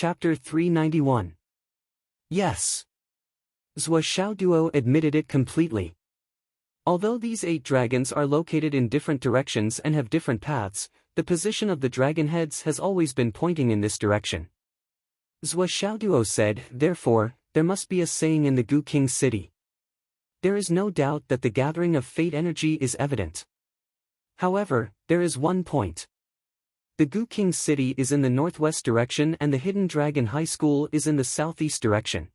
Chapter 391. Yes. Zhou Xiaoduo admitted it completely. Although these 8 dragons are located in different directions and have different paths, the position of the dragon heads has always been pointing in this direction. Zhou Xiaoduo said, therefore, there must be a saying in the Gu King city. There is no doubt that the gathering of fate energy is evident. However, there is one point. The Gu King city is in the northwest direction and the Hidden Dragon High School is in the southeast direction.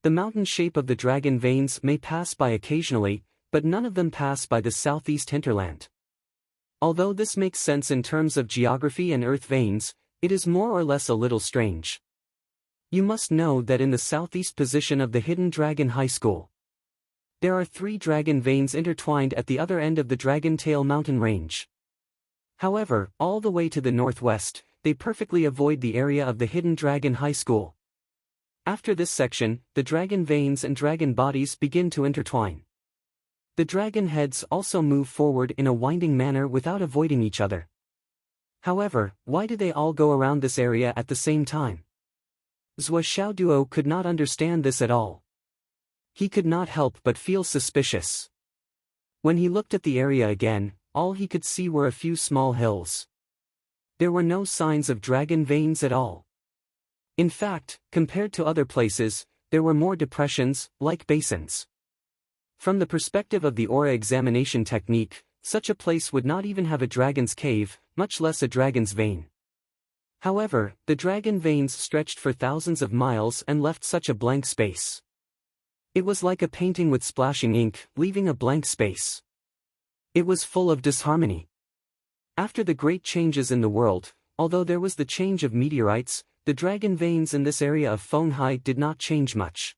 The mountain shape of the dragon veins may pass by occasionally, but none of them pass by the southeast hinterland. Although this makes sense in terms of geography and earth veins, it is more or less a little strange. You must know that in the southeast position of the Hidden Dragon High School, there are 3 dragon veins intertwined at the other end of the Dragon Tail mountain range. However, all the way to the northwest, they perfectly avoid the area of the Hidden Dragon High School. After this section, the dragon veins and dragon bodies begin to intertwine. The dragon heads also move forward in a winding manner without avoiding each other. However, why do they all go around this area at the same time? Zhou Xiaoduo could not understand this at all. He could not help but feel suspicious. When he looked at the area again, all he could see were a few small hills. There were no signs of dragon veins at all. In fact, compared to other places, there were more depressions, like basins. From the perspective of the aura examination technique, such a place would not even have a dragon's cave, much less a dragon's vein. However, the dragon veins stretched for thousands of miles and left such a blank space. It was like a painting with splashing ink, leaving a blank space. It was full of disharmony. After the great changes in the world, although there was the change of meteorites, the dragon veins in this area of Fenghai did not change much.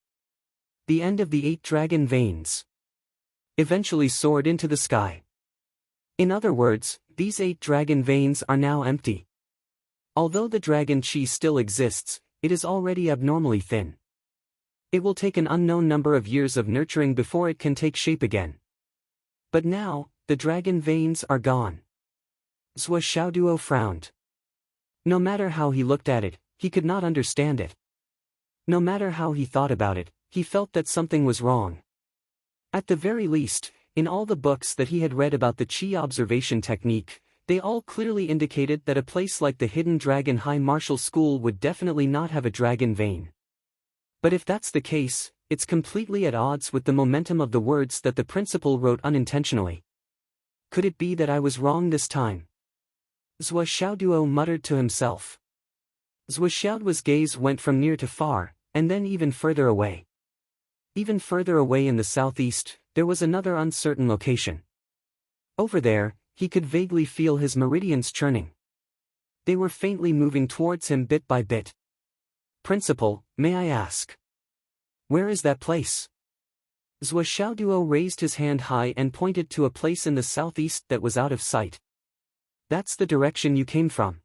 The end of the 8 dragon veins eventually soared into the sky. In other words, these 8 dragon veins are now empty. Although the dragon chi still exists, it is already abnormally thin. It will take an unknown number of years of nurturing before it can take shape again. But now, the dragon veins are gone. Zhou Xiaoduo frowned. No matter how he looked at it, he could not understand it. No matter how he thought about it, he felt that something was wrong. At the very least, in all the books that he had read about the Qi observation technique, they all clearly indicated that a place like the Hidden Dragon High Martial School would definitely not have a dragon vein. But if that's the case, it's completely at odds with the momentum of the words that the principal wrote unintentionally. Could it be that I was wrong this time? Zhou Xiaoduo muttered to himself. Zhou Xiaoduo's gaze went from near to far, and then even further away. Even further away in the southeast, there was another uncertain location. Over there, he could vaguely feel his meridians churning. They were faintly moving towards him bit by bit. Principal, may I ask? Where is that place? Zhou Xiaoduo raised his hand high and pointed to a place in the southeast that was out of sight. That's the direction you came from.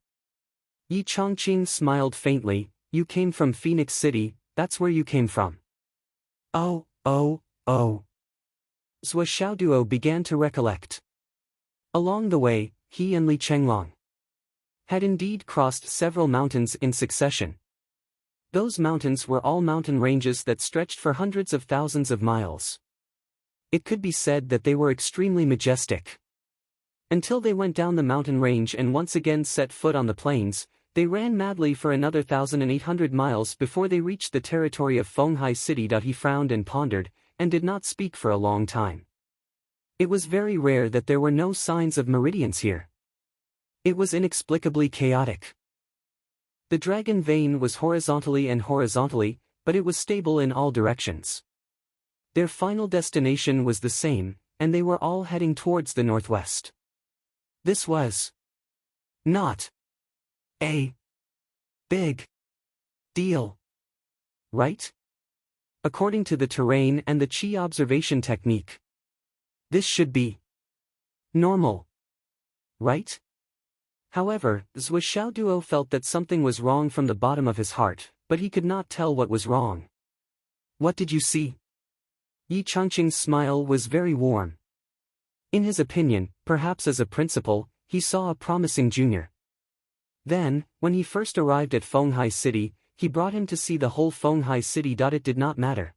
Yi Chongqing smiled faintly. You came from Phoenix City, that's where you came from. Oh. Zhou Xiaoduo began to recollect. Along the way, he and Li Chenglong had indeed crossed several mountains in succession. Those mountains were all mountain ranges that stretched for hundreds of thousands of miles. It could be said that they were extremely majestic. Until they went down the mountain range and once again set foot on the plains, they ran madly for another 1,800 miles before they reached the territory of Fenghai City. He frowned and pondered, and did not speak for a long time. It was very rare that there were no signs of meridians here. It was inexplicably chaotic. The dragon vein was horizontally, but it was stable in all directions. Their final destination was the same, and they were all heading towards the northwest. This was not a big deal, right? According to the terrain and the Qi observation technique, this should be normal, right? However, Zhou Xiaoduo felt that something was wrong from the bottom of his heart, but he could not tell what was wrong. What did you see? Yi Chongqing's smile was very warm. In his opinion, perhaps as a principal, he saw a promising junior. Then, when he first arrived at Fenghai City, he brought him to see the whole Fenghai City. It did not matter.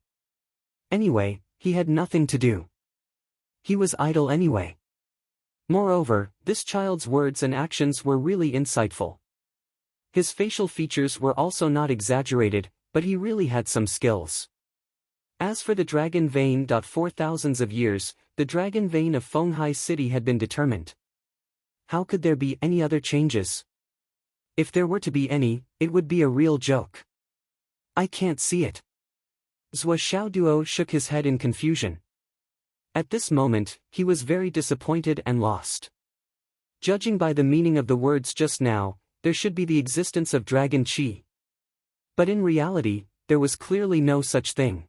Anyway, he had nothing to do. He was idle anyway. Moreover, this child's words and actions were really insightful. His facial features were also not exaggerated, but he really had some skills. As for the dragon vein. For thousands of years, the dragon vein of Fenghai City had been determined. How could there be any other changes? If there were to be any, it would be a real joke. I can't see it. Zhou Xiaoduo shook his head in confusion. At this moment, he was very disappointed and lost. Judging by the meaning of the words just now, there should be the existence of dragon qi. But in reality, there was clearly no such thing.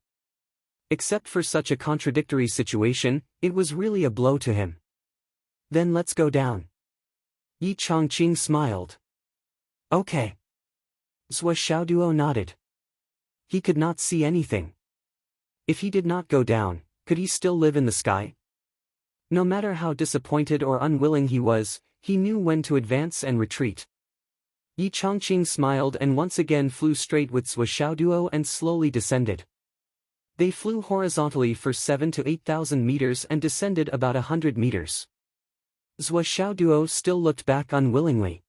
Except for such a contradictory situation, it was really a blow to him. Then let's go down. Yi Chongqing smiled. Okay. Zhou Xiaoduo nodded. He could not see anything. If he did not go down, could he still live in the sky? No matter how disappointed or unwilling he was, he knew when to advance and retreat. Yi Chongqing smiled and once again flew straight with Zhou Xiaoduo and slowly descended. They flew horizontally for 7,000 to 8,000 meters and descended about 100 meters. Zhou Xiaoduo still looked back unwillingly.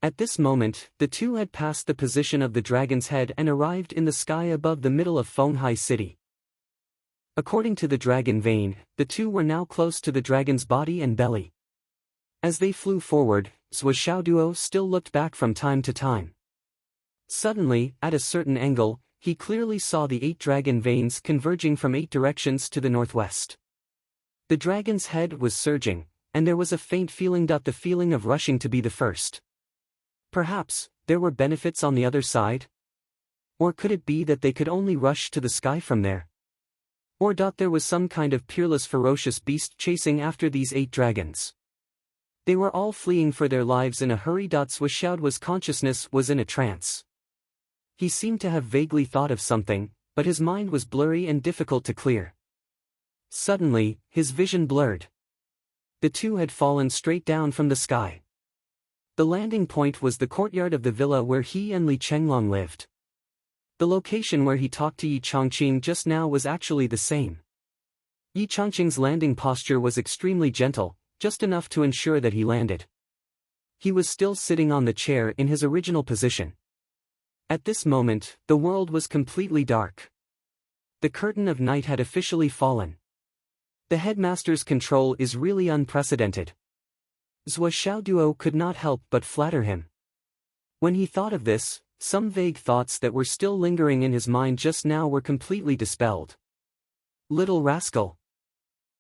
At this moment, the two had passed the position of the dragon's head and arrived in the sky above the middle of Fenghai City. According to the dragon vein, the two were now close to the dragon's body and belly. As they flew forward, Zhou Xiaoduo still looked back from time to time. Suddenly, at a certain angle, he clearly saw the 8 dragon veins converging from 8 directions to the northwest. The dragon's head was surging, and there was a faint feeling. The feeling of rushing to be the first. Perhaps, there were benefits on the other side? Or could it be that they could only rush to the sky from there? Or there was some kind of peerless ferocious beast chasing after these 8 dragons. They were all fleeing for their lives in a hurry. Zhou Xiaoduo's consciousness was in a trance. He seemed to have vaguely thought of something, but his mind was blurry and difficult to clear. Suddenly, his vision blurred. The two had fallen straight down from the sky. The landing point was the courtyard of the villa where he and Li Chenglong lived. The location where he talked to Yi Chongqing just now was actually the same. Yi Chongqing's landing posture was extremely gentle, just enough to ensure that he landed. He was still sitting on the chair in his original position. At this moment, the world was completely dark. The curtain of night had officially fallen. The headmaster's control is really unprecedented. Zhou Xiaoduo could not help but flatter him. When he thought of this, some vague thoughts that were still lingering in his mind just now were completely dispelled. Little rascal.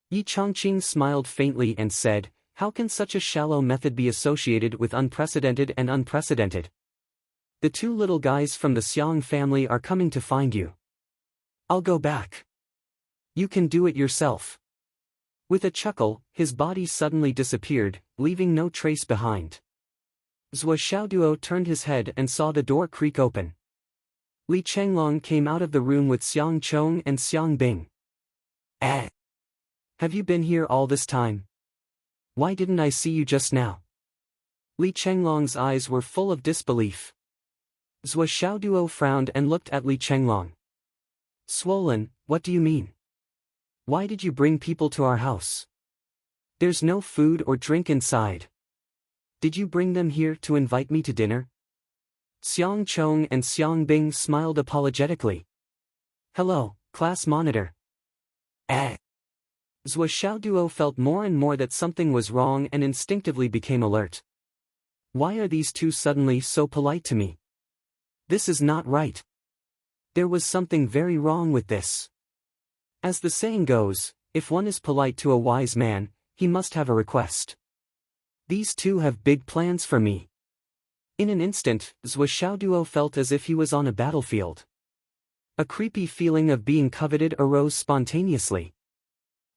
Yi Chongqing smiled faintly and said, how can such a shallow method be associated with unprecedented and unprecedented? The 2 little guys from the Xiang family are coming to find you. I'll go back. You can do it yourself. With a chuckle, his body suddenly disappeared, leaving no trace behind. Zhou Xiaoduo turned his head and saw the door creak open. Li Chenglong came out of the room with Xiang Chong and Xiang Bing. Have you been here all this time? Why didn't I see you just now? Li Chenglong's eyes were full of disbelief. Zhou Xiaoduo frowned and looked at Li Chenglong. Swollen, what do you mean? Why did you bring people to our house? There's no food or drink inside. Did you bring them here to invite me to dinner? Xiang Chong and Xiang Bing smiled apologetically. Hello, class monitor. Zhou Xiaoduo felt more and more that something was wrong and instinctively became alert. Why are these two suddenly so polite to me? This is not right. There was something very wrong with this. As the saying goes, if one is polite to a wise man, he must have a request. These two have big plans for me. In an instant, Zhou Xiaoduo felt as if he was on a battlefield. A creepy feeling of being coveted arose spontaneously.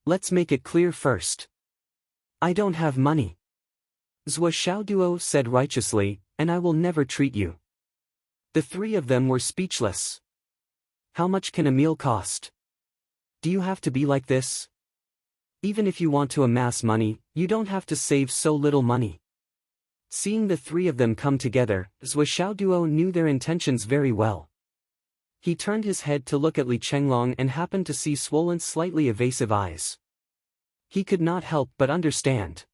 Let's make it clear first. I don't have money. Zhou Xiaoduo said righteously, and I will never treat you. The 3 of them were speechless. How much can a meal cost? Do you have to be like this? Even if you want to amass money, you don't have to save so little money. Seeing the three of them come together, Zhou Xiaoduo knew their intentions very well. He turned his head to look at Li Chenglong and happened to see swollen, slightly evasive eyes. He could not help but understand.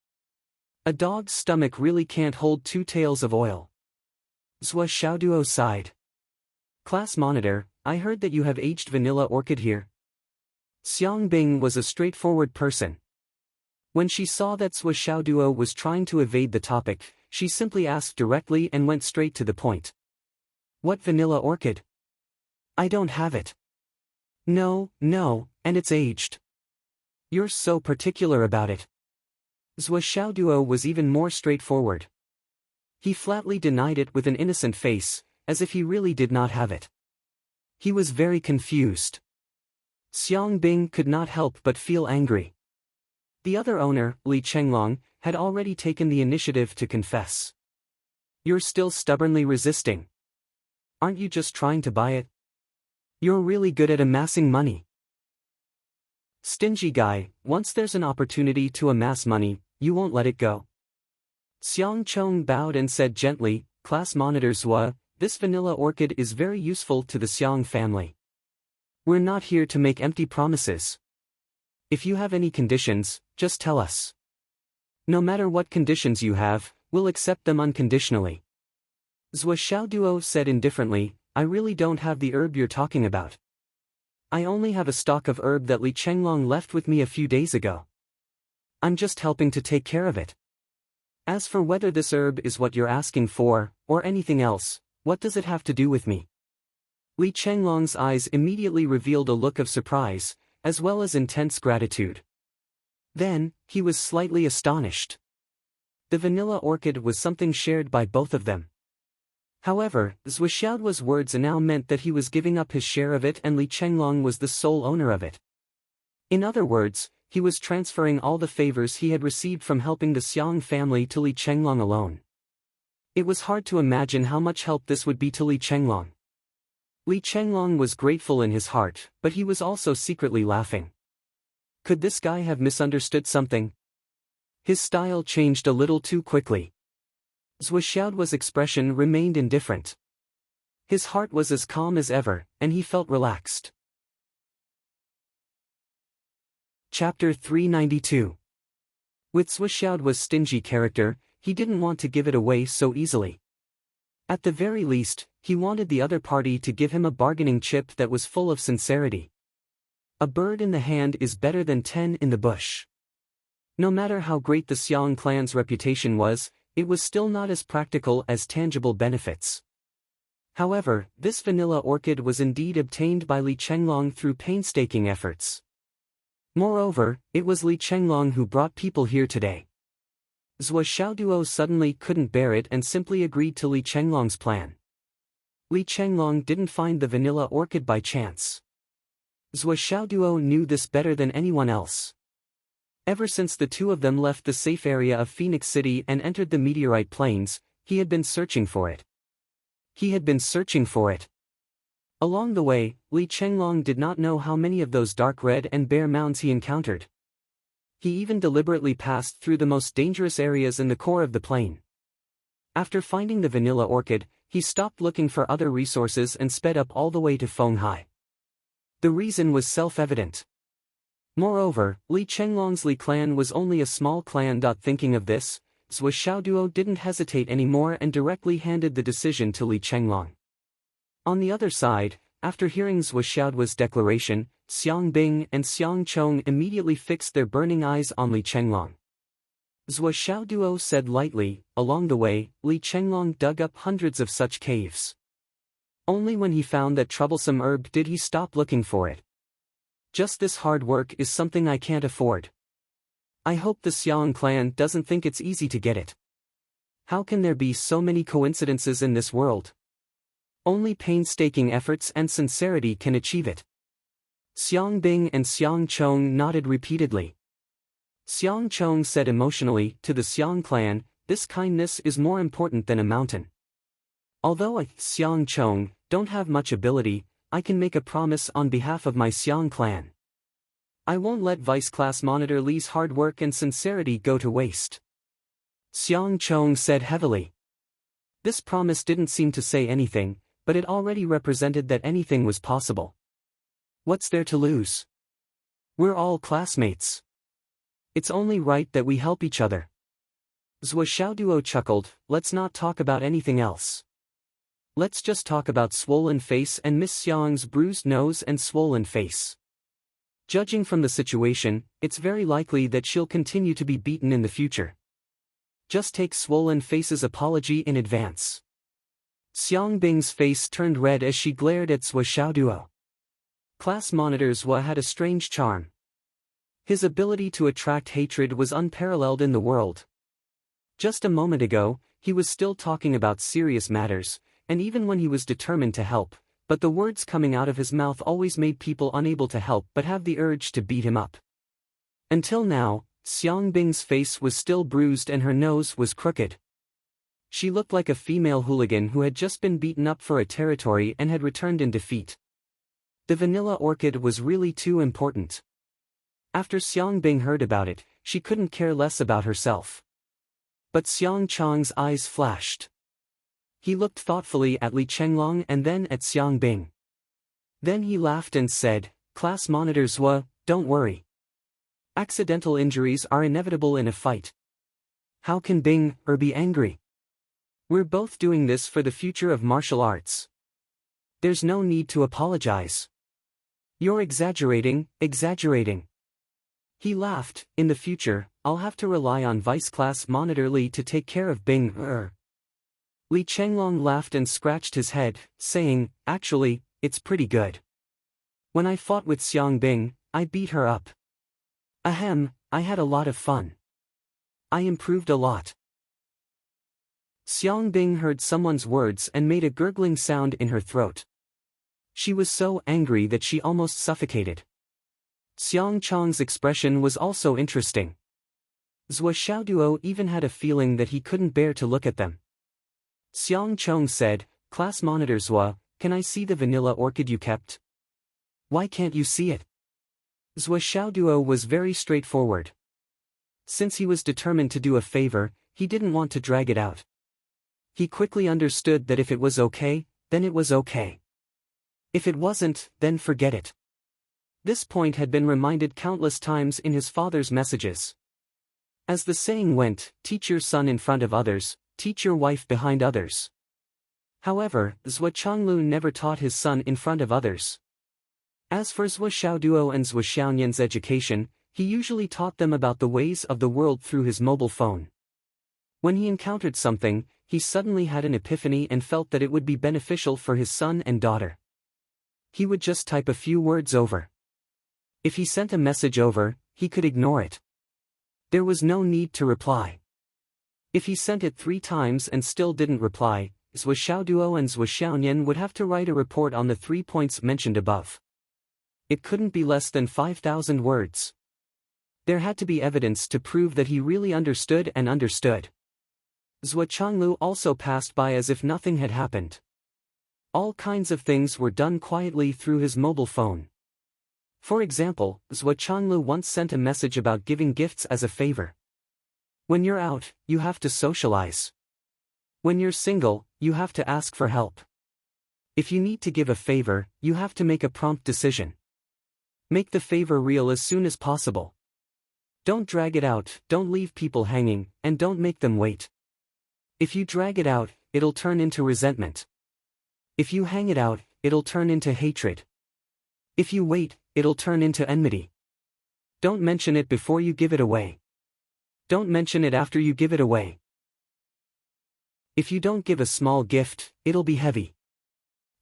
A dog's stomach really can't hold two tails of oil. Zhou Xiaoduo sighed. Class monitor, I heard that you have aged vanilla orchid here. Xiang Bing was a straightforward person. When she saw that Zhou Xiaoduo was trying to evade the topic, she simply asked directly and went straight to the point. What vanilla orchid? I don't have it. No, and it's aged. You're so particular about it. Zhou Xiaoduo was even more straightforward. He flatly denied it with an innocent face, as if he really did not have it. He was very confused. Xiang Bing could not help but feel angry. The other owner, Li Chenglong, had already taken the initiative to confess. You're still stubbornly resisting. Aren't you just trying to buy it? You're really good at amassing money. Stingy guy, once there's an opportunity to amass money, you won't let it go. Xiang Chong bowed and said gently, Class monitor Zhou, this vanilla orchid is very useful to the Xiang family. We're not here to make empty promises. If you have any conditions, just tell us. No matter what conditions you have, we'll accept them unconditionally. Zhou Xiaoduo said indifferently, I really don't have the herb you're talking about. I only have a stock of herb that Li Chenglong left with me a few days ago. I'm just helping to take care of it. As for whether this herb is what you're asking for, or anything else, what does it have to do with me? Li Chenglong's eyes immediately revealed a look of surprise, as well as intense gratitude. Then, he was slightly astonished. The vanilla orchid was something shared by both of them. However, Zhou Xiaoduo's words now meant that he was giving up his share of it and Li Chenglong was the sole owner of it. In other words, he was transferring all the favors he had received from helping the Xiang family to Li Chenglong alone. It was hard to imagine how much help this would be to Li Chenglong. Li Chenglong was grateful in his heart, but he was also secretly laughing. Could this guy have misunderstood something? His style changed a little too quickly. Zhou Xiaoduo's expression remained indifferent. His heart was as calm as ever, and he felt relaxed. Chapter 392. With Zhou Xiaoduo's stingy character, he didn't want to give it away so easily. At the very least, he wanted the other party to give him a bargaining chip that was full of sincerity. A bird in the hand is better than 10 in the bush. No matter how great the Xiang clan's reputation was, it was still not as practical as tangible benefits. However, this vanilla orchid was indeed obtained by Li Chenglong through painstaking efforts. Moreover, it was Li Chenglong who brought people here today. Zhou Xiaoduo suddenly couldn't bear it and simply agreed to Li Chenglong's plan. Li Chenglong didn't find the vanilla orchid by chance. Zhou Xiaoduo knew this better than anyone else. Ever since the two of them left the safe area of Phoenix City and entered the meteorite plains, he had been searching for it. Along the way, Li Chenglong did not know how many of those dark red and bare mounds he encountered. He even deliberately passed through the most dangerous areas in the core of the plain. After finding the vanilla orchid, he stopped looking for other resources and sped up all the way to Fenghai. The reason was self-evident. Moreover, Li Chenglong's Li clan was only a small clan. Thinking of this, Zhou Xiaoduo didn't hesitate anymore and directly handed the decision to Li Chenglong. On the other side, after hearing Zhou Xiaoduo's declaration, Xiang Bing and Xiang Chong immediately fixed their burning eyes on Li Chenglong. Zhou Xiaoduo said lightly, along the way, Li Chenglong dug up hundreds of such caves. Only when he found that troublesome herb did he stop looking for it. Just this hard work is something I can't afford. I hope the Xiang clan doesn't think it's easy to get it. How can there be so many coincidences in this world? Only painstaking efforts and sincerity can achieve it. Xiang Bing and Xiang Chong nodded repeatedly. Xiang Chong said emotionally to the Xiang clan, this kindness is more important than a mountain. Although I, Xiang Chong, don't have much ability, I can make a promise on behalf of my Xiang clan. I won't let Vice Class Monitor Li's hard work and sincerity go to waste. Xiang Chong said heavily. This promise didn't seem to say anything, but it already represented that anything was possible. What's there to lose? We're all classmates. It's only right that we help each other. Zhou Xiaoduo chuckled, let's not talk about anything else. Let's just talk about swollen face and Miss Xiang's bruised nose and swollen face. Judging from the situation, it's very likely that she'll continue to be beaten in the future. Just take swollen face's apology in advance. Xiang Bing's face turned red as she glared at Zhou Xiaoduo. Class monitor Zhou had a strange charm. His ability to attract hatred was unparalleled in the world. Just a moment ago, he was still talking about serious matters, and even when he was determined to help, but the words coming out of his mouth always made people unable to help but have the urge to beat him up. Until now, Xiang Bing's face was still bruised and her nose was crooked. She looked like a female hooligan who had just been beaten up for a territory and had returned in defeat. The vanilla orchid was really too important. After Xiang Bing heard about it, she couldn't care less about herself. But Xiang Chong's eyes flashed. He looked thoughtfully at Li Chenglong and then at Xiang Bing. Then he laughed and said, Class monitor Zhou, don't worry. Accidental injuries are inevitable in a fight. How can Bing be angry? We're both doing this for the future of martial arts. There's no need to apologize. You're exaggerating. He laughed, in the future, I'll have to rely on Vice Class Monitor Li to take care of Bing. Li Chenglong laughed and scratched his head, saying, actually, it's pretty good. When I fought with Xiang Bing, I beat her up. Ahem, I had a lot of fun. I improved a lot. Xiang Bing heard someone's words and made a gurgling sound in her throat. She was so angry that she almost suffocated. Xiang Chong's expression was also interesting. Zhou Xiaoduo even had a feeling that he couldn't bear to look at them. Xiang Chong said, Class monitor Zhou, can I see the vanilla orchid you kept? Why can't you see it? Zhou Xiaoduo was very straightforward. Since he was determined to do a favor, he didn't want to drag it out. He quickly understood that if it was okay, then it was okay. If it wasn't, then forget it. This point had been reminded countless times in his father's messages. As the saying went, teach your son in front of others, teach your wife behind others. However, Zhou Chonglu never taught his son in front of others. As for Zhou Xiaoduo and Zhou Xiaonian's education, he usually taught them about the ways of the world through his mobile phone. When he encountered something, he suddenly had an epiphany and felt that it would be beneficial for his son and daughter. He would just type a few words over. If he sent a message over, he could ignore it. There was no need to reply. If he sent it 3 times and still didn't reply, Zhou Xiaoduo and Zhou Xiaonian would have to write a report on the 3 points mentioned above. It couldn't be less than 5,000 words. There had to be evidence to prove that he really understood and understood. Zhou Chonglu also passed by as if nothing had happened. All kinds of things were done quietly through his mobile phone. For example, Zhou Chonglu once sent a message about giving gifts as a favor. When you're out, you have to socialize. When you're single, you have to ask for help. If you need to give a favor, you have to make a prompt decision. Make the favor real as soon as possible. Don't drag it out, don't leave people hanging, and don't make them wait. If you drag it out, it'll turn into resentment. If you hang it out, it'll turn into hatred. If you wait, it'll turn into enmity. Don't mention it before you give it away. Don't mention it after you give it away. If you don't give a small gift, it'll be heavy.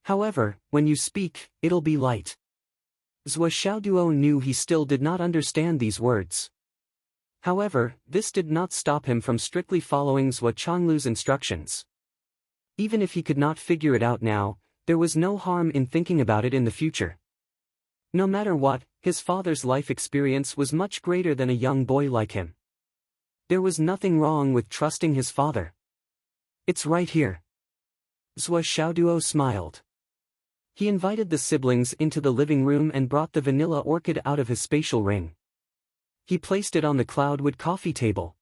However, when you speak, it'll be light. Zhou Xiaoduo knew he still did not understand these words. However, this did not stop him from strictly following Zhou Chonglu's instructions. Even if he could not figure it out now, there was no harm in thinking about it in the future. No matter what, his father's life experience was much greater than a young boy like him. There was nothing wrong with trusting his father. It's right here. Zhou Xiaoduo smiled. He invited the siblings into the living room and brought the vanilla orchid out of his spatial ring. He placed it on the cloudwood coffee table.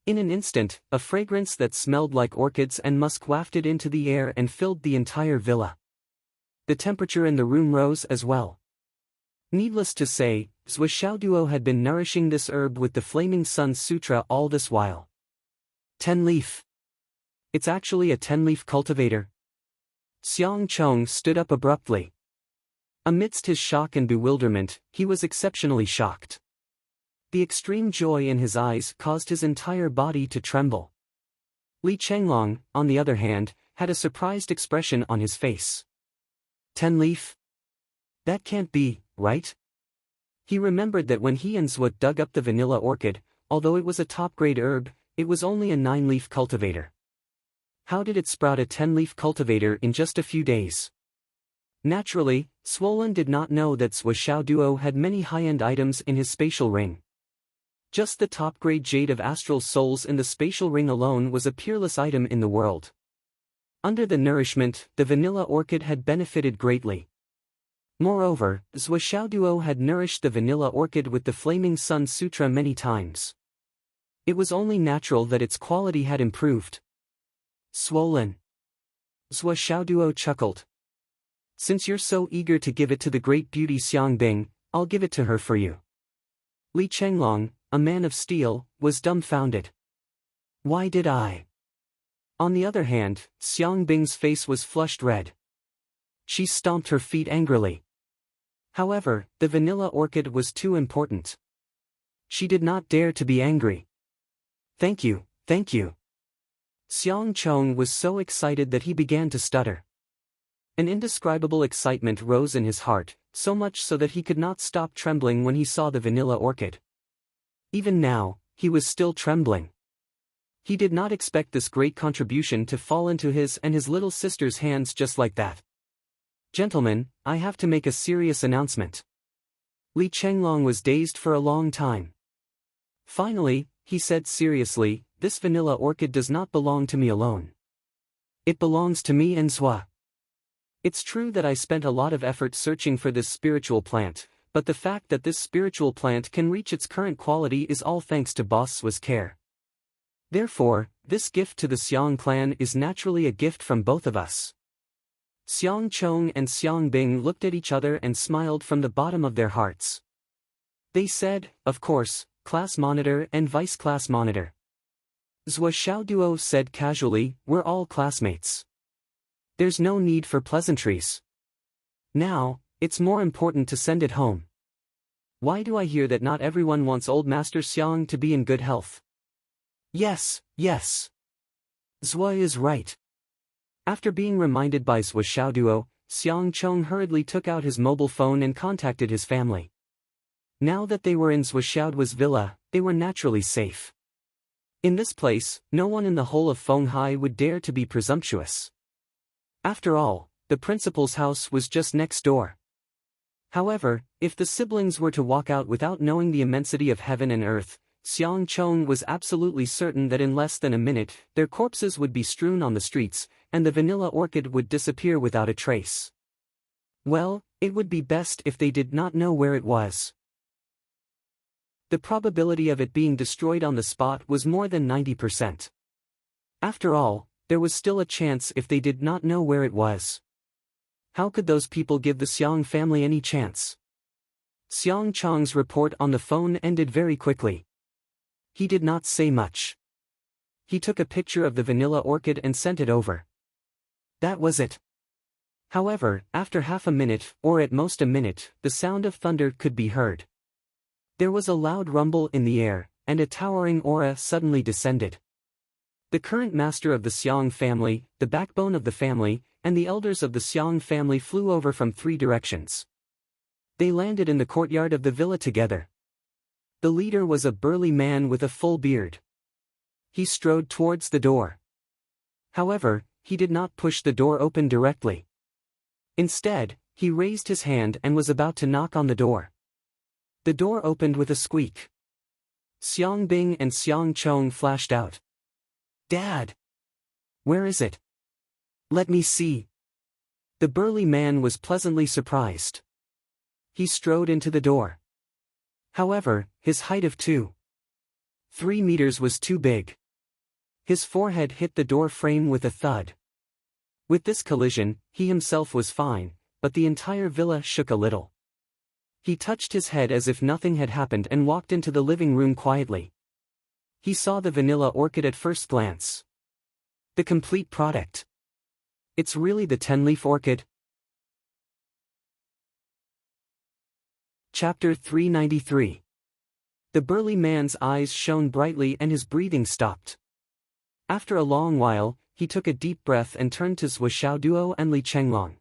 In an instant, a fragrance that smelled like orchids and musk wafted into the air and filled the entire villa. The temperature in the room rose as well. Needless to say, Zhou Xiaoduo had been nourishing this herb with the Flaming Sun Sutra all this while. 10-leaf. It's actually a 10-leaf cultivator. Xiang Chong stood up abruptly. Amidst his shock and bewilderment, he was exceptionally shocked. The extreme joy in his eyes caused his entire body to tremble. Li Chenglong, on the other hand, had a surprised expression on his face. 10-leaf? That can't be, right? He remembered that when he and Zhou dug up the vanilla orchid, although it was a top-grade herb, it was only a 9-leaf cultivator. How did it sprout a 10-leaf cultivator in just a few days? Naturally, Swollen did not know that Zhou Xiaoduo had many high-end items in his spatial ring. Just the top-grade jade of astral souls in the spatial ring alone was a peerless item in the world. Under the nourishment, the vanilla orchid had benefited greatly. Moreover, Zhou Xiaoduo had nourished the vanilla orchid with the Flaming Sun Sutra many times. It was only natural that its quality had improved. Swollen. Zhou Xiaoduo chuckled. Since you're so eager to give it to the great beauty Xiangbing, I'll give it to her for you. Li Chenglong, a man of steel, was dumbfounded. Why did I? On the other hand, Xiangbing's face was flushed red. She stomped her feet angrily. However, the vanilla orchid was too important. She did not dare to be angry. Thank you, thank you. Xiang Chong was so excited that he began to stutter. An indescribable excitement rose in his heart, so much so that he could not stop trembling when he saw the vanilla orchid. Even now, he was still trembling. He did not expect this great contribution to fall into his and his little sister's hands just like that. Gentlemen, I have to make a serious announcement. Li Chenglong was dazed for a long time. Finally, he said seriously, this vanilla orchid does not belong to me alone. It belongs to me and Zhou. It's true that I spent a lot of effort searching for this spiritual plant, but the fact that this spiritual plant can reach its current quality is all thanks to Boss Zhu's care. Therefore, this gift to the Xiang clan is naturally a gift from both of us. Xiang Chong and Xiang Bing looked at each other and smiled from the bottom of their hearts. They said, of course, class monitor and vice class monitor. Zhou Xiaoduo said casually, we're all classmates. There's no need for pleasantries. Now, it's more important to send it home. Why do I hear that not everyone wants old Master Xiang to be in good health? Yes, yes. Zhou is right. After being reminded by Zhou Xiaoduo, Xiang Chong hurriedly took out his mobile phone and contacted his family. Now that they were in Zhou Xiaoduo's villa, they were naturally safe. In this place, no one in the whole of Fenghai would dare to be presumptuous. After all, the principal's house was just next door. However, if the siblings were to walk out without knowing the immensity of heaven and earth, Xiang Chong was absolutely certain that in less than a minute, their corpses would be strewn on the streets, and the vanilla orchid would disappear without a trace. Well, it would be best if they did not know where it was. The probability of it being destroyed on the spot was more than 90%. After all, there was still a chance if they did not know where it was. How could those people give the Xiang family any chance? Xiang Chong's report on the phone ended very quickly. He did not say much. He took a picture of the vanilla orchid and sent it over. That was it. However, after half a minute, or at most a minute, the sound of thunder could be heard. There was a loud rumble in the air, and a towering aura suddenly descended. The current master of the Xiang family, the backbone of the family, and the elders of the Xiang family flew over from 3 directions. They landed in the courtyard of the villa together. The leader was a burly man with a full beard. He strode towards the door. However, he did not push the door open directly. Instead, he raised his hand and was about to knock on the door. The door opened with a squeak. Xiang Bing and Xiang Chong flashed out. Dad! Where is it? Let me see. The burly man was pleasantly surprised. He strode into the door. However, his height of 2 3 meters was too big. His forehead hit the door frame with a thud. With this collision, he himself was fine, but the entire villa shook a little. He touched his head as if nothing had happened and walked into the living room quietly. He saw the vanilla orchid at first glance. The complete product. It's really the 10-leaf orchid? Chapter 393. The burly man's eyes shone brightly and his breathing stopped. After a long while, he took a deep breath and turned to Zhou Xiaoduo and Li Chenglong.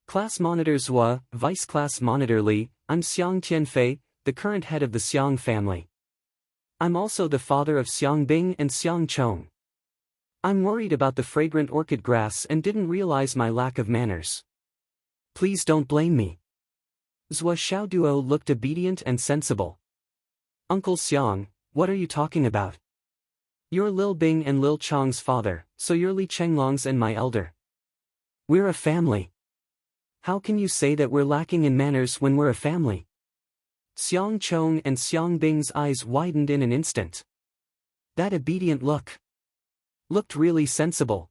Class Monitor Zhou, Vice Class Monitor Li, I'm Xiang Tianfei, the current head of the Xiang family. I'm also the father of Xiang Bing and Xiang Chong. I'm worried about the fragrant orchid grass and didn't realize my lack of manners. Please don't blame me. Zhou Xiaoduo looked obedient and sensible. Uncle Xiang, what are you talking about? You're Lil Bing and Lil Chong's father, so you're Li Chenglong's and my elder. We're a family. How can you say that we're lacking in manners when we're a family? Xiang Chong and Xiang Bing's eyes widened in an instant. That obedient looked really sensible.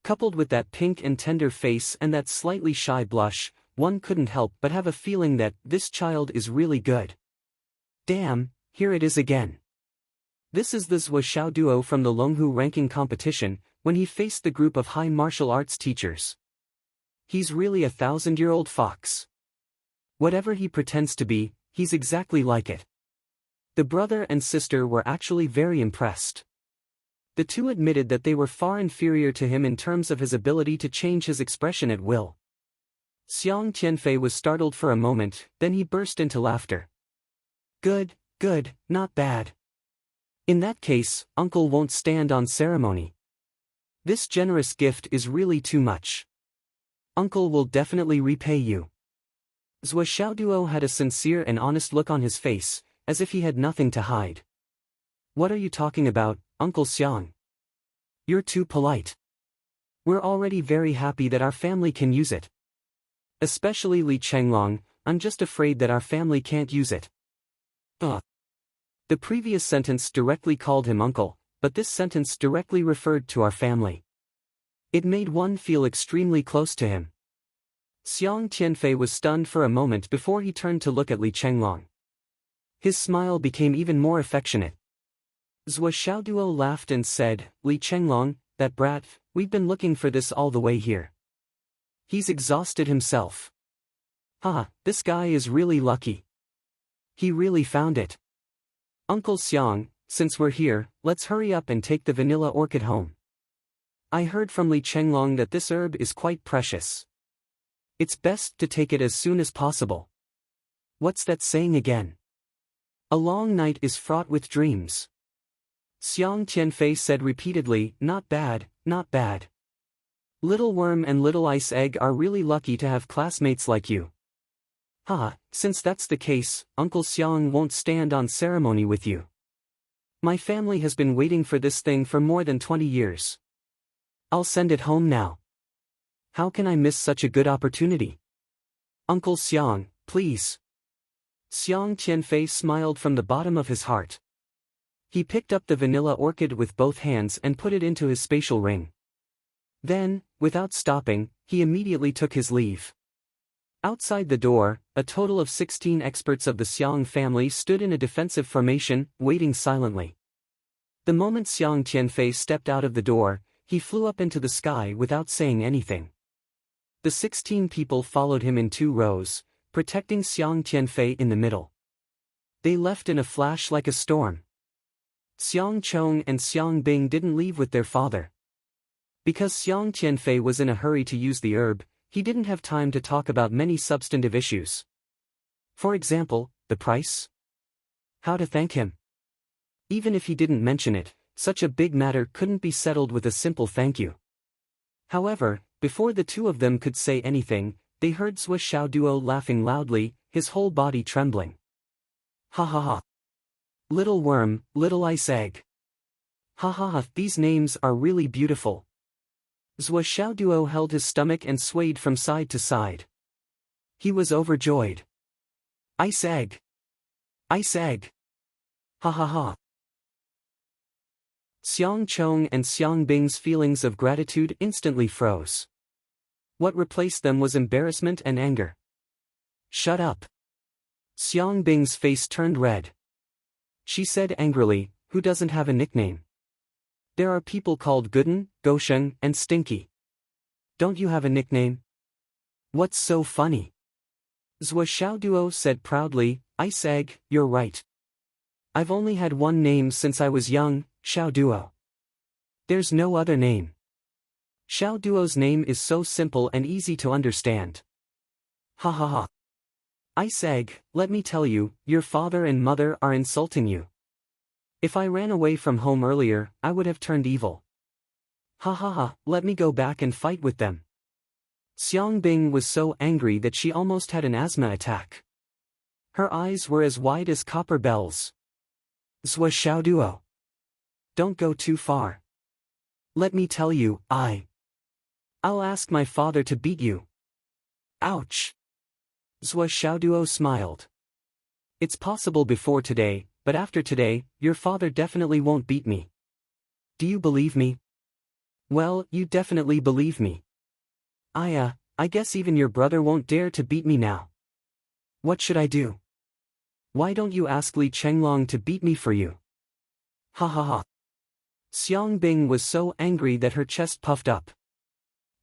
Coupled with that pink and tender face and that slightly shy blush, one couldn't help but have a feeling that this child is really good. Damn, here it is again. This is the Zhou Xiaoduo from the Longhu ranking competition, when he faced the group of high martial arts teachers. He's really a 1,000-year-old fox. Whatever he pretends to be, he's exactly like it. The brother and sister were actually very impressed. The two admitted that they were far inferior to him in terms of his ability to change his expression at will. Xiang Tianfei was startled for a moment, then he burst into laughter. Good, not bad. In that case, Uncle won't stand on ceremony. This generous gift is really too much. Uncle will definitely repay you. Zhou Xiaoduo had a sincere and honest look on his face, as if he had nothing to hide. What are you talking about, Uncle Xiang? You're too polite. We're already very happy that our family can use it. Especially Li Chenglong, I'm just afraid that our family can't use it. The previous sentence directly called him uncle, but this sentence directly referred to our family. It made one feel extremely close to him. Xiang Tianfei was stunned for a moment before he turned to look at Li Chenglong. His smile became even more affectionate. Zhou Xiaoduo laughed and said, Li Chenglong, that brat, we've been looking for this all the way here. He's exhausted himself. This guy is really lucky. He really found it. Uncle Xiang, since we're here, let's hurry up and take the vanilla orchid home. I heard from Li Chenglong that this herb is quite precious. It's best to take it as soon as possible. What's that saying again? A long night is fraught with dreams. Xiang Tianfei said repeatedly, not bad, not bad. Little Worm and Little Ice Egg are really lucky to have classmates like you. Since that's the case, Uncle Xiang won't stand on ceremony with you. My family has been waiting for this thing for more than 20 years. I'll send it home now. How can I miss such a good opportunity? Uncle Xiang, please. Xiang Tianfei smiled from the bottom of his heart. He picked up the vanilla orchid with both hands and put it into his spatial ring. Then, without stopping, he immediately took his leave. Outside the door, a total of 16 experts of the Xiang family stood in a defensive formation, waiting silently. The moment Xiang Tianfei stepped out of the door, he flew up into the sky without saying anything. The 16 people followed him in 2 rows, protecting Xiang Tianfei in the middle. They left in a flash like a storm. Xiang Chong and Xiang Bing didn't leave with their father. Because Xiang Tianfei was in a hurry to use the herb, he didn't have time to talk about many substantive issues. For example, the price? How to thank him? Even if he didn't mention it, such a big matter couldn't be settled with a simple thank you. However, before the two of them could say anything, they heard Zhou Xiaoduo laughing loudly, his whole body trembling. Ha. Little Worm, Little Ice Egg. Ha, these names are really beautiful. Zhou Xiaoduo held his stomach and swayed from side to side. He was overjoyed. Ice Egg. Ice Egg. Ha. Xiang Chong and Xiang Bing's feelings of gratitude instantly froze. What replaced them was embarrassment and anger. Shut up. Xiang Bing's face turned red. She said angrily, who doesn't have a nickname? There are people called Gooden, Gosheng, and Stinky. Don't you have a nickname? What's so funny? Zhou Xiaoduo said proudly, Ice Egg, you're right. I've only had one name since I was young, Xiaoduo. There's no other name. Xiaoduo's name is so simple and easy to understand. Ha ha ha. Ice Egg, let me tell you, your father and mother are insulting you. If I ran away from home earlier, I would have turned evil. Ha ha ha, let me go back and fight with them. Xiang Bing was so angry that she almost had an asthma attack. Her eyes were as wide as copper bells. Zhou Xiaoduo. Don't go too far. Let me tell you, I'll ask my father to beat you. Ouch. Zhou Xiaoduo smiled. It's possible before today, but after today, your father definitely won't beat me. Do you believe me? Well, you definitely believe me. I guess even your brother won't dare to beat me now. What should I do? Why don't you ask Li Chenglong to beat me for you? Ha ha ha. Xiang Bing was so angry that her chest puffed up.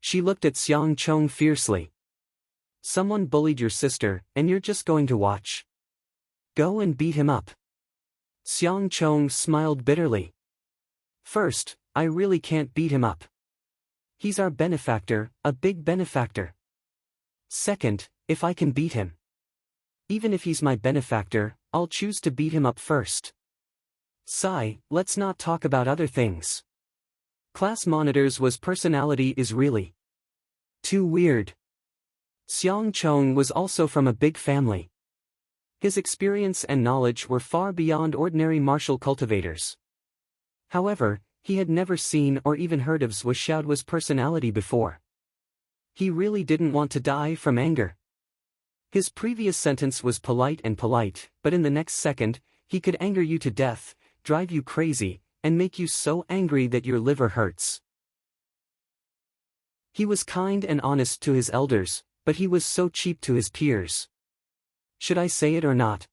She looked at Xiang Chong fiercely. Someone bullied your sister, and you're just going to watch. Go and beat him up. Xiang Chong smiled bitterly. First, I really can't beat him up. He's our benefactor, a big benefactor. Second, if I can beat him. Even if he's my benefactor, I'll choose to beat him up first. Sigh, let's not talk about other things. Class monitors was personality is really too weird. Xiang Chong was also from a big family. His experience and knowledge were far beyond ordinary martial cultivators. However, he had never seen or even heard of Zhou Xiaoduo's personality before. He really didn't want to die from anger. His previous sentence was polite, but in the next second, he could anger you to death, drive you crazy, and make you so angry that your liver hurts. He was kind and honest to his elders, but he was so cheap to his peers. Should I say it or not?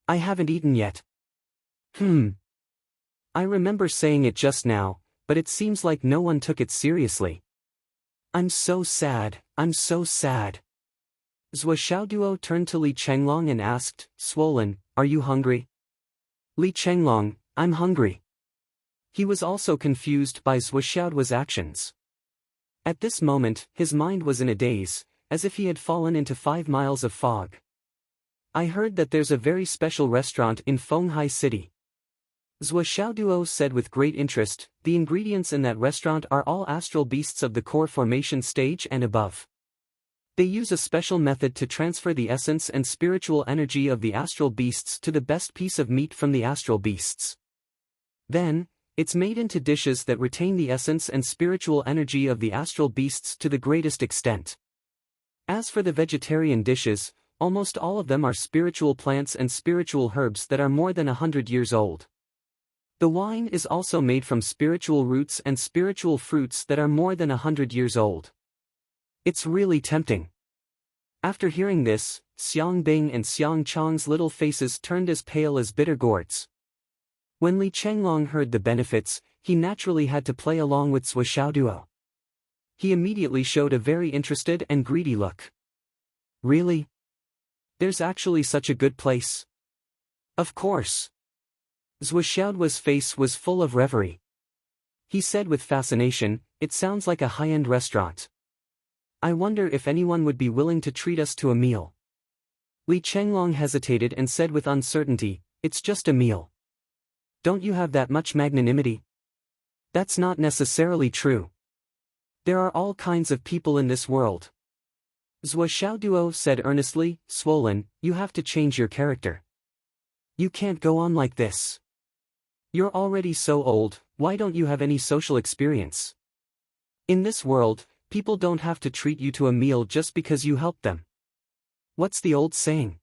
I haven't eaten yet. I remember saying it just now, but it seems like no one took it seriously. I'm so sad, I'm so sad. Zhou Xiaoduo turned to Li Chenglong and asked, Swollen, are you hungry? Li Chenglong, I'm hungry. He was also confused by Zhou Xiaoduo's actions. At this moment, his mind was in a daze, as if he had fallen into 5 miles of fog. I heard that there's a very special restaurant in Fenghai City. Zhou Xiaoduo said with great interest, the ingredients in that restaurant are all astral beasts of the core formation stage and above. They use a special method to transfer the essence and spiritual energy of the astral beasts to the best piece of meat from the astral beasts. Then, it's made into dishes that retain the essence and spiritual energy of the astral beasts to the greatest extent. As for the vegetarian dishes, almost all of them are spiritual plants and spiritual herbs that are more than 100 years old. The wine is also made from spiritual roots and spiritual fruits that are more than 100 years old. It's really tempting. After hearing this, Xiang Bing and Xiang Chong's little faces turned as pale as bitter gourds. When Li Chenglong heard the benefits, he naturally had to play along with Zhou Xiaoduo. He immediately showed a very interested and greedy look. Really? There's actually such a good place? Of course. Zhou Xiaoduo's face was full of reverie. He said with fascination, it sounds like a high-end restaurant. I wonder if anyone would be willing to treat us to a meal. Li Chenglong hesitated and said with uncertainty, it's just a meal. Don't you have that much magnanimity? That's not necessarily true. There are all kinds of people in this world. Zhou Xiaoduo said earnestly, Swollen, you have to change your character. You can't go on like this. You're already so old, why don't you have any social experience? In this world, people don't have to treat you to a meal just because you help them. What's the old saying?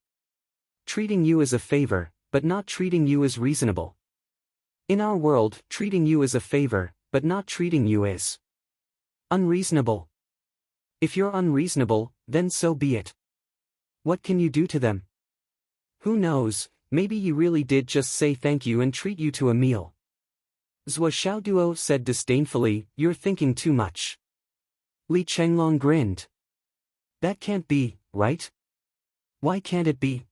Treating you as a favor, but not treating you as reasonable. In our world, treating you is a favor, but not treating you is unreasonable. If you're unreasonable, then so be it. What can you do to them? Who knows, maybe he really did just say thank you and treat you to a meal. Zhou Xiaoduo said disdainfully, "You're thinking too much." Li Chenglong grinned. "That can't be, right? Why can't it be?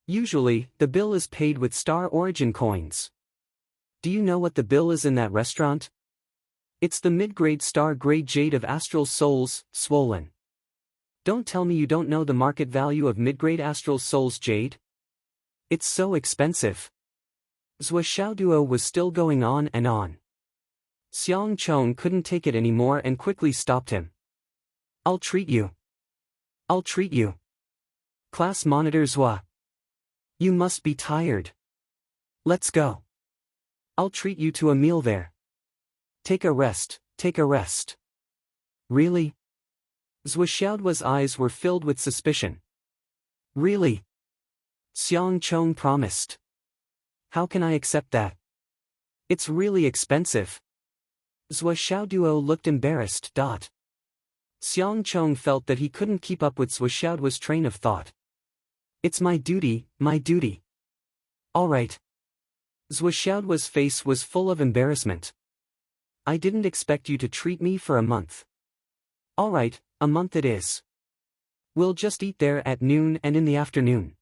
Usually, the bill is paid with Star Origin coins. Do you know what the bill is in that restaurant? It's the mid-grade star-grade jade of astral souls, swollen. Don't tell me you don't know the market value of mid-grade astral souls jade? It's so expensive." Zhou Xiaoduo was still going on and on. Xiang Chong couldn't take it anymore and quickly stopped him. "I'll treat you. I'll treat you. Class monitor Zhou. You must be tired. Let's go. I'll treat you to a meal there. Take a rest, take a rest." "Really?" Zhou Xiaoduo's eyes were filled with suspicion. "Really?" Xiang Chong promised. "How can I accept that? It's really expensive." Zhou Xiaoduo looked embarrassed. Xiang Chong felt that he couldn't keep up with Zhou Xiaoduo's train of thought. "It's my duty, my duty." "All right." Zhou Xiaoduo's face was full of embarrassment. "I didn't expect you to treat me for a month." "All right, a month it is. We'll just eat there at noon and in the afternoon.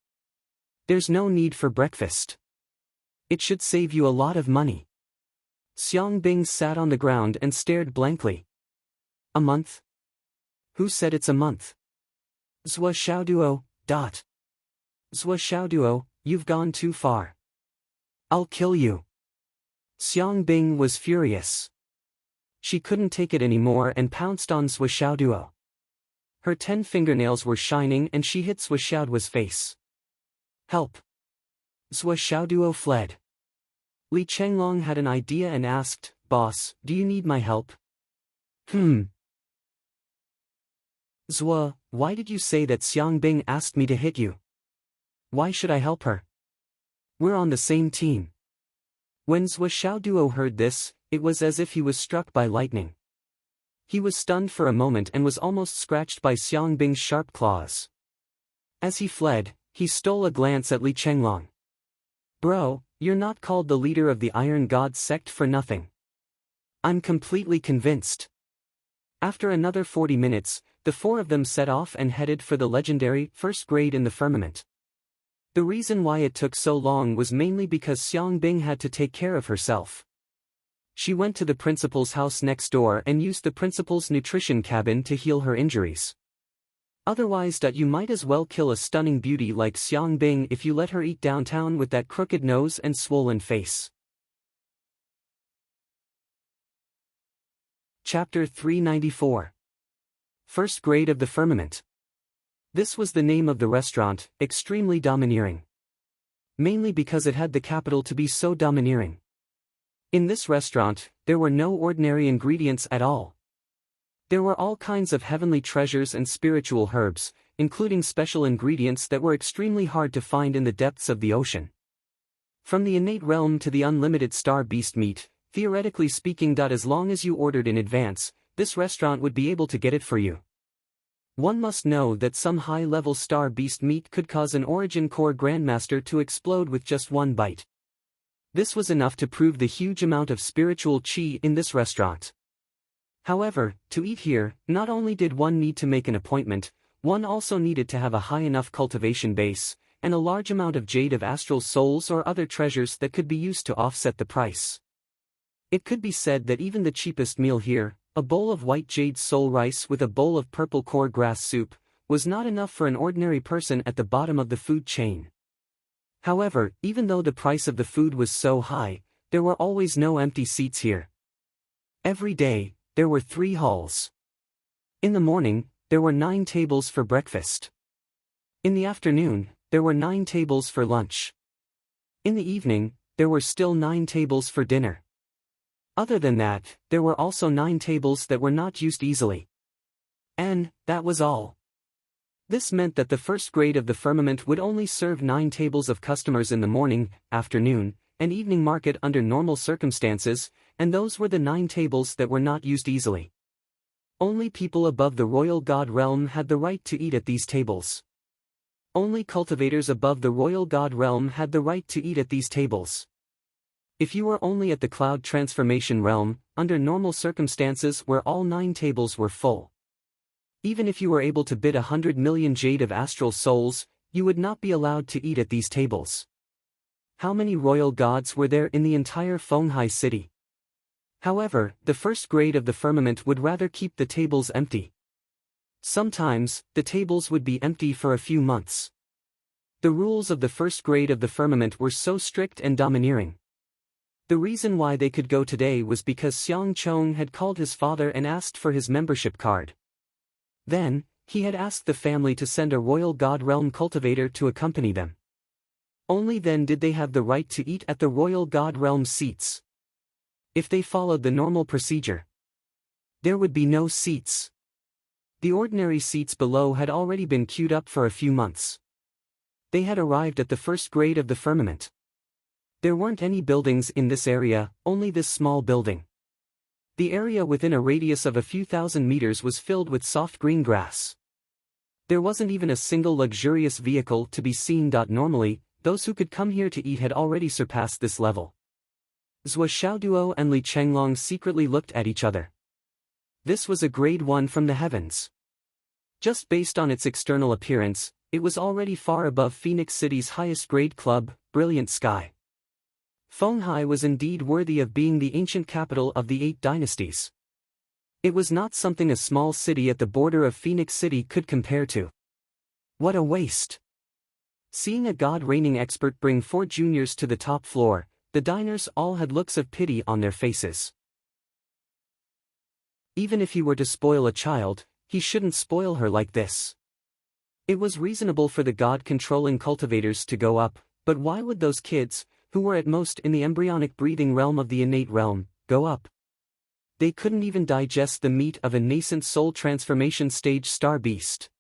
There's no need for breakfast. It should save you a lot of money." Xiang Bing sat on the ground and stared blankly. "A month? Who said it's a month?" Zhou Xiaoduo. Zhou Xiaoduo, you've gone too far. I'll kill you." Xiang Bing was furious. She couldn't take it anymore and pounced on Zhou Xiaoduo. Her 10 fingernails were shining and she hit Zhou Xiaoduo's face. "Help!" Zhou Xiaoduo fled. Li Chenglong had an idea and asked, "Boss, do you need my help?" "Zhou, why did you say that Xiang Bing asked me to hit you? Why should I help her? We're on the same team." When Zhou Xiaoduo heard this, it was as if he was struck by lightning. He was stunned for a moment and was almost scratched by Xiang Bing's sharp claws. As he fled, he stole a glance at Li Chenglong. "Bro, you're not called the leader of the Iron God sect for nothing. I'm completely convinced." After another 40 minutes, the 4 of them set off and headed for the legendary first grade in the firmament. The reason why it took so long was mainly because Xiang Bing had to take care of herself. She went to the principal's house next door and used the principal's nutrition cabin to heal her injuries. Otherwise, you might as well kill a stunning beauty like Xiang Bing if you let her eat downtown with that crooked nose and swollen face. Chapter 394. First Grade of the Firmament. This was the name of the restaurant, extremely domineering. Mainly because it had the capital to be so domineering. In this restaurant, there were no ordinary ingredients at all. There were all kinds of heavenly treasures and spiritual herbs, including special ingredients that were extremely hard to find in the depths of the ocean. From the innate realm to the unlimited star beast meat, theoretically speaking, as long as you ordered in advance, this restaurant would be able to get it for you. One must know that some high-level star beast meat could cause an Origin Core Grandmaster to explode with just one bite. This was enough to prove the huge amount of spiritual chi in this restaurant. However, to eat here, not only did one need to make an appointment, one also needed to have a high enough cultivation base, and a large amount of jade of astral souls or other treasures that could be used to offset the price. It could be said that even the cheapest meal here, a bowl of white jade soul rice with a bowl of purple core grass soup, was not enough for an ordinary person at the bottom of the food chain. However, even though the price of the food was so high, there were always no empty seats here. Every day, there were 3 halls. In the morning, there were 9 tables for breakfast. In the afternoon, there were 9 tables for lunch. In the evening, there were still 9 tables for dinner. Other than that, there were also 9 tables that were not used easily. And that was all. This meant that the first grade of the firmament would only serve 9 tables of customers in the morning, afternoon, an evening market under normal circumstances, and those were the 9 tables that were not used easily. Only people above the royal god realm had the right to eat at these tables. Only cultivators above the royal god realm had the right to eat at these tables. If you were only at the cloud transformation realm, under normal circumstances where all 9 tables were full. Even if you were able to bid 100 million jade of astral souls, you would not be allowed to eat at these tables. How many royal gods were there in the entire Fenghai city? However, the first grade of the firmament would rather keep the tables empty. Sometimes, the tables would be empty for a few months. The rules of the first grade of the firmament were so strict and domineering. The reason why they could go today was because Xiang Chong had called his father and asked for his membership card. Then, he had asked the family to send a royal god realm cultivator to accompany them. Only then did they have the right to eat at the royal god realm seats. If they followed the normal procedure, there would be no seats. The ordinary seats below had already been queued up for a few months. They had arrived at the first grade of the firmament. There weren't any buildings in this area, only this small building. The area within a radius of a few thousand meters was filled with soft green grass. There wasn't even a single luxurious vehicle to be seen. Normally, those who could come here to eat had already surpassed this level. Zhou Xiaoduo and Li Chenglong secretly looked at each other. This was a grade 1 from the heavens. Just based on its external appearance, it was already far above Phoenix City's highest grade club, Brilliant Sky. Fenghai was indeed worthy of being the ancient capital of the 8 dynasties. It was not something a small city at the border of Phoenix City could compare to. What a waste! Seeing a god-reigning expert bring 4 juniors to the top floor, the diners all had looks of pity on their faces. Even if he were to spoil a child, he shouldn't spoil her like this. It was reasonable for the god-controlling cultivators to go up, but why would those kids, who were at most in the embryonic breathing realm of the innate realm, go up? They couldn't even digest the meat of a nascent soul transformation stage star beast.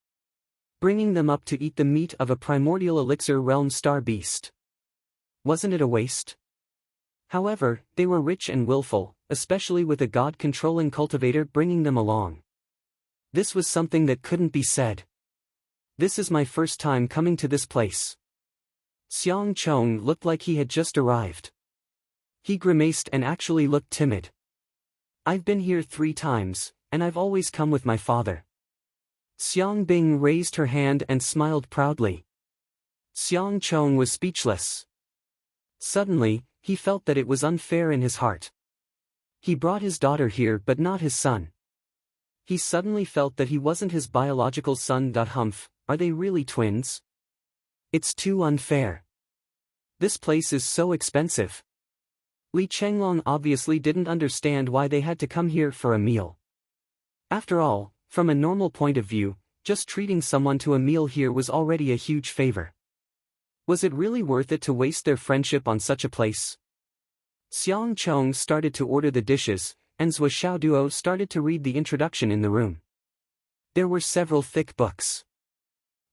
Bringing them up to eat the meat of a primordial elixir realm star beast. Wasn't it a waste? However, they were rich and willful, especially with a god-controlling cultivator bringing them along. This was something that couldn't be said. This is my first time coming to this place. Xiang Chong looked like he had just arrived. He grimaced and actually looked timid. I've been here 3 times, and I've always come with my father. Xiang Bing raised her hand and smiled proudly. Xiang Chong was speechless. Suddenly, he felt that it was unfair in his heart. He brought his daughter here but not his son. He suddenly felt that he wasn't his biological son. Humph, are they really twins? It's too unfair. This place is so expensive. Li Chenglong obviously didn't understand why they had to come here for a meal. After all, from a normal point of view, just treating someone to a meal here was already a huge favor. Was it really worth it to waste their friendship on such a place? Xiang Chong started to order the dishes, and Zhou Xiaoduo started to read the introduction in the room. There were several thick books.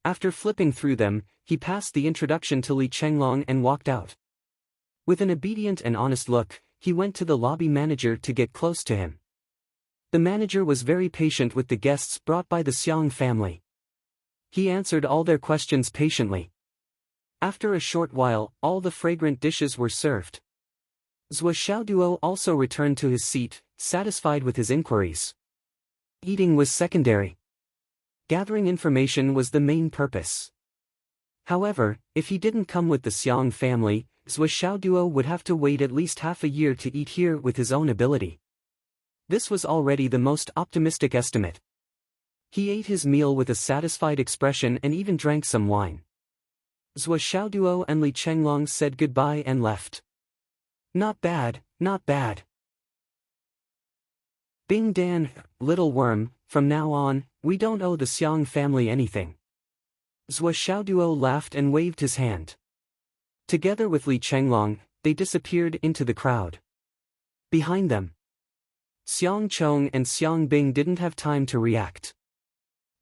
After flipping through them, he passed the introduction to Li Chenglong and walked out. With an obedient and honest look, he went to the lobby manager to get close to him. The manager was very patient with the guests brought by the Xiang family. He answered all their questions patiently. After a short while, all the fragrant dishes were served. Zhou Xiaoduo also returned to his seat, satisfied with his inquiries. Eating was secondary. Gathering information was the main purpose. However, if he didn't come with the Xiang family, Zhou Xiaoduo would have to wait at least half a year to eat here with his own ability. This was already the most optimistic estimate. He ate his meal with a satisfied expression and even drank some wine. Zhou Xiaoduo and Li Chenglong said goodbye and left. Not bad, not bad. Bing Dan, little worm, from now on, we don't owe the Xiang family anything. Zhou Xiaoduo laughed and waved his hand. Together with Li Chenglong, they disappeared into the crowd. Behind them, Xiang Chong and Xiang Bing didn't have time to react.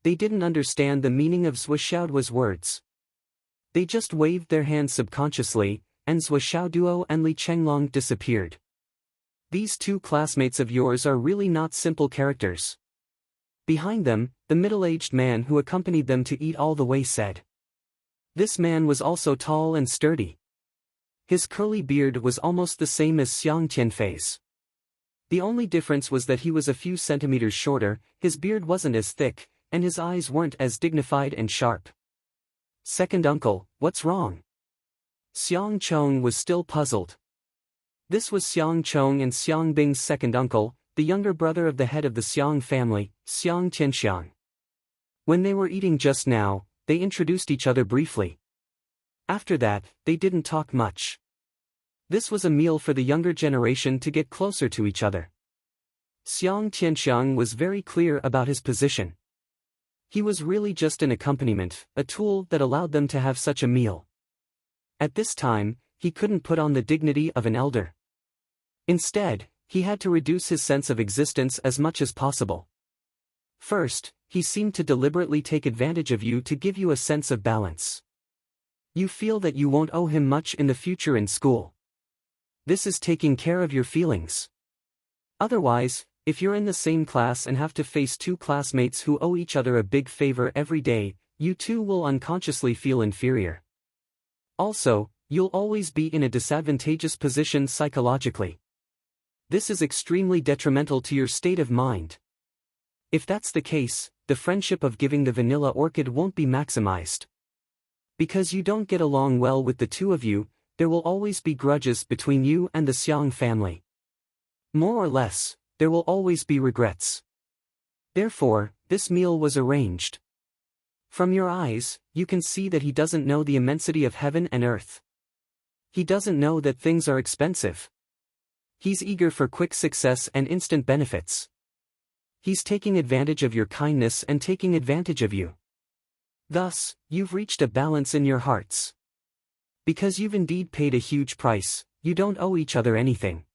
They didn't understand the meaning of Zhou Xiaoduo's words. They just waved their hands subconsciously, and Zhou Xiaoduo and Li Chenglong disappeared. These two classmates of yours are really not simple characters. Behind them, the middle-aged man who accompanied them to eat all the way said. This man was also tall and sturdy. His curly beard was almost the same as Xiang Tianfei's. The only difference was that he was a few centimeters shorter, his beard wasn't as thick, and his eyes weren't as dignified and sharp. Second uncle, what's wrong? Xiang Chong was still puzzled. This was Xiang Chong and Xiang Bing's second uncle, the younger brother of the head of the Xiang family, Xiang Tianxiang. When they were eating just now, they introduced each other briefly. After that, they didn't talk much. This was a meal for the younger generation to get closer to each other. Xiang Tianxiang was very clear about his position. He was really just an accompaniment, a tool that allowed them to have such a meal. At this time, he couldn't put on the dignity of an elder. Instead, he had to reduce his sense of existence as much as possible. First, he seemed to deliberately take advantage of you to give you a sense of balance. You feel that you won't owe him much in the future in school. This is taking care of your feelings. Otherwise, if you're in the same class and have to face two classmates who owe each other a big favor every day, you too will unconsciously feel inferior. Also, you'll always be in a disadvantageous position psychologically. This is extremely detrimental to your state of mind. If that's the case, the friendship of giving the vanilla orchid won't be maximized. Because you don't get along well with the two of you, there will always be grudges between you and the Xiang family. More or less, there will always be regrets. Therefore, this meal was arranged. From your eyes, you can see that he doesn't know the immensity of heaven and earth. He doesn't know that things are expensive. He's eager for quick success and instant benefits. He's taking advantage of your kindness and taking advantage of you. Thus, you've reached a balance in your hearts. Because you've indeed paid a huge price, you don't owe each other anything.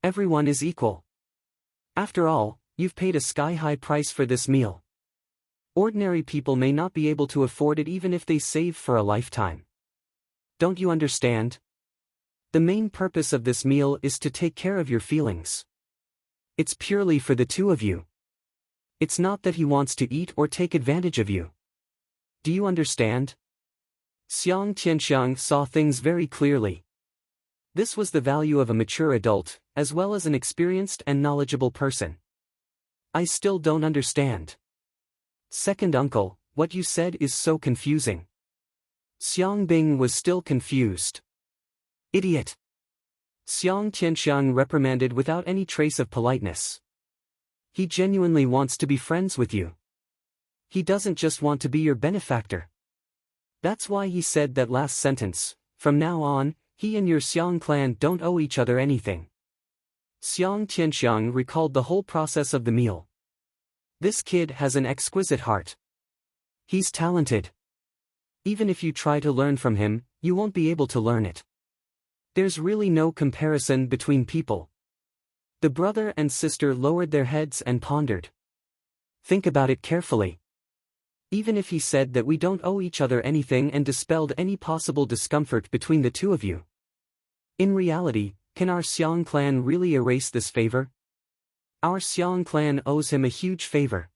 Everyone is equal. After all, you've paid a sky-high price for this meal. Ordinary people may not be able to afford it even if they save for a lifetime. Don't you understand? The main purpose of this meal is to take care of your feelings. It's purely for the two of you. It's not that he wants to eat or take advantage of you. Do you understand? Xiang Tianxiang saw things very clearly. This was the value of a mature adult, as well as an experienced and knowledgeable person. I still don't understand. Second uncle, what you said is so confusing. Xiang Bing was still confused. Idiot! Xiang Tianxiang reprimanded without any trace of politeness. He genuinely wants to be friends with you. He doesn't just want to be your benefactor. That's why he said that last sentence, from now on, he and your Xiang clan don't owe each other anything. Xiang Tianxiang recalled the whole process of the meal. This kid has an exquisite heart. He's talented. Even if you try to learn from him, you won't be able to learn it. There's really no comparison between people. The brother and sister lowered their heads and pondered. Think about it carefully. Even if he said that we don't owe each other anything and dispelled any possible discomfort between the two of you. In reality, can our Xiang clan really erase this favor? Our Xiang clan owes him a huge favor.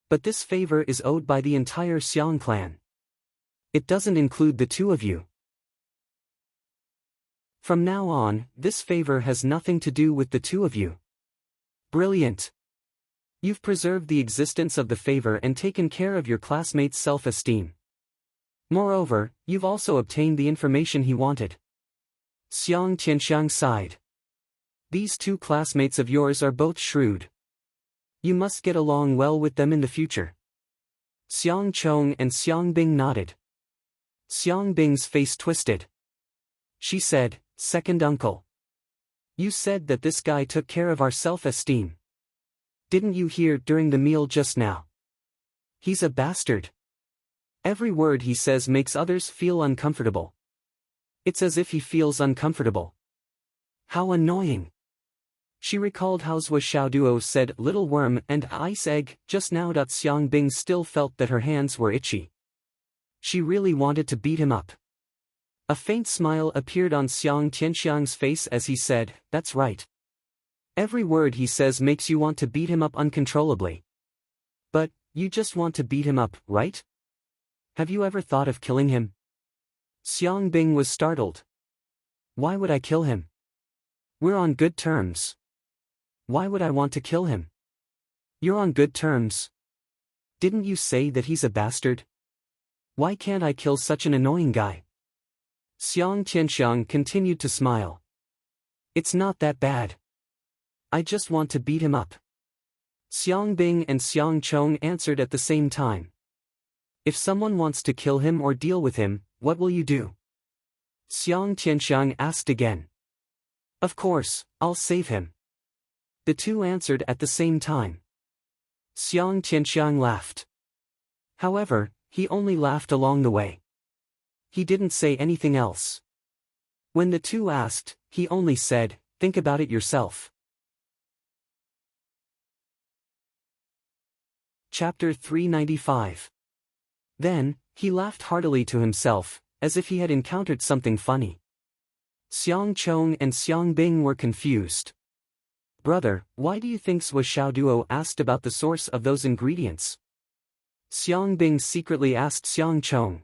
But this favor is owed by the entire Xiang clan. It doesn't include the two of you. From now on, this favor has nothing to do with the two of you. Brilliant! You've preserved the existence of the favor and taken care of your classmate's self-esteem. Moreover, you've also obtained the information he wanted. Xiang Tianxiang sighed. These two classmates of yours are both shrewd. You must get along well with them in the future. Xiang Chong and Xiang Bing nodded. Xiang Bing's face twisted. She said, "Second uncle. You said that this guy took care of our self-esteem. Didn't you hear during the meal just now? He's a bastard. Every word he says makes others feel uncomfortable. It's as if he feels uncomfortable. How annoying." She recalled how Zhou Xiaoduo said "little worm" and "ice egg" just now. Xiang Bing still felt that her hands were itchy. She really wanted to beat him up. A faint smile appeared on Xiang Tianxiang's face as he said, "That's right. Every word he says makes you want to beat him up uncontrollably. But, you just want to beat him up, right? Have you ever thought of killing him?" Xiang Bing was startled. "Why would I kill him? We're on good terms. Why would I want to kill him?" "You're on good terms. Didn't you say that he's a bastard? Why can't I kill such an annoying guy?" Xiang Tianxiang continued to smile. "It's not that bad. I just want to beat him up." Xiang Bing and Xiang Chong answered at the same time. "If someone wants to kill him or deal with him, what will you do?" Xiang Tianxiang asked again. "Of course, I'll save him." The two answered at the same time. Xiang Tianxiang laughed. However, he only laughed along the way. He didn't say anything else. When the two asked, he only said, "Think about it yourself." Chapter 395. Then, he laughed heartily to himself, as if he had encountered something funny. Xiang Chong and Xiang Bing were confused. "Brother, why do you think Zhou Xiaoduo asked about the source of those ingredients?" Xiang Bing secretly asked Xiang Chong.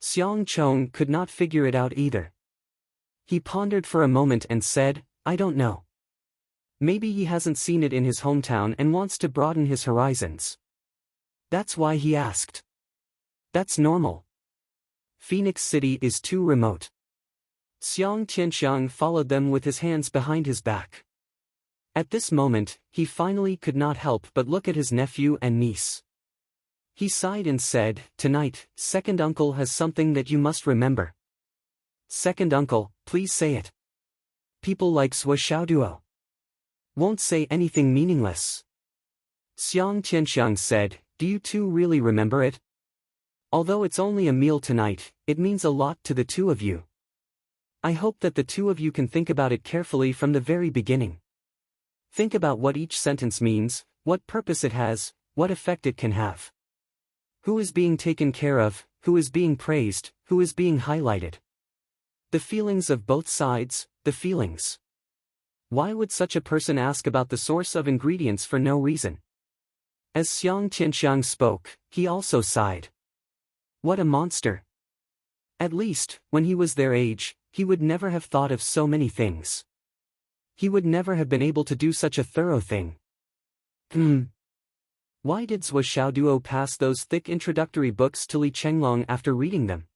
Xiang Chong could not figure it out either. He pondered for a moment and said, "I don't know. Maybe he hasn't seen it in his hometown and wants to broaden his horizons. That's why he asked. That's normal. Phoenix City is too remote." Xiang Tianxiang followed them with his hands behind his back. At this moment, he finally could not help but look at his nephew and niece. He sighed and said, "Tonight, second uncle has something that you must remember." "Second uncle, please say it." "People like Zhou Xiaoduo won't say anything meaningless." Xiang Tianxiang said, "Do you two really remember it? Although it's only a meal tonight, it means a lot to the two of you. I hope that the two of you can think about it carefully from the very beginning. Think about what each sentence means, what purpose it has, what effect it can have. Who is being taken care of, who is being praised, who is being highlighted. The feelings of both sides, the feelings. Why would such a person ask about the source of ingredients for no reason?" As Xiang Tianxiang spoke, he also sighed. What a monster. At least, when he was their age, he would never have thought of so many things. He would never have been able to do such a thorough thing. Why did Zhou Xiaoduo pass those thick introductory books to Li Chenglong after reading them?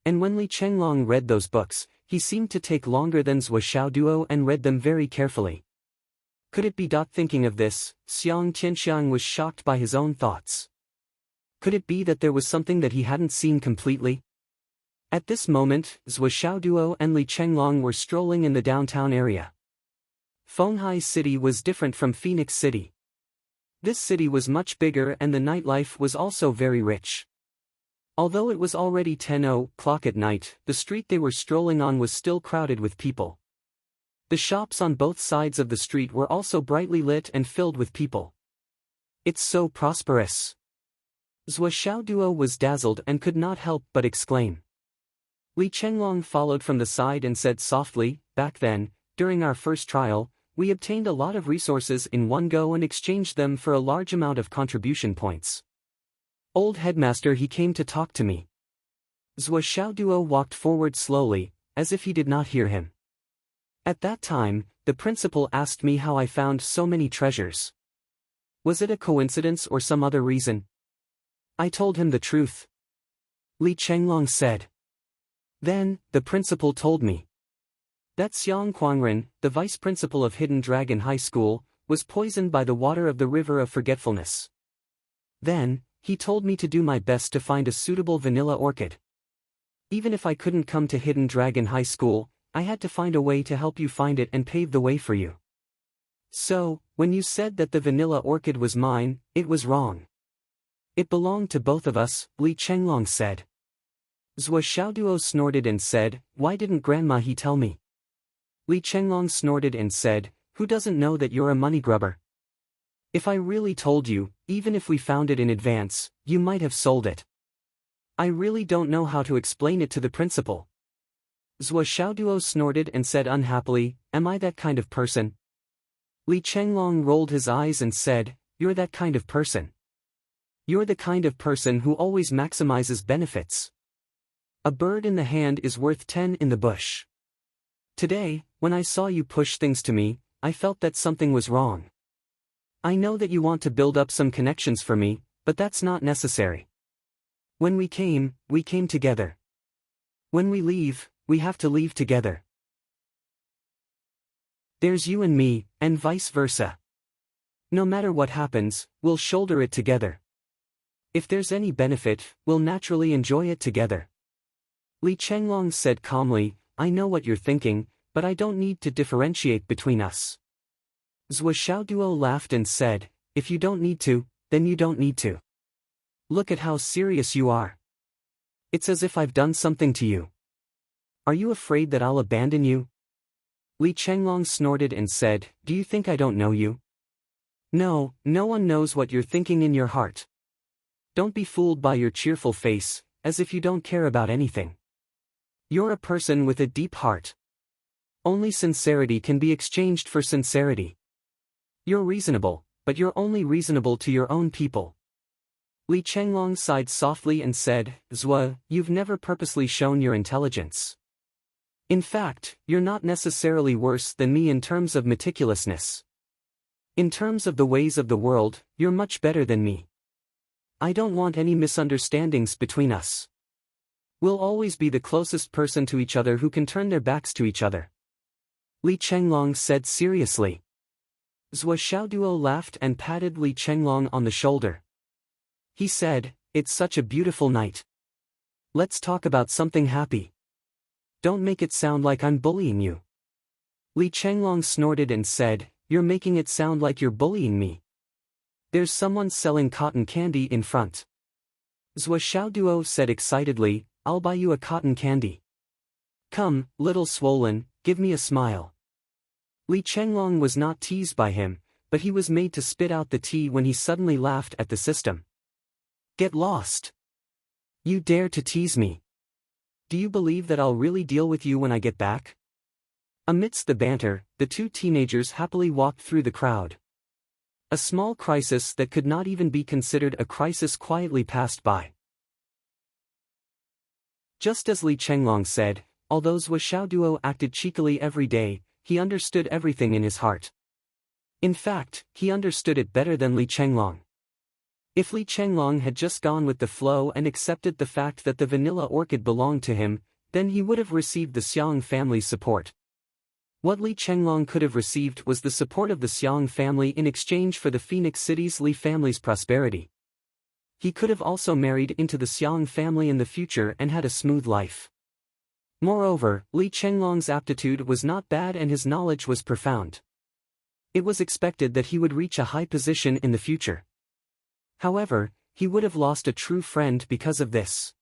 And when Li Chenglong read those books, he seemed to take longer than Zhou Xiaoduo and read them very carefully. Could it be? Thinking of this, Xiang Tianxiang was shocked by his own thoughts. Could it be that there was something that he hadn't seen completely? At this moment, Zhou Xiaoduo and Li Chenglong were strolling in the downtown area. Fenghai City was different from Phoenix City. This city was much bigger and the nightlife was also very rich. Although it was already 10:00 at night, the street they were strolling on was still crowded with people. The shops on both sides of the street were also brightly lit and filled with people. It's so prosperous. Zhou Xiaoduo was dazzled and could not help but exclaim. Li Chenglong followed from the side and said softly, "Back then, during our first trial, we obtained a lot of resources in one go and exchanged them for a large amount of contribution points. Old headmaster, he came to talk to me." Zhou Xiaoduo walked forward slowly, as if he did not hear him. "At that time, the principal asked me how I found so many treasures. Was it a coincidence or some other reason? I told him the truth." Li Chenglong said. "Then, the principal told me that Xiang Quangren, the vice principal of Hidden Dragon High School, was poisoned by the water of the River of Forgetfulness. Then, he told me to do my best to find a suitable vanilla orchid. Even if I couldn't come to Hidden Dragon High School, I had to find a way to help you find it and pave the way for you. So, when you said that the vanilla orchid was mine, it was wrong. It belonged to both of us," Li Chenglong said. Zhou Xiaoduo snorted and said, "Why didn't Grandma he tell me?" Li Chenglong snorted and said, "Who doesn't know that you're a money grubber? If I really told you, even if we found it in advance, you might have sold it." I really don't know how to explain it to the principal. Zhou Xiaoduo snorted and said unhappily, am I that kind of person? Li Chenglong rolled his eyes and said, you're that kind of person. You're the kind of person who always maximizes benefits. A bird in the hand is worth 10 in the bush. Today, when I saw you push things to me, I felt that something was wrong. I know that you want to build up some connections for me, but that's not necessary. When we came together. When we leave, we have to leave together. There's you and me, and vice versa. No matter what happens, we'll shoulder it together. If there's any benefit, we'll naturally enjoy it together. Li Chenglong said calmly, I know what you're thinking, but I don't need to differentiate between us. Zhou Xiaoduo laughed and said, if you don't need to, then you don't need to. Look at how serious you are. It's as if I've done something to you. Are you afraid that I'll abandon you? Li Chenglong snorted and said, do you think I don't know you? No, no one knows what you're thinking in your heart. Don't be fooled by your cheerful face, as if you don't care about anything. You're a person with a deep heart. Only sincerity can be exchanged for sincerity. You're reasonable, but you're only reasonable to your own people. Li Chenglong sighed softly and said, Zhou, you've never purposely shown your intelligence. In fact, you're not necessarily worse than me in terms of meticulousness. In terms of the ways of the world, you're much better than me. I don't want any misunderstandings between us. We'll always be the closest person to each other who can turn their backs to each other. Li Chenglong said seriously. Zhou Xiaoduo laughed and patted Li Chenglong on the shoulder. He said, it's such a beautiful night. Let's talk about something happy. Don't make it sound like I'm bullying you. Li Chenglong snorted and said, you're making it sound like you're bullying me. There's someone selling cotton candy in front. Zhou Xiaoduo said excitedly, I'll buy you a cotton candy. Come, little swollen, give me a smile. Li Chenglong was not teased by him, but he was made to spit out the tea when he suddenly laughed at the system. Get lost. You dare to tease me. Do you believe that I'll really deal with you when I get back? Amidst the banter, the two teenagers happily walked through the crowd. A small crisis that could not even be considered a crisis quietly passed by. Just as Li Chenglong said, although Zhou Xiaoduo acted cheekily every day, he understood everything in his heart. In fact, he understood it better than Li Chenglong. If Li Chenglong had just gone with the flow and accepted the fact that the vanilla orchid belonged to him, then he would have received the Xiang family's support. What Li Chenglong could have received was the support of the Xiang family in exchange for the Phoenix City's Li family's prosperity. He could have also married into the Xiang family in the future and had a smooth life. Moreover, Li Chenglong's aptitude was not bad and his knowledge was profound. It was expected that he would reach a high position in the future. However, he would have lost a true friend because of this.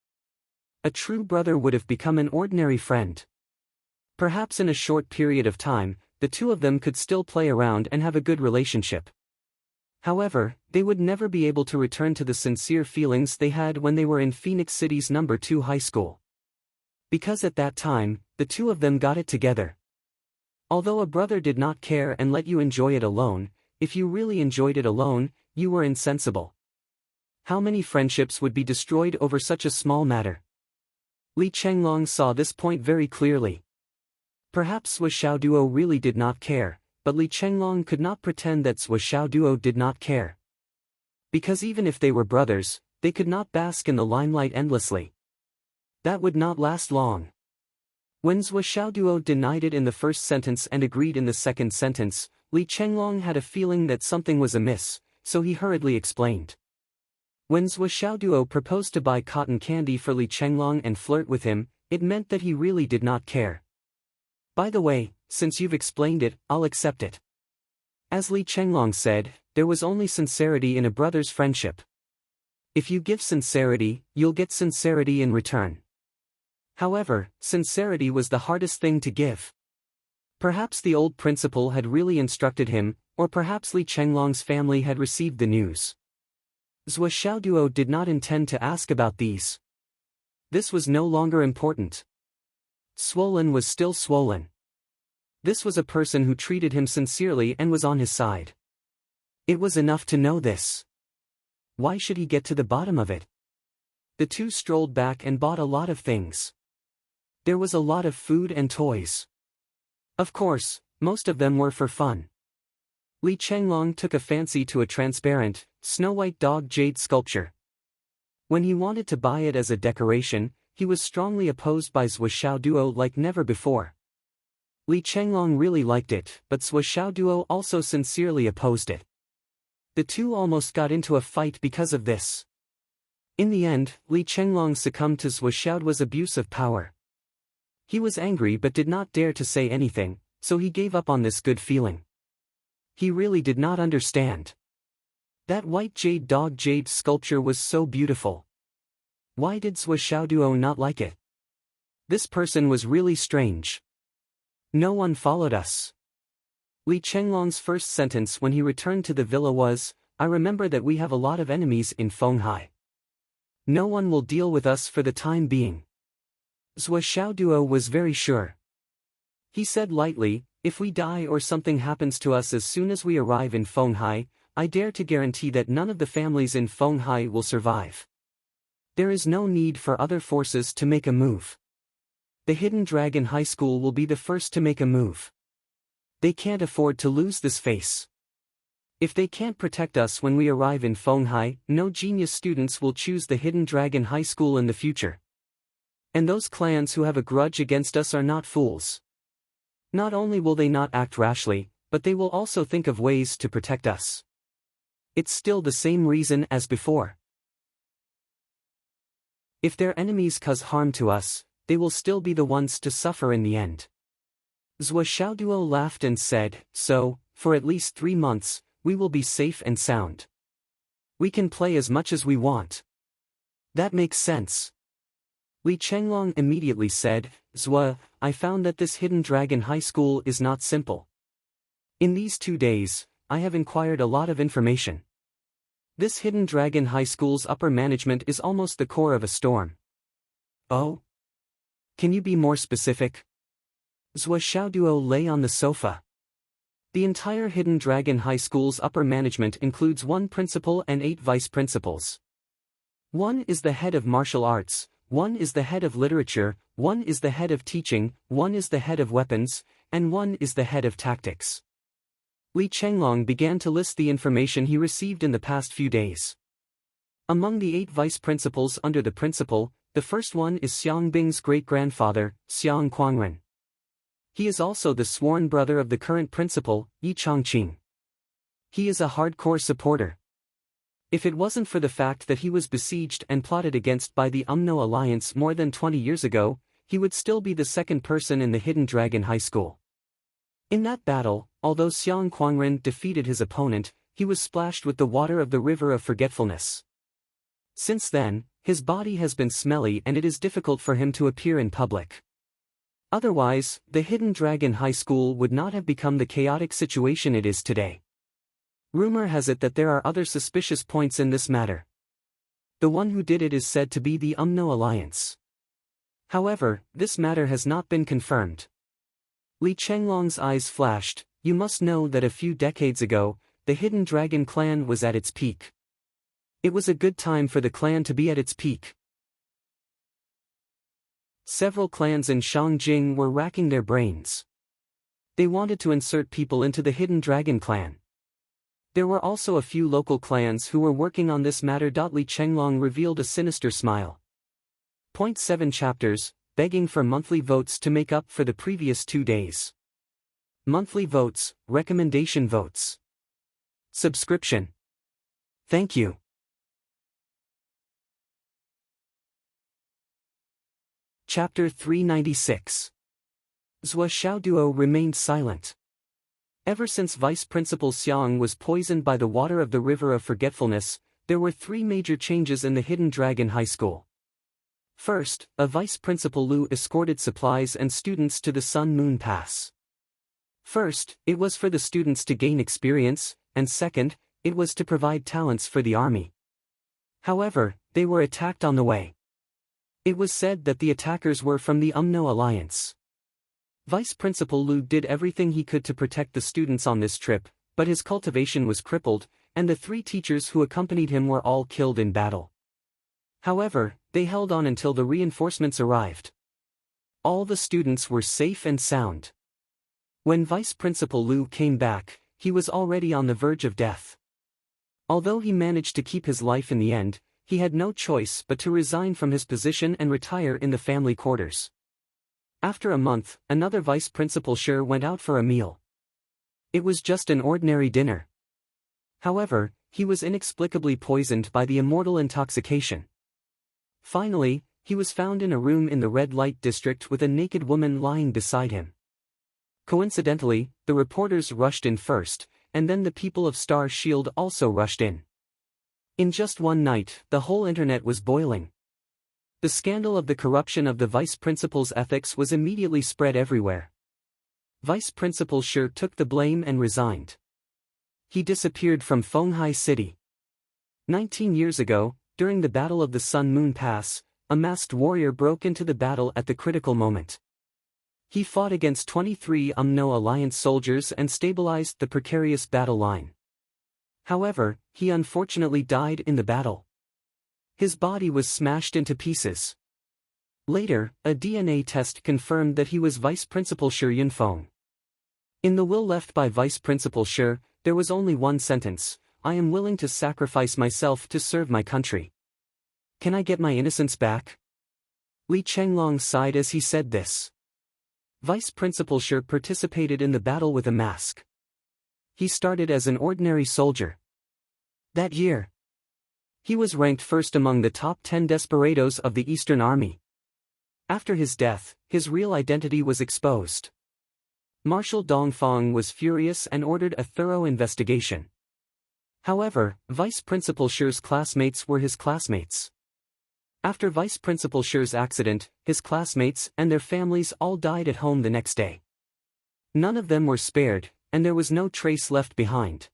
A true brother would have become an ordinary friend. Perhaps in a short period of time, the two of them could still play around and have a good relationship. However, they would never be able to return to the sincere feelings they had when they were in Phoenix City's No. 2 high school. Because at that time, the two of them got it together. Although a brother did not care and let you enjoy it alone, if you really enjoyed it alone, you were insensible. How many friendships would be destroyed over such a small matter? Li Chenglong saw this point very clearly. Perhaps Zhou Xiaoduo really did not care, but Li Chenglong could not pretend that Zhou Xiaoduo did not care. Because even if they were brothers, they could not bask in the limelight endlessly. That would not last long. When Zhou Xiaoduo denied it in the first sentence and agreed in the second sentence, Li Chenglong had a feeling that something was amiss, so he hurriedly explained. When Zhou Xiaoduo proposed to buy cotton candy for Li Chenglong and flirt with him, it meant that he really did not care. By the way, since you've explained it, I'll accept it. As Li Chenglong said, there was only sincerity in a brother's friendship. If you give sincerity, you'll get sincerity in return. However, sincerity was the hardest thing to give. Perhaps the old principal had really instructed him, or perhaps Li Chenglong's family had received the news. Zhou Xiaoduo did not intend to ask about these. This was no longer important. Swollen was still swollen. This was a person who treated him sincerely and was on his side. It was enough to know this. Why should he get to the bottom of it? The two strolled back and bought a lot of things. There was a lot of food and toys. Of course, most of them were for fun. Li Chenglong took a fancy to a transparent, snow-white dog jade sculpture. When he wanted to buy it as a decoration, he was strongly opposed by Zhou Xiaoduo like never before. Li Chenglong really liked it, but Zhou Xiaoduo also sincerely opposed it. The two almost got into a fight because of this. In the end, Li Chenglong succumbed to Zhou Xiaoduo's abuse of power. He was angry but did not dare to say anything, so he gave up on this good feeling. He really did not understand. That white jade dog jade sculpture was so beautiful. Why did Zhou Xiaoduo not like it? This person was really strange. No one followed us. Li Chenglong's first sentence when he returned to the villa was, "I remember that we have a lot of enemies in Fenghai. No one will deal with us for the time being." Zhou Xiaoduo was very sure. He said lightly, "If we die or something happens to us as soon as we arrive in Fenghai, I dare to guarantee that none of the families in Fenghai will survive. There is no need for other forces to make a move. The Hidden Dragon High School will be the first to make a move. They can't afford to lose this face. If they can't protect us when we arrive in Fenghai, no genius students will choose the Hidden Dragon High School in the future. And those clans who have a grudge against us are not fools. Not only will they not act rashly, but they will also think of ways to protect us. It's still the same reason as before. If their enemies cause harm to us, they will still be the ones to suffer in the end." Zhou Xiaoduo laughed and said, "So, for at least 3 months, we will be safe and sound. We can play as much as we want." "That makes sense." Li Chenglong immediately said, "Zhou, I found that this Hidden Dragon High School is not simple. In these 2 days, I have inquired a lot of information. This Hidden Dragon High School's upper management is almost the core of a storm." "Oh? Can you be more specific?" Zhou Xiaoduo lay on the sofa. The entire Hidden Dragon High School's upper management includes 1 principal and 8 vice principals. 1 is the head of martial arts, 1 is the head of literature, 1 is the head of teaching, 1 is the head of weapons, and 1 is the head of tactics. Li Chenglong began to list the information he received in the past few days. Among the 8 vice principals under the principal, the first one is Xiang Bing's great-grandfather, Xiang Quangren. He is also the sworn brother of the current principal, Yi Chongqing. He is a hardcore supporter. If it wasn't for the fact that he was besieged and plotted against by the UMNO alliance more than 20 years ago, he would still be the second person in the Hidden Dragon High School. In that battle, although Xiang Quangren defeated his opponent, he was splashed with the water of the River of Forgetfulness. Since then, his body has been smelly and it is difficult for him to appear in public. Otherwise, the Hidden Dragon High School would not have become the chaotic situation it is today. Rumor has it that there are other suspicious points in this matter. The one who did it is said to be the UMNO alliance. However, this matter has not been confirmed. Li Chenglong's eyes flashed. "You must know that a few decades ago, the Hidden Dragon clan was at its peak. It was a good time for the clan to be at its peak. Several clans in Shangjing were racking their brains. They wanted to insert people into the Hidden Dragon clan. There were also a few local clans who were working on this matter." Li Chenglong revealed a sinister smile. 7 chapters, begging for monthly votes to make up for the previous 2 days. Monthly votes, recommendation votes. Subscription. Thank you. Chapter 396. Zhou Xiaoduo remained silent. Ever since Vice Principal Xiang was poisoned by the water of the River of Forgetfulness, there were 3 major changes in the Hidden Dragon High School. First, a Vice Principal Lu escorted supplies and students to the Sun Moon Pass. First, it was for the students to gain experience, and second, it was to provide talents for the army. However, they were attacked on the way. It was said that the attackers were from the UMNO alliance. Vice Principal Liu did everything he could to protect the students on this trip, but his cultivation was crippled, and the 3 teachers who accompanied him were all killed in battle. However, they held on until the reinforcements arrived. All the students were safe and sound. When Vice Principal Liu came back, he was already on the verge of death. Although he managed to keep his life in the end, he had no choice but to resign from his position and retire in the family quarters. After a month, another vice principal Shi went out for a meal. It was just an ordinary dinner. However, he was inexplicably poisoned by the immortal intoxication. Finally, he was found in a room in the red light district with a naked woman lying beside him. Coincidentally, the reporters rushed in first, and then the people of Star Shield also rushed in. In just one night, the whole internet was boiling. The scandal of the corruption of the vice principal's ethics was immediately spread everywhere. Vice Principal Shi took the blame and resigned. He disappeared from Fenghai City. 19 years ago, during the Battle of the Sun Moon Pass, a masked warrior broke into the battle at the critical moment. He fought against 23 UMNO alliance soldiers and stabilized the precarious battle line. However, he unfortunately died in the battle. His body was smashed into pieces. Later, a DNA test confirmed that he was Vice Principal Shi Yunfeng. In the will left by Vice Principal Shi, there was only one sentence: "I am willing to sacrifice myself to serve my country. Can I get my innocence back?" Li Chenglong sighed as he said this. Vice Principal Shi participated in the battle with a mask. He started as an ordinary soldier. That year, he was ranked first among the top 10 desperados of the Eastern Army. After his death, his real identity was exposed. Marshal Dongfang was furious and ordered a thorough investigation. However, Vice Principal Shi's classmates were his classmates. After Vice Principal Shi's accident, his classmates and their families all died at home the next day. None of them were spared, and there was no trace left behind.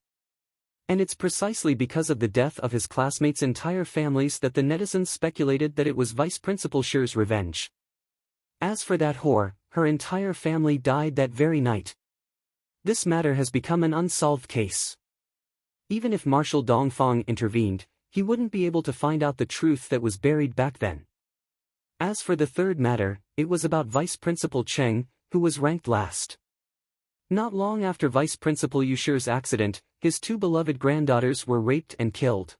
And it's precisely because of the death of his classmates' entire families that the netizens speculated that it was Vice Principal Shi's revenge. As for that whore, her entire family died that very night. This matter has become an unsolved case. Even if Marshal Dongfang intervened, he wouldn't be able to find out the truth that was buried back then. As for the third matter, it was about Vice Principal Cheng, who was ranked last. Not long after Vice Principal Yushi's accident, his 2 beloved granddaughters were raped and killed.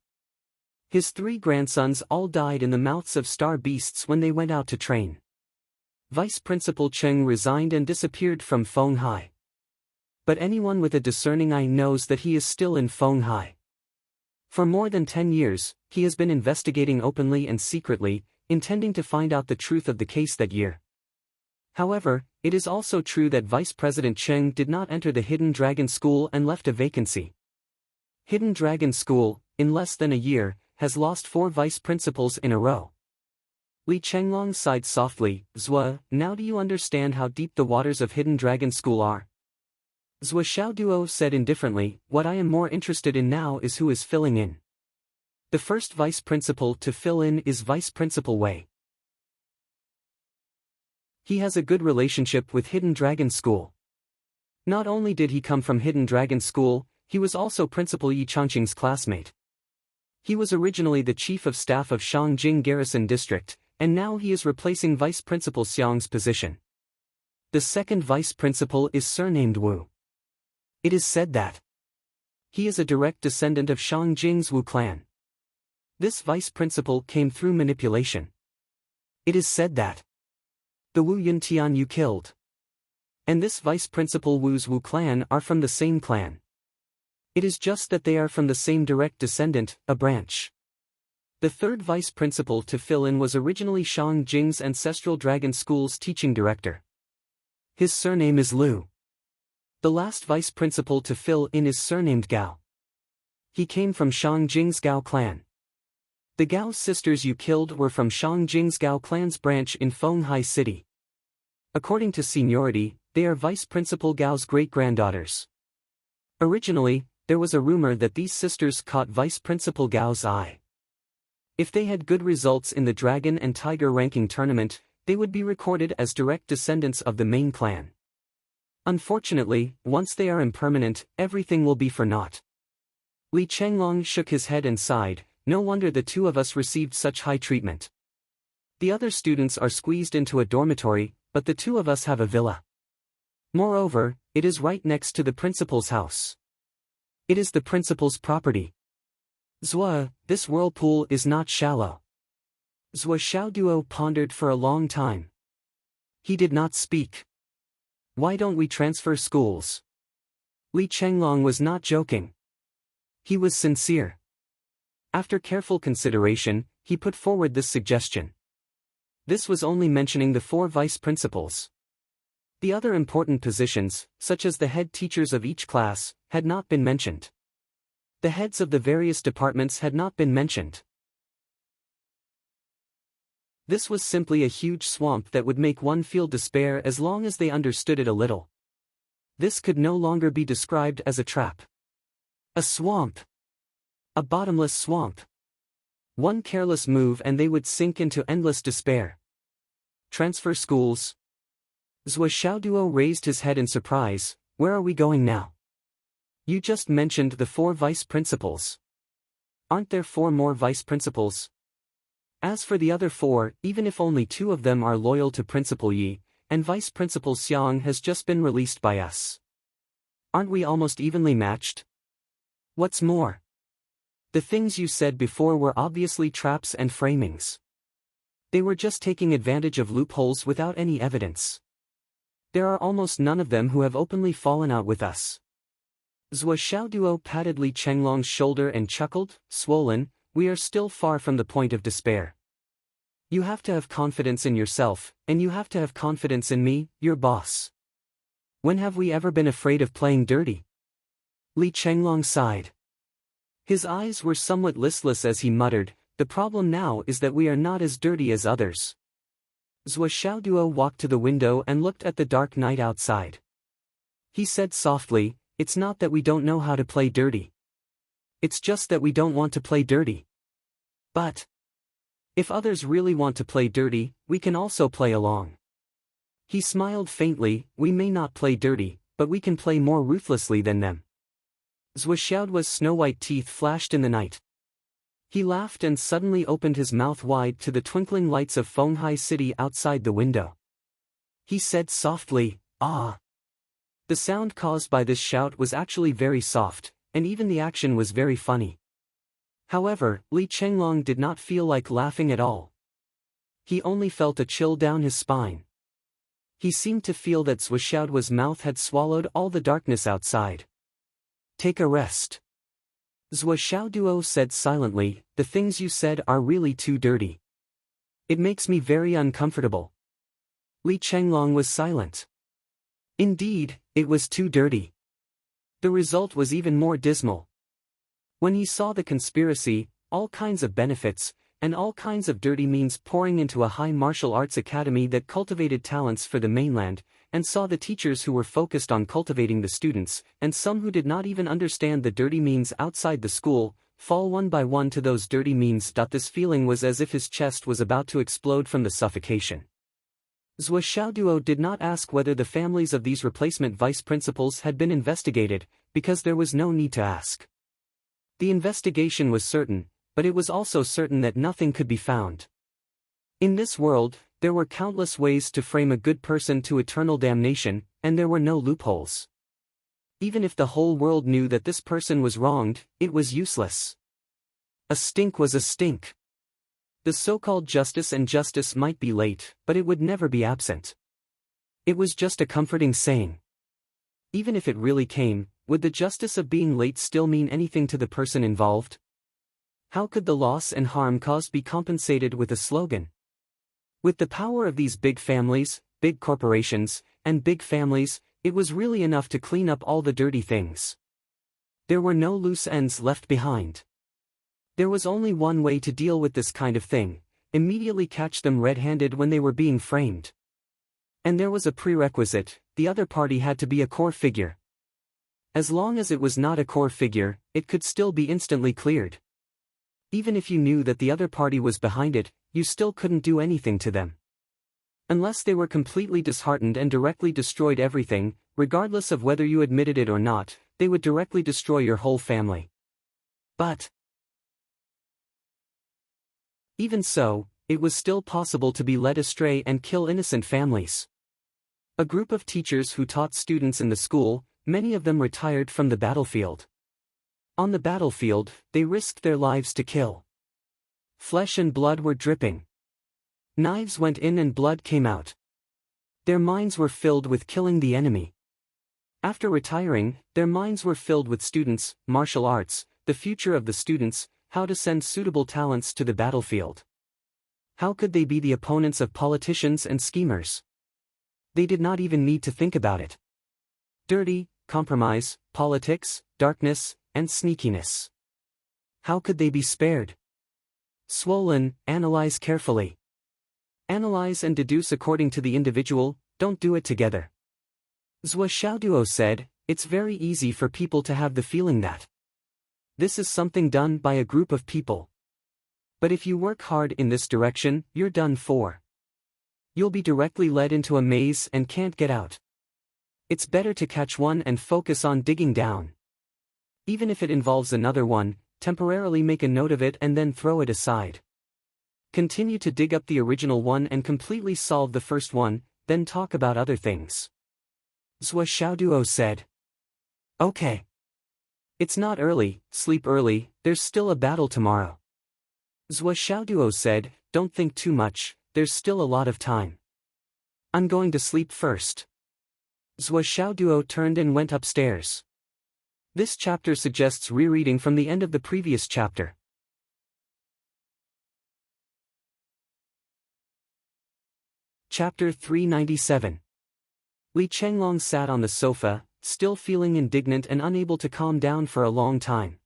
His 3 grandsons all died in the mouths of star beasts when they went out to train. Vice Principal Cheng resigned and disappeared from Fenghai. But anyone with a discerning eye knows that he is still in Fenghai. For more than 10 years, he has been investigating openly and secretly, intending to find out the truth of the case that year. However, it is also true that Vice President Cheng did not enter the Hidden Dragon School and left a vacancy. Hidden Dragon School, in less than a year, has lost 4 vice principals in a row. Li Chenglong sighed softly. "Zhua, now do you understand how deep the waters of Hidden Dragon School are?" Zhua Xiaoduo said indifferently, "What I am more interested in now is who is filling in. The first vice principal to fill in is Vice Principal Wei. He has a good relationship with Hidden Dragon School. Not only did he come from Hidden Dragon School, he was also Principal Yi Changqing's classmate. He was originally the chief of staff of Shangjing Garrison District, and now he is replacing Vice Principal Xiang's position. The second vice principal is surnamed Wu. It is said that he is a direct descendant of Shangjing's Wu clan. This vice principal came through manipulation. It is said that the Wu Yuntian you killed, and this vice principal Wu's Wu clan are from the same clan. It is just that they are from the same direct descendant, a branch. The third vice principal to fill in was originally Shangjing's Ancestral Dragon School's teaching director. His surname is Liu. The last vice principal to fill in is surnamed Gao. He came from Shangjing's Gao clan. The Gao sisters you killed were from Shangjing's Gao clan's branch in Fenghai City. According to seniority, they are Vice Principal Gao's great-granddaughters. Originally, there was a rumor that these sisters caught Vice Principal Gao's eye. If they had good results in the Dragon and Tiger ranking tournament, they would be recorded as direct descendants of the main clan. Unfortunately, once they are impermanent, everything will be for naught. Li Chenglong shook his head and sighed. No wonder the two of us received such high treatment. The other students are squeezed into a dormitory, but the two of us have a villa. Moreover, it is right next to the principal's house. It is the principal's property. Zhua, this whirlpool is not shallow. Zhua Xiaoduo pondered for a long time. He did not speak. Why don't we transfer schools? Li Chenglong was not joking. He was sincere. After careful consideration, he put forward this suggestion. This was only mentioning the 4 vice principals. The other important positions, such as the head teachers of each class, had not been mentioned. The heads of the various departments had not been mentioned. This was simply a huge swamp that would make one feel despair as long as they understood it a little. This could no longer be described as a trap. A swamp. A bottomless swamp. One careless move and they would sink into endless despair. Transfer schools. Zhua Xiaoduo raised his head in surprise. Where are we going now? You just mentioned the 4 vice principals. Aren't there 4 more vice principals? As for the other 4, even if only 2 of them are loyal to Principal Yi, and Vice Principal Xiang has just been released by us. Aren't we almost evenly matched? What's more? The things you said before were obviously traps and framings. They were just taking advantage of loopholes without any evidence. There are almost none of them who have openly fallen out with us. Zhua Xiaoduo patted Li Chenglong's shoulder and chuckled, swollen, we are still far from the point of despair. You have to have confidence in yourself, and you have to have confidence in me, your boss. When have we ever been afraid of playing dirty? Li Chenglong sighed. His eyes were somewhat listless as he muttered, the problem now is that we are not as dirty as others. Zhua Xiaoduo walked to the window and looked at the dark night outside. He said softly, it's not that we don't know how to play dirty. It's just that we don't want to play dirty. But if others really want to play dirty, we can also play along. He smiled faintly, we may not play dirty, but we can play more ruthlessly than them. Zhua Xiaoduo's snow-white teeth flashed in the night. He laughed and suddenly opened his mouth wide to the twinkling lights of Fenghai City outside the window. He said softly, ah. The sound caused by this shout was actually very soft, and even the action was very funny. However, Li Chenglong did not feel like laughing at all. He only felt a chill down his spine. He seemed to feel that Zhua Xiaoduo's mouth had swallowed all the darkness outside. Take a rest. Zhua Xiaoduo said silently, the things you said are really too dirty. It makes me very uncomfortable. Li Chenglong was silent. Indeed, it was too dirty. The result was even more dismal. When he saw the conspiracy, all kinds of benefits, and all kinds of dirty means pouring into a high martial arts academy that cultivated talents for the mainland, and saw the teachers who were focused on cultivating the students, and some who did not even understand the dirty means outside the school, fall one by one to those dirty means. This feeling was as if his chest was about to explode from the suffocation. Zhua Xiaoduo did not ask whether the families of these replacement vice principals had been investigated, because there was no need to ask. The investigation was certain, but it was also certain that nothing could be found. In this world, there were countless ways to frame a good person to eternal damnation, and there were no loopholes. Even if the whole world knew that this person was wronged, it was useless. A stink was a stink. The so-called justice and justice might be late, but it would never be absent. It was just a comforting saying. Even if it really came, would the justice of being late still mean anything to the person involved? How could the loss and harm caused be compensated with a slogan? With the power of these big families, big corporations, and big families, it was really enough to clean up all the dirty things. There were no loose ends left behind. There was only one way to deal with this kind of thing: immediately catch them red-handed when they were being framed. And there was a prerequisite: the other party had to be a core figure. As long as it was not a core figure, it could still be instantly cleared. Even if you knew that the other party was behind it, you still couldn't do anything to them. Unless they were completely disheartened and directly destroyed everything, regardless of whether you admitted it or not, they would directly destroy your whole family. But even so, it was still possible to be led astray and kill innocent families. A group of teachers who taught students in the school, many of them retired from the battlefield. On the battlefield, they risked their lives to kill. Flesh and blood were dripping. Knives went in and blood came out. Their minds were filled with killing the enemy. After retiring, their minds were filled with students, martial arts, the future of the students, how to send suitable talents to the battlefield. How could they be the opponents of politicians and schemers? They did not even need to think about it. Dirty, compromise, politics, darkness, and sneakiness. How could they be spared? Swollen, analyze carefully. Analyze and deduce according to the individual, don't do it together. Zhou Xiaoduo said, it's very easy for people to have the feeling that this is something done by a group of people. But if you work hard in this direction, you're done for. You'll be directly led into a maze and can't get out. It's better to catch one and focus on digging down. Even if it involves another one, temporarily make a note of it and then throw it aside. Continue to dig up the original one and completely solve the first one, then talk about other things. Zhou Xiaoduo said. Okay. It's not early, sleep early, there's still a battle tomorrow. Zhou Xiaoduo said, don't think too much, there's still a lot of time. I'm going to sleep first. Zhou Xiaoduo turned and went upstairs. This chapter suggests rereading from the end of the previous chapter. Chapter 397. Li Chenglong sat on the sofa, still feeling indignant and unable to calm down for a long time.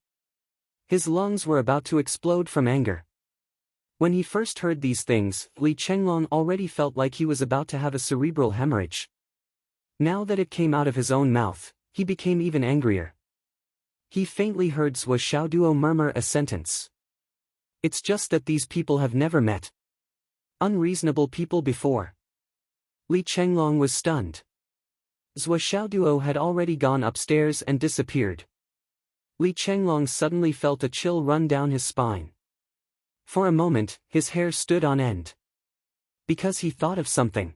His lungs were about to explode from anger. When he first heard these things, Li Chenglong already felt like he was about to have a cerebral hemorrhage. Now that it came out of his own mouth, he became even angrier. He faintly heard Zhou Xiaoduo murmur a sentence. It's just that these people have never met unreasonable people before. Li Chenglong was stunned. Zhou Xiaoduo had already gone upstairs and disappeared. Li Chenglong suddenly felt a chill run down his spine. For a moment, his hair stood on end. Because he thought of something.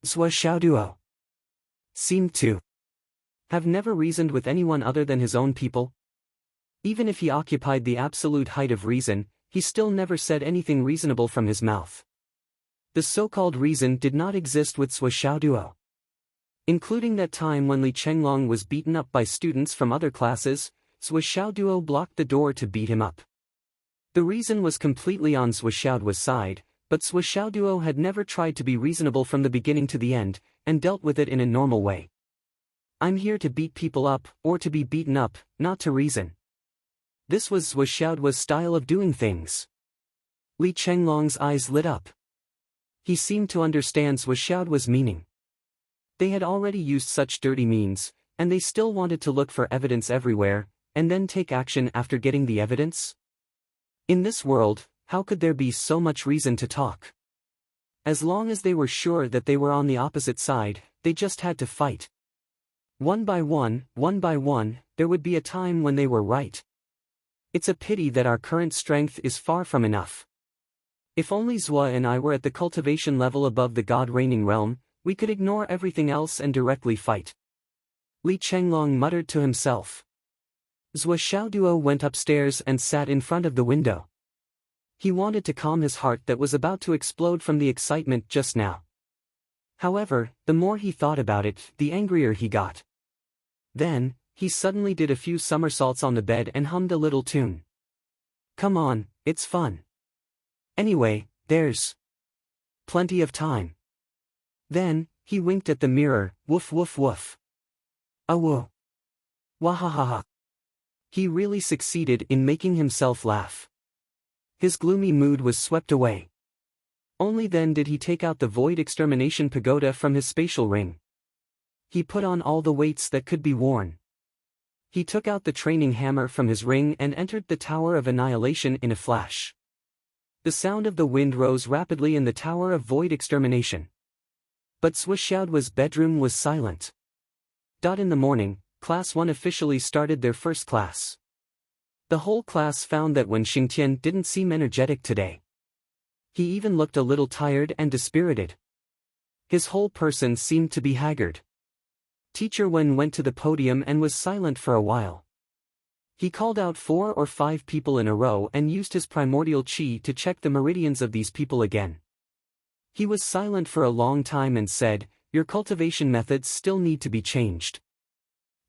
Zhou Xiaoduo seemed to have never reasoned with anyone other than his own people. Even if he occupied the absolute height of reason, he still never said anything reasonable from his mouth. The so-called reason did not exist with Zhou Xiaoduo. Including that time when Li Chenglong was beaten up by students from other classes, Zhou Xiaoduo blocked the door to beat him up. The reason was completely on Zhou Xiaoduo's side, but Zhou Xiaoduo had never tried to be reasonable from the beginning to the end, and dealt with it in a normal way. I'm here to beat people up, or to be beaten up, not to reason. This was Zhou Xiaoduo's style of doing things. Li Chenglong's eyes lit up. He seemed to understand Zhou Xiaoduo's meaning. They had already used such dirty means, and they still wanted to look for evidence everywhere, and then take action after getting the evidence? In this world, how could there be so much reason to talk? As long as they were sure that they were on the opposite side, they just had to fight. One by one, there would be a time when they were right. It's a pity that our current strength is far from enough. If only Zhou and I were at the cultivation level above the God-reigning realm, we could ignore everything else and directly fight. Li Chenglong muttered to himself. Zhou Xiaoduo went upstairs and sat in front of the window. He wanted to calm his heart that was about to explode from the excitement just now. However, the more he thought about it, the angrier he got. Then, he suddenly did a few somersaults on the bed and hummed a little tune. Come on, it's fun. Anyway, there's plenty of time. Then, he winked at the mirror, woof woof woof. Woo. Wahahaha. He really succeeded in making himself laugh. His gloomy mood was swept away. Only then did he take out the void extermination pagoda from his spatial ring. He put on all the weights that could be worn. He took out the training hammer from his ring and entered the Tower of Annihilation in a flash. The sound of the wind rose rapidly in the Tower of Void Extermination. But Zhuo's bedroom was silent. In the morning, Class 1 officially started their first class. The whole class found that Wen Xingtian didn't seem energetic today. He even looked a little tired and dispirited. His whole person seemed to be haggard. Teacher Wen went to the podium and was silent for a while. He called out 4 or 5 people in a row and used his primordial qi to check the meridians of these people again. He was silent for a long time and said, "Your cultivation methods still need to be changed.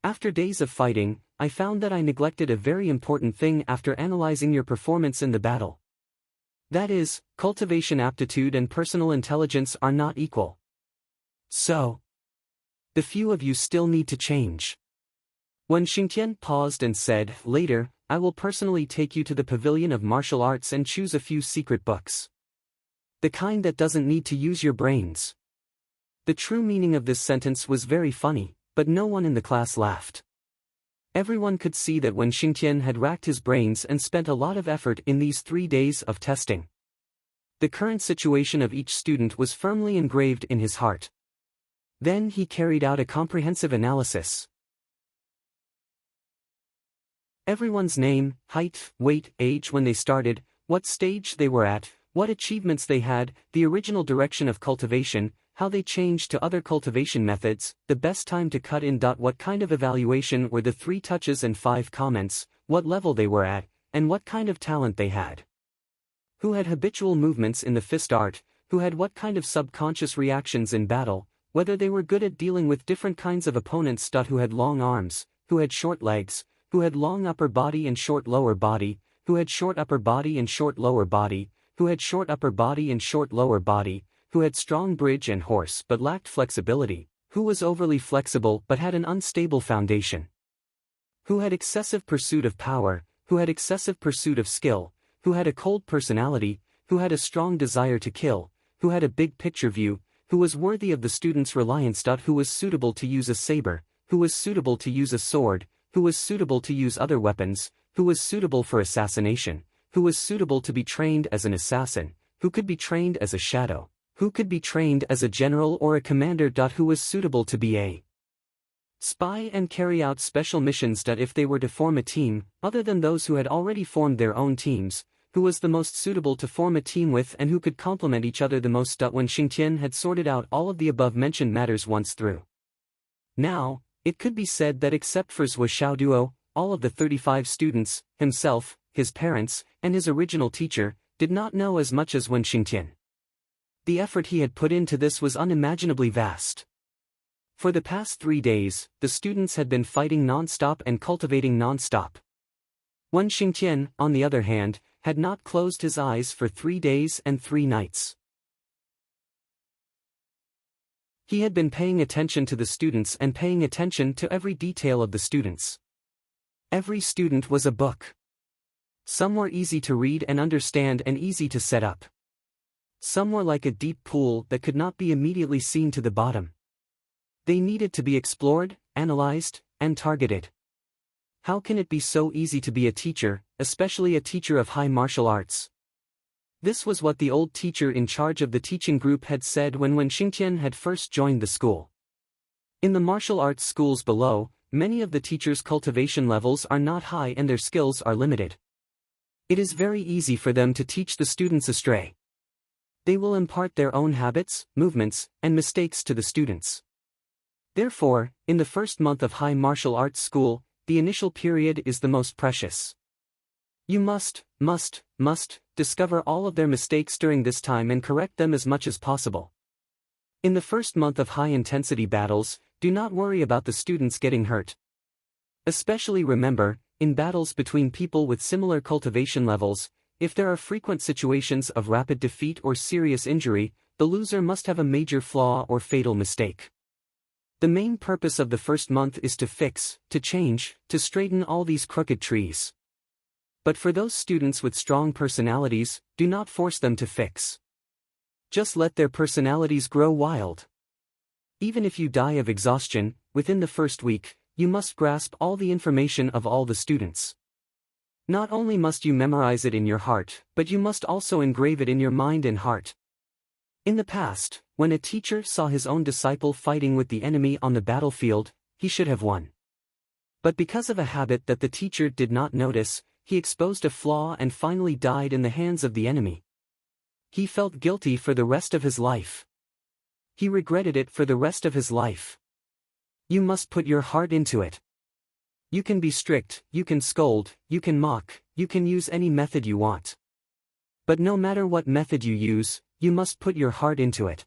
After days of fighting, I found that I neglected a very important thing after analyzing your performance in the battle. That is, cultivation aptitude and personal intelligence are not equal. So, the few of you still need to change." When Xingtian paused and said, "Later, I will personally take you to the Pavilion of Martial Arts and choose a few secret books. The kind that doesn't need to use your brains." The true meaning of this sentence was very funny, but no one in the class laughed. Everyone could see that Wen Xingtian had racked his brains and spent a lot of effort in these 3 days of testing. The current situation of each student was firmly engraved in his heart. Then he carried out a comprehensive analysis. Everyone's name, height, weight, age when they started, what stage they were at, what achievements they had, the original direction of cultivation, how they changed to other cultivation methods, the best time to cut in. What kind of evaluation were the 3 touches and 5 comments, what level they were at, and what kind of talent they had. Who had habitual movements in the fist art, who had what kind of subconscious reactions in battle, whether they were good at dealing with different kinds of opponents. Who had long arms, who had short legs, who had long upper body and short lower body, who had short upper body and short lower body, who had short upper body and short lower body, who had strong bridge and horse but lacked flexibility, who was overly flexible but had an unstable foundation. Who had excessive pursuit of power, who had excessive pursuit of skill, who had a cold personality, who had a strong desire to kill, who had a big picture view, who was worthy of the student's reliance. Who was suitable to use a saber, who was suitable to use a sword, who was suitable to use other weapons, who was suitable for assassination, who was suitable to be trained as an assassin, who could be trained as a shadow, who could be trained as a general or a commander. Who was suitable to be a spy and carry out special missions. If they were to form a team, other than those who had already formed their own teams, who was the most suitable to form a team with and who could complement each other the most. When Xingtian had sorted out all of the above-mentioned matters once through. Now, it could be said that except for Zhuo, all of the 35 students, himself, his parents, and his original teacher, did not know as much as Wen Xingtian. The effort he had put into this was unimaginably vast. For the past 3 days, the students had been fighting non-stop and cultivating non-stop. Wen Xingtian, on the other hand, had not closed his eyes for 3 days and 3 nights. He had been paying attention to the students and paying attention to every detail of the students. Every student was a book. Some were easy to read and understand and easy to set up. Some were like a deep pool that could not be immediately seen to the bottom. They needed to be explored, analyzed, and targeted. How can it be so easy to be a teacher, especially a teacher of high martial arts? This was what the old teacher in charge of the teaching group had said when Xingtian had first joined the school. In the martial arts schools below, many of the teachers' cultivation levels are not high and their skills are limited. It is very easy for them to teach the students astray. They will impart their own habits, movements, and mistakes to the students. Therefore, in the first month of high martial arts school, the initial period is the most precious. You must discover all of their mistakes during this time and correct them as much as possible. In the first month of high-intensity battles, do not worry about the students getting hurt. Especially remember, in battles between people with similar cultivation levels, if there are frequent situations of rapid defeat or serious injury, the loser must have a major flaw or fatal mistake. The main purpose of the first month is to fix, to change, to straighten all these crooked trees. But for those students with strong personalities, do not force them to fix. Just let their personalities grow wild. Even if you die of exhaustion, within the first week, you must grasp all the information of all the students. Not only must you memorize it in your heart, but you must also engrave it in your mind and heart. In the past, when a teacher saw his own disciple fighting with the enemy on the battlefield, he should have won. But because of a habit that the teacher did not notice, he exposed a flaw and finally died in the hands of the enemy. He felt guilty for the rest of his life. He regretted it for the rest of his life. You must put your heart into it. You can be strict, you can scold, you can mock, you can use any method you want. But no matter what method you use, you must put your heart into it.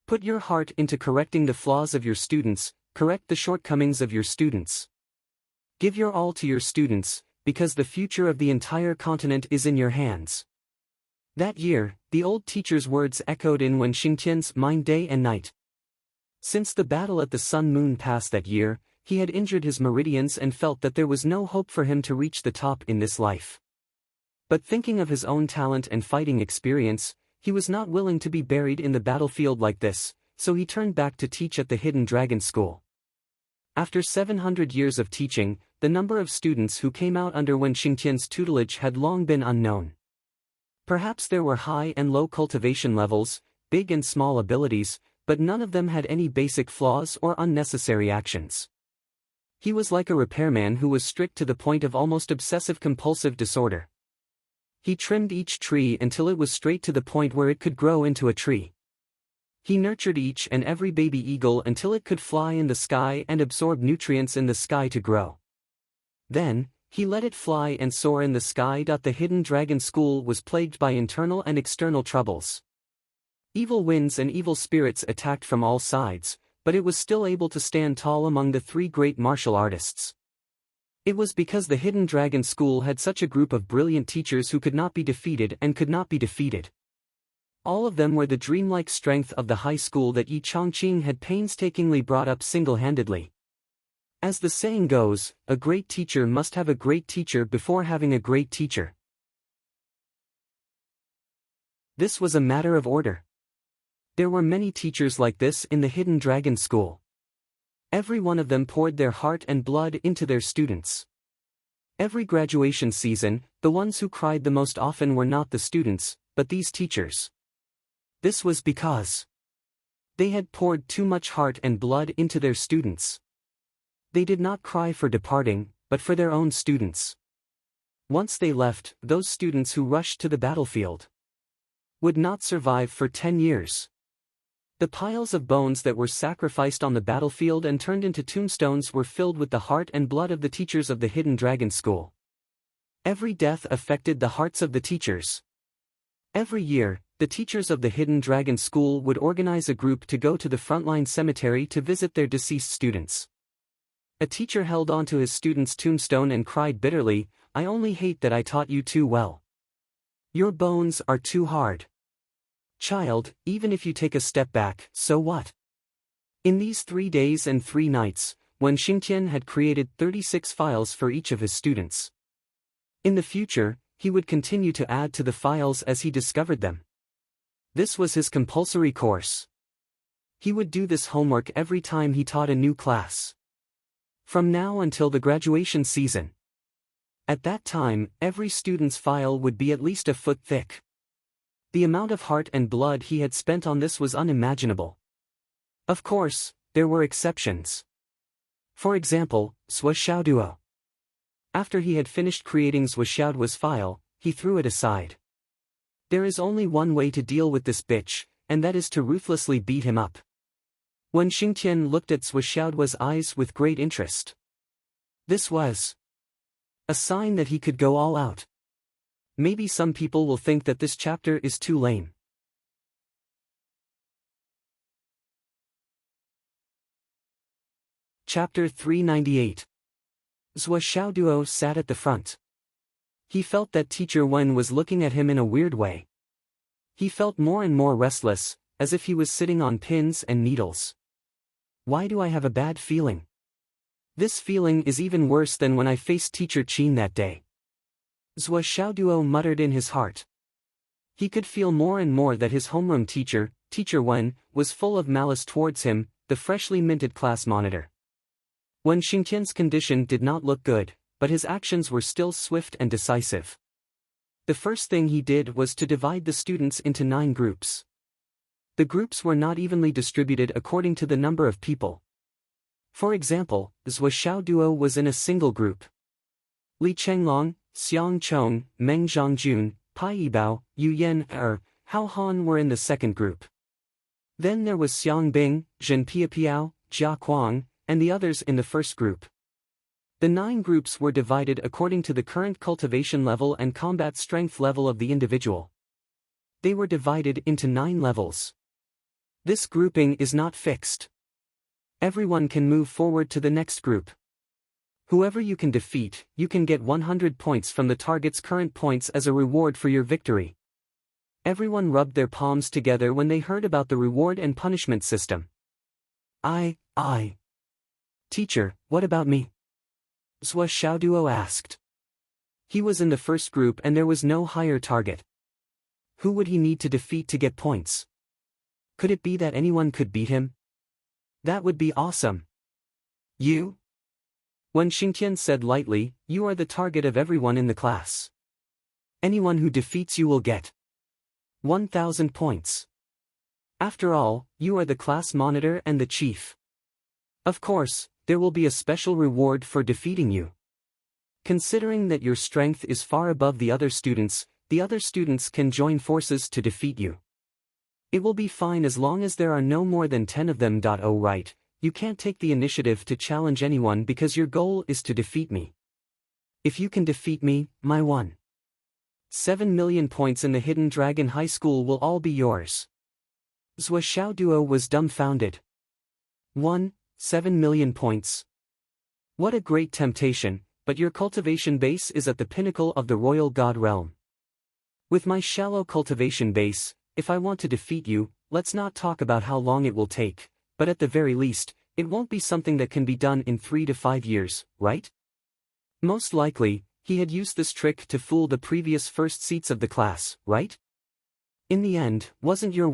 Put your heart into correcting the flaws of your students, correct the shortcomings of your students. Give your all to your students, because the future of the entire continent is in your hands. That year, the old teacher's words echoed in Wen Xingtian's mind day and night. Since the battle at the Sun-Moon Pass that year, he had injured his meridians and felt that there was no hope for him to reach the top in this life. But thinking of his own talent and fighting experience, he was not willing to be buried in the battlefield like this, so he turned back to teach at the Hidden Dragon School. After 700 years of teaching, the number of students who came out under Wen Xingtian's tutelage had long been unknown. Perhaps there were high and low cultivation levels, big and small abilities, but none of them had any basic flaws or unnecessary actions. He was like a repairman who was strict to the point of almost obsessive-compulsive disorder. He trimmed each tree until it was straight to the point where it could grow into a tree. He nurtured each and every baby eagle until it could fly in the sky and absorb nutrients in the sky to grow. Then, he let it fly and soar in the sky. The Hidden Dragon School was plagued by internal and external troubles. Evil winds and evil spirits attacked from all sides, but it was still able to stand tall among the three great martial artists. It was because the Hidden Dragon School had such a group of brilliant teachers who could not be defeated and could not be defeated. All of them were the dreamlike strength of the high school that Yi Chongqing had painstakingly brought up single-handedly. As the saying goes, a great teacher must have a great teacher before having a great teacher. This was a matter of order. There were many teachers like this in the Hidden Dragon School. Every one of them poured their heart and blood into their students. Every graduation season, the ones who cried the most often were not the students, but these teachers. This was because they had poured too much heart and blood into their students. They did not cry for departing, but for their own students. Once they left, those students who rushed to the battlefield would not survive for 10 years. The piles of bones that were sacrificed on the battlefield and turned into tombstones were filled with the heart and blood of the teachers of the Hidden Dragon School. Every death affected the hearts of the teachers. Every year, the teachers of the Hidden Dragon School would organize a group to go to the frontline cemetery to visit their deceased students. A teacher held onto his student's tombstone and cried bitterly, "I only hate that I taught you too well. Your bones are too hard. Child, even if you take a step back, so what?" In these 3 days and 3 nights, Wen Xingtian had created 36 files for each of his students. In the future, he would continue to add to the files as he discovered them. This was his compulsory course. He would do this homework every time he taught a new class. From now until the graduation season. At that time, every student's file would be at least a foot thick. The amount of heart and blood he had spent on this was unimaginable. Of course, there were exceptions. For example, Zhuo Xiaoduo. After he had finished creating Zhuo Xiaoduo's file, he threw it aside. There is only one way to deal with this bitch, and that is to ruthlessly beat him up. Wen Xingtian looked at Zhuo Xiaoduo's eyes with great interest. This was a sign that he could go all out. Maybe some people will think that this chapter is too lame. Chapter 398. Zhuo Xiaoduo sat at the front. He felt that Teacher Wen was looking at him in a weird way. He felt more and more restless, as if he was sitting on pins and needles. Why do I have a bad feeling? This feeling is even worse than when I faced Teacher Qin that day. Zhuo Xiaoduo muttered in his heart. He could feel more and more that his homeroom teacher, Teacher Wen, was full of malice towards him, the freshly minted class monitor. Wen Xingtian's condition did not look good, but his actions were still swift and decisive. The first thing he did was to divide the students into 9 groups. The groups were not evenly distributed according to the number of people. For example, Zhou Xiaoduo was in a single group. Li Chenglong, Xiang Chong, Meng Zhongjun, Pai Yibao, Yu Yan Hao Han were in the second group. Then there was Xiang Bing, Zhen Piapiao, Jia Kuang, and the others in the first group. The 9 groups were divided according to the current cultivation level and combat strength level of the individual. They were divided into 9 levels. This grouping is not fixed. Everyone can move forward to the next group. Whoever you can defeat, you can get 100 points from the target's current points as a reward for your victory. Everyone rubbed their palms together when they heard about the reward and punishment system. Teacher, what about me? Zhou Xiaoduo asked. He was in the first group and there was no higher target. Who would he need to defeat to get points? Could it be that anyone could beat him? That would be awesome. You? Wen Xingtian said lightly, you are the target of everyone in the class. Anyone who defeats you will get 1,000 points. After all, you are the class monitor and the chief. Of course, there will be a special reward for defeating you. Considering that your strength is far above the other students can join forces to defeat you. It will be fine as long as there are no more than 10 of them. Oh right, you can't take the initiative to challenge anyone because your goal is to defeat me. If you can defeat me, my 7 million points in the Hidden Dragon High School will all be yours. Zhou Xiaoduo was dumbfounded. 7 million points. What a great temptation, but your cultivation base is at the pinnacle of the royal god realm. With my shallow cultivation base, if I want to defeat you, let's not talk about how long it will take, but at the very least, it won't be something that can be done in 3 to 5 years, right? Most likely, he had used this trick to fool the previous first seats of the class, right? In the end, wasn't your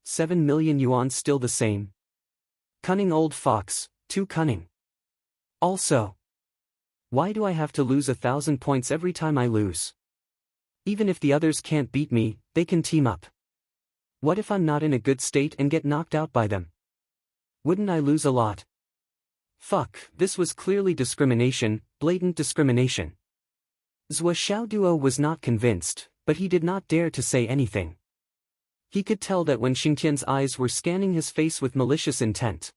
7 million yuan still the same? Cunning old fox, too cunning. Also, why do I have to lose 1,000 points every time I lose? Even if the others can't beat me, they can team up. What if I'm not in a good state and get knocked out by them? Wouldn't I lose a lot? Fuck, this was clearly discrimination, blatant discrimination. Zhou Xiaoduo was not convinced, but he did not dare to say anything. He could tell that Wen Xingtian's eyes were scanning his face with malicious intent.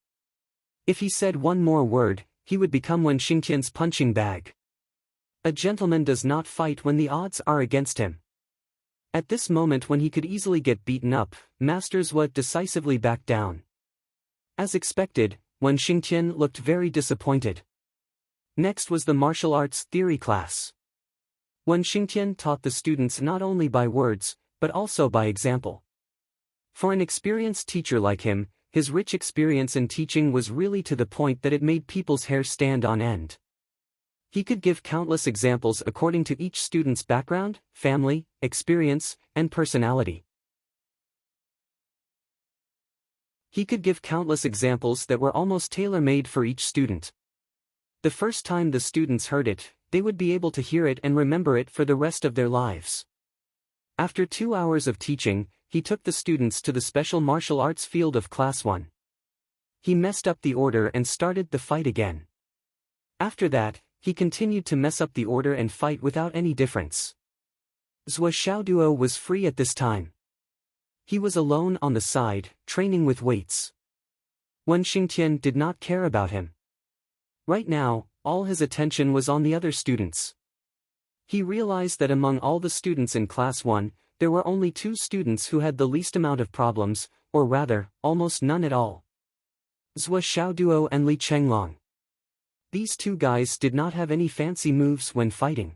If he said one more word, he would become Wen Xingtian's punching bag. A gentleman does not fight when the odds are against him. At this moment when he could easily get beaten up, Master Zhou decisively backed down. As expected, Wen Xingtian looked very disappointed. Next was the martial arts theory class. Wen Xingtian taught the students not only by words, but also by example. For an experienced teacher like him, his rich experience in teaching was really to the point that it made people's hair stand on end. He could give countless examples according to each student's background, family, experience, and personality. He could give countless examples that were almost tailor-made for each student. The first time the students heard it, they would be able to hear it and remember it for the rest of their lives. After 2 hours of teaching, he took the students to the special martial arts field of Class 1. He messed up the order and started the fight again. After that, he continued to mess up the order and fight without any difference. Zhou Xiaoduo was free at this time. He was alone on the side, training with weights. Wen Xingtian did not care about him. Right now, all his attention was on the other students. He realized that among all the students in Class 1, there were only 2 students who had the least amount of problems, or rather, almost none at all. Zhou Xiaoduo and Li Chenglong. These 2 guys did not have any fancy moves when fighting.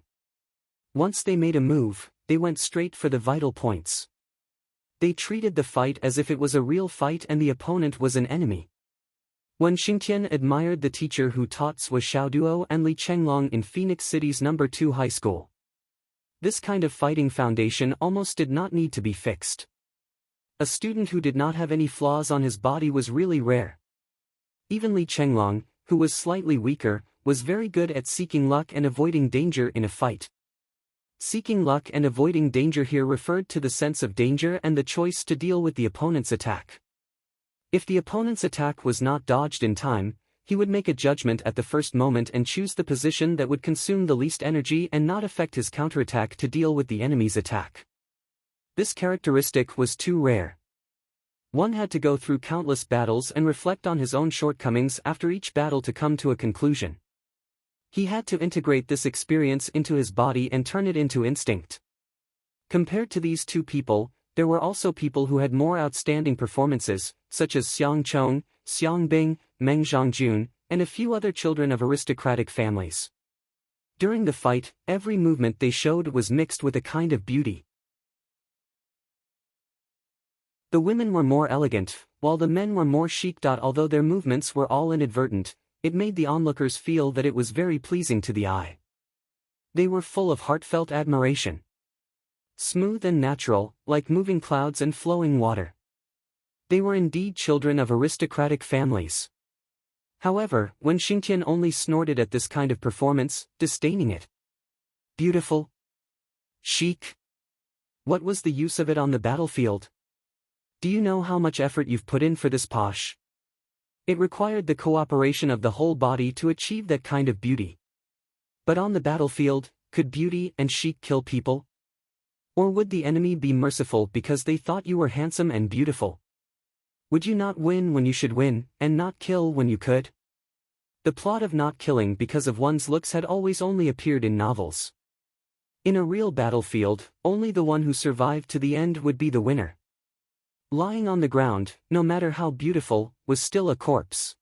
Once they made a move, they went straight for the vital points. They treated the fight as if it was a real fight and the opponent was an enemy. Wen Xingtian admired the teacher who taught Zhou Xiaoduo and Li Chenglong in Phoenix City's No. 2 high school. This kind of fighting foundation almost did not need to be fixed. A student who did not have any flaws on his body was really rare. Even Li Chenglong, who was slightly weaker, was very good at seeking luck and avoiding danger in a fight. Seeking luck and avoiding danger here referred to the sense of danger and the choice to deal with the opponent's attack. If the opponent's attack was not dodged in time, he would make a judgment at the first moment and choose the position that would consume the least energy and not affect his counterattack to deal with the enemy's attack. This characteristic was too rare. One had to go through countless battles and reflect on his own shortcomings after each battle to come to a conclusion. He had to integrate this experience into his body and turn it into instinct. Compared to these two people, there were also people who had more outstanding performances, such as Xiang Chong, Xiang Bing, Meng Zhongjun, and a few other children of aristocratic families. During the fight, every movement they showed was mixed with a kind of beauty. The women were more elegant, while the men were more chic. Although their movements were all inadvertent, it made the onlookers feel that it was very pleasing to the eye. They were full of heartfelt admiration. Smooth and natural, like moving clouds and flowing water. They were indeed children of aristocratic families. However, when Xingtian only snorted at this kind of performance, disdaining it. Beautiful? Chic? What was the use of it on the battlefield? Do you know how much effort you've put in for this posh? It required the cooperation of the whole body to achieve that kind of beauty. But on the battlefield, could beauty and chic kill people? Or would the enemy be merciful because they thought you were handsome and beautiful? Would you not win when you should win, and not kill when you could? The plot of not killing because of one's looks had always only appeared in novels. In a real battlefield, only the one who survived to the end would be the winner. Lying on the ground, no matter how beautiful, was still a corpse.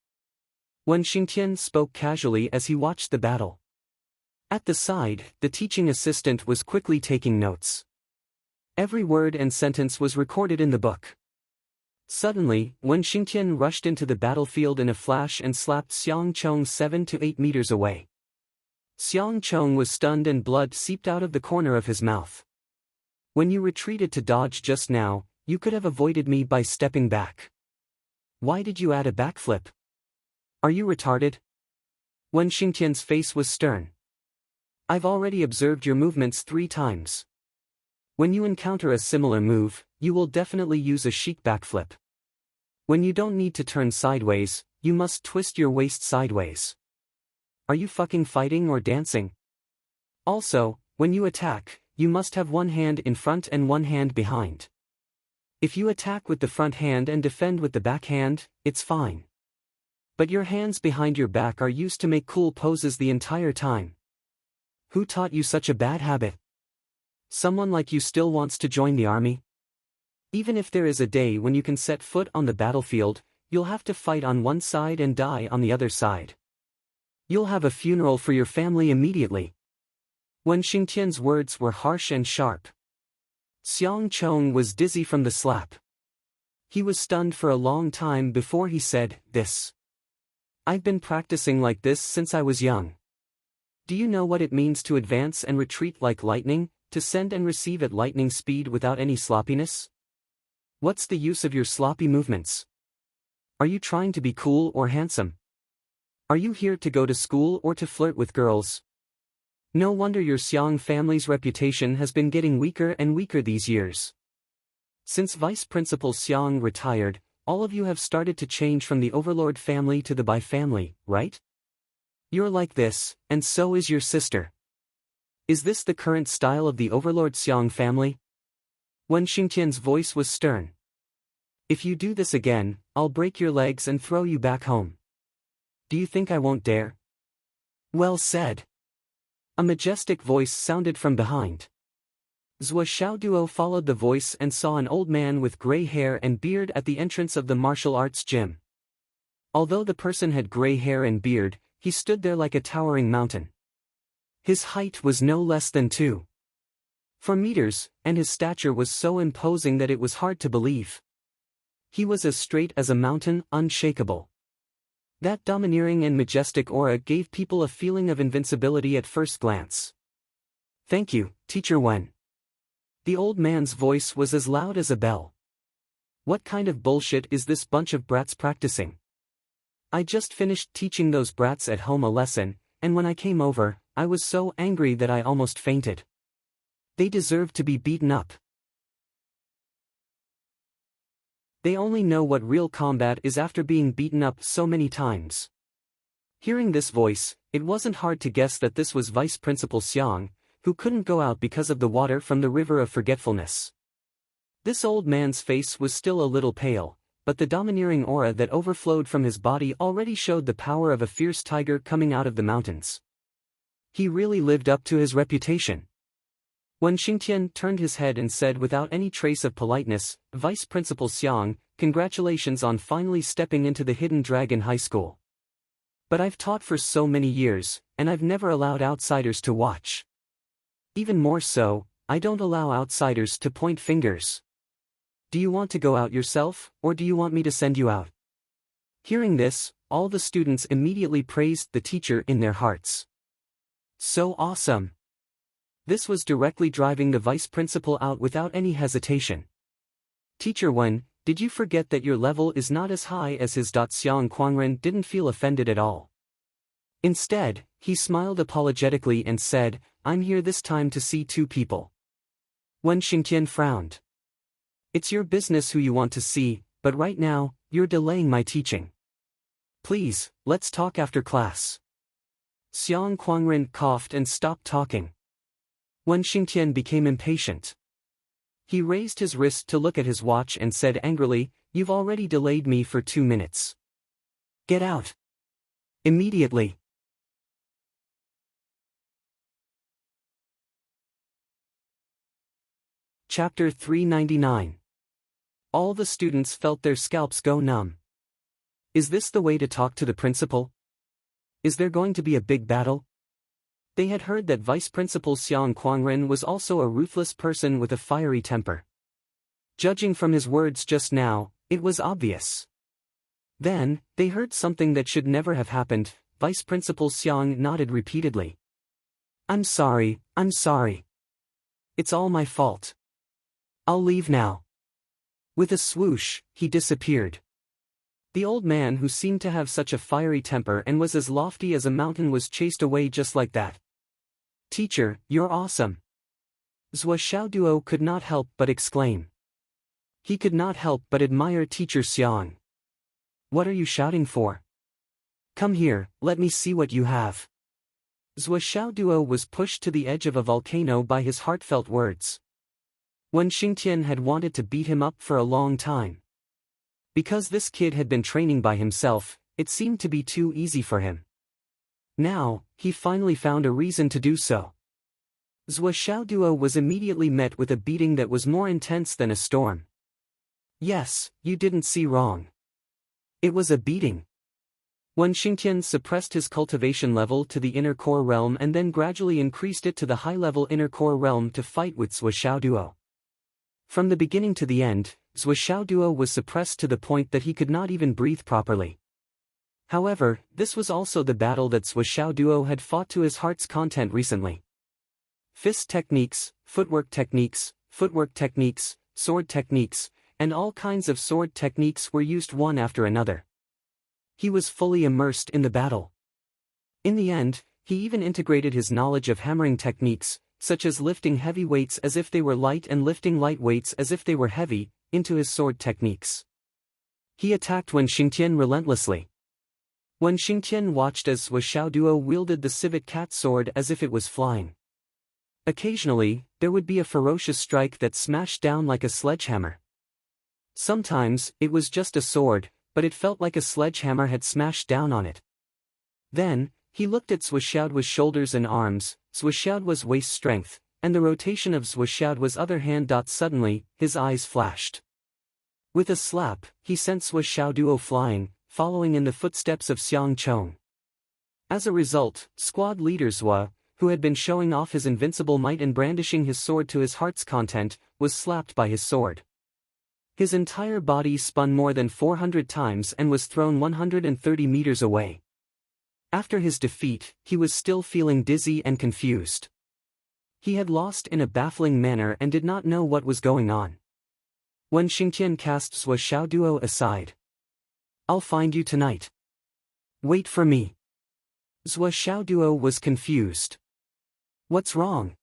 When Xingtian spoke casually as he watched the battle. At the side, the teaching assistant was quickly taking notes. Every word and sentence was recorded in the book. Suddenly, when Xingtian rushed into the battlefield in a flash and slapped Xiang Chong 7 to 8 meters away. Xiang Chong was stunned and blood seeped out of the corner of his mouth. When you retreated to dodge just now, you could have avoided me by stepping back. Why did you add a backflip? Are you retarded? When Xingtian's face was stern. I've already observed your movements 3 times. When you encounter a similar move, you will definitely use a chic backflip. When you don't need to turn sideways, you must twist your waist sideways. Are you fucking fighting or dancing? Also, when you attack, you must have one hand in front and one hand behind. If you attack with the front hand and defend with the back hand, it's fine. But your hands behind your back are used to make cool poses the entire time. Who taught you such a bad habit? Someone like you still wants to join the army? Even if there is a day when you can set foot on the battlefield, you'll have to fight on one side and die on the other side. You'll have a funeral for your family immediately. When Xingtian's words were harsh and sharp, Xiang Chong was dizzy from the slap. He was stunned for a long time before he said, "This. I've been practicing like this since I was young. Do you know what it means to advance and retreat like lightning, to send and receive at lightning speed without any sloppiness? What's the use of your sloppy movements? Are you trying to be cool or handsome? Are you here to go to school or to flirt with girls? No wonder your Xiang family's reputation has been getting weaker and weaker these years. Since Vice Principal Xiang retired, all of you have started to change from the Overlord family to the Bai family, right? You're like this, and so is your sister. Is this the current style of the Overlord Xiang family?" When Xingtian's voice was stern. "If you do this again, I'll break your legs and throw you back home. Do you think I won't dare?" "Well said." A majestic voice sounded from behind. Zhou Xiaoduo followed the voice and saw an old man with gray hair and beard at the entrance of the martial arts gym. Although the person had gray hair and beard, he stood there like a towering mountain. His height was no less than 2 meters, and his stature was so imposing that it was hard to believe. He was as straight as a mountain, unshakable. That domineering and majestic aura gave people a feeling of invincibility at first glance. "Thank you, Teacher Wen." The old man's voice was as loud as a bell. "What kind of bullshit is this bunch of brats practicing? I just finished teaching those brats at home a lesson, and when I came over, I was so angry that I almost fainted. They deserve to be beaten up. They only know what real combat is after being beaten up so many times. Hearing this voice, it wasn't hard to guess that this was Vice Principal Xiang, who couldn't go out because of the water from the river of forgetfulness. This old man's face was still a little pale, but the domineering aura that overflowed from his body already showed the power of a fierce tiger coming out of the mountains. He really lived up to his reputation. When Xingtian turned his head and said without any trace of politeness, "Vice Principal Xiang, congratulations on finally stepping into the Hidden Dragon High School. But I've taught for so many years, and I've never allowed outsiders to watch. Even more so, I don't allow outsiders to point fingers. Do you want to go out yourself, or do you want me to send you out?" Hearing this, all the students immediately praised the teacher in their hearts. So awesome! This was directly driving the vice principal out without any hesitation. "Teacher Wen, did you forget that your level is not as high as his?" Xiang Kuangren didn't feel offended at all. Instead, he smiled apologetically and said, "I'm here this time to see two people." Wen Xingtian frowned. "It's your business who you want to see, but right now, you're delaying my teaching. Please, let's talk after class." Xiang Kuangren coughed and stopped talking. Wen Xingtian became impatient. He raised his wrist to look at his watch and said angrily, "You've already delayed me for 2 minutes. Get out. Immediately." Chapter 399. All the students felt their scalps go numb. Is this the way to talk to the principal? Is there going to be a big battle? They had heard that Vice Principal Xiang Kuangren was also a ruthless person with a fiery temper. Judging from his words just now, it was obvious. Then, they heard something that should never have happened. Vice Principal Xiang nodded repeatedly. I'm sorry. It's all my fault. I'll leave now." With a swoosh, he disappeared. The old man who seemed to have such a fiery temper and was as lofty as a mountain was chased away just like that. "Teacher, you're awesome." Zhou Xiaoduo could not help but exclaim. He could not help but admire Teacher Xiang. "What are you shouting for? Come here, let me see what you have." Zhou Xiaoduo was pushed to the edge of a volcano by his heartfelt words. Wen Xingtian had wanted to beat him up for a long time. Because this kid had been training by himself, it seemed to be too easy for him. Now, he finally found a reason to do so. Zhou Xiaoduo was immediately met with a beating that was more intense than a storm. Yes, you didn't see wrong. It was a beating. Wen Xingtian suppressed his cultivation level to the inner core realm and then gradually increased it to the high-level inner core realm to fight with Zhou Xiaoduo. From the beginning to the end, Zhou Xiaoduo was suppressed to the point that he could not even breathe properly. However, this was also the battle that Zhou Xiaoduo had fought to his heart's content recently. Fist techniques, footwork techniques, sword techniques, and all kinds of sword techniques were used one after another. He was fully immersed in the battle. In the end, he even integrated his knowledge of hammering techniques, such as lifting heavy weights as if they were light and lifting light weights as if they were heavy, into his sword techniques. He attacked Wen Xingtian relentlessly. Wen Xingtian watched as Zhou Xiaoduo wielded the civet cat sword as if it was flying. Occasionally, there would be a ferocious strike that smashed down like a sledgehammer. Sometimes, it was just a sword, but it felt like a sledgehammer had smashed down on it. Then, he looked at Zhou Xiaoduo's shoulders and arms, Zhou Xiaoduo's waist strength, and the rotation of Zhou Xiaoduo's other hand. Suddenly, his eyes flashed. With a slap, he sent Zhou Xiaoduo flying, following in the footsteps of Xiang Chong. As a result, squad leader Zhou, who had been showing off his invincible might and brandishing his sword to his heart's content, was slapped by his sword. His entire body spun more than 400 times and was thrown 130 meters away. After his defeat, he was still feeling dizzy and confused. He had lost in a baffling manner and did not know what was going on. Wen Xingtian cast Zhou Xiaoduo aside. "I'll find you tonight. Wait for me. Zhou Xiaoduo was confused. What's wrong?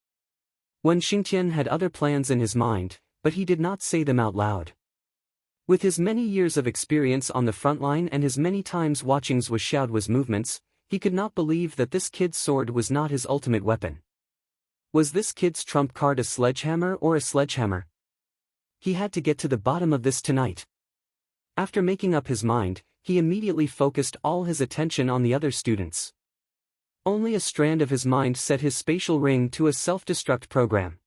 Wen Xingtian had other plans in his mind, but he did not say them out loud. With his many years of experience on the front line and his many times watching Zhou Xiaoduo's movements, he could not believe that this kid's sword was not his ultimate weapon. Was this kid's trump card a sledgehammer or a sledgehammer? He had to get to the bottom of this tonight. After making up his mind, he immediately focused all his attention on the other students. Only a strand of his mind set his spatial ring to a self-destruct program.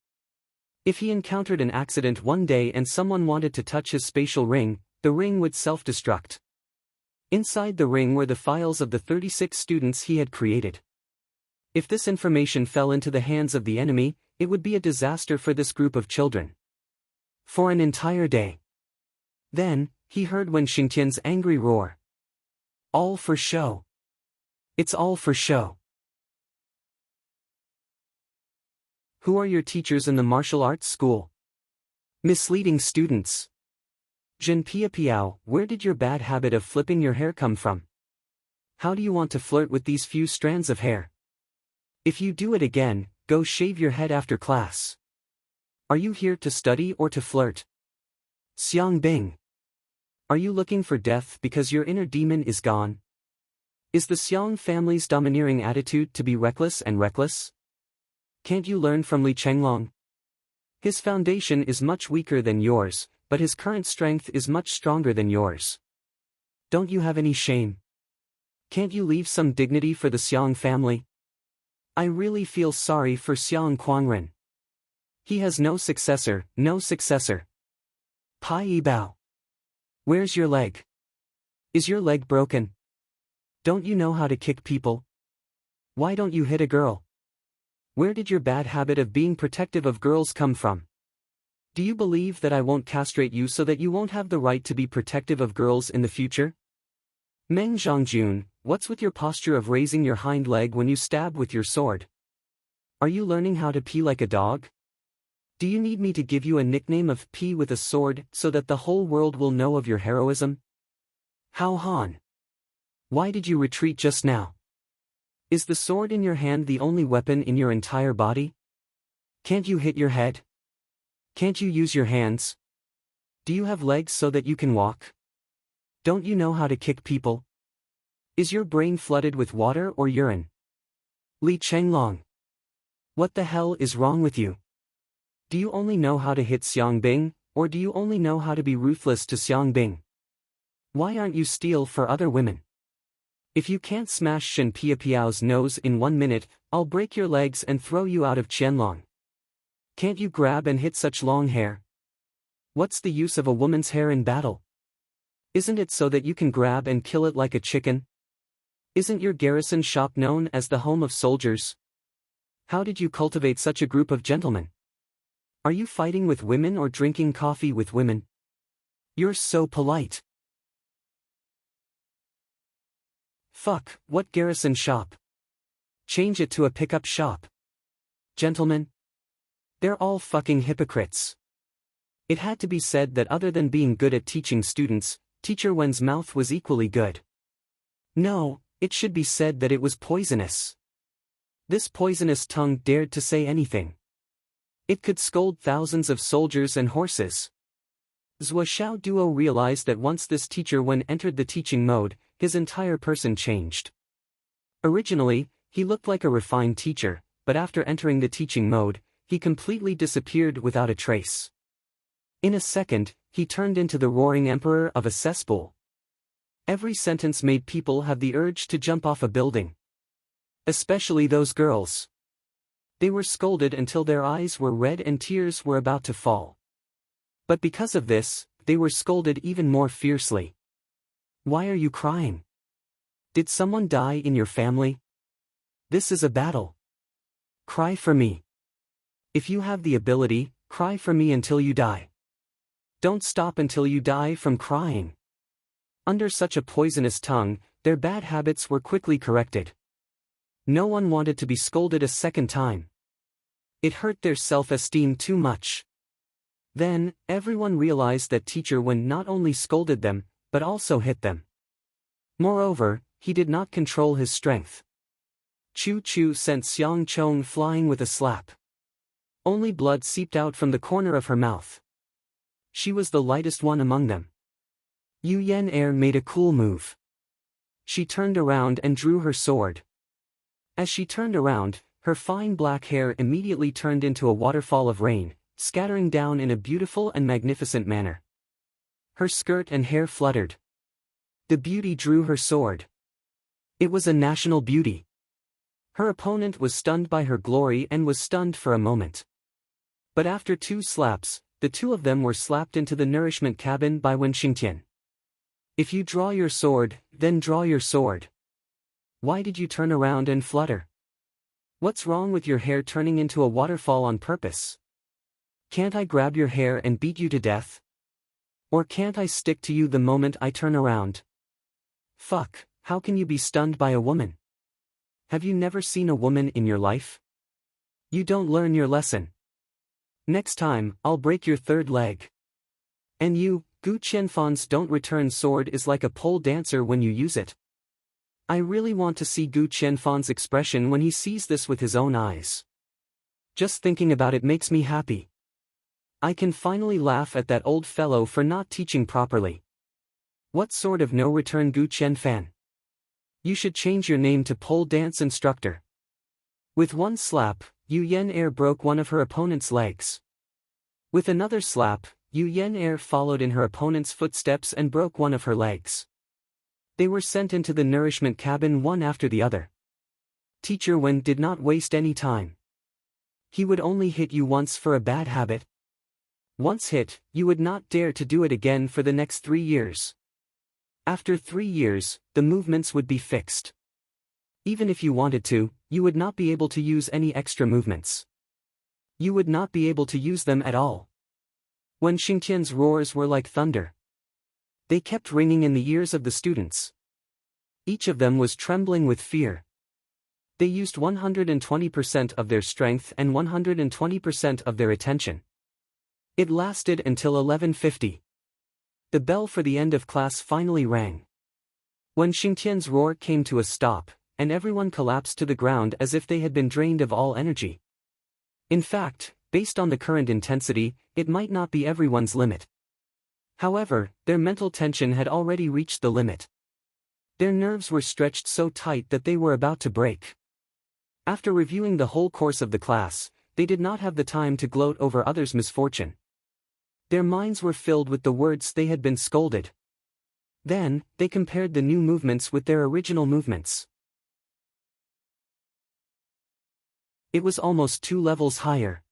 If he encountered an accident one day and someone wanted to touch his spatial ring, the ring would self-destruct. Inside the ring were the files of the 36 students he had created. If this information fell into the hands of the enemy, it would be a disaster for this group of children. For an entire day. Then, he heard Wen Xingtian's angry roar. All for show. It's all for show. Who are your teachers in the martial arts school? Misleading students. Jin Pia Piao, where did your bad habit of flipping your hair come from? How do you want to flirt with these few strands of hair? If you do it again, go shave your head after class. Are you here to study or to flirt? Xiang Bing. Are you looking for death because your inner demon is gone? Is the Xiang family's domineering attitude to be reckless and reckless? Can't you learn from Li Chenglong? His foundation is much weaker than yours, but his current strength is much stronger than yours. Don't you have any shame? Can't you leave some dignity for the Xiang family? I really feel sorry for Xiang Quangren. He has no successor, no successor. Pai Yibao. Where's your leg? Is your leg broken? Don't you know how to kick people? Why don't you hit a girl? Where did your bad habit of being protective of girls come from? Do you believe that I won't castrate you so that you won't have the right to be protective of girls in the future? Meng Zhongjun, what's with your posture of raising your hind leg when you stab with your sword? Are you learning how to pee like a dog? Do you need me to give you a nickname of pee with a sword so that the whole world will know of your heroism? Hao Han. Why did you retreat just now? Is the sword in your hand the only weapon in your entire body? Can't you hit your head? Can't you use your hands? Do you have legs so that you can walk? Don't you know how to kick people? Is your brain flooded with water or urine? Li Chenglong. What the hell is wrong with you? Do you only know how to hit Xiang Bing, or do you only know how to be ruthless to Xiang Bing? Why aren't you steel for other women? If you can't smash Shen Pia Piao's nose in 1 minute, I'll break your legs and throw you out of Qianlong. Can't you grab and hit such long hair? What's the use of a woman's hair in battle? Isn't it so that you can grab and kill it like a chicken? Isn't your garrison shop known as the home of soldiers? How did you cultivate such a group of gentlemen? Are you fighting with women or drinking coffee with women? You're so polite. Fuck, what garrison shop? Change it to a pickup shop. Gentlemen? They're all fucking hypocrites. It had to be said that other than being good at teaching students, Teacher Wen's mouth was equally good. No, it should be said that it was poisonous. This poisonous tongue dared to say anything. It could scold thousands of soldiers and horses. Zhou Xiaoduo realized that once this Teacher Wen entered the teaching mode, his entire person changed. Originally, he looked like a refined teacher, but after entering the teaching mode, he completely disappeared without a trace. In a second, he turned into the roaring emperor of a cesspool. Every sentence made people have the urge to jump off a building. Especially those girls. They were scolded until their eyes were red and tears were about to fall. But because of this, they were scolded even more fiercely. Why are you crying? Did someone die in your family? This is a battle. Cry for me. If you have the ability, cry for me until you die. Don't stop until you die from crying. Under such a poisonous tongue, their bad habits were quickly corrected. No one wanted to be scolded a second time. It hurt their self-esteem too much. Then, everyone realized that Teacher Wen not only scolded them, but also hit them. Moreover, he did not control his strength. Chu Chu sent Xiang Chong flying with a slap. Only blood seeped out from the corner of her mouth. She was the lightest one among them. Yu Yen Er made a cool move. She turned around and drew her sword. As she turned around, her fine black hair immediately turned into a waterfall of rain, scattering down in a beautiful and magnificent manner. Her skirt and hair fluttered. The beauty drew her sword. It was a national beauty. Her opponent was stunned by her glory and was stunned for a moment. But after 2 slaps, the 2 of them were slapped into the nourishment cabin by Wen Xingtian. If you draw your sword, then draw your sword. Why did you turn around and flutter? What's wrong with your hair turning into a waterfall on purpose? Can't I grab your hair and beat you to death? Or can't I stick to you the moment I turn around? Fuck, how can you be stunned by a woman? Have you never seen a woman in your life? You don't learn your lesson. Next time, I'll break your 3rd leg. And you, Gu Qianfan's don't return sword is like a pole dancer when you use it. I really want to see Gu Qianfan's expression when he sees this with his own eyes. Just thinking about it makes me happy. I can finally laugh at that old fellow for not teaching properly. What sort of no-return Gu Qianfan? You should change your name to pole dance instructor. With one slap, Yu Yen Er broke one of her opponent's legs. With another slap, Yu Yen Er followed in her opponent's footsteps and broke one of her legs. They were sent into the nourishment cabin one after the other. Teacher Wen did not waste any time. He would only hit you once for a bad habit. Once hit, you would not dare to do it again for the next 3 years. After 3 years, the movements would be fixed. Even if you wanted to, you would not be able to use any extra movements. You would not be able to use them at all. Wen Xingtian's roars were like thunder. They kept ringing in the ears of the students. Each of them was trembling with fear. They used 120% of their strength and 120% of their attention. It lasted until 11:50. The bell for the end of class finally rang. When Xingtian's roar came to a stop, and everyone collapsed to the ground as if they had been drained of all energy. In fact, based on the current intensity, it might not be everyone's limit. However, their mental tension had already reached the limit. Their nerves were stretched so tight that they were about to break. After reviewing the whole course of the class, they did not have the time to gloat over others' misfortune. Their minds were filled with the words they had been scolded. Then, they compared the new movements with their original movements. It was almost 2 levels higher.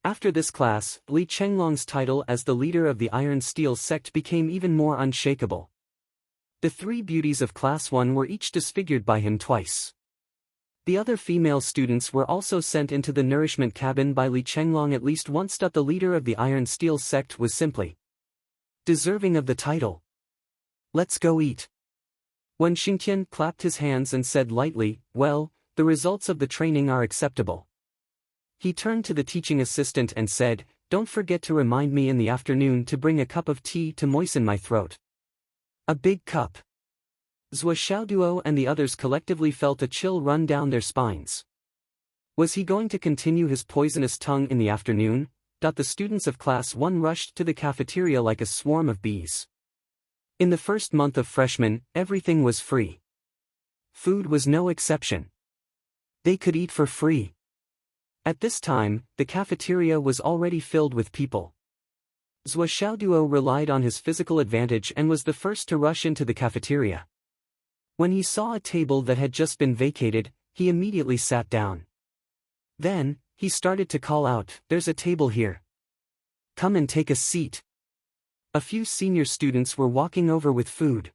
After this class, Li Chenglong's title as the leader of the Iron Steel sect became even more unshakable. The 3 beauties of Class 1 were each disfigured by him twice. The other female students were also sent into the nourishment cabin by Li Chenglong at least once. The leader of the Iron Steel sect was simply deserving of the title. Let's go eat. When Xingtian clapped his hands and said lightly, well, the results of the training are acceptable. He turned to the teaching assistant and said, don't forget to remind me in the afternoon to bring a cup of tea to moisten my throat. A big cup. Zhou Xiaoduo and the others collectively felt a chill run down their spines. Was he going to continue his poisonous tongue in the afternoon? The students of Class 1 rushed to the cafeteria like a swarm of bees. In the first month of freshman, everything was free. Food was no exception. They could eat for free. At this time, the cafeteria was already filled with people. Zhou Xiaoduo relied on his physical advantage and was the first to rush into the cafeteria. When he saw a table that had just been vacated, he immediately sat down. Then, he started to call out, there's a table here. Come and take a seat. A few senior students were walking over with food.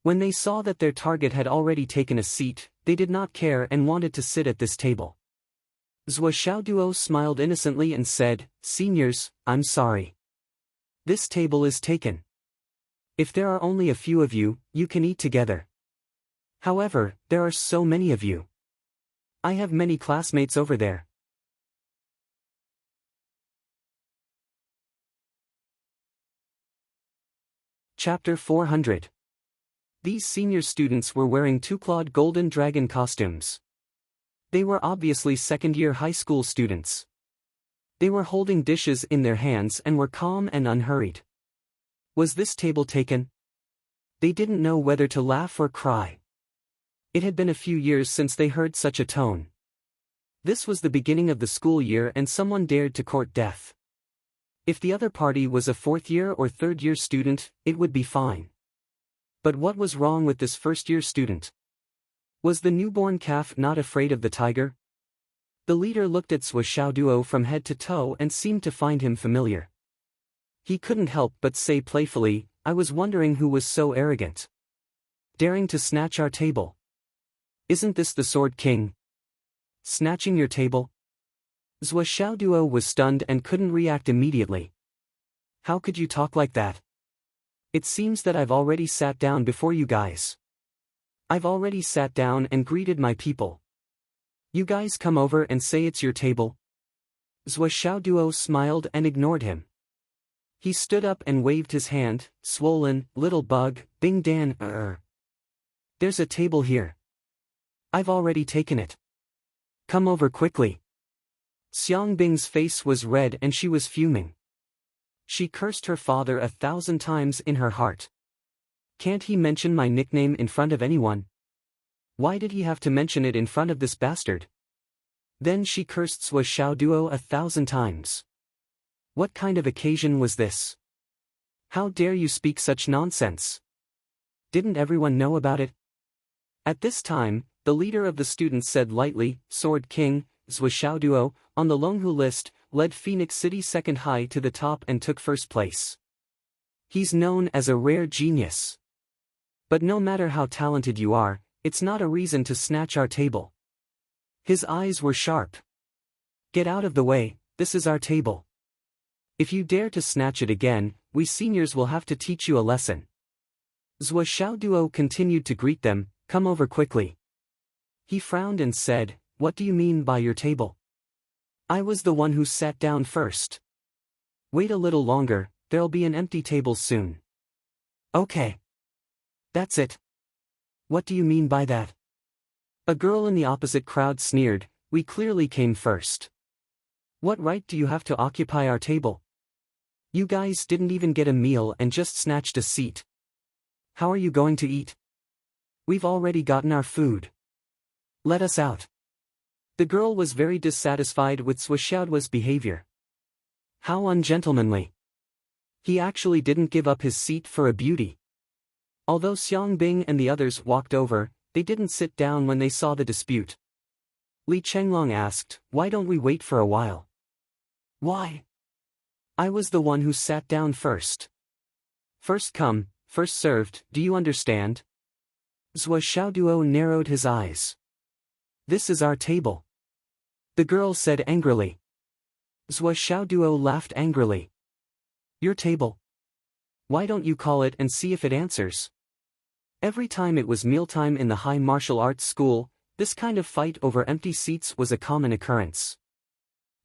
When they saw that their target had already taken a seat, they did not care and wanted to sit at this table. Zhou Xiaoduo smiled innocently and said, seniors, I'm sorry. This table is taken. If there are only a few of you, you can eat together. However, there are so many of you. I have many classmates over there. Chapter 400. These senior students were wearing two-clawed golden dragon costumes. They were obviously second-year high school students. They were holding dishes in their hands and were calm and unhurried. Was this table taken? They didn't know whether to laugh or cry. It had been a few years since they heard such a tone. This was the beginning of the school year and someone dared to court death. If the other party was a fourth-year or third-year student, it would be fine. But what was wrong with this first-year student? Was the newborn calf not afraid of the tiger? The leader looked at Zhuo Xiaoduo from head to toe and seemed to find him familiar. He couldn't help but say playfully, "I was wondering who was so arrogant. Daring to snatch our table. Isn't this the Sword King? Snatching your table?" Zhuo Xiaoduo was stunned and couldn't react immediately. "How could you talk like that? It seems that I've already sat down before you guys. I've already sat down and greeted my people. You guys come over and say it's your table?" Zhuo Xiaoduo smiled and ignored him. He stood up and waved his hand, "Swollen, little bug, Bing Dan, There's a table here. I've already taken it. Come over quickly." Xiang Bing's face was red and she was fuming. She cursed her father 1,000 times in her heart. Can't he mention my nickname in front of anyone? Why did he have to mention it in front of this bastard? Then she cursed Zhuo Xiaoduo 1,000 times. What kind of occasion was this? How dare you speak such nonsense? Didn't everyone know about it? At this time, the leader of the students said lightly, "Sword King, Zhuo Xiaoduo, on the Longhu list, led Phoenix City second high to the top and took first place. He's known as a rare genius. But no matter how talented you are, it's not a reason to snatch our table." His eyes were sharp. "Get out of the way, this is our table. If you dare to snatch it again, we seniors will have to teach you a lesson." Zhuo Xiaoduo continued to greet them, "Come over quickly." He frowned and said, "What do you mean by your table? I was the one who sat down first. Wait a little longer, there'll be an empty table soon." "Okay. That's it." "What do you mean by that?" A girl in the opposite crowd sneered, "We clearly came first. What right do you have to occupy our table? You guys didn't even get a meal and just snatched a seat. How are you going to eat? We've already gotten our food. Let us out." The girl was very dissatisfied with Zhuo Xiaoduo's behavior. How ungentlemanly. He actually didn't give up his seat for a beauty. Although Xiang Bing and the others walked over, they didn't sit down when they saw the dispute. Li Chenglong asked, "Why don't we wait for a while?" "Why? I was the one who sat down first. First come, first served, do you understand?" Zhuo Xiaoduo narrowed his eyes. "This is our table," the girl said angrily. Zhuo Xiaoduo laughed angrily. "Your table? Why don't you call it and see if it answers?" Every time it was mealtime in the high martial arts school, this kind of fight over empty seats was a common occurrence.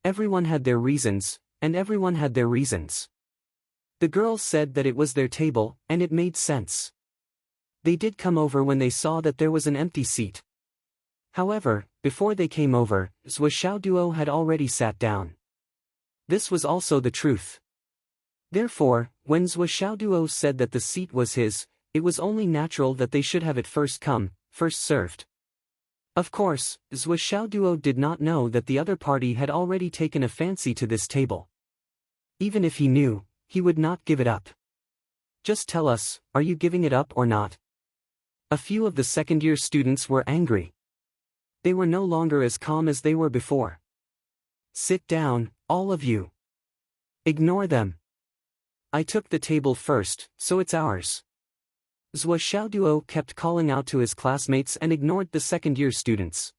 Everyone had their reasons, and everyone had their reasons. The girls said that it was their table, and it made sense. They did come over when they saw that there was an empty seat. However, before they came over, Zhuo Xiaoduo had already sat down. This was also the truth. Therefore, when Zhuo Xiaoduo said that the seat was his, it was only natural that they should have it first come, first served. Of course, Zhuo Xiaoduo did not know that the other party had already taken a fancy to this table. Even if he knew, he would not give it up. "Just tell us, are you giving it up or not?" A few of the second-year students were angry. They were no longer as calm as they were before. "Sit down, all of you. Ignore them. I took the table first, so it's ours." Zhuo Xiaoduo kept calling out to his classmates and ignored the second-year students.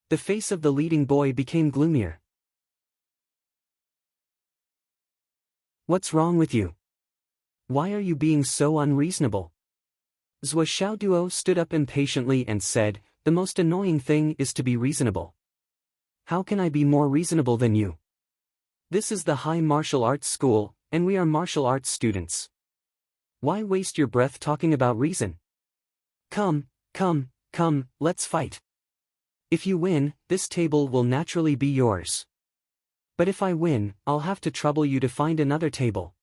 The face of the leading boy became gloomier. "What's wrong with you? Why are you being so unreasonable?" Zhuo Xiaoduo stood up impatiently and said, "The most annoying thing is to be reasonable. How can I be more reasonable than you? This is the high martial arts school, and we are martial arts students. Why waste your breath talking about reason? Come, let's fight. If you win, this table will naturally be yours. But if I win, I'll have to trouble you to find another table.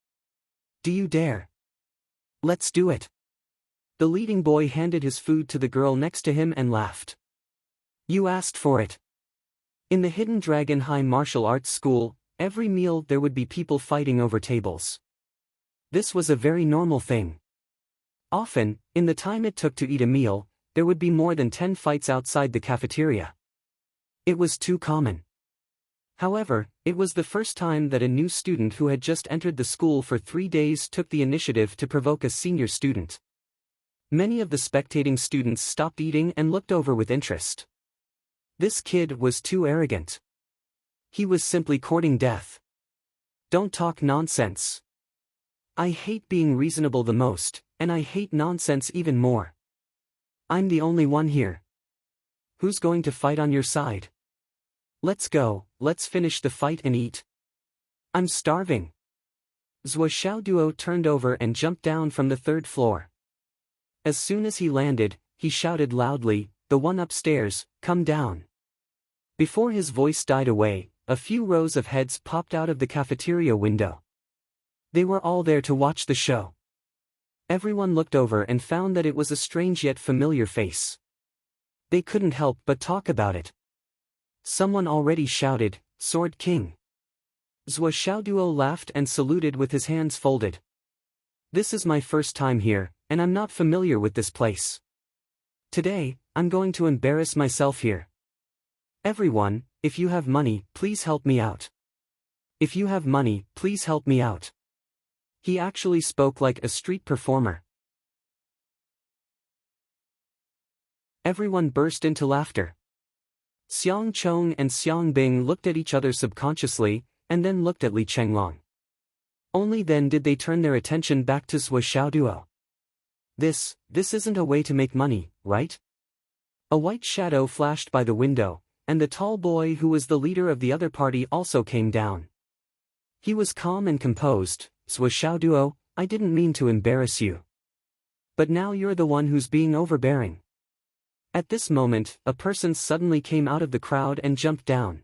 Do you dare? Let's do it. The leading boy handed his food to the girl next to him and laughed. You asked for it. In the Hidden Dragon High Martial Arts School, every meal there would be people fighting over tables. This was a very normal thing. Often, in the time it took to eat a meal, there would be more than 10 fights outside the cafeteria. It was too common. However, it was the first time that a new student who had just entered the school for 3 days took the initiative to provoke a senior student. Many of the spectating students stopped eating and looked over with interest. This kid was too arrogant. He was simply courting death. Don't talk nonsense. I hate being reasonable the most, and I hate nonsense even more. I'm the only one here. Who's going to fight on your side? Let's go, let's finish the fight and eat. I'm starving. Zhuo Xiaoduo turned over and jumped down from the 3rd floor. As soon as he landed, he shouted loudly, "The one upstairs, come down." Before his voice died away, a few rows of heads popped out of the cafeteria window. They were all there to watch the show. Everyone looked over and found that it was a strange yet familiar face. They couldn't help but talk about it. Someone already shouted, "Sword King." Zhuo Xiaoduo laughed and saluted with his hands folded. This is my first time here, and I'm not familiar with this place. Today, I'm going to embarrass myself here. Everyone, if you have money, please help me out. If you have money, please help me out. He actually spoke like a street performer. Everyone burst into laughter. Xiang Chong and Xiang Bing looked at each other subconsciously, and then looked at Li Chenglong. Only then did they turn their attention back to Zhuo Xiaoduo. This isn't a way to make money, right? A white shadow flashed by the window, and the tall boy who was the leader of the other party also came down. He was calm and composed. "Zhuo Xiaoduo, I didn't mean to embarrass you. But now you're the one who's being overbearing." At this moment, a person suddenly came out of the crowd and jumped down.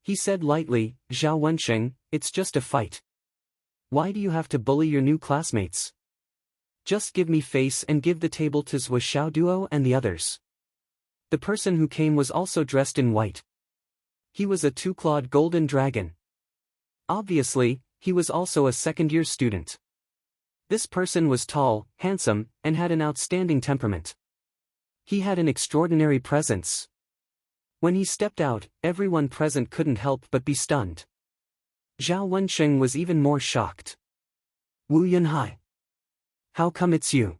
He said lightly, "Zhao Wensheng, it's just a fight. Why do you have to bully your new classmates? Just give me face and give the table to Zhuo Xiaoduo and the others." The person who came was also dressed in white. He was a 2-clawed golden dragon. Obviously, he was also a second-year student. This person was tall, handsome, and had an outstanding temperament. He had an extraordinary presence. When he stepped out, everyone present couldn't help but be stunned. Zhao Wensheng was even more shocked. "Wu Yunhai. How come it's you?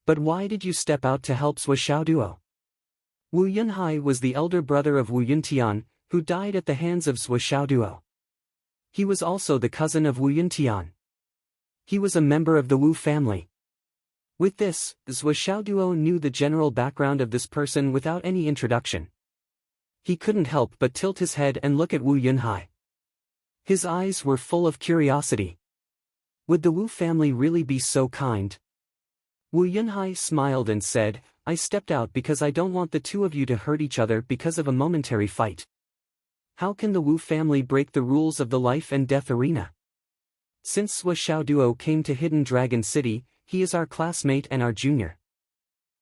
But why did you step out to help Zhuo Xiaoduo?" Wu Yunhai was the elder brother of Wu Yuntian, who died at the hands of Zhuo Xiaoduo. He was also the cousin of Wu Yuntian. He was a member of the Wu family. With this, Zhuo Xiaoduo knew the general background of this person without any introduction. He couldn't help but tilt his head and look at Wu Yunhai. His eyes were full of curiosity. Would the Wu family really be so kind? Wu Yunhai smiled and said, "I stepped out because I don't want the two of you to hurt each other because of a momentary fight. How can the Wu family break the rules of the life and death arena? Since Zhuo Xiaoduo came to Hidden Dragon City, he is our classmate and our junior.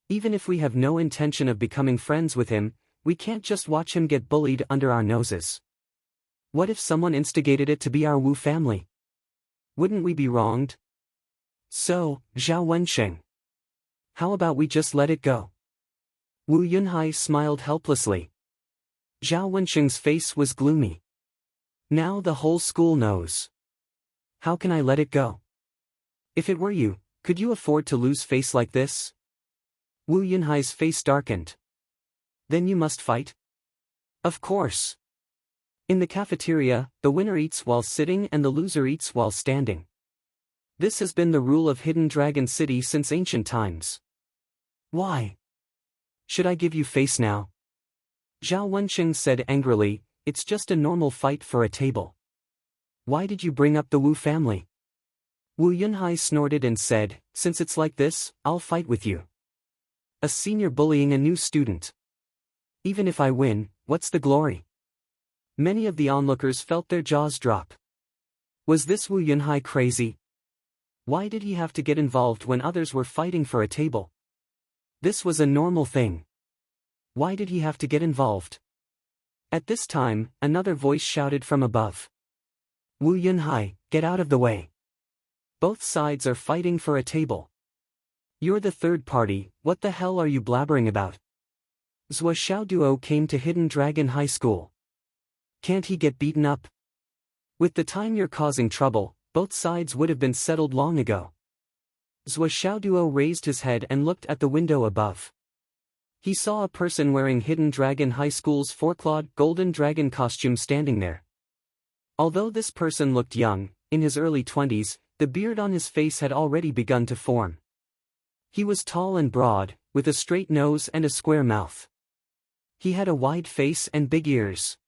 Even if we have no intention of becoming friends with him, we can't just watch him get bullied under our noses. What if someone instigated it to be our Wu family? Wouldn't we be wronged? So, Zhao Wensheng, how about we just let it go?" Wu Yunhai smiled helplessly. Zhao Wensheng's face was gloomy. "Now the whole school knows. How can I let it go? If it were you, could you afford to lose face like this?" Wu Yunhai's face darkened. "Then you must fight?" "Of course. In the cafeteria, the winner eats while sitting and the loser eats while standing. This has been the rule of Hidden Dragon City since ancient times." "Why? Should I give you face now?" Zhao Wensheng said angrily, "It's just a normal fight for a table. Why did you bring up the Wu family?" Wu Yunhai snorted and said, "Since it's like this, I'll fight with you." A senior bullying a new student. Even if I win, what's the glory? Many of the onlookers felt their jaws drop. Was this Wu Yunhai crazy? Why did he have to get involved when others were fighting for a table? This was a normal thing. Why did he have to get involved? At this time, another voice shouted from above. Wu Yunhai, get out of the way. Both sides are fighting for a table. You're the third party, what the hell are you blabbering about? Zhou Xiaoduo came to Hidden Dragon High School. Can't he get beaten up? With the time you're causing trouble, both sides would have been settled long ago. Zhou Xiaoduo raised his head and looked at the window above. He saw a person wearing Hidden Dragon High School's four-clawed golden dragon costume standing there. Although this person looked young, in his early 20s, the beard on his face had already begun to form. He was tall and broad, with a straight nose and a square mouth. He had a wide face and big ears.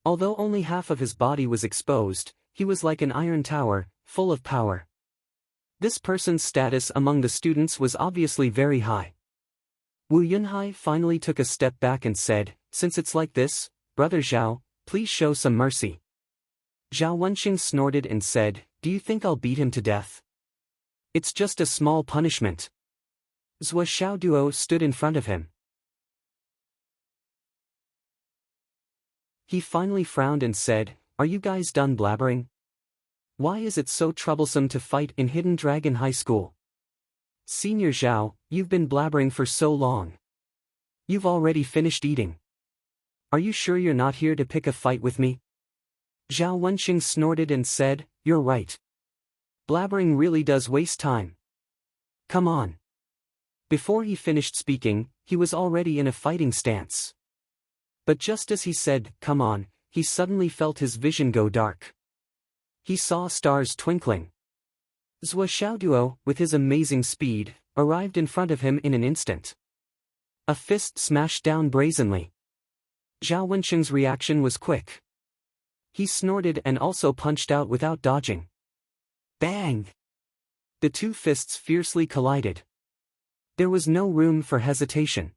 Although only half of his body was exposed, he was like an iron tower, full of power. This person's status among the students was obviously very high. Wu Yunhai finally took a step back and said, "Since it's like this, Brother Zhao, please show some mercy." Zhao Wenxing snorted and said, "Do you think I'll beat him to death? It's just a small punishment." Zhou Xiaoduo stood in front of him. He finally frowned and said, "Are you guys done blabbering? Why is it so troublesome to fight in Hidden Dragon High School? Senior Zhao, you've been blabbering for so long. You've already finished eating. Are you sure you're not here to pick a fight with me?" Zhao Wenxing snorted and said, "You're right. Blabbering really does waste time. Come on." Before he finished speaking, he was already in a fighting stance. But just as he said, "Come on," he suddenly felt his vision go dark. He saw stars twinkling. Zhou Xiaoduo, with his amazing speed, arrived in front of him in an instant. A fist smashed down brazenly. Zhao Wenxing's reaction was quick. He snorted and also punched out without dodging. Bang! The two fists fiercely collided. There was no room for hesitation.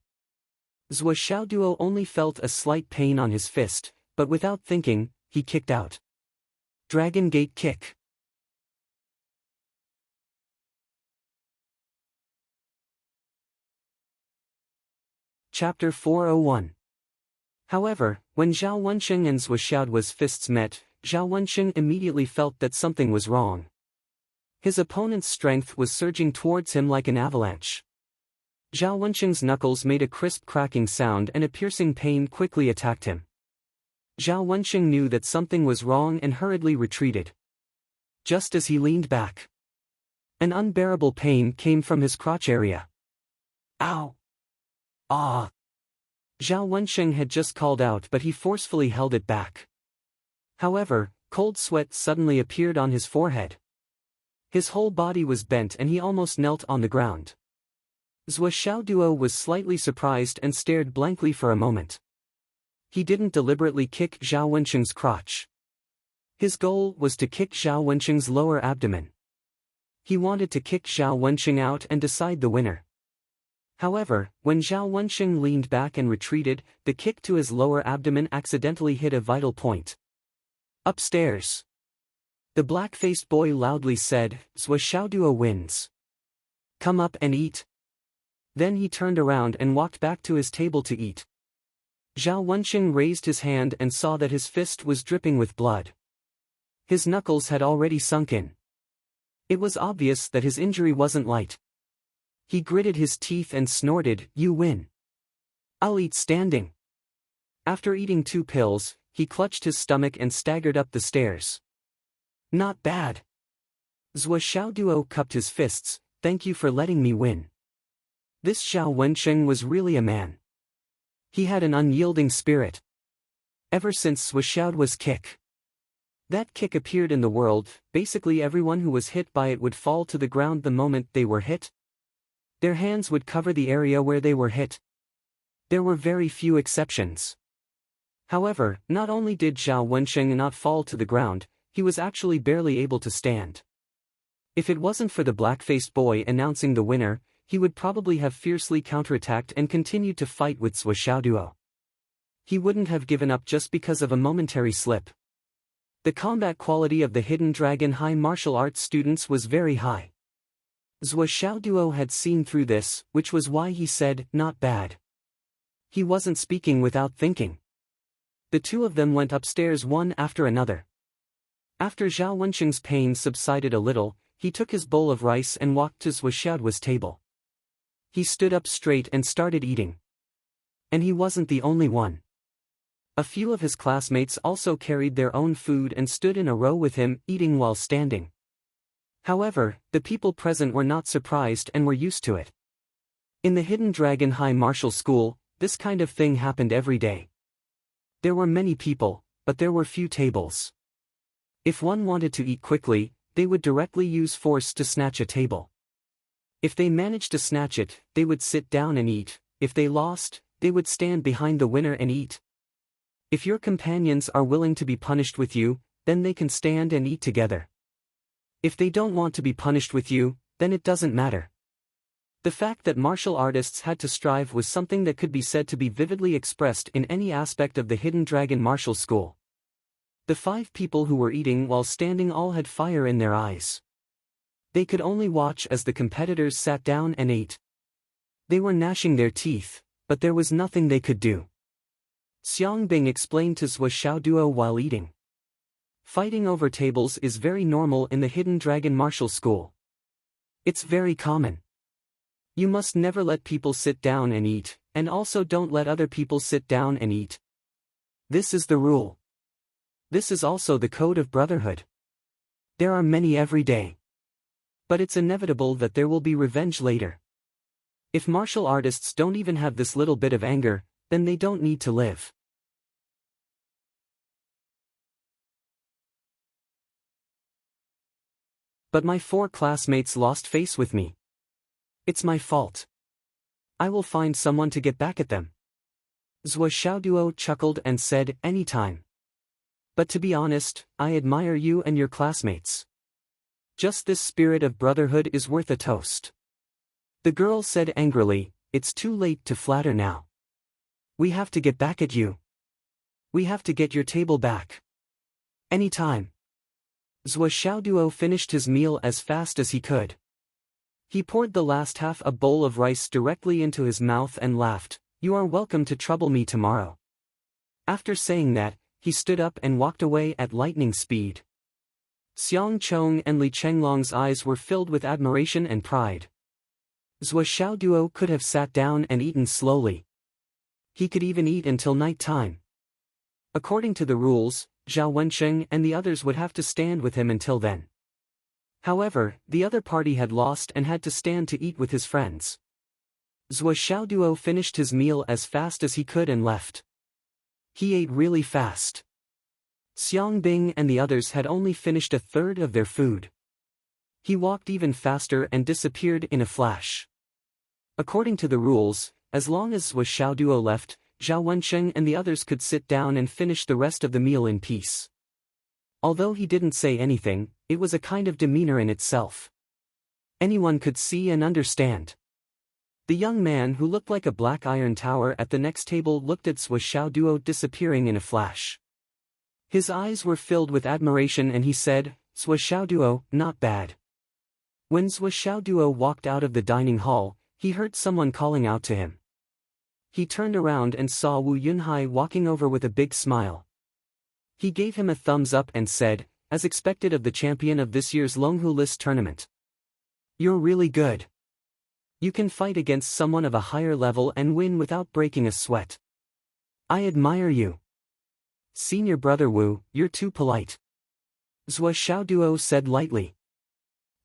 Zhou Xiaoduo only felt a slight pain on his fist, but without thinking, he kicked out. Dragon Gate Kick. Chapter 401. However, when Zhao Wenxing and Zhou Xiaoduo's fists met, Zhao Wenxing immediately felt that something was wrong. His opponent's strength was surging towards him like an avalanche. Zhao Wenxing's knuckles made a crisp cracking sound and a piercing pain quickly attacked him. Zhao Wenxing knew that something was wrong and hurriedly retreated. Just as he leaned back, an unbearable pain came from his crotch area. Ow! Ah! Zhao Wenxing had just called out, but he forcefully held it back. However, cold sweat suddenly appeared on his forehead. His whole body was bent and he almost knelt on the ground. Zhou Xiaoduo was slightly surprised and stared blankly for a moment. He didn't deliberately kick Zhao Wenxing's crotch. His goal was to kick Zhao Wenxing's lower abdomen. He wanted to kick Zhao Wenxing out and decide the winner. However, when Zhao Wenxing leaned back and retreated, the kick to his lower abdomen accidentally hit a vital point. Upstairs. The black-faced boy loudly said, "Zhou Xiaoduo wins. Come up and eat." Then he turned around and walked back to his table to eat. Zhao Wenxing raised his hand and saw that his fist was dripping with blood. His knuckles had already sunk in. It was obvious that his injury wasn't light. He gritted his teeth and snorted, "You win. I'll eat standing." After eating 2 pills, he clutched his stomach and staggered up the stairs. Not bad. Zhou Xiaoduo cupped his fists, "Thank you for letting me win." This Zhao Wenxing was really a man. He had an unyielding spirit. Ever since Zhou Xiaoduo's kick. That kick appeared in the world, basically everyone who was hit by it would fall to the ground the moment they were hit. Their hands would cover the area where they were hit. There were very few exceptions. However, not only did Zhao Wenxing not fall to the ground, he was actually barely able to stand. If it wasn't for the black-faced boy announcing the winner, he would probably have fiercely counterattacked and continued to fight with Zhuo Xiaoduo. He wouldn't have given up just because of a momentary slip. The combat quality of the Hidden Dragon High martial arts students was very high. Zhuo Xiaoduo had seen through this, which was why he said, "Not bad." He wasn't speaking without thinking. The two of them went upstairs one after another. After Zhao Wensheng's pain subsided a little, he took his bowl of rice and walked to Zhuo Xiaoduo's table. He stood up straight and started eating. And he wasn't the only one. A few of his classmates also carried their own food and stood in a row with him, eating while standing. However, the people present were not surprised and were used to it. In the Hidden Dragon High Martial School, this kind of thing happened every day. There were many people, but there were few tables. If one wanted to eat quickly, they would directly use force to snatch a table. If they managed to snatch it, they would sit down and eat. If they lost, they would stand behind the winner and eat. If your companions are willing to be punished with you, then they can stand and eat together. If they don't want to be punished with you, then it doesn't matter. The fact that martial artists had to strive was something that could be said to be vividly expressed in any aspect of the Hidden Dragon Martial School. The 5 people who were eating while standing all had fire in their eyes. They could only watch as the competitors sat down and ate. They were gnashing their teeth, but there was nothing they could do. Xiang Bing explained to Zhuo Xiaoduo while eating. Fighting over tables is very normal in the Hidden Dragon Martial School. It's very common. You must never let people sit down and eat, and also don't let other people sit down and eat. This is the rule. This is also the code of brotherhood. There are many every day. But it's inevitable that there will be revenge later. If martial artists don't even have this little bit of anger, then they don't need to live. But my 4 classmates lost face with me. It's my fault. I will find someone to get back at them. Zhuo Xiaoduo chuckled and said, "Anytime. But to be honest, I admire you and your classmates. Just this spirit of brotherhood is worth a toast." The girl said angrily, "It's too late to flatter now. We have to get back at you. We have to get your table back. Anytime." Zhuo Xiaoduo finished his meal as fast as he could. He poured the last half a bowl of rice directly into his mouth and laughed, "You are welcome to trouble me tomorrow." After saying that, he stood up and walked away at lightning speed. Xiang Chong and Li Chenglong's eyes were filled with admiration and pride. Zhuo Xiaoduo could have sat down and eaten slowly. He could even eat until night time. According to the rules, Zhao Wensheng and the others would have to stand with him until then. However, the other party had lost and had to stand to eat with his friends. Zhuo Xiaoduo finished his meal as fast as he could and left. He ate really fast. Xiang Bing and the others had only finished a third of their food. He walked even faster and disappeared in a flash. According to the rules, as long as Zhuo Xiaoduo left, Zhao Wensheng and the others could sit down and finish the rest of the meal in peace. Although he didn't say anything, it was a kind of demeanor in itself. Anyone could see and understand. The young man who looked like a black iron tower at the next table looked at Zhuo Xiaoduo disappearing in a flash. His eyes were filled with admiration and he said, "Zhuo Xiaoduo, not bad." When Zhuo Xiaoduo walked out of the dining hall, he heard someone calling out to him. He turned around and saw Wu Yunhai walking over with a big smile. He gave him a thumbs up and said, as expected of the champion of this year's Longhu List tournament. "You're really good. You can fight against someone of a higher level and win without breaking a sweat. I admire you." "Senior brother Wu, you're too polite," Zhuo Xiaoduo said lightly.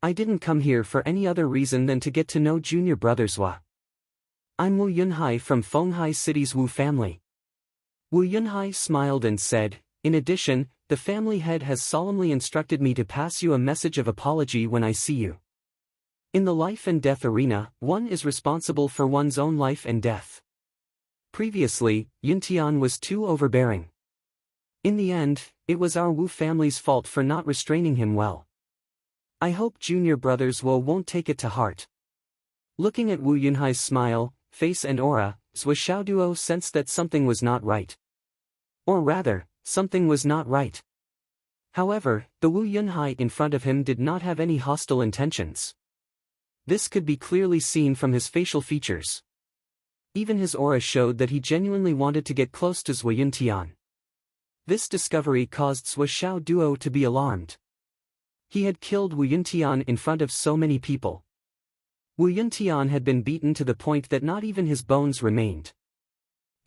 "I didn't come here for any other reason than to get to know junior brother Zhuo. I'm Wu Yunhai from Fenghai City's Wu family." Wu Yunhai smiled and said, "In addition, the family head has solemnly instructed me to pass you a message of apology when I see you. In the life and death arena, one is responsible for one's own life and death. Previously, Yuntian was too overbearing. In the end, it was our Wu family's fault for not restraining him well. I hope junior brothers won't take it to heart." Looking at Wu Yunhai's smile, face and aura, Zhou Xiaoduo sensed that something was not right. Or rather, something was not right. However, the Wu Yunhai in front of him did not have any hostile intentions. This could be clearly seen from his facial features. Even his aura showed that he genuinely wanted to get close to Zhou Yuntian. This discovery caused Zhou Xiaoduo to be alarmed. He had killed Wu Yuntian in front of so many people. Wu Yuntian had been beaten to the point that not even his bones remained.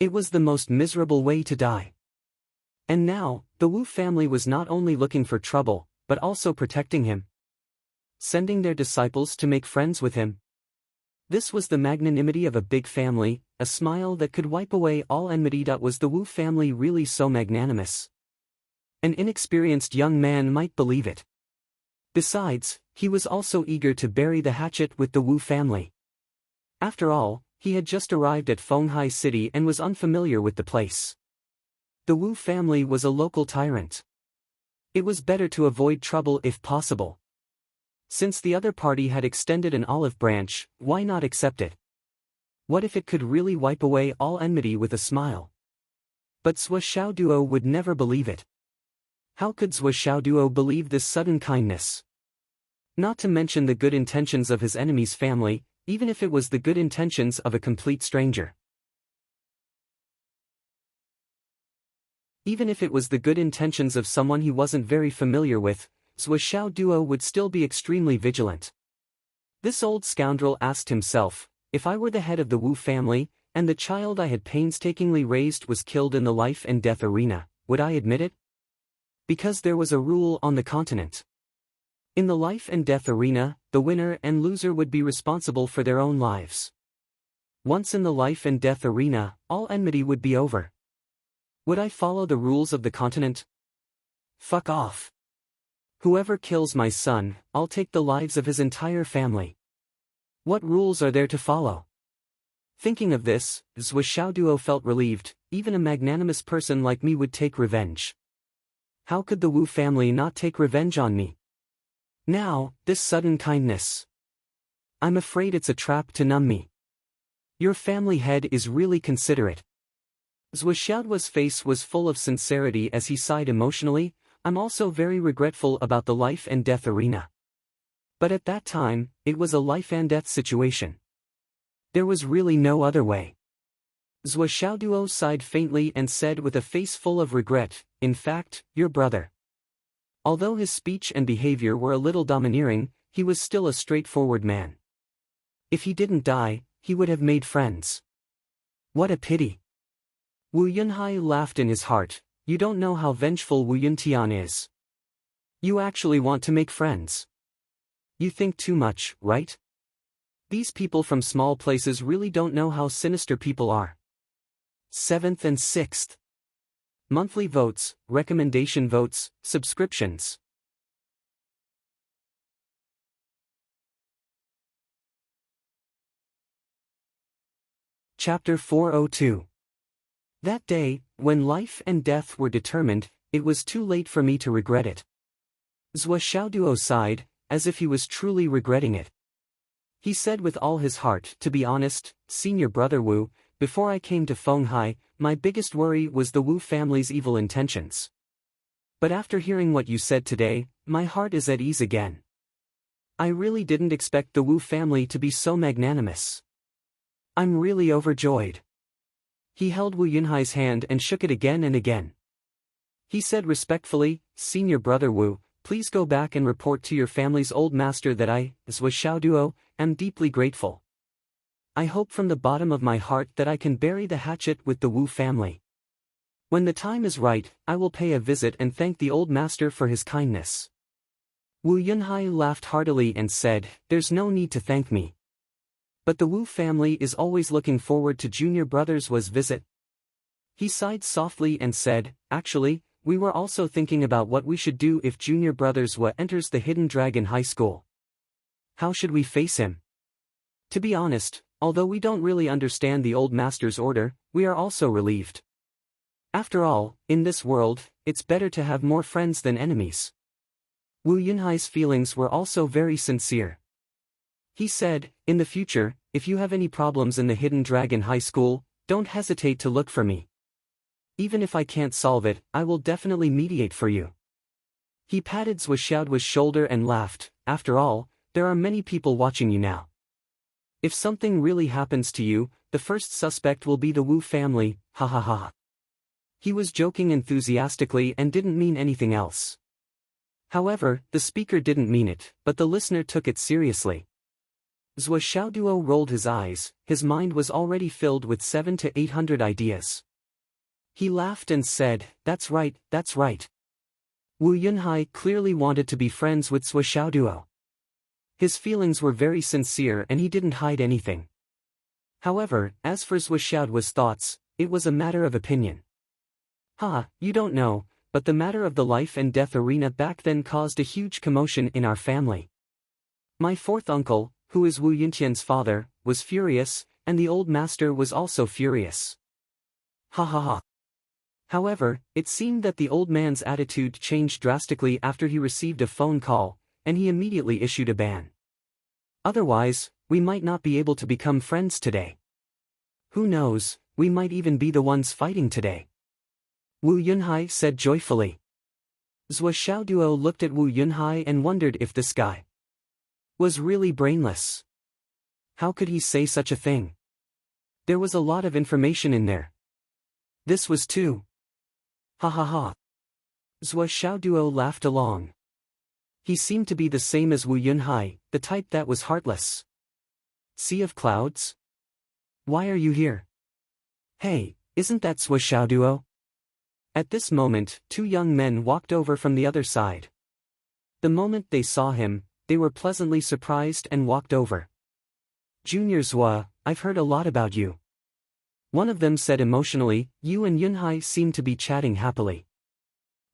It was the most miserable way to die. And now, the Wu family was not only looking for trouble, but also protecting him, sending their disciples to make friends with him. This was the magnanimity of a big family, a smile that could wipe away all enmity. Was the Wu family really so magnanimous? An inexperienced young man might believe it. Besides, he was also eager to bury the hatchet with the Wu family. After all, he had just arrived at Fenghai City and was unfamiliar with the place. The Wu family was a local tyrant. It was better to avoid trouble if possible. Since the other party had extended an olive branch, why not accept it? What if it could really wipe away all enmity with a smile? But Zhou Xiaoduo would never believe it. How could Zhou Xiaoduo believe this sudden kindness? Not to mention the good intentions of his enemy's family, even if it was the good intentions of a complete stranger. Even if it was the good intentions of someone he wasn't very familiar with, Zhou Xiaoduo would still be extremely vigilant. This old scoundrel asked himself, if I were the head of the Wu family, and the child I had painstakingly raised was killed in the life and death arena, would I admit it? Because there was a rule on the continent. In the life and death arena, the winner and loser would be responsible for their own lives. Once in the life and death arena, all enmity would be over. Would I follow the rules of the continent? Fuck off. Whoever kills my son, I'll take the lives of his entire family. What rules are there to follow? Thinking of this, Zhou Xiaoduo felt relieved. Even a magnanimous person like me would take revenge. How could the Wu family not take revenge on me? Now, this sudden kindness. I'm afraid it's a trap to numb me. Your family head is really considerate. Zhou Xiaoduo's face was full of sincerity as he sighed emotionally. I'm also very regretful about the life and death arena. But at that time, it was a life and death situation. There was really no other way. Zhou Xiaoduo sighed faintly and said with a face full of regret, in fact, your brother. Although his speech and behavior were a little domineering, he was still a straightforward man. If he didn't die, he would have made friends. What a pity. Wu Yunhai laughed in his heart. You don't know how vengeful Wu Yuntian is. You actually want to make friends. You think too much, right? These people from small places really don't know how sinister people are. 7th and 6th. Monthly votes, recommendation votes, subscriptions. Chapter 402. That day, when life and death were determined, it was too late for me to regret it. Zhou Xiaoduo sighed, as if he was truly regretting it. He said with all his heart, to be honest, senior brother Wu, before I came to Fenghai, my biggest worry was the Wu family's evil intentions. But after hearing what you said today, my heart is at ease again. I really didn't expect the Wu family to be so magnanimous. I'm really overjoyed. He held Wu Yunhai's hand and shook it again and again. He said respectfully, Senior brother Wu, please go back and report to your family's old master that I, Zhou Xiaoduo, am deeply grateful. I hope from the bottom of my heart that I can bury the hatchet with the Wu family. When the time is right, I will pay a visit and thank the old master for his kindness. Wu Yunhai laughed heartily and said, there's no need to thank me. But the Wu family is always looking forward to junior brother's Wu's visit. He sighed softly and said, actually, we were also thinking about what we should do if junior brother's Wu enters the Hidden Dragon High School. How should we face him? To be honest, although we don't really understand the old master's order, we are also relieved. After all, in this world, it's better to have more friends than enemies. Wu Yunhai's feelings were also very sincere. He said, in the future, if you have any problems in the Hidden Dragon High School, don't hesitate to look for me. Even if I can't solve it, I will definitely mediate for you. He patted Zhuoxiaoduo's shoulder and laughed. After all, there are many people watching you now. If something really happens to you, the first suspect will be the Wu family, ha ha ha. He was joking enthusiastically and didn't mean anything else. However, the speaker didn't mean it, but the listener took it seriously. Zhuoxiaoduo rolled his eyes, his mind was already filled with 700 to 800 ideas. He laughed and said, that's right, that's right. Wu Yunhai clearly wanted to be friends with Zhuoxiaoduo. His feelings were very sincere and he didn't hide anything. However, as for Zhuoxiaoduo's thoughts, it was a matter of opinion. You don't know, but the matter of the life and death arena back then caused a huge commotion in our family. My fourth uncle, who is Wu Yuntian's father, was furious, and the old master was also furious. Ha ha ha. However, it seemed that the old man's attitude changed drastically after he received a phone call, and he immediately issued a ban. Otherwise, we might not be able to become friends today. Who knows, we might even be the ones fighting today. Wu Yunhai said joyfully. Zhuoxiaoduo looked at Wu Yunhai and wondered if this guy was really brainless. How could he say such a thing? There was a lot of information in there. This was too. Ha ha ha. Zhuoxiaoduo laughed along. He seemed to be the same as Wu Yunhai, the type that was heartless. Sea of clouds? Why are you here? Hey, isn't that Zhuoxiaoduo? At this moment, two young men walked over from the other side. The moment they saw him, they were pleasantly surprised and walked over. Junior Zhua, I've heard a lot about you. One of them said emotionally. You and Yunhai seem to be chatting happily.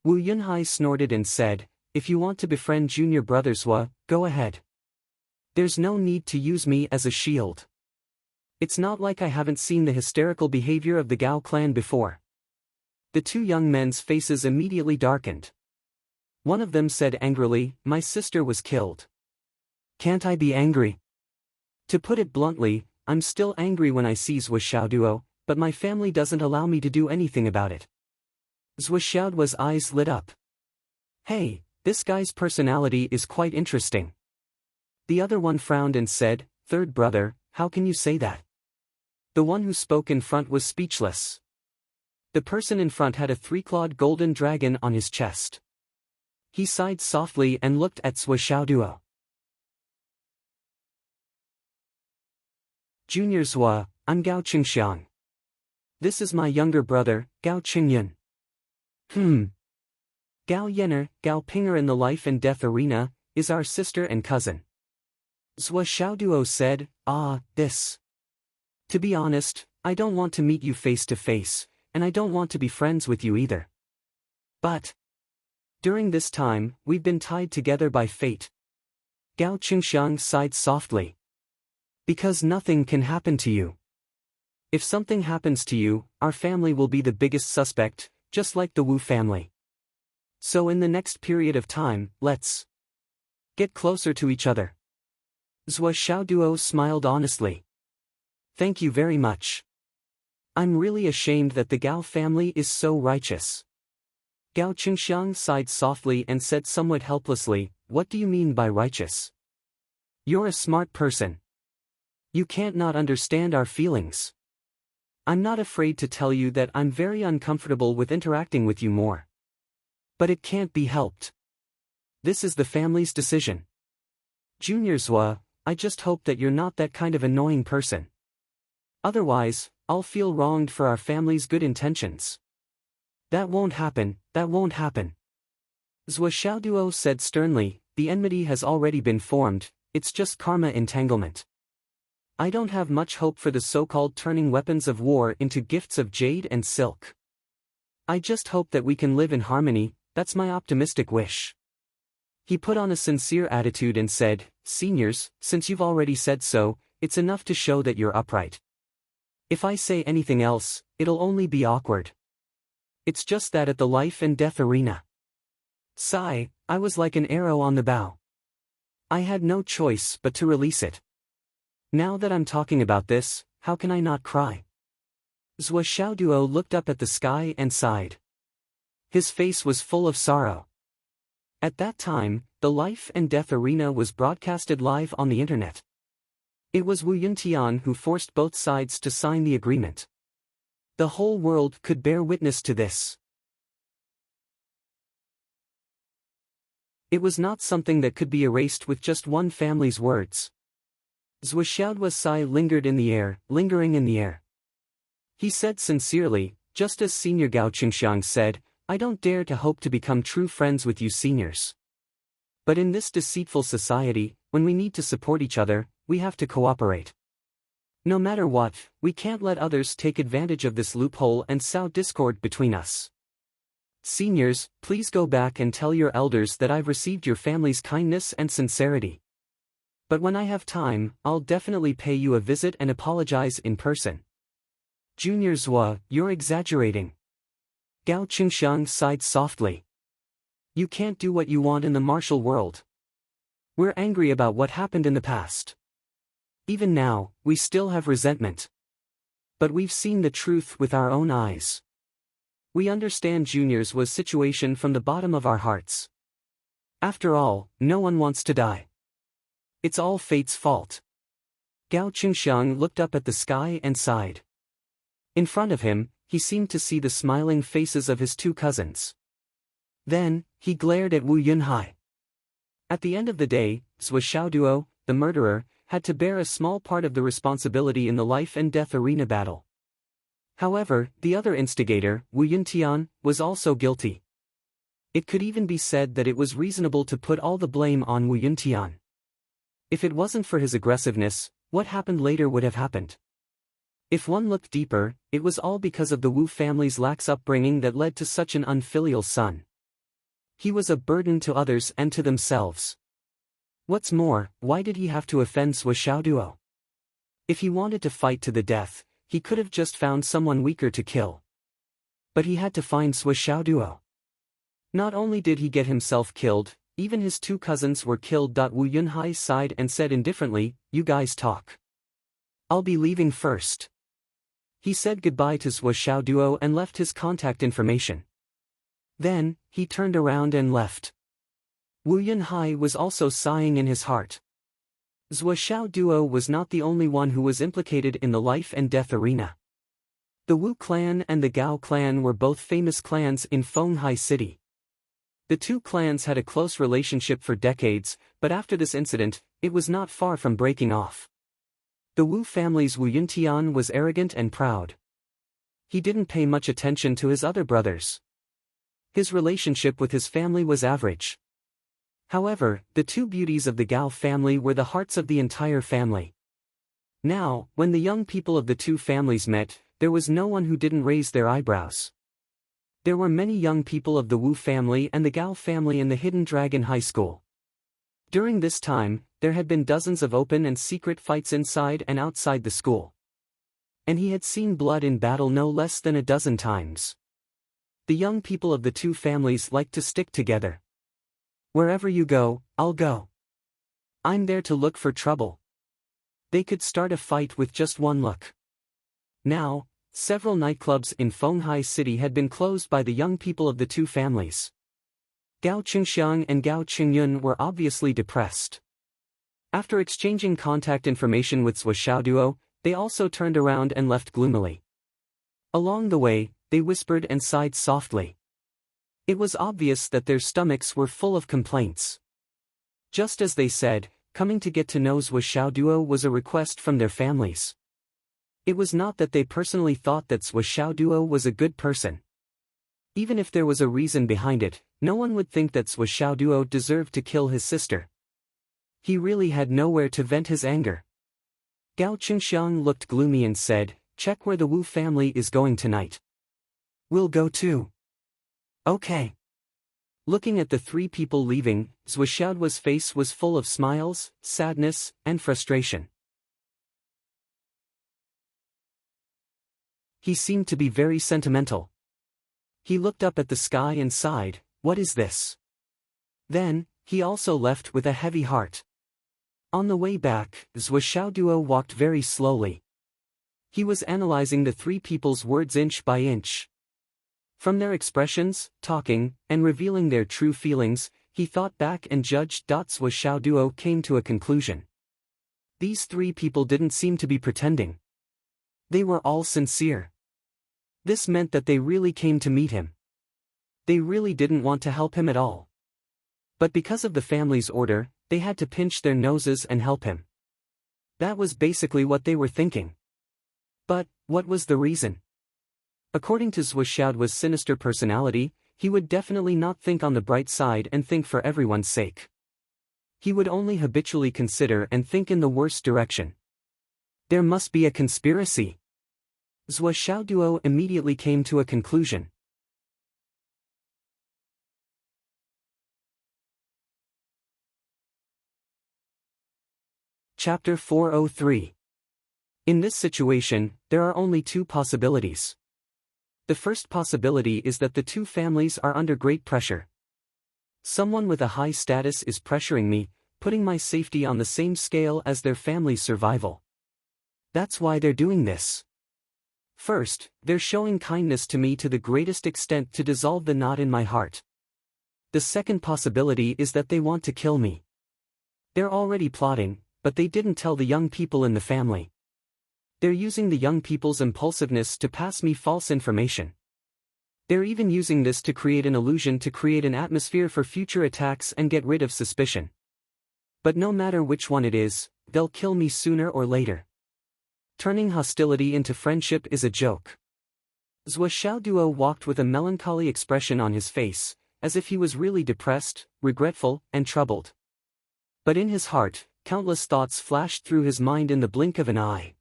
Wu Yunhai snorted and said, if you want to befriend junior brother Zhua, go ahead. There's no need to use me as a shield. It's not like I haven't seen the hysterical behavior of the Gao clan before. The two young men's faces immediately darkened. One of them said angrily, my sister was killed. Can't I be angry? To put it bluntly, I'm still angry when I see Zhuoxiaoduo, but my family doesn't allow me to do anything about it. Zhuoxiaoduo's eyes lit up. Hey, this guy's personality is quite interesting. The other one frowned and said, third brother, how can you say that? The one who spoke in front was speechless. The person in front had a three-clawed golden dragon on his chest. He sighed softly and looked at Zhuoxiaoduo. Junior Zhua, I'm Gao Qingxiang. This is my younger brother, Gao Qingyun. Gao Yener, Gao Pinger in the life and death arena, is our sister and cousin. Zhuoxiaoduo said, this. To be honest, I don't want to meet you face to face, and I don't want to be friends with you either. But during this time, we've been tied together by fate. Gao Qingxiang sighed softly. Because nothing can happen to you. If something happens to you, our family will be the biggest suspect, just like the Wu family. So in the next period of time, let's get closer to each other. Zhuoxiaoduo smiled honestly. Thank you very much. I'm really ashamed that the Gao family is so righteous. Gao Qingxiang sighed softly and said somewhat helplessly, what do you mean by righteous? You're a smart person. You can't not understand our feelings. I'm not afraid to tell you that I'm very uncomfortable with interacting with you more. But it can't be helped. This is the family's decision. Junior Zhua, I just hope that you're not that kind of annoying person. Otherwise, I'll feel wronged for our family's good intentions. That won't happen, that won't happen. Zhuoxiaoduo said sternly, the enmity has already been formed, it's just karma entanglement. I don't have much hope for the so-called turning weapons of war into gifts of jade and silk. I just hope that we can live in harmony, that's my optimistic wish. He put on a sincere attitude and said, seniors, since you've already said so, it's enough to show that you're upright. If I say anything else, it'll only be awkward. It's just that at the life and death arena. Sigh, I was like an arrow on the bow. I had no choice but to release it. Now that I'm talking about this, how can I not cry? Zhou Xiaoduo looked up at the sky and sighed. His face was full of sorrow. At that time, the life and death arena was broadcasted live on the internet. It was Wu Yuntian who forced both sides to sign the agreement. The whole world could bear witness to this. It was not something that could be erased with just one family's words. Zhou Xiaoduo's sigh lingered in the air, lingering in the air. He said sincerely, just as Senior Gao Qingxiang said, I don't dare to hope to become true friends with you seniors. But in this deceitful society, when we need to support each other, we have to cooperate. No matter what, we can't let others take advantage of this loophole and sow discord between us. Seniors, please go back and tell your elders that I've received your family's kindness and sincerity. But when I have time, I'll definitely pay you a visit and apologize in person. Junior Zhou, you're exaggerating. Gao Qingxiang sighed softly. You can't do what you want in the martial world. We're angry about what happened in the past. Even now, we still have resentment. But we've seen the truth with our own eyes. We understand Junior's situation from the bottom of our hearts. After all, no one wants to die. It's all fate's fault. Gao Qingxiang looked up at the sky and sighed. In front of him, he seemed to see the smiling faces of his two cousins. Then, he glared at Wu Yunhai. At the end of the day, Zhou Xiaoduo, the murderer, had to bear a small part of the responsibility in the life and death arena battle. However, the other instigator, Wu Yuntian, was also guilty. It could even be said that it was reasonable to put all the blame on Wu Yuntian. If it wasn't for his aggressiveness, what happened later would have happened. If one looked deeper, it was all because of the Wu family's lax upbringing that led to such an unfilial son. He was a burden to others and to themselves. What's more, why did he have to offend Zhou Xiaoduo? If he wanted to fight to the death, he could have just found someone weaker to kill. But he had to find Zhou Xiaoduo. Not only did he get himself killed, even his two cousins were killed. Wu Yunhai sighed and said indifferently, you guys talk. I'll be leaving first. He said goodbye to Zhou Xiaoduo and left his contact information. Then, he turned around and left. Wu Yunhai was also sighing in his heart. Zhou Xiaoduo was not the only one who was implicated in the life and death arena. The Wu clan and the Gao clan were both famous clans in Fenghai City. The two clans had a close relationship for decades, but after this incident, it was not far from breaking off. The Wu family's Wu Yuntian was arrogant and proud. He didn't pay much attention to his other brothers. His relationship with his family was average. However, the two beauties of the Gao family were the hearts of the entire family. Now, when the young people of the two families met, there was no one who didn't raise their eyebrows. There were many young people of the Wu family and the Gao family in the Hidden Dragon High School. During this time, there had been dozens of open and secret fights inside and outside the school. And he had seen blood in battle no less than a dozen times. The young people of the two families liked to stick together. Wherever you go, I'll go. I'm there to look for trouble. They could start a fight with just one look. Now, several nightclubs in Fenghai City had been closed by the young people of the two families. Gao Qingxiang and Gao Qingyun were obviously depressed. After exchanging contact information with Zhou Xiaoduo, they also turned around and left gloomily. Along the way, they whispered and sighed softly. It was obvious that their stomachs were full of complaints. Just as they said, coming to get to know Zhou Xiaoduo was a request from their families. It was not that they personally thought that Zhou Xiaoduo was a good person. Even if there was a reason behind it, no one would think that Zhou Xiaoduo deserved to kill his sister. He really had nowhere to vent his anger. Gao Qingxiang looked gloomy and said, check where the Wu family is going tonight. We'll go too. Okay. Looking at the three people leaving, Zhou Xiaoduo's face was full of smiles, sadness, and frustration. He seemed to be very sentimental. He looked up at the sky and sighed, what is this? Then, he also left with a heavy heart. On the way back, Zhou Xiaoduo walked very slowly. He was analyzing the three people's words inch by inch. From their expressions, talking, and revealing their true feelings, he thought back and judged. Zhou Xiaoduo came to a conclusion. These three people didn't seem to be pretending. They were all sincere. This meant that they really came to meet him. They really didn't want to help him at all. But because of the family's order, they had to pinch their noses and help him. That was basically what they were thinking. But, what was the reason? According to Zhou Xiaoduo's sinister personality, he would definitely not think on the bright side and think for everyone's sake. He would only habitually consider and think in the worst direction. There must be a conspiracy. Zhou Xiaoduo immediately came to a conclusion. Chapter 403. In this situation, there are only two possibilities. The first possibility is that the two families are under great pressure. Someone with a high status is pressuring me, putting my safety on the same scale as their family's survival. That's why they're doing this. First, they're showing kindness to me to the greatest extent to dissolve the knot in my heart. The second possibility is that they want to kill me. They're already plotting, but they didn't tell the young people in the family. They're using the young people's impulsiveness to pass me false information. They're even using this to create an illusion, to create an atmosphere for future attacks and get rid of suspicion. But no matter which one it is, they'll kill me sooner or later. Turning hostility into friendship is a joke. Zhou Xiaoduo walked with a melancholy expression on his face, as if he was really depressed, regretful, and troubled. But in his heart, countless thoughts flashed through his mind in the blink of an eye.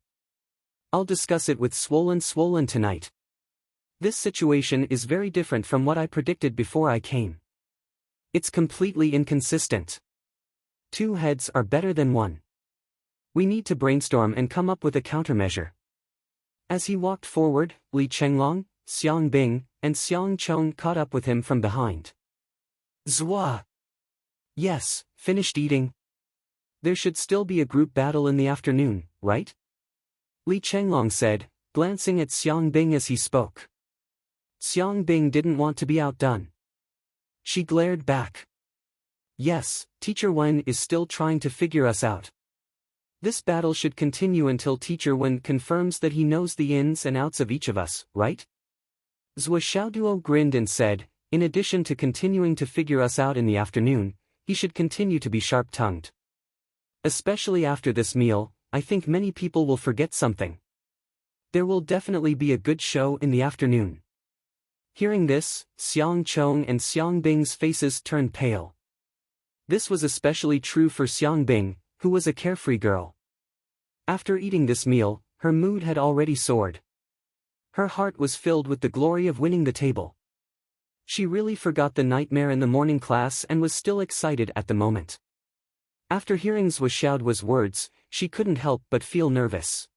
I'll discuss it with Swollen tonight. This situation is very different from what I predicted before I came. It's completely inconsistent. Two heads are better than one. We need to brainstorm and come up with a countermeasure. As he walked forward, Li Chenglong, Xiang Bing, and Xiang Chong caught up with him from behind. Zhua! Yes, finished eating. There should still be a group battle in the afternoon, right? Li Chenglong said, glancing at Xiang Bing as he spoke. Xiang Bing didn't want to be outdone. She glared back. Yes, Teacher Wen is still trying to figure us out. This battle should continue until Teacher Wen confirms that he knows the ins and outs of each of us, right? Zhou Xiaoduo grinned and said, in addition to continuing to figure us out in the afternoon, he should continue to be sharp-tongued. Especially after this meal, I think many people will forget something. There will definitely be a good show in the afternoon. Hearing this, Xiang Chong and Xiang Bing's faces turned pale. This was especially true for Xiang Bing, who was a carefree girl. After eating this meal, her mood had already soared. Her heart was filled with the glory of winning the table. She really forgot the nightmare in the morning class and was still excited at the moment. After hearing Zhou Xiaoduo's words, she couldn't help but feel nervous.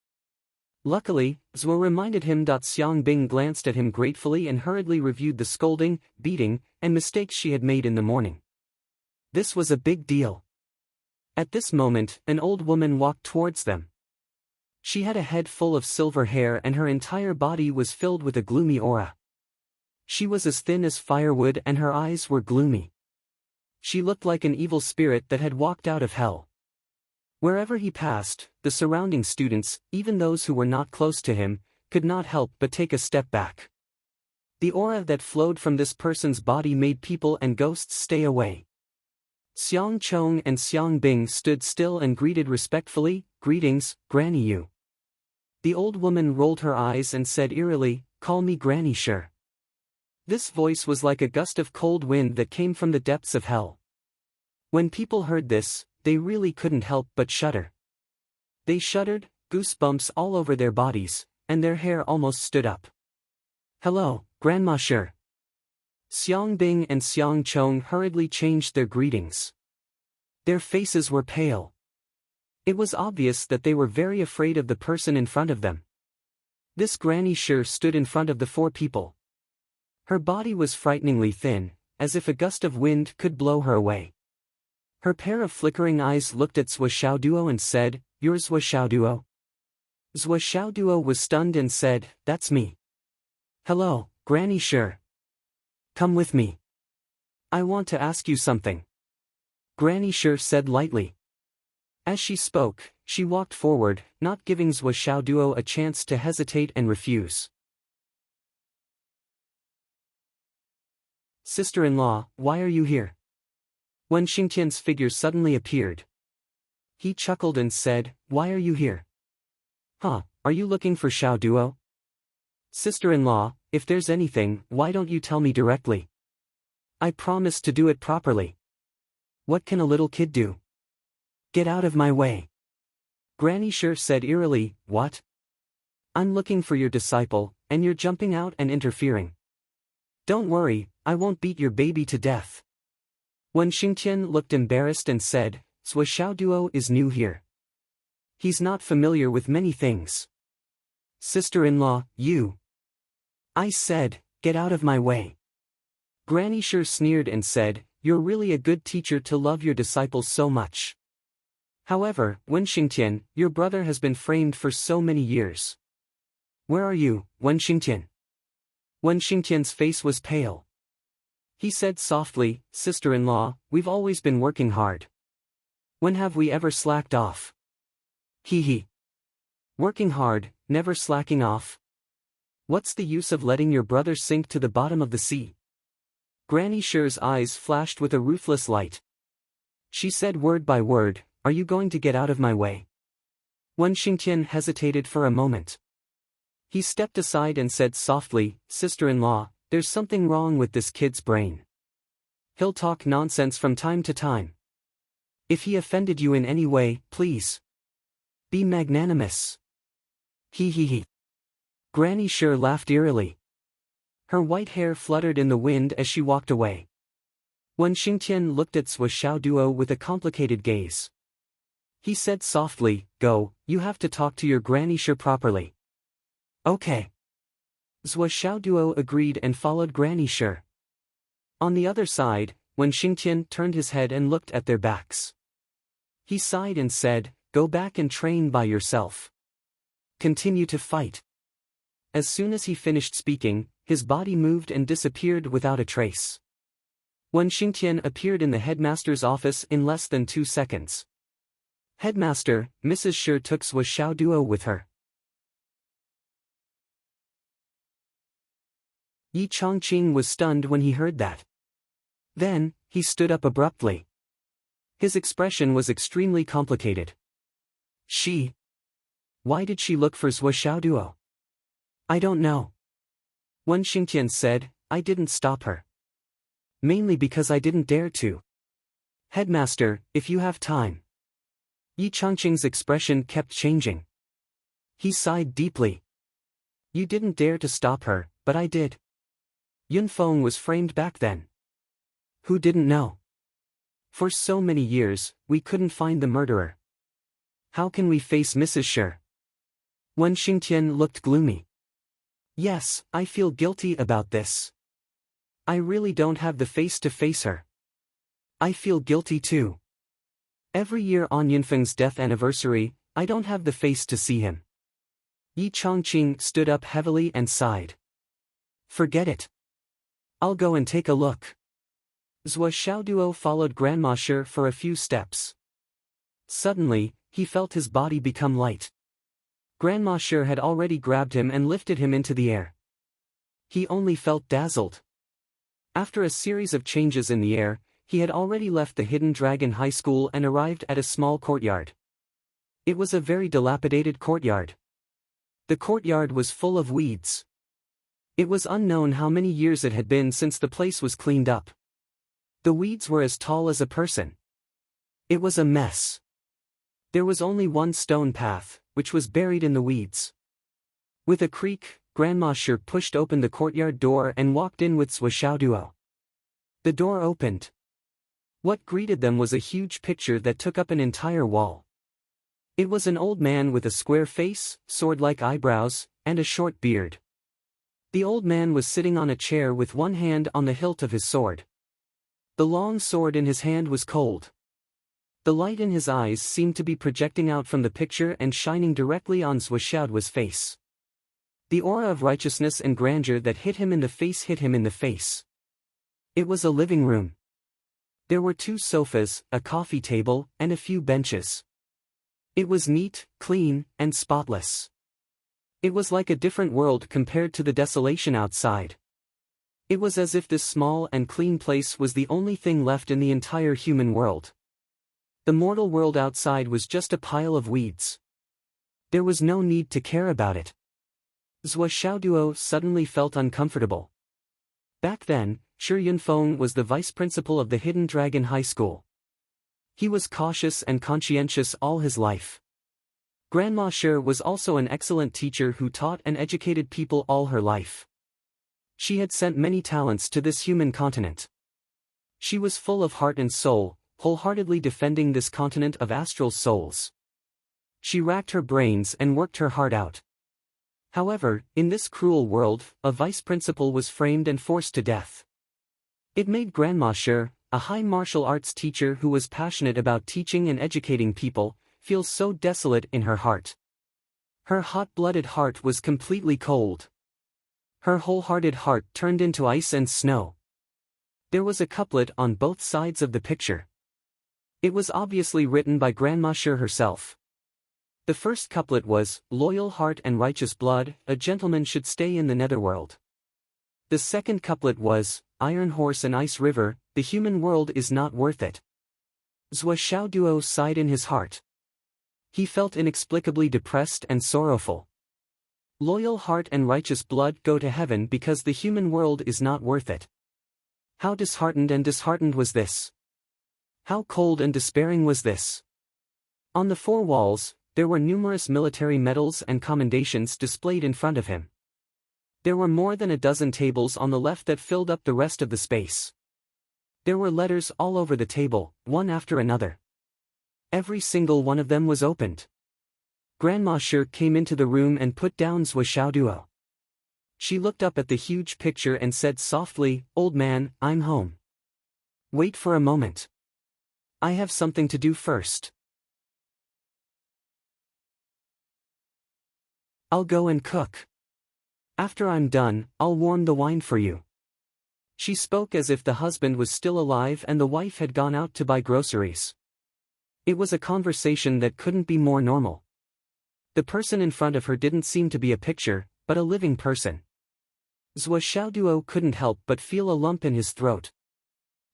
Luckily, Zhou reminded him. Xiang Bing glanced at him gratefully and hurriedly reviewed the scolding, beating, and mistakes she had made in the morning. This was a big deal. At this moment, an old woman walked towards them. She had a head full of silver hair and her entire body was filled with a gloomy aura. She was as thin as firewood and her eyes were gloomy. She looked like an evil spirit that had walked out of hell. Wherever he passed, the surrounding students, even those who were not close to him, could not help but take a step back. The aura that flowed from this person's body made people and ghosts stay away. Xiang Chong and Xiang Bing stood still and greeted respectfully, "Greetings, Granny Yu." The old woman rolled her eyes and said eerily, "Call me Granny, sure." This voice was like a gust of cold wind that came from the depths of hell. When people heard this, they really couldn't help but shudder. They shuddered, goosebumps all over their bodies, and their hair almost stood up. "Hello, Grandma Sure." Xiang Bing and Xiang Chong hurriedly changed their greetings. Their faces were pale. It was obvious that they were very afraid of the person in front of them. This Granny Sure stood in front of the four people. Her body was frighteningly thin, as if a gust of wind could blow her away. Her pair of flickering eyes looked at Zhou Xiaoduo and said, "You're Zhou Xiaoduo?" Zhou Xiaoduo was stunned and said, "That's me." "Hello, Granny Shi. Come with me. I want to ask you something," Granny Shi said lightly. As she spoke, she walked forward, not giving Zhou Xiaoduo a chance to hesitate and refuse. "Sister-in-law, why are you here?" When Xingtian's figure suddenly appeared. He chuckled and said, "Why are you here? Huh, are you looking for Xiaoduo?" "Sister-in-law, if there's anything, why don't you tell me directly? I promise to do it properly. What can a little kid do? Get out of my way." Granny Shi said eerily, "What? I'm looking for your disciple, and you're jumping out and interfering. Don't worry, I won't beat your baby to death." When Xingtian looked embarrassed and said, "Zhou Xiaoduo is new here. He's not familiar with many things." "Sister-in-law, you." I said, "Get out of my way." Granny Shi sneered and said, "You're really a good teacher to love your disciples so much. However, Wen Xingtian, your brother has been framed for so many years. Where are you, Wen Xingtian?" Wen Xingtian's face was pale. He said softly, "Sister-in-law, we've always been working hard. When have we ever slacked off?" He. Working hard, never slacking off? What's the use of letting your brother sink to the bottom of the sea? Granny Shi's eyes flashed with a ruthless light. She said word by word, "Are you going to get out of my way?" Wen Xingtian hesitated for a moment. He stepped aside and said softly, "Sister-in-law, there's something wrong with this kid's brain. He'll talk nonsense from time to time. If he offended you in any way, please be magnanimous." He. Granny Shi laughed eerily. Her white hair fluttered in the wind as she walked away. When Xingtian looked at Zhou Xiaoduo with a complicated gaze. He said softly, "Go, you have to talk to your Granny Shi properly." "Okay." Zhou Xiaoduo agreed and followed Granny Shi. On the other side, when Xingtian turned his head and looked at their backs. He sighed and said, "Go back and train by yourself. Continue to fight." As soon as he finished speaking, his body moved and disappeared without a trace. When Xingtian appeared in the headmaster's office in less than 2 seconds. "Headmaster, Mrs. Shi took Zhou Xiaoduo with her." Yi Chongqing was stunned when he heard that. Then, he stood up abruptly. His expression was extremely complicated. "She? Why did she look for Zhou Xiaoduo?" "I don't know." Wen Xingtian said, "I didn't stop her. Mainly because I didn't dare to." "Headmaster, if you have time." Yi Chongqing's expression kept changing. He sighed deeply. "You didn't dare to stop her, but I did. Yun Feng was framed back then. Who didn't know? For so many years, we couldn't find the murderer. How can we face Mrs. Shi?" Wen Xingtian looked gloomy. "Yes, I feel guilty about this. I really don't have the face to face her. I feel guilty too. Every year on Yunfeng's death anniversary, I don't have the face to see him." Yi Chongqing stood up heavily and sighed. "Forget it. I'll go and take a look." Zhou Xiaoduo followed Grandma Shi for a few steps. Suddenly, he felt his body become light. Grandma Shi had already grabbed him and lifted him into the air. He only felt dazzled. After a series of changes in the air, he had already left the Hidden Dragon High School and arrived at a small courtyard. It was a very dilapidated courtyard. The courtyard was full of weeds. It was unknown how many years it had been since the place was cleaned up. The weeds were as tall as a person. It was a mess. There was only one stone path, which was buried in the weeds. With a creak, Grandma Shi pushed open the courtyard door and walked in with Zhou Xiaoduo. The door opened. What greeted them was a huge picture that took up an entire wall. It was an old man with a square face, sword-like eyebrows, and a short beard. The old man was sitting on a chair with one hand on the hilt of his sword. The long sword in his hand was cold. The light in his eyes seemed to be projecting out from the picture and shining directly on Zhuoxiaoduo's face. The aura of righteousness and grandeur that hit him in the face hit him in the face. It was a living room. There were 2 sofas, a coffee table, and a few benches. It was neat, clean, and spotless. It was like a different world compared to the desolation outside. It was as if this small and clean place was the only thing left in the entire human world. The mortal world outside was just a pile of weeds. There was no need to care about it. Zhuoxiaoduo suddenly felt uncomfortable. Back then, Shi Yunfeng was the vice principal of the Hidden Dragon High School. He was cautious and conscientious all his life. Grandma Shi was also an excellent teacher who taught and educated people all her life. She had sent many talents to this human continent. She was full of heart and soul, wholeheartedly defending this continent of astral souls. She racked her brains and worked her heart out. However, in this cruel world, a vice principal was framed and forced to death. It made Grandma Shi, a high martial arts teacher who was passionate about teaching and educating people, feel so desolate in her heart. Her hot-blooded heart was completely cold. Her wholehearted heart turned into ice and snow. There was a couplet on both sides of the picture. It was obviously written by Grandma Shi herself. The first couplet was, "Loyal heart and righteous blood, a gentleman should stay in the netherworld." The second couplet was, "Iron horse and ice river, the human world is not worth it." Zhuoxiaoduo sighed in his heart. He felt inexplicably depressed and sorrowful. Loyal heart and righteous blood go to heaven because the human world is not worth it. How disheartened was this? How cold and despairing was this? On the 4 walls, there were numerous military medals and commendations displayed in front of him. There were more than a dozen tables on the left that filled up the rest of the space. There were letters all over the table, one after another. Every single one of them was opened. Grandma Shi came into the room and put down Zhuoxiaoduo. She looked up at the huge picture and said softly, "Old man, I'm home. Wait for a moment. I have something to do first. I'll go and cook. After I'm done, I'll warm the wine for you." She spoke as if the husband was still alive and the wife had gone out to buy groceries. It was a conversation that couldn't be more normal. The person in front of her didn't seem to be a picture, but a living person. Zhuoxiaoduo couldn't help but feel a lump in his throat.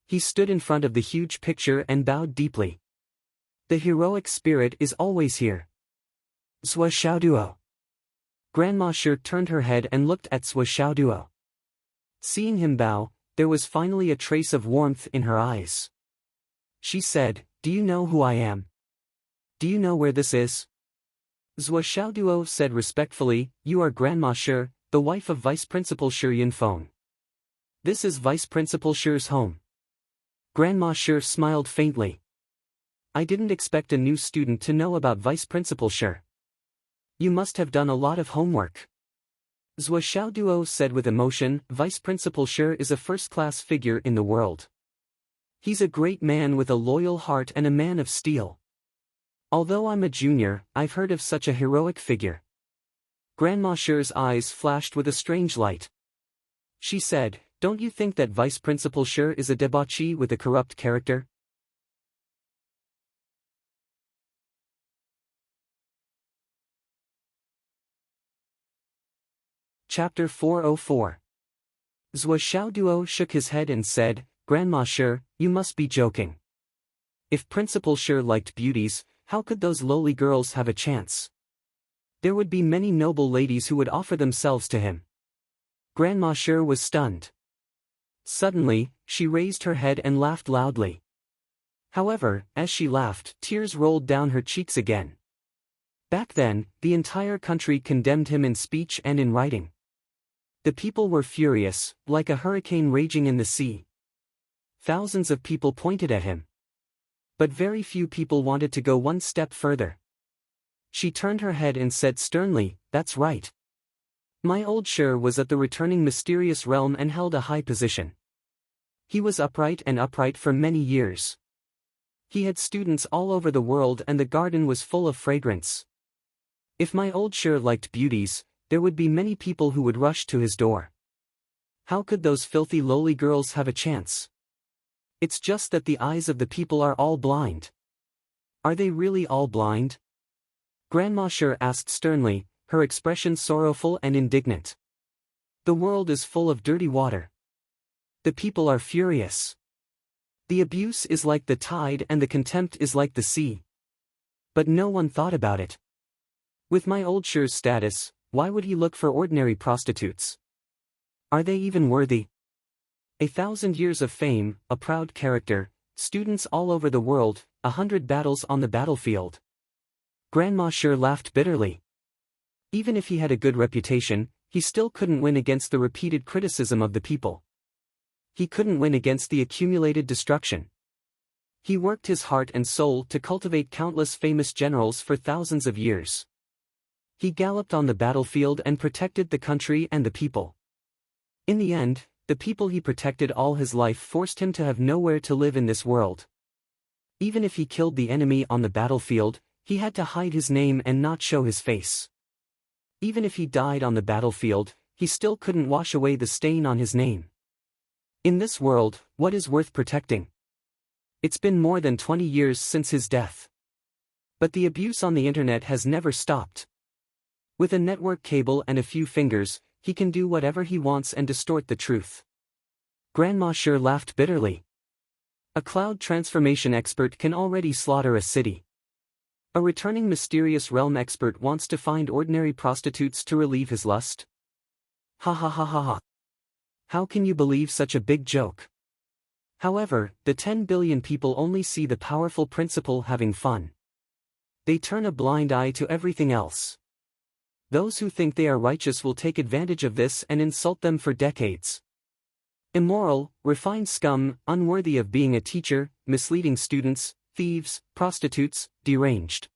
He stood in front of the huge picture and bowed deeply. The heroic spirit is always here. Zhuoxiaoduo. Grandma Shi turned her head and looked at Zhuoxiaoduo. Seeing him bow, there was finally a trace of warmth in her eyes. She said, "Do you know who I am? Do you know where this is?" Zhuoxiaoduo said respectfully, "You are Grandma Shi, the wife of Vice Principal Shi Yunfeng. This is Vice Principal Shi's home." Grandma Shi smiled faintly. "I didn't expect a new student to know about Vice Principal Shi. You must have done a lot of homework." Zhuoxiaoduo said with emotion, "Vice Principal Shi is a first-class figure in the world. He's a great man with a loyal heart and a man of steel. Although I'm a junior, I've heard of such a heroic figure." Grandma Shi's eyes flashed with a strange light. She said, "Don't you think that Vice Principal Shi is a debauchee with a corrupt character?" Chapter 404. Zhuoxiaoduo shook his head and said, "Grandma Shi, you must be joking. If Principal Shi liked beauties, how could those lowly girls have a chance? There would be many noble ladies who would offer themselves to him." Grandma Shi was stunned. Suddenly, she raised her head and laughed loudly. However, as she laughed, tears rolled down her cheeks again. Back then, the entire country condemned him in speech and in writing. The people were furious, like a hurricane raging in the sea. Thousands of people pointed at him. But very few people wanted to go one step further. She turned her head and said sternly, "That's right. My old Shi was at the returning mysterious realm and held a high position. He was upright for many years. He had students all over the world and the garden was full of fragrance. If my old Sher liked beauties, there would be many people who would rush to his door. How could those filthy lowly girls have a chance? It's just that the eyes of the people are all blind. Are they really all blind? Grandma Sher asked sternly, her expression sorrowful and indignant. The world is full of dirty water. The people are furious. The abuse is like the tide and the contempt is like the sea. But no one thought about it. With my old Sher's status, why would he look for ordinary prostitutes? Are they even worthy? 1,000 years of fame, a proud character, students all over the world, 100 battles on the battlefield. Grandma Sher laughed bitterly. Even if he had a good reputation, he still couldn't win against the repeated criticism of the people. He couldn't win against the accumulated destruction. He worked his heart and soul to cultivate countless famous generals for thousands of years. He galloped on the battlefield and protected the country and the people. In the end, the people he protected all his life forced him to have nowhere to live in this world. Even if he killed the enemy on the battlefield, he had to hide his name and not show his face. Even if he died on the battlefield, he still couldn't wash away the stain on his name. In this world, what is worth protecting? It's been more than 20 years since his death. But the abuse on the internet has never stopped. With a network cable and a few fingers, he can do whatever he wants and distort the truth. Grandma Sher laughed bitterly. A cloud transformation expert can already slaughter a city. A returning mysterious realm expert wants to find ordinary prostitutes to relieve his lust? Ha ha ha ha ha. How can you believe such a big joke? However, the 10 billion people only see the powerful principal having fun. They turn a blind eye to everything else. Those who think they are righteous will take advantage of this and insult them for decades. Immoral, refined scum, unworthy of being a teacher, misleading students, thieves, prostitutes, deranged.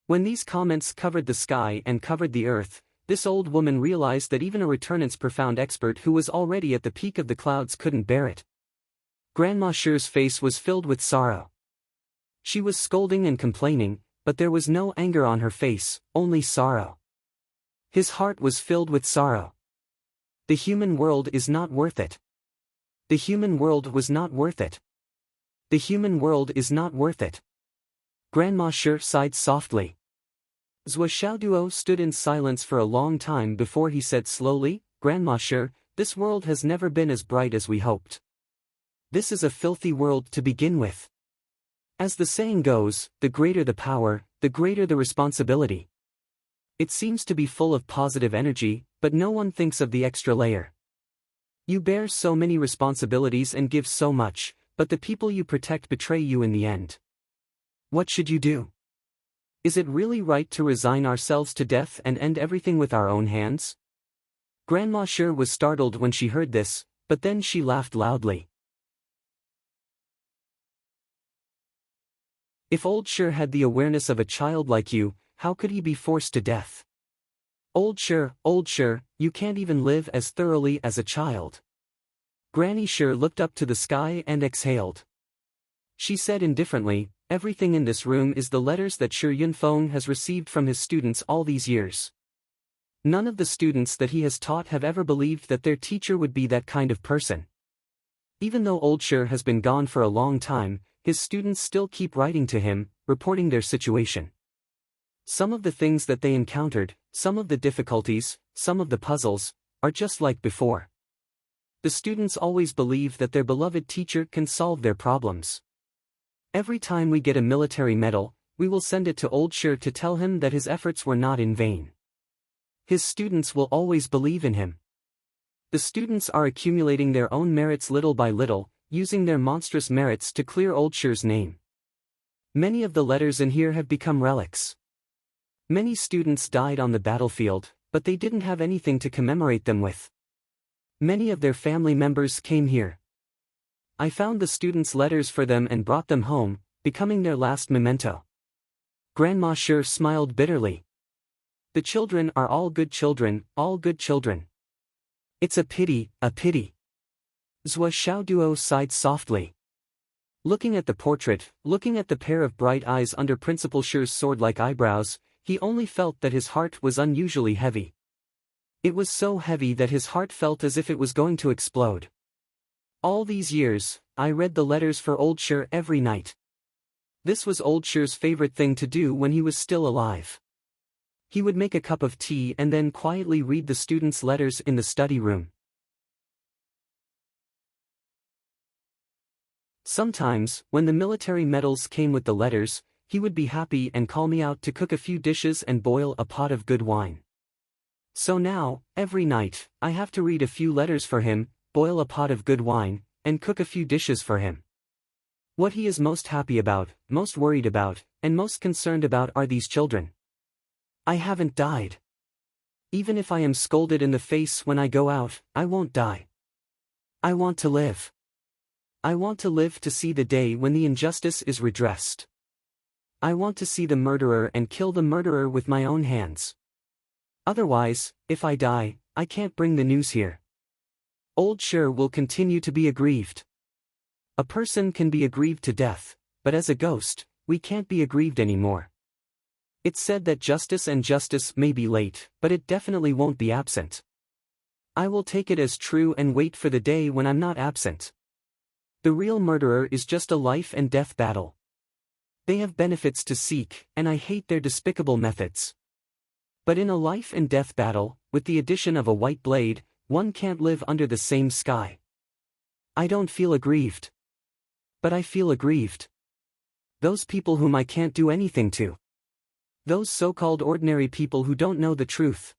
When these comments covered the sky and covered the earth, this old woman realized that even a returnant's profound expert who was already at the peak of the clouds couldn't bear it. Grandma Sher's face was filled with sorrow. She was scolding and complaining, but there was no anger on her face, only sorrow. His heart was filled with sorrow. The human world is not worth it. The human world was not worth it. The human world is not worth it. Grandma Sher sighed softly. Zhou Xiaoduo stood in silence for a long time before he said slowly, Grandma Sher, this world has never been as bright as we hoped. This is a filthy world to begin with. As the saying goes, the greater the power, the greater the responsibility. It seems to be full of positive energy, but no one thinks of the extra layer. You bear so many responsibilities and give so much, but the people you protect betray you in the end. What should you do? Is it really right to resign ourselves to death and end everything with our own hands? Grandma Sher was startled when she heard this, but then she laughed loudly. If old Sher had the awareness of a child like you, how could he be forced to death? Old Sher, you can't even live as thoroughly as a child. Granny Sher looked up to the sky and exhaled. She said indifferently, everything in this room is the letters that Shi Yunfeng has received from his students all these years. None of the students that he has taught have ever believed that their teacher would be that kind of person. Even though old Shi has been gone for a long time, his students still keep writing to him, reporting their situation. Some of the things that they encountered, some of the difficulties, some of the puzzles, are just like before. The students always believe that their beloved teacher can solve their problems. Every time we get a military medal, we will send it to old Shi to tell him that his efforts were not in vain. His students will always believe in him. The students are accumulating their own merits little by little, using their monstrous merits to clear old Shi's name. Many of the letters in here have become relics. Many students died on the battlefield, but they didn't have anything to commemorate them with. Many of their family members came here. I found the students' letters for them and brought them home, becoming their last memento. Grandma Shi smiled bitterly. The children are all good children, all good children. It's a pity, a pity. Zhou Xiaoduo sighed softly. Looking at the portrait, looking at the pair of bright eyes under Principal Shi's sword-like eyebrows, he only felt that his heart was unusually heavy. It was so heavy that his heart felt as if it was going to explode. All these years, I read the letters for Old Shi every night. This was Old Shi's favorite thing to do when he was still alive. He would make a cup of tea and then quietly read the students' letters in the study room. Sometimes, when the military medals came with the letters, he would be happy and call me out to cook a few dishes and boil a pot of good wine. So now, every night, I have to read a few letters for him, boil a pot of good wine, and cook a few dishes for him. What he is most happy about, most worried about, and most concerned about are these children. I haven't died. Even if I am scolded in the face when I go out, I won't die. I want to live. I want to live to see the day when the injustice is redressed. I want to see the murderer and kill the murderer with my own hands. Otherwise, if I die, I can't bring the news here. Old Shi will continue to be aggrieved. A person can be aggrieved to death, but as a ghost, we can't be aggrieved anymore. It's said that justice and justice may be late, but it definitely won't be absent. I will take it as true and wait for the day when I'm not absent. The real murderer is just a life and death battle. They have benefits to seek, and I hate their despicable methods. But in a life and death battle, with the addition of a white blade, one can't live under the same sky. I don't feel aggrieved. But I feel aggrieved. Those people whom I can't do anything to. Those so-called ordinary people who don't know the truth.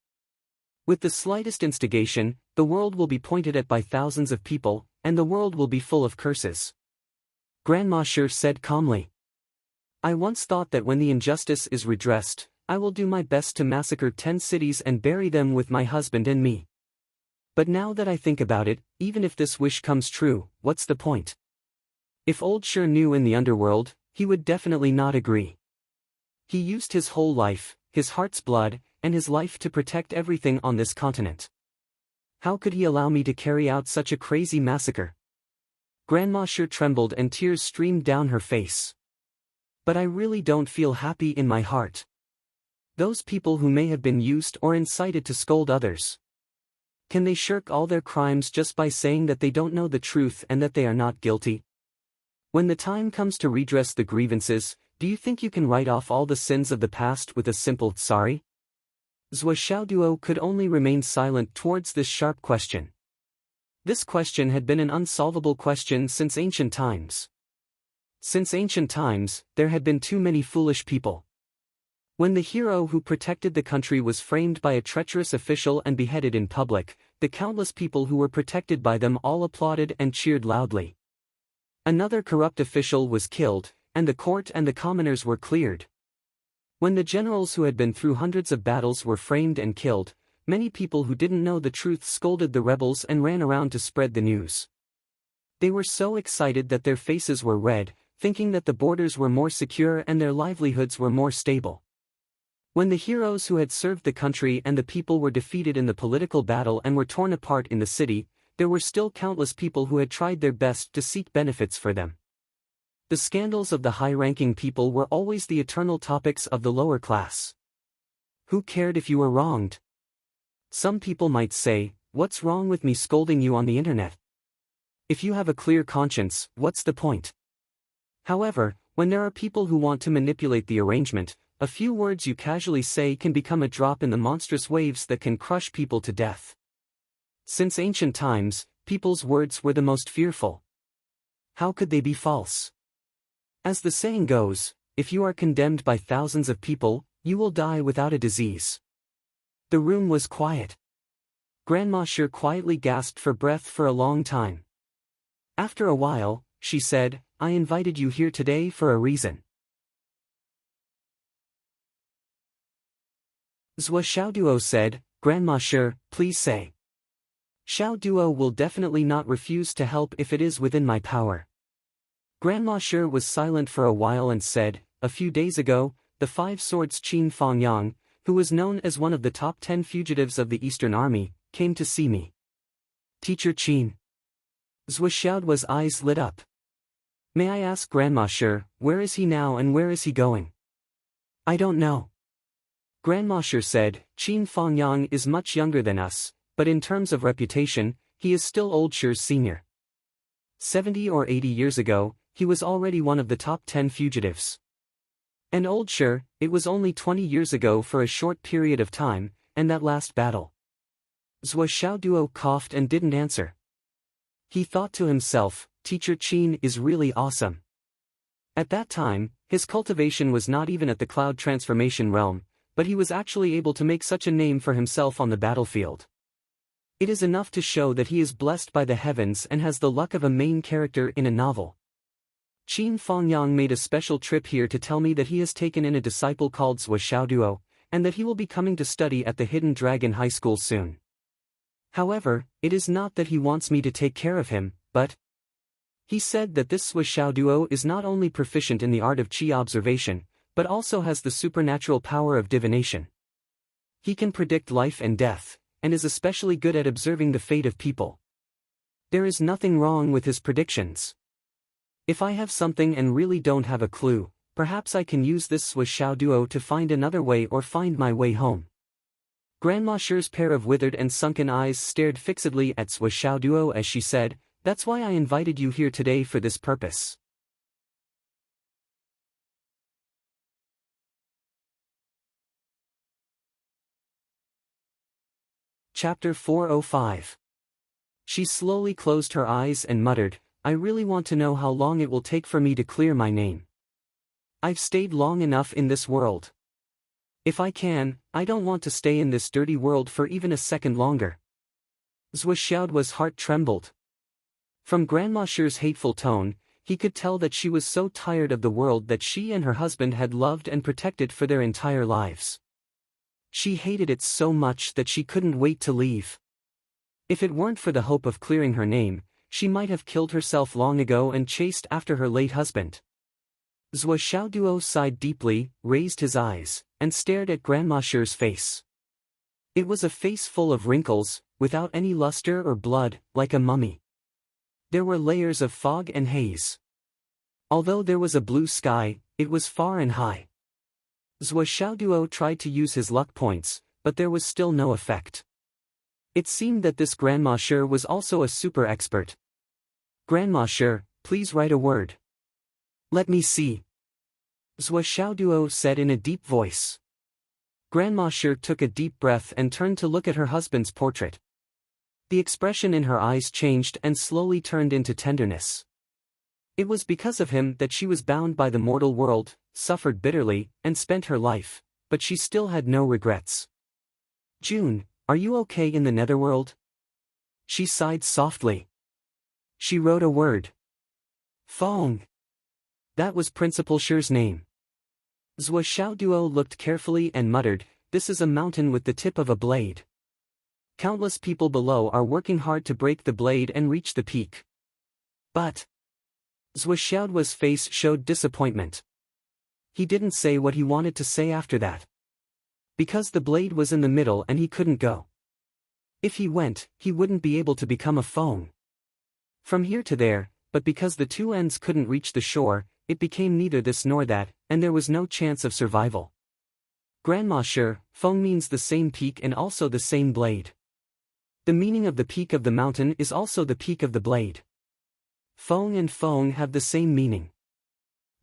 With the slightest instigation, the world will be pointed at by thousands of people, and the world will be full of curses. Grandma Shi said calmly. I once thought that when the injustice is redressed, I will do my best to massacre 10 cities and bury them with my husband and me. But now that I think about it, even if this wish comes true, what's the point? If Old Shi knew in the underworld, he would definitely not agree. He used his whole life, his heart's blood, and his life to protect everything on this continent. How could he allow me to carry out such a crazy massacre? Grandma Shi trembled and tears streamed down her face. But I really don't feel happy in my heart. Those people who may have been used or incited to scold others. Can they shirk all their crimes just by saying that they don't know the truth and that they are not guilty? When the time comes to redress the grievances, do you think you can write off all the sins of the past with a simple sorry? Zhuo Xiaoduo could only remain silent towards this sharp question. This question had been an unsolvable question since ancient times. Since ancient times, there had been too many foolish people. When the hero who protected the country was framed by a treacherous official and beheaded in public, the countless people who were protected by them all applauded and cheered loudly. Another corrupt official was killed, and the court and the commoners were cleared. When the generals who had been through hundreds of battles were framed and killed, many people who didn't know the truth scolded the rebels and ran around to spread the news. They were so excited that their faces were red, thinking that the borders were more secure and their livelihoods were more stable. When the heroes who had served the country and the people were defeated in the political battle and were torn apart in the city, there were still countless people who had tried their best to seek benefits for them. The scandals of the high-ranking people were always the eternal topics of the lower class. Who cared if you were wronged? Some people might say, what's wrong with me scolding you on the internet? If you have a clear conscience, what's the point? However, when there are people who want to manipulate the arrangement, a few words you casually say can become a drop in the monstrous waves that can crush people to death. Since ancient times, people's words were the most fearful. How could they be false? As the saying goes, if you are condemned by thousands of people, you will die without a disease. The room was quiet. Grandma Shi quietly gasped for breath for a long time. After a while, she said, I invited you here today for a reason. Zhuo Xiaoduo said, Grandma Shi, please say. Xiaoduo will definitely not refuse to help if it is within my power. Grandma Shi was silent for a while and said, a few days ago, the Five Swords Qin Fangyang, who was known as one of the top 10 fugitives of the Eastern Army, came to see me. Teacher Qin. Zhuo Xiaoduo's eyes lit up. May I ask Grandma Sure, where is he now and where is he going? I don't know. Grandma Sure said, Qin Fangyang is much younger than us, but in terms of reputation, he is still old Sure's senior. 70 or 80 years ago, he was already one of the top 10 fugitives. And old Sure, it was only 20 years ago for a short period of time, and that last battle. Zhou Xiaoduo coughed and didn't answer. He thought to himself, Teacher Qin is really awesome. At that time, his cultivation was not even at the cloud transformation realm, but he was actually able to make such a name for himself on the battlefield. It is enough to show that he is blessed by the heavens and has the luck of a main character in a novel. Qin Fangyang made a special trip here to tell me that he has taken in a disciple called Zhou Xiaoduo, and that he will be coming to study at the Hidden Dragon High School soon. However, it is not that he wants me to take care of him, but he said that this Zhou Xiaoduo is not only proficient in the art of qi observation, but also has the supernatural power of divination. He can predict life and death, and is especially good at observing the fate of people. There is nothing wrong with his predictions. If I have something and really don't have a clue, perhaps I can use this Zhou Xiaoduo to find another way or find my way home. Grandma Sure's pair of withered and sunken eyes stared fixedly at Zhou Xiaoduo as she said, That's why I invited you here today for this purpose. Chapter 405. She slowly closed her eyes and muttered, I really want to know how long it will take for me to clear my name. I've stayed long enough in this world. If I can, I don't want to stay in this dirty world for even a second longer. Zhou Xiaoduo's heart trembled. From Grandma Sure's hateful tone, he could tell that she was so tired of the world that she and her husband had loved and protected for their entire lives. She hated it so much that she couldn't wait to leave. If it weren't for the hope of clearing her name, she might have killed herself long ago and chased after her late husband. Zhou Xiaoduo sighed deeply, raised his eyes, and stared at Grandma Sure's face. It was a face full of wrinkles, without any luster or blood, like a mummy. There were layers of fog and haze. Although there was a blue sky, it was far and high. Zhou Xiaoduo tried to use his luck points, but there was still no effect. It seemed that this Grandma Sure was also a super expert. Grandma Sure, please write a word. Let me see. Zhou Xiaoduo said in a deep voice. Grandma Sure took a deep breath and turned to look at her husband's portrait. The expression in her eyes changed and slowly turned into tenderness. It was because of him that she was bound by the mortal world, suffered bitterly, and spent her life, but she still had no regrets. June, are you okay in the netherworld? She sighed softly. She wrote a word. Fong. That was Principal Sure's name. Zhou Xiaoduo looked carefully and muttered, This is a mountain with the tip of a blade. Countless people below are working hard to break the blade and reach the peak. But Zhou Xiaoduo's face showed disappointment. He didn't say what he wanted to say after that. Because the blade was in the middle and he couldn't go. If he went, he wouldn't be able to become a Feng. From here to there, but because the two ends couldn't reach the shore, it became neither this nor that, and there was no chance of survival. Grandma Sure, Feng means the same peak and also the same blade. The meaning of the peak of the mountain is also the peak of the blade. Feng and Feng have the same meaning.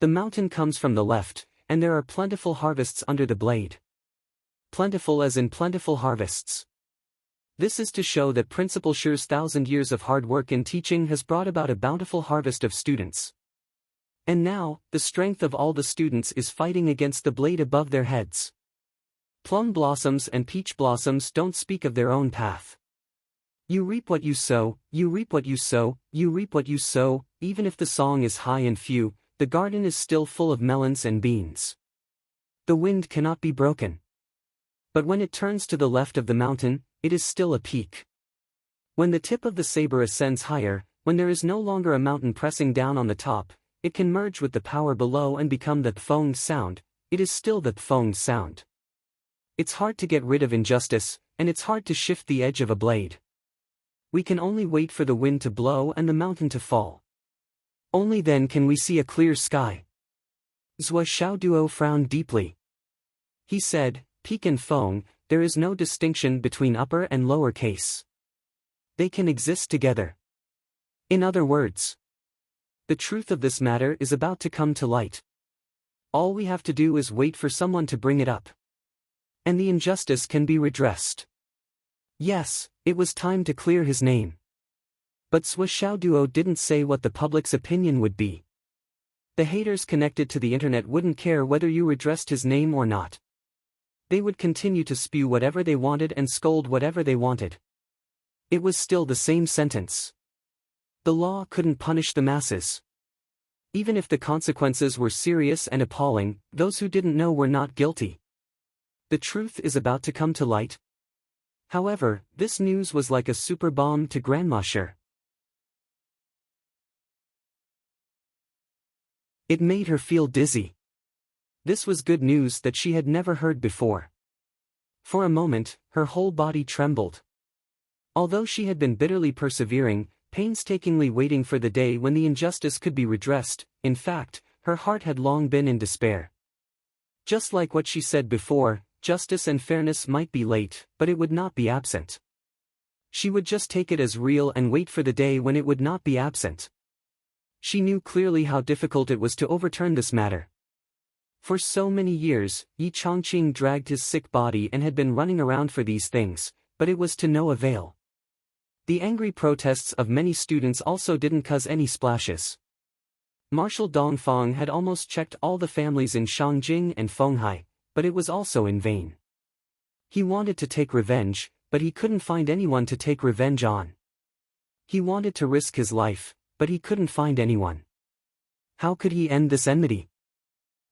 The mountain comes from the left, and there are plentiful harvests under the blade. Plentiful as in plentiful harvests. This is to show that Principal Sure's 1,000 years of hard work in teaching has brought about a bountiful harvest of students. And now, the strength of all the students is fighting against the blade above their heads. Plum blossoms and peach blossoms don't speak of their own path. You reap what you sow, you reap what you sow, you reap what you sow, even if the song is high and few, the garden is still full of melons and beans. The wind cannot be broken. But when it turns to the left of the mountain, it is still a peak. When the tip of the saber ascends higher, when there is no longer a mountain pressing down on the top, it can merge with the power below and become the Pfong sound, it is still the Pfong sound. It's hard to get rid of injustice, and it's hard to shift the edge of a blade. We can only wait for the wind to blow and the mountain to fall. Only then can we see a clear sky. Zhou Xiaoduo frowned deeply. He said, Peak and Feng, there is no distinction between upper and lower case. They can exist together. In other words, the truth of this matter is about to come to light. All we have to do is wait for someone to bring it up. And the injustice can be redressed. Yes, it was time to clear his name. But Zhou Xiaoduo didn't say what the public's opinion would be. The haters connected to the internet wouldn't care whether you redressed his name or not. They would continue to spew whatever they wanted and scold whatever they wanted. It was still the same sentence. The law couldn't punish the masses. Even if the consequences were serious and appalling, those who didn't know were not guilty. The truth is about to come to light. However, this news was like a super bomb to Grandma Shi. It made her feel dizzy. This was good news that she had never heard before. For a moment, her whole body trembled. Although she had been bitterly persevering, painstakingly waiting for the day when the injustice could be redressed, in fact, her heart had long been in despair. Just like what she said before, justice and fairness might be late, but it would not be absent. She would just take it as real and wait for the day when it would not be absent. She knew clearly how difficult it was to overturn this matter. For so many years, Yi Chongqing dragged his sick body and had been running around for these things, but it was to no avail. The angry protests of many students also didn't cause any splashes. Marshal Dongfang had almost checked all the families in Shangjing and Fenghai, but it was also in vain. He wanted to take revenge, but he couldn't find anyone to take revenge on. He wanted to risk his life, but he couldn't find anyone. How could he end this enmity?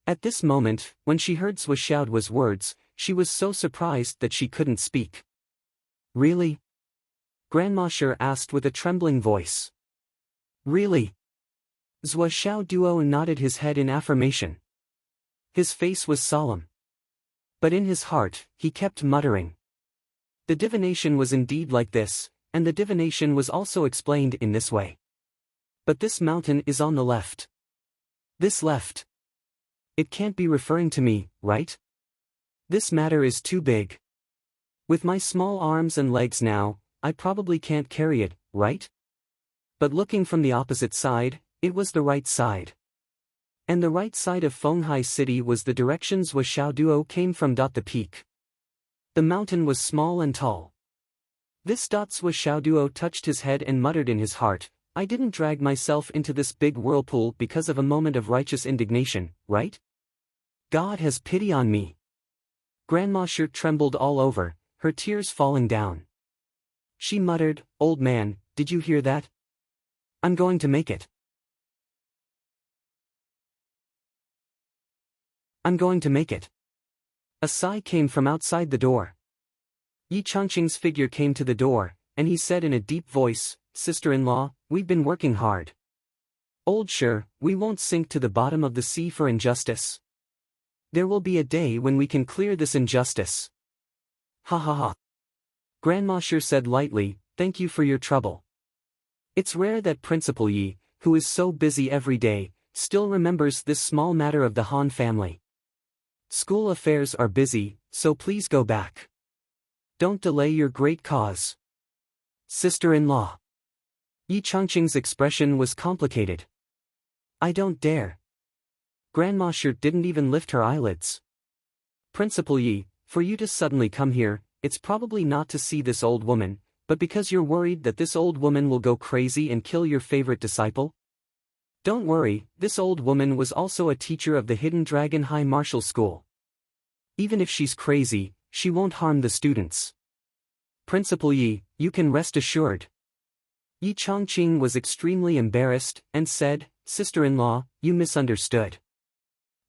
At this moment, when she heard Zhou Xiaoduo's words, she was so surprised that she couldn't speak. Really? Grandma Shi asked with a trembling voice. Really? Zhou Xiaoduo nodded his head in affirmation. His face was solemn. But in his heart, he kept muttering. The divination was indeed like this, and the divination was also explained in this way. But this mountain is on the left. This left. It can't be referring to me, right? This matter is too big. With my small arms and legs now, I probably can't carry it, right? But looking from the opposite side, it was the right side. And the right side of Fenghai City was the direction Zhou Xiaoduo came from. The peak. The mountain was small and tall. This. Zhou Xiaoduo touched his head and muttered in his heart, I didn't drag myself into this big whirlpool because of a moment of righteous indignation, right? God has pity on me. Grandma Shi trembled all over, her tears falling down. She muttered, Old man, did you hear that? I'm going to make it. I'm going to make it. A sigh came from outside the door. Yi Chongqing's figure came to the door, and he said in a deep voice, Sister-in-law, we've been working hard. Old Shi, we won't sink to the bottom of the sea for injustice. There will be a day when we can clear this injustice. Ha ha ha. Grandma Shi said lightly, thank you for your trouble. It's rare that Principal Yi, who is so busy every day, still remembers this small matter of the Han family. School affairs are busy, so please go back. Don't delay your great cause. Sister-in-law. Yi Chongqing's expression was complicated. I don't dare. Grandma Shi didn't even lift her eyelids. Principal Yi, for you to suddenly come here, it's probably not to see this old woman, but because you're worried that this old woman will go crazy and kill your favorite disciple? Don't worry, this old woman was also a teacher of the Hidden Dragon High Martial School. Even if she's crazy, she won't harm the students. Principal Yi, you can rest assured. Yi Chongqing was extremely embarrassed, and said, Sister-in-law, you misunderstood.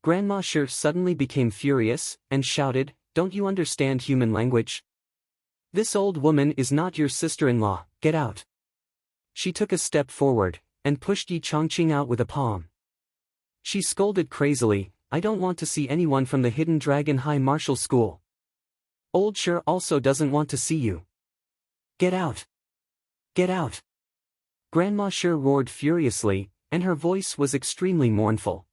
Grandma Shi suddenly became furious, and shouted, Don't you understand human language? This old woman is not your sister-in-law, get out. She took a step forward, and pushed Yi Chongqing out with a palm. She scolded crazily, I don't want to see anyone from the Hidden Dragon High Martial School. Old Shi also doesn't want to see you. Get out. Get out. Grandma Shi roared furiously, and her voice was extremely mournful.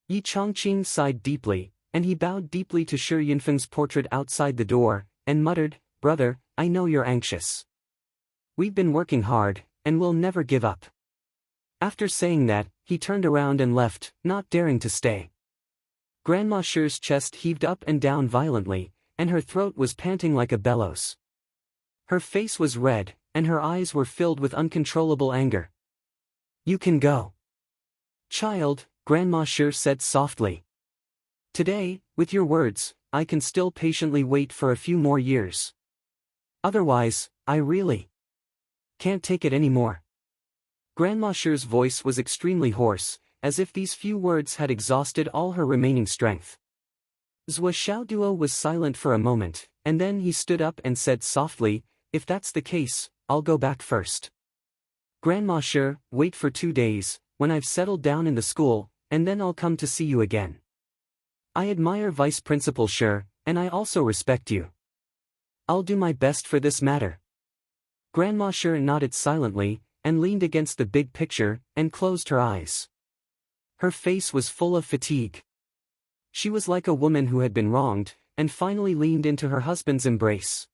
Yi Chongqing sighed deeply, and he bowed deeply to Shi Yunfeng's portrait outside the door, and muttered, "Brother, I know you're anxious. We've been working hard, and we'll never give up." After saying that, he turned around and left, not daring to stay. Grandma Shi's chest heaved up and down violently, and her throat was panting like a bellows. Her face was red, and her eyes were filled with uncontrollable anger. "You can go, child," Grandma Shi said softly. "Today, with your words, I can still patiently wait for a few more years. Otherwise, I really can't take it anymore." Grandma Shi's voice was extremely hoarse, as if these few words had exhausted all her remaining strength. Zhou Xiaoduo was silent for a moment, and then he stood up and said softly, "If that's the case, I'll go back first. Grandma Shi, wait for 2 days, when I've settled down in the school, and then I'll come to see you again. I admire Vice Principal Shi, and I also respect you. I'll do my best for this matter." Grandma Shi nodded silently, and leaned against the big picture, and closed her eyes. Her face was full of fatigue. She was like a woman who had been wronged, and finally leaned into her husband's embrace.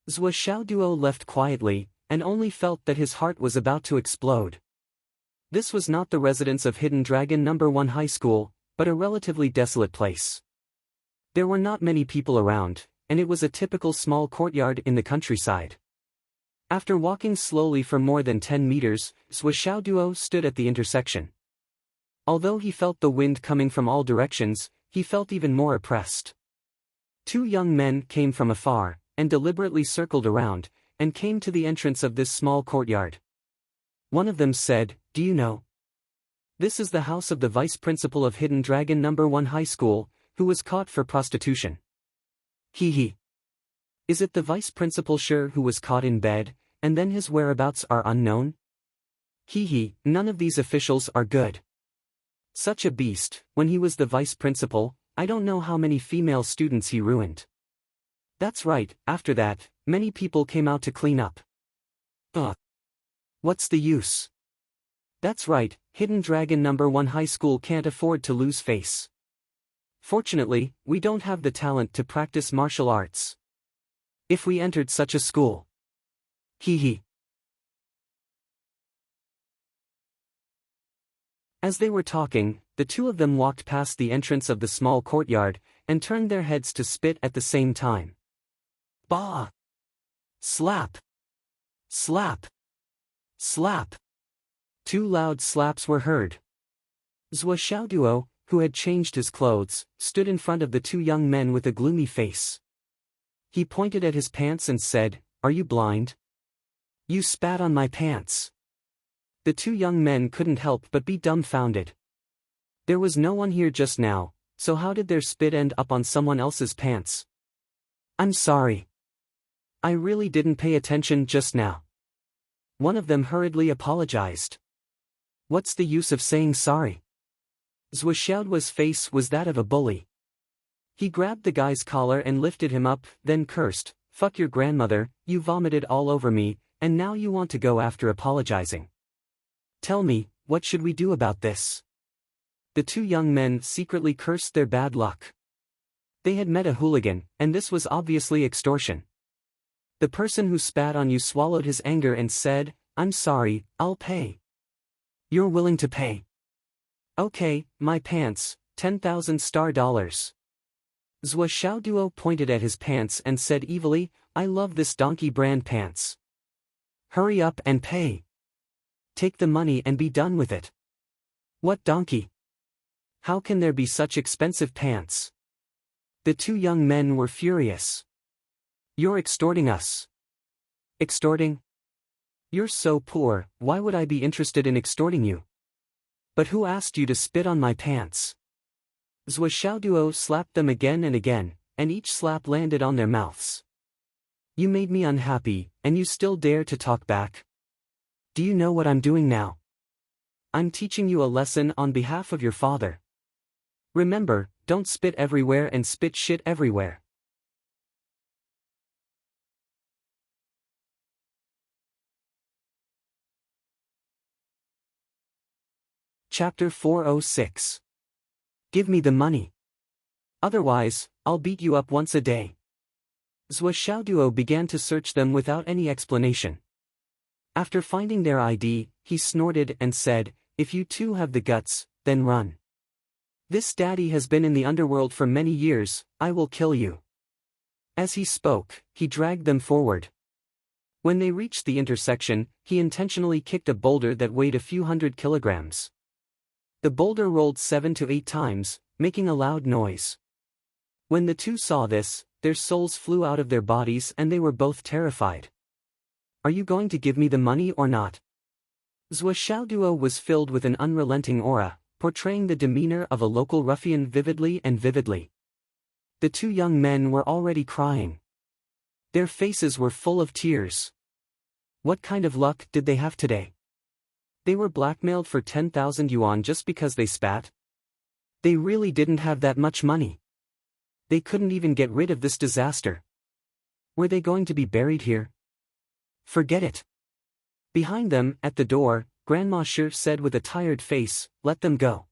Zhou Xiaoduo left quietly, and only felt that his heart was about to explode. This was not the residence of Hidden Dragon No. 1 High School, but a relatively desolate place. There were not many people around, and it was a typical small courtyard in the countryside. After walking slowly for more than 10 meters, Zhou Xiaoduo stood at the intersection. Although he felt the wind coming from all directions, he felt even more oppressed. 2 young men came from afar, and deliberately circled around, and came to the entrance of this small courtyard. One of them said, "Do you know? This is the house of the vice principal of Hidden Dragon No. 1 High School, who was caught for prostitution." "He. Is it the vice principal Shi who was caught in bed, and then his whereabouts are unknown?" "He. None of these officials are good. Such a beast, when he was the vice principal, I don't know how many female students he ruined. That's right, after that, many people came out to clean up. What's the use? That's right, Hidden Dragon No. 1 High School can't afford to lose face. Fortunately, we don't have the talent to practice martial arts. If we entered such a school. He. As they were talking, the 2 of them walked past the entrance of the small courtyard, and turned their heads to spit at the same time. Bah! Slap! Slap! Slap! 2 loud slaps were heard. Zhou Xiaoduo, who had changed his clothes, stood in front of the 2 young men with a gloomy face. He pointed at his pants and said, "Are you blind? You spat on my pants." The 2 young men couldn't help but be dumbfounded. There was no one here just now, so how did their spit end up on someone else's pants? "I'm sorry. I really didn't pay attention just now." One of them hurriedly apologized. "What's the use of saying sorry?" Zhou Xiaoduo's face was that of a bully. He grabbed the guy's collar and lifted him up, then cursed, "Fuck your grandmother, you vomited all over me, and now you want to go after apologizing. Tell me, what should we do about this?" The 2 young men secretly cursed their bad luck. They had met a hooligan, and this was obviously extortion. The person who spat on you swallowed his anger and said, "I'm sorry, I'll pay." "You're willing to pay? Okay, my pants, 10,000 star dollars. Zhou Xiaoduo pointed at his pants and said evilly, "I love this donkey brand pants. Hurry up and pay. Take the money and be done with it." "What donkey? How can there be such expensive pants?" The 2 young men were furious. "You're extorting us." "Extorting? You're so poor, why would I be interested in extorting you? But who asked you to spit on my pants?" Zhou Xiaoduo slapped them again and again, and each slap landed on their mouths. "You made me unhappy, and you still dare to talk back? Do you know what I'm doing now? I'm teaching you a lesson on behalf of your father. Remember, don't spit everywhere and spit shit everywhere." Chapter 406. Give me the money. Otherwise, I'll beat you up once a day. Zhou Xiaoduo began to search them without any explanation. After finding their ID, he snorted and said, "If you two have the guts, then run. This daddy has been in the underworld for many years, I will kill you." As he spoke, he dragged them forward. When they reached the intersection, he intentionally kicked a boulder that weighed a few hundred kilograms. The boulder rolled 7 to 8 times, making a loud noise. When the two saw this, their souls flew out of their bodies and they were both terrified. "Are you going to give me the money or not?" Zhou Xiaoduo was filled with an unrelenting aura, portraying the demeanor of a local ruffian vividly and vividly. The two young men were already crying. Their faces were full of tears. What kind of luck did they have today? They were blackmailed for 10,000 yuan just because they spat? They really didn't have that much money. They couldn't even get rid of this disaster. Were they going to be buried here? Forget it. Behind them, at the door, Grandma Shi said with a tired face, "Let them go."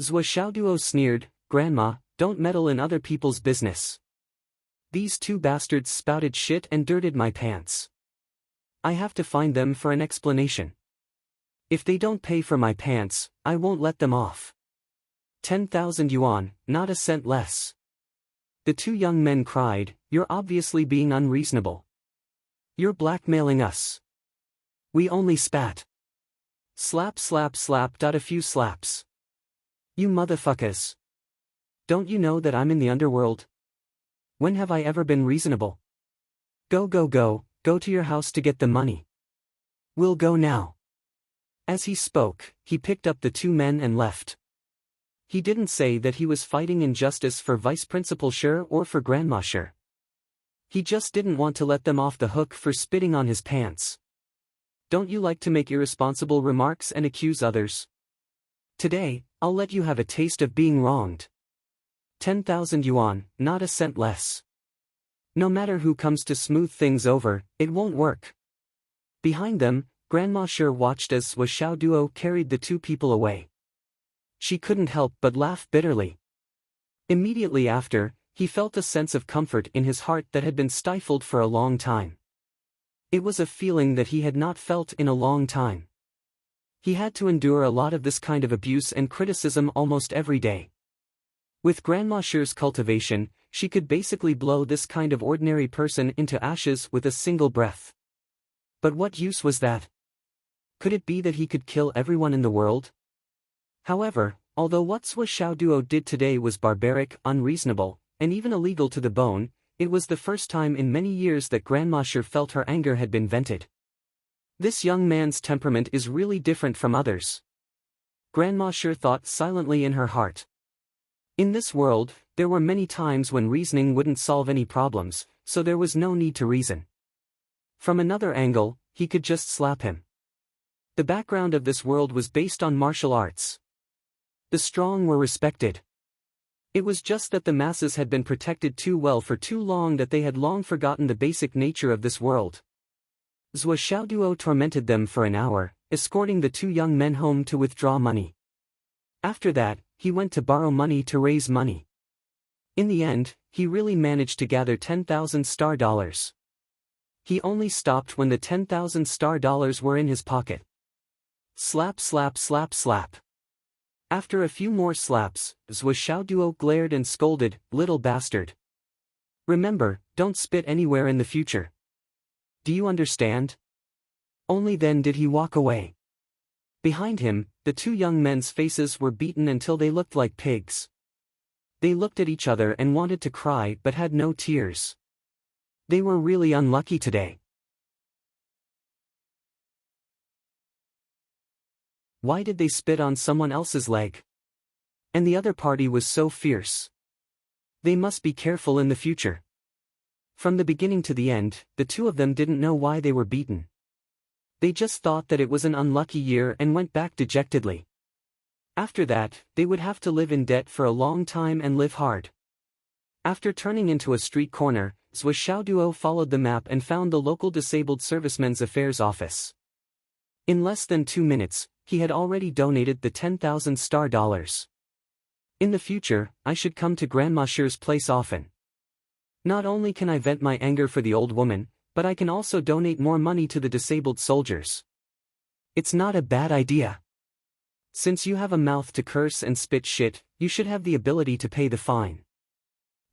Zhou Xiaoduo sneered, "Grandma, don't meddle in other people's business. These two bastards spouted shit and dirted my pants. I have to find them for an explanation. If they don't pay for my pants, I won't let them off. 10,000 yuan, not a cent less." The two young men cried, "You're obviously being unreasonable. You're blackmailing us. We only spat. Slap slap slap. A few slaps. You motherfuckers. Don't you know that I'm in the underworld? When have I ever been reasonable? Go go go, go to your house to get the money. We'll go now." As he spoke, he picked up the two men and left. He didn't say that he was fighting injustice for Vice Principal Shi or for Grandma Shi. He just didn't want to let them off the hook for spitting on his pants. Don't you like to make irresponsible remarks and accuse others? Today, I'll let you have a taste of being wronged. 10,000 yuan, not a cent less. No matter who comes to smooth things over, it won't work. Behind them, Grandma Shi watched as Zhou Xiaoduo carried the two people away. She couldn't help but laugh bitterly. Immediately after, he felt a sense of comfort in his heart that had been stifled for a long time. It was a feeling that he had not felt in a long time. He had to endure a lot of this kind of abuse and criticism almost every day. With Grandma Shi's cultivation, she could basically blow this kind of ordinary person into ashes with a single breath. But what use was that? Could it be that he could kill everyone in the world? However, although what Zhou Xiaoduo did today was barbaric, unreasonable, and even illegal to the bone, it was the first time in many years that Grandma Shi felt her anger had been vented. This young man's temperament is really different from others. Grandma Shi thought silently in her heart. In this world, there were many times when reasoning wouldn't solve any problems, so there was no need to reason. From another angle, he could just slap him. The background of this world was based on martial arts. The strong were respected. It was just that the masses had been protected too well for too long that they had long forgotten the basic nature of this world. Zhou Xiaoduo tormented them for an hour, escorting the two young men home to withdraw money. After that, he went to borrow money to raise money. In the end, he really managed to gather 10,000 star dollars. He only stopped when the 10,000 star dollars were in his pocket. Slap slap slap slap. After a few more slaps, Zhou Xiaoduo glared and scolded, "Little bastard. Remember, don't spit anywhere in the future. Do you understand?" Only then did he walk away. Behind him, the two young men's faces were beaten until they looked like pigs. They looked at each other and wanted to cry but had no tears. They were really unlucky today. Why did they spit on someone else's leg? And the other party was so fierce. They must be careful in the future. From the beginning to the end, the two of them didn't know why they were beaten. They just thought that it was an unlucky year and went back dejectedly. After that, they would have to live in debt for a long time and live hard. After turning into a street corner, Zhou Xiaoduo followed the map and found the local disabled servicemen's affairs office. In less than 2 minutes, He had already donated the 10,000 star dollars. In the future, I should come to Grandma Sher's place often. Not only can I vent my anger for the old woman, but I can also donate more money to the disabled soldiers. It's not a bad idea. Since you have a mouth to curse and spit shit, you should have the ability to pay the fine.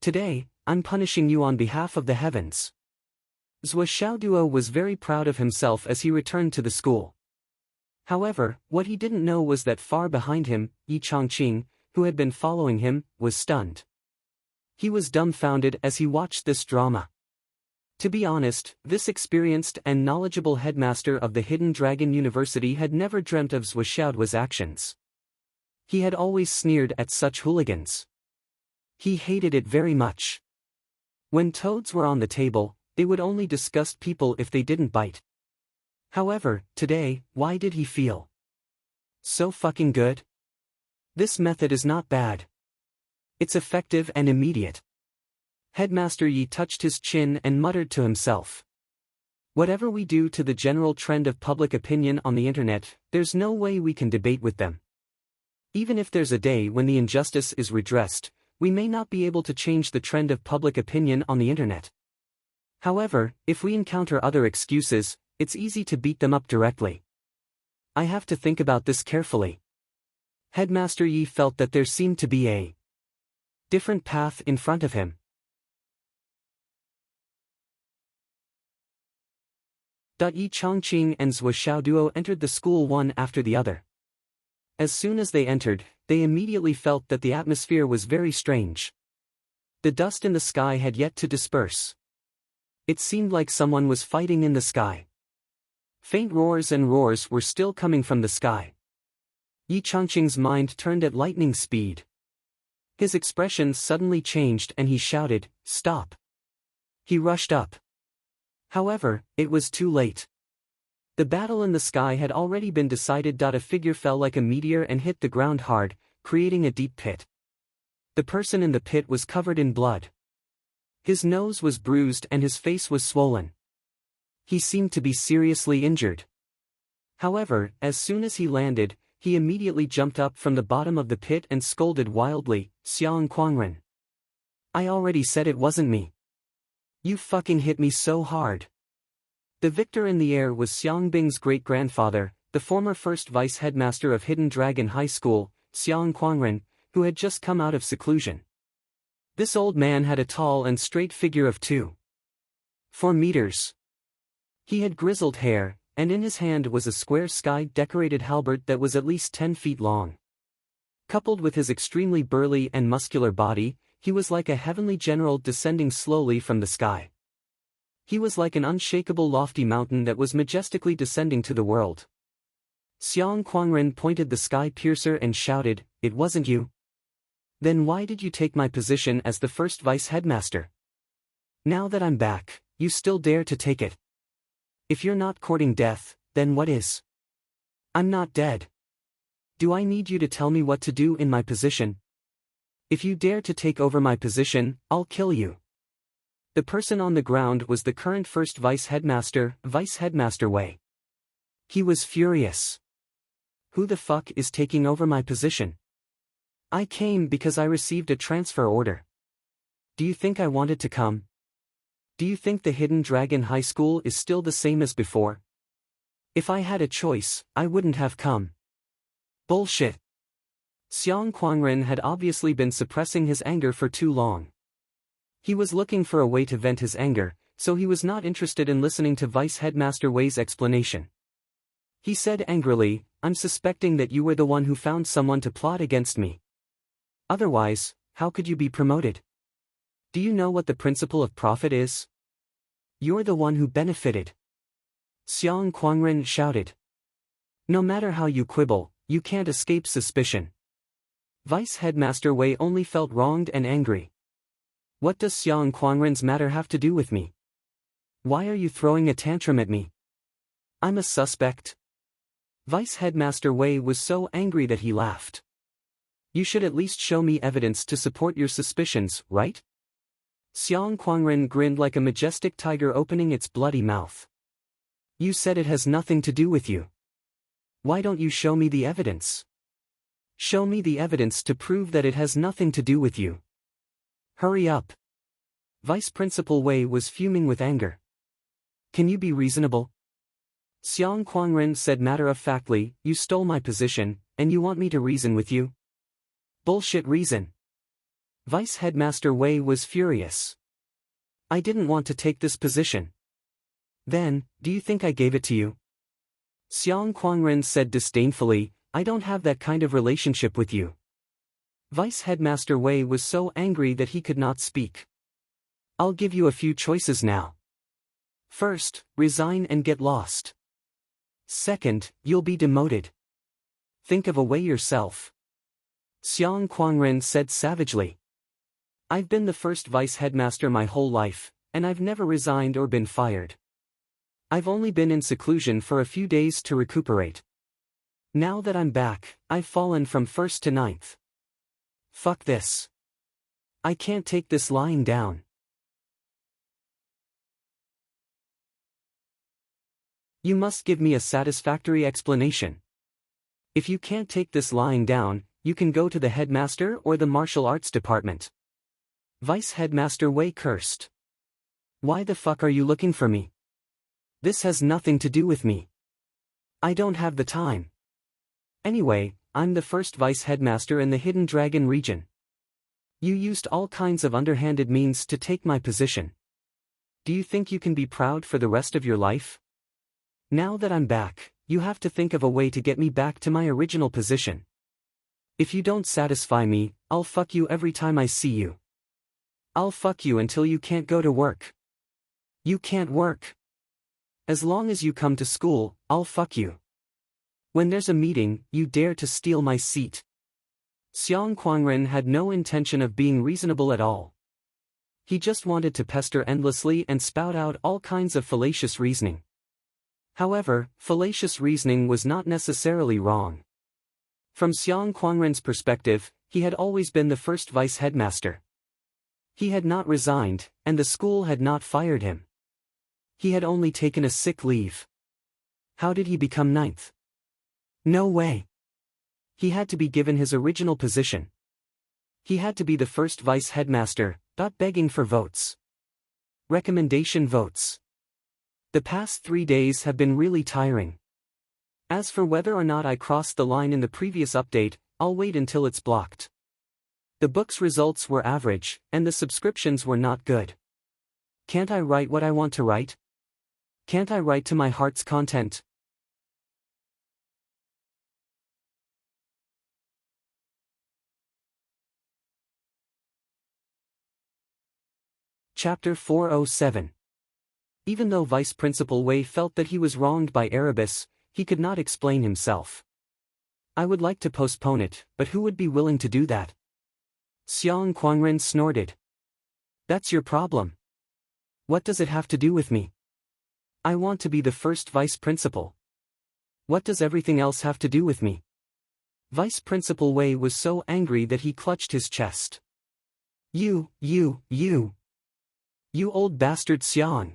Today, I'm punishing you on behalf of the heavens. Zhou Xiaoduo was very proud of himself as he returned to the school. However, what he didn't know was that far behind him, Yi Chongqing, who had been following him, was stunned. He was dumbfounded as he watched this drama. To be honest, this experienced and knowledgeable headmaster of the Hidden Dragon University had never dreamt of Zhou Xiaoduo's actions. He had always sneered at such hooligans. He hated it very much. When toads were on the table, they would only disgust people if they didn't bite. However, today, why did he feel so fucking good? This method is not bad. It's effective and immediate. Headmaster Yi touched his chin and muttered to himself. Whatever we do to the general trend of public opinion on the internet, there's no way we can debate with them. Even if there's a day when the injustice is redressed, we may not be able to change the trend of public opinion on the internet. However, if we encounter other excuses, it's easy to beat them up directly. I have to think about this carefully. Headmaster Yi felt that there seemed to be a different path in front of him. Yi Chongqing and Zhou Xiaoduo entered the school one after the other. As soon as they entered, they immediately felt that the atmosphere was very strange. The dust in the sky had yet to disperse. It seemed like someone was fighting in the sky. Faint roars and roars were still coming from the sky. Yi Chongqing's mind turned at lightning speed. His expression suddenly changed and he shouted, "Stop!" He rushed up. However, it was too late. The battle in the sky had already been decided. A figure fell like a meteor and hit the ground hard, creating a deep pit. The person in the pit was covered in blood. His nose was bruised and his face was swollen. He seemed to be seriously injured. However, as soon as he landed, he immediately jumped up from the bottom of the pit and scolded wildly, "Xiang Quangren. I already said it wasn't me. You fucking hit me so hard." The victor in the air was Xiang Bing's great-grandfather, the former first vice headmaster of Hidden Dragon High School, Xiang Quangren, who had just come out of seclusion. This old man had a tall and straight figure of 2.4 meters. He had grizzled hair, and in his hand was a square sky-decorated halberd that was at least 10 feet long. Coupled with his extremely burly and muscular body, he was like a heavenly general descending slowly from the sky. He was like an unshakable lofty mountain that was majestically descending to the world. Xiang Quangren pointed the sky piercer and shouted, "It wasn't you? Then why did you take my position as the first vice headmaster? Now that I'm back, you still dare to take it? If you're not courting death, then what is? I'm not dead. Do I need you to tell me what to do in my position? If you dare to take over my position, I'll kill you." The person on the ground was the current first vice headmaster, Vice Headmaster Wei. He was furious. Who the fuck is taking over my position? I came because I received a transfer order. Do you think I wanted to come? Do you think the Hidden Dragon High School is still the same as before? If I had a choice, I wouldn't have come. Bullshit. Xiang Quangren had obviously been suppressing his anger for too long. He was looking for a way to vent his anger, so he was not interested in listening to Vice Headmaster Wei's explanation. He said angrily, "I'm suspecting that you were the one who found someone to plot against me. Otherwise, how could you be promoted? Do you know what the principle of profit is? You're the one who benefited." Xiang Quangren shouted. "No matter how you quibble, you can't escape suspicion." Vice Headmaster Wei only felt wronged and angry. What does Xiang Quangren's matter have to do with me? Why are you throwing a tantrum at me? I'm a suspect. Vice Headmaster Wei was so angry that he laughed. You should at least show me evidence to support your suspicions, right? Xiang Quangren grinned like a majestic tiger opening its bloody mouth. You said it has nothing to do with you. Why don't you show me the evidence? Show me the evidence to prove that it has nothing to do with you. Hurry up. Vice Principal Wei was fuming with anger. Can you be reasonable? Xiang Quangren said matter-of-factly, you stole my position, and you want me to reason with you? Bullshit reason. Vice Headmaster Wei was furious. I didn't want to take this position. Then, do you think I gave it to you? Xiang Quangren said disdainfully, I don't have that kind of relationship with you. Vice Headmaster Wei was so angry that he could not speak. I'll give you a few choices now. First, resign and get lost. Second, you'll be demoted. Think of a way yourself. Xiang Quangren said savagely. I've been the first vice headmaster my whole life, and I've never resigned or been fired. I've only been in seclusion for a few days to recuperate. Now that I'm back, I've fallen from first to ninth. Fuck this. I can't take this lying down. You must give me a satisfactory explanation. If you can't take this lying down, you can go to the headmaster or the martial arts department. Vice Headmaster Wei cursed. Why the fuck are you looking for me? This has nothing to do with me. I don't have the time. Anyway, I'm the first vice headmaster in the Hidden Dragon region. You used all kinds of underhanded means to take my position. Do you think you can be proud for the rest of your life? Now that I'm back, you have to think of a way to get me back to my original position. If you don't satisfy me, I'll fuck you every time I see you. I'll fuck you until you can't go to work. You can't work. As long as you come to school, I'll fuck you. When there's a meeting, you dare to steal my seat. Xiang Quangren had no intention of being reasonable at all. He just wanted to pester endlessly and spout out all kinds of fallacious reasoning. However, fallacious reasoning was not necessarily wrong. From Xiang Quangren's perspective, he had always been the first vice headmaster. He had not resigned, and the school had not fired him. He had only taken a sick leave. How did he become ninth? No way. He had to be given his original position. He had to be the first vice headmaster, not begging for votes. Recommendation votes. The past 3 days have been really tiring. As for whether or not I crossed the line in the previous update, I'll wait until it's blocked. The book's results were average, and the subscriptions were not good. Can't I write what I want to write? Can't I write to my heart's content? Chapter 407. Even though Vice Principal Wei felt that he was wronged by Erebus, he could not explain himself. I would like to postpone it, but who would be willing to do that? Xiang Quangren snorted. That's your problem. What does it have to do with me? I want to be the first vice principal. What does everything else have to do with me? Vice Principal Wei was so angry that he clutched his chest. You old bastard Xiang.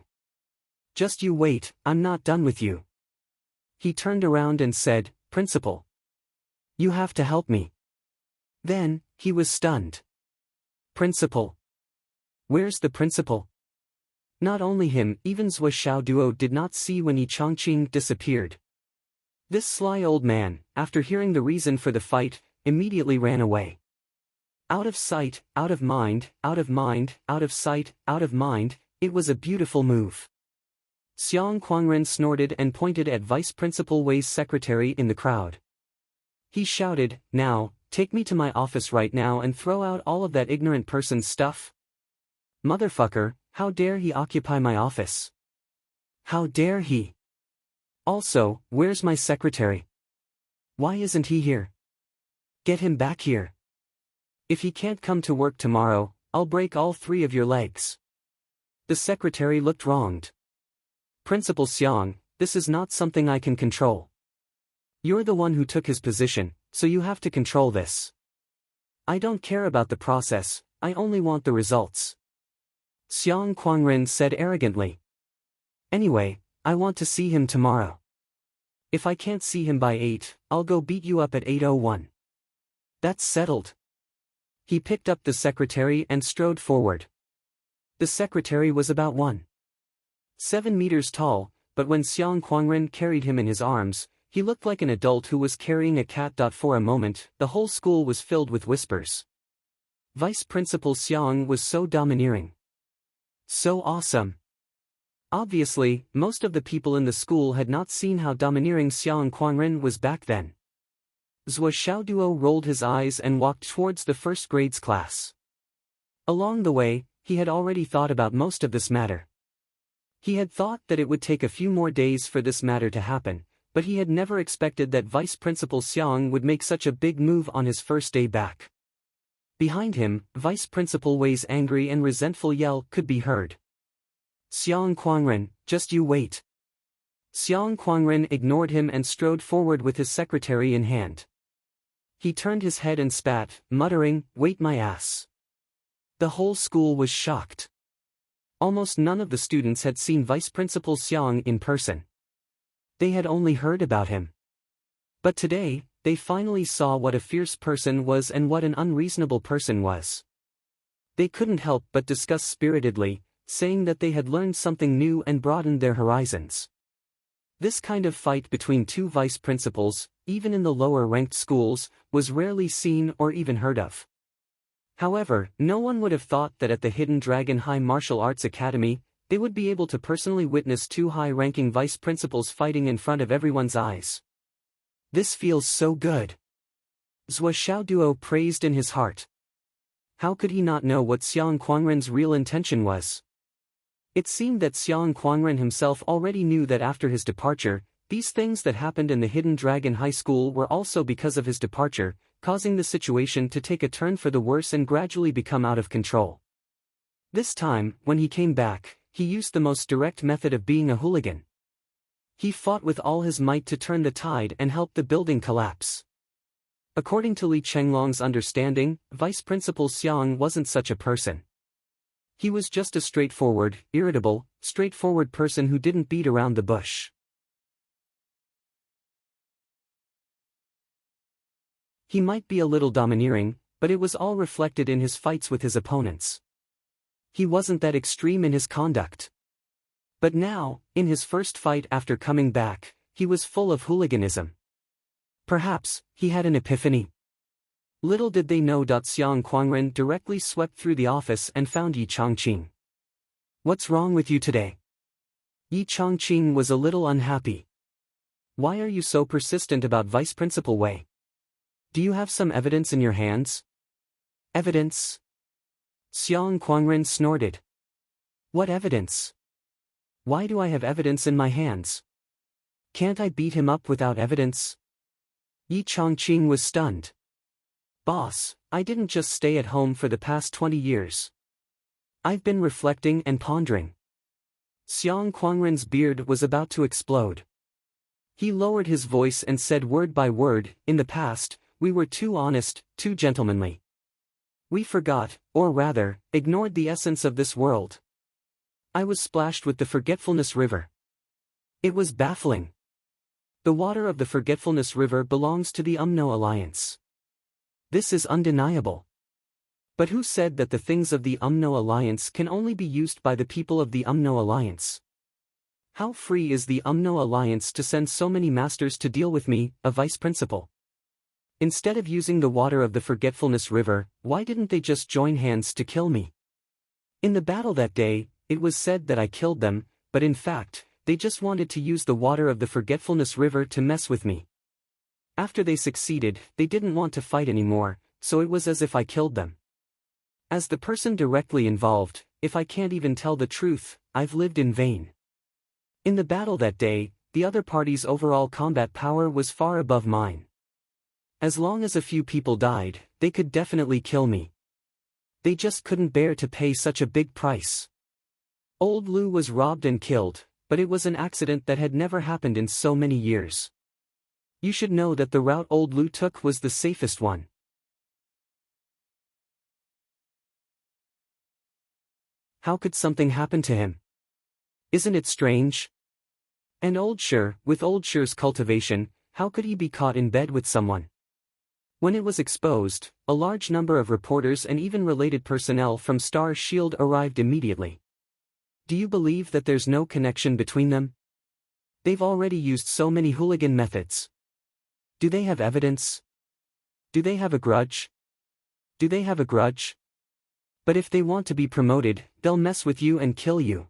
Just you wait, I'm not done with you. He turned around and said, Principal. You have to help me. Then, he was stunned. Principal. Where's the principal? Not only him, even Zhou Xiaoduo did not see when Yi Chongqing disappeared. This sly old man, after hearing the reason for the fight, immediately ran away. Out of sight, out of mind, out of mind, out of sight, out of mind, it was a beautiful move. Xiang Quangren snorted and pointed at Vice Principal Wei's secretary in the crowd. He shouted, Now, take me to my office right now and throw out all of that ignorant person's stuff. Motherfucker, how dare he occupy my office? How dare he? Also, where's my secretary? Why isn't he here? Get him back here. If he can't come to work tomorrow, I'll break all 3 of your legs. The secretary looked wronged. Principal Xiang, this is not something I can control. You're the one who took his position, so you have to control this. I don't care about the process, I only want the results. Xiang Quangren said arrogantly. Anyway, I want to see him tomorrow. If I can't see him by 8, I'll go beat you up at 8:01. That's settled. He picked up the secretary and strode forward. The secretary was about 1.7 meters tall, but when Xiang Kuangren carried him in his arms, he looked like an adult who was carrying a cat. For a moment, the whole school was filled with whispers. Vice Principal Xiang was so domineering. So awesome. Obviously, most of the people in the school had not seen how domineering Xiang Kuangren was back then. Zhou Xiaoduo rolled his eyes and walked towards the first grade's class. Along the way, he had already thought about most of this matter. He had thought that it would take a few more days for this matter to happen, but he had never expected that Vice Principal Xiang would make such a big move on his first day back. Behind him, Vice Principal Wei's angry and resentful yell could be heard. Xiang Kuangren, just you wait. Xiang Kuangren ignored him and strode forward with his secretary in hand. He turned his head and spat, muttering, "Wait my ass." The whole school was shocked. Almost none of the students had seen Vice Principal Xiang in person. They had only heard about him. But today, they finally saw what a fierce person was and what an unreasonable person was. They couldn't help but discuss spiritedly, saying that they had learned something new and broadened their horizons. This kind of fight between two vice principals, even in the lower-ranked schools, was rarely seen or even heard of. However, no one would have thought that at the Hidden Dragon High Martial Arts Academy, they would be able to personally witness two high-ranking vice principals fighting in front of everyone's eyes. This feels so good. Zhou Xiaoduo praised in his heart. How could he not know what Xiang Kuangren's real intention was? It seemed that Xiang Kuangren himself already knew that after his departure, these things that happened in the Hidden Dragon High School were also because of his departure, causing the situation to take a turn for the worse and gradually become out of control. This time, when he came back, he used the most direct method of being a hooligan. He fought with all his might to turn the tide and help the building collapse. According to Li Chenglong's understanding, Vice Principal Xiang wasn't such a person. He was just a straightforward person who didn't beat around the bush. He might be a little domineering, but it was all reflected in his fights with his opponents. He wasn't that extreme in his conduct. But now, in his first fight after coming back, he was full of hooliganism. Perhaps, he had an epiphany. Little did they know. Xiang Kuangren directly swept through the office and found Yi Chongqing. "What's wrong with you today?" Yi Chongqing was a little unhappy. "Why are you so persistent about Vice Principal Wei? Do you have some evidence in your hands?" "Evidence?" Xiang Kuangren snorted. "What evidence? Why do I have evidence in my hands? Can't I beat him up without evidence?" Yi Chongqing was stunned. "Boss, I didn't just stay at home for the past 20 years. I've been reflecting and pondering." Xiang Kuangren's beard was about to explode. He lowered his voice and said word by word, "In the past, we were too honest, too gentlemanly. We forgot, or rather, ignored the essence of this world. I was splashed with the Forgetfulness River. It was baffling. The water of the Forgetfulness River belongs to the Umno Alliance. This is undeniable. But who said that the things of the Umno Alliance can only be used by the people of the Umno Alliance? How free is the Umno Alliance to send so many masters to deal with me, a vice principal? Instead of using the water of the Forgetfulness River, why didn't they just join hands to kill me? In the battle that day, it was said that I killed them, but in fact, they just wanted to use the water of the Forgetfulness River to mess with me. After they succeeded, they didn't want to fight anymore, so it was as if I killed them. As the person directly involved, if I can't even tell the truth, I've lived in vain." In the battle that day, the other party's overall combat power was far above mine. As long as a few people died, they could definitely kill me. They just couldn't bear to pay such a big price. Old Lu was robbed and killed, but it was an accident that had never happened in so many years. You should know that the route Old Lu took was the safest one. How could something happen to him? Isn't it strange? And with Old Shir's cultivation, how could he be caught in bed with someone? When it was exposed, a large number of reporters and even related personnel from Star Shield arrived immediately. Do you believe that there's no connection between them? They've already used so many hooligan methods. Do they have evidence? Do they have a grudge? Do they have a grudge? But if they want to be promoted, they'll mess with you and kill you.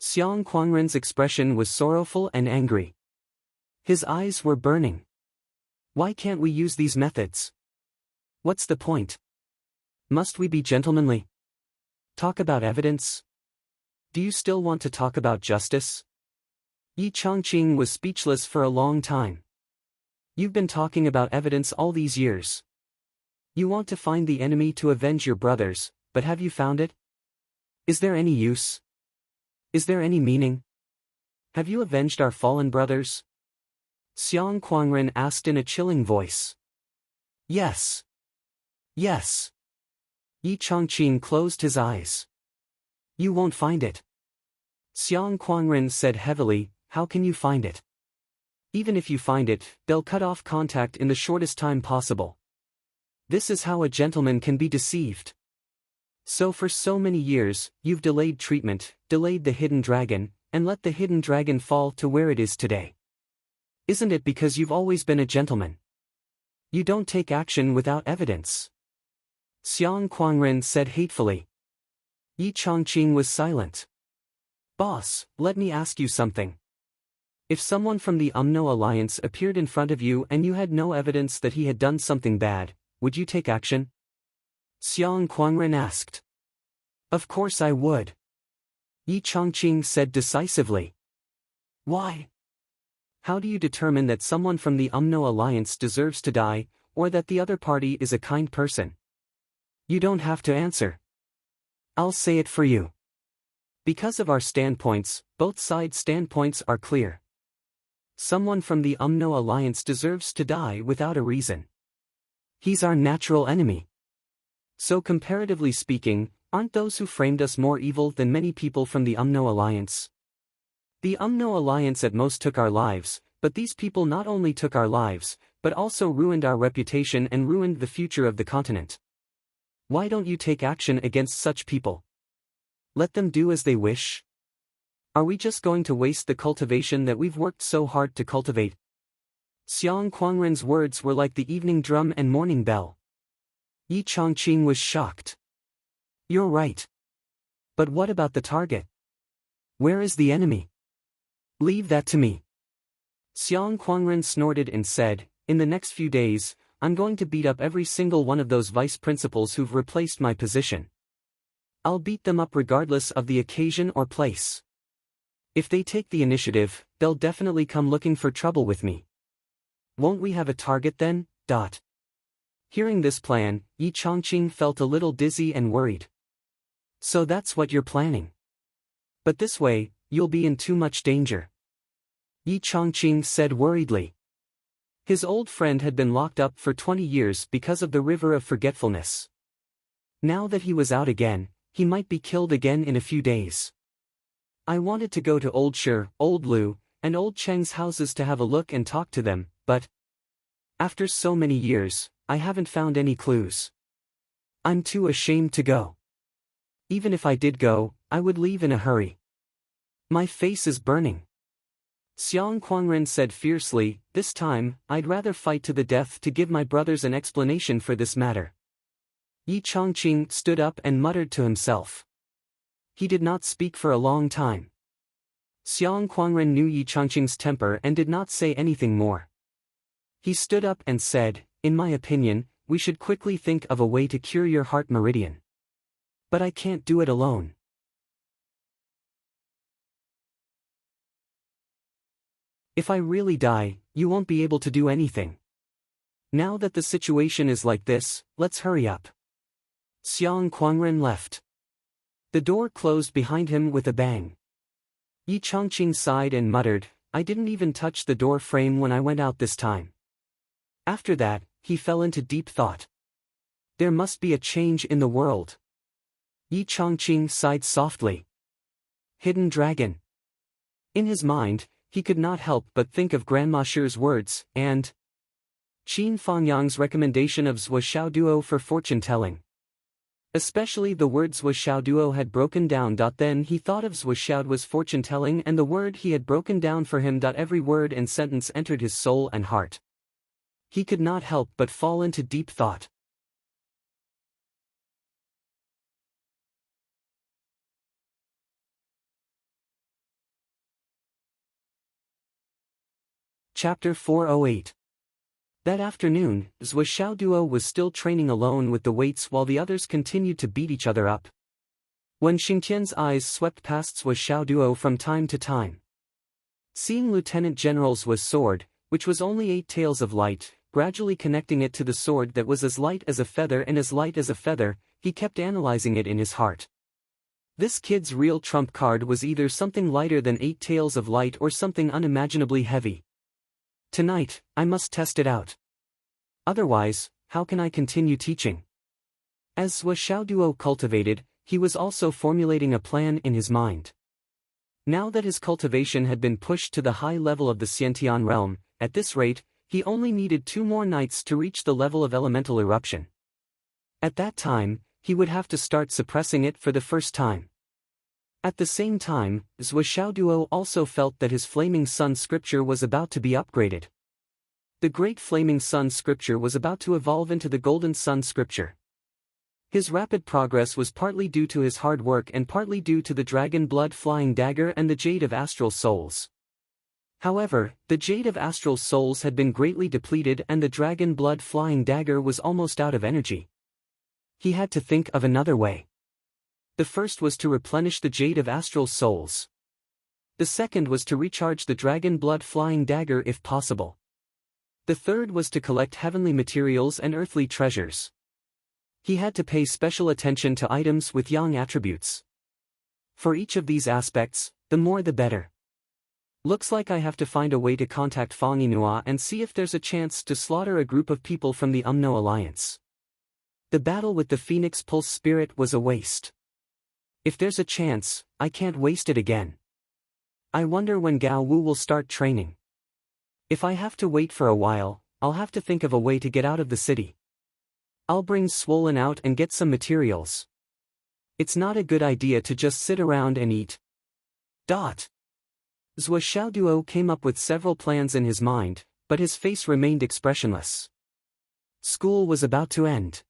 Xiang Quangren's expression was sorrowful and angry. His eyes were burning. Why can't we use these methods? What's the point? Must we be gentlemanly? Talk about evidence? Do you still want to talk about justice? Yi Chongqing was speechless for a long time. You've been talking about evidence all these years. You want to find the enemy to avenge your brothers, but have you found it? Is there any use? Is there any meaning? Have you avenged our fallen brothers? Xiang Quangren asked in a chilling voice. Yes. Yes. Yi Chongqing closed his eyes. You won't find it. Xiang Quangren said heavily, how can you find it? Even if you find it, they'll cut off contact in the shortest time possible. This is how a gentleman can be deceived. So for so many years, you've delayed treatment, delayed the hidden dragon, and let the hidden dragon fall to where it is today. Isn't it because you've always been a gentleman? You don't take action without evidence. Xiang Quangren said hatefully. Yi Chongqing was silent. Boss, let me ask you something. If someone from the UMNO alliance appeared in front of you and you had no evidence that he had done something bad, would you take action? Xiang Quangren asked. Of course I would. Yi Chongqing said decisively. Why? How do you determine that someone from the UMNO alliance deserves to die, or that the other party is a kind person? You don't have to answer. I'll say it for you. Because of our standpoints, both sides' standpoints are clear. Someone from the UMNO alliance deserves to die without a reason. He's our natural enemy. So comparatively speaking, aren't those who framed us more evil than many people from the UMNO alliance? The UMNO alliance at most took our lives, but these people not only took our lives, but also ruined our reputation and ruined the future of the continent. Why don't you take action against such people? Let them do as they wish? Are we just going to waste the cultivation that we've worked so hard to cultivate? Xiang Quangren's words were like the evening drum and morning bell. Yi Chongqing was shocked. You're right. But what about the target? Where is the enemy? Leave that to me. Xiang Quangren snorted and said, in the next few days, I'm going to beat up every single one of those vice principals who've replaced my position. I'll beat them up regardless of the occasion or place. If they take the initiative, they'll definitely come looking for trouble with me. Won't we have a target then? Hearing this plan, Yi Chongqing felt a little dizzy and worried. So that's what you're planning. But this way, you'll be in too much danger. Yi Chongqing said worriedly. His old friend had been locked up for 20 years because of the river of forgetfulness. Now that he was out again, he might be killed again in a few days. I wanted to go to Old Shi, Old Lu, and Old Cheng's houses to have a look and talk to them, but after so many years, I haven't found any clues. I'm too ashamed to go. Even if I did go, I would leave in a hurry. My face is burning. Xiang Quangren said fiercely, this time, I'd rather fight to the death to give my brothers an explanation for this matter. Yi Chongqing stood up and muttered to himself. He did not speak for a long time. Xiang Quangren knew Yi Chongqing's temper and did not say anything more. He stood up and said, in my opinion, we should quickly think of a way to cure your heart meridian. But I can't do it alone. If I really die, you won't be able to do anything. Now that the situation is like this, let's hurry up. Xiang Quangren left. The door closed behind him with a bang. Yi Chongqing sighed and muttered, I didn't even touch the door frame when I went out this time. After that, he fell into deep thought. There must be a change in the world. Yi Chongqing sighed softly. Hidden dragon. In his mind, he could not help but think of Grandma Shi's words, and Qin Fangyang's recommendation of Zhuo Xiaoduo for fortune-telling. Especially the word Zhuo Xiaoduo had broken down. Then he thought of Zhuo Xiaoduo's fortune-telling and the word he had broken down for him. Every word and sentence entered his soul and heart. He could not help but fall into deep thought. Chapter 408. That afternoon, Zhuo Xiaoduo was still training alone with the weights while the others continued to beat each other up. When Xingtian's eyes swept past Zhuo Xiaoduo from time to time, seeing Lieutenant General Zhuo's sword, which was only 8 taels of light, gradually connecting it to the sword that was as light as a feather and as light as a feather, he kept analyzing it in his heart. This kid's real trump card was either something lighter than 8 taels of light or something unimaginably heavy. Tonight, I must test it out. Otherwise, how can I continue teaching? As Zhuo Xiaoduo cultivated, he was also formulating a plan in his mind. Now that his cultivation had been pushed to the high level of the Xiantian realm, at this rate, he only needed 2 more nights to reach the level of elemental eruption. At that time, he would have to start suppressing it for the first time. At the same time, Zhuo Xiaoduo also felt that his Flaming Sun scripture was about to be upgraded. The Great Flaming Sun scripture was about to evolve into the Golden Sun scripture. His rapid progress was partly due to his hard work and partly due to the Dragon Blood Flying Dagger and the Jade of Astral Souls. However, the Jade of Astral Souls had been greatly depleted and the Dragon Blood Flying Dagger was almost out of energy. He had to think of another way. The first was to replenish the Jade of Astral Souls. The second was to recharge the Dragon Blood Flying Dagger if possible. The third was to collect heavenly materials and earthly treasures. He had to pay special attention to items with yang attributes. For each of these aspects, the more the better. Looks like I have to find a way to contact Fang Yinhua and see if there's a chance to slaughter a group of people from the Umno Alliance. The battle with the Phoenix Pulse Spirit was a waste. If there's a chance, I can't waste it again. I wonder when Gao Wu will start training. If I have to wait for a while, I'll have to think of a way to get out of the city. I'll bring Swollen out and get some materials. It's not a good idea to just sit around and eat. Zhuo Xiaoduo came up with several plans in his mind, but his face remained expressionless. School was about to end.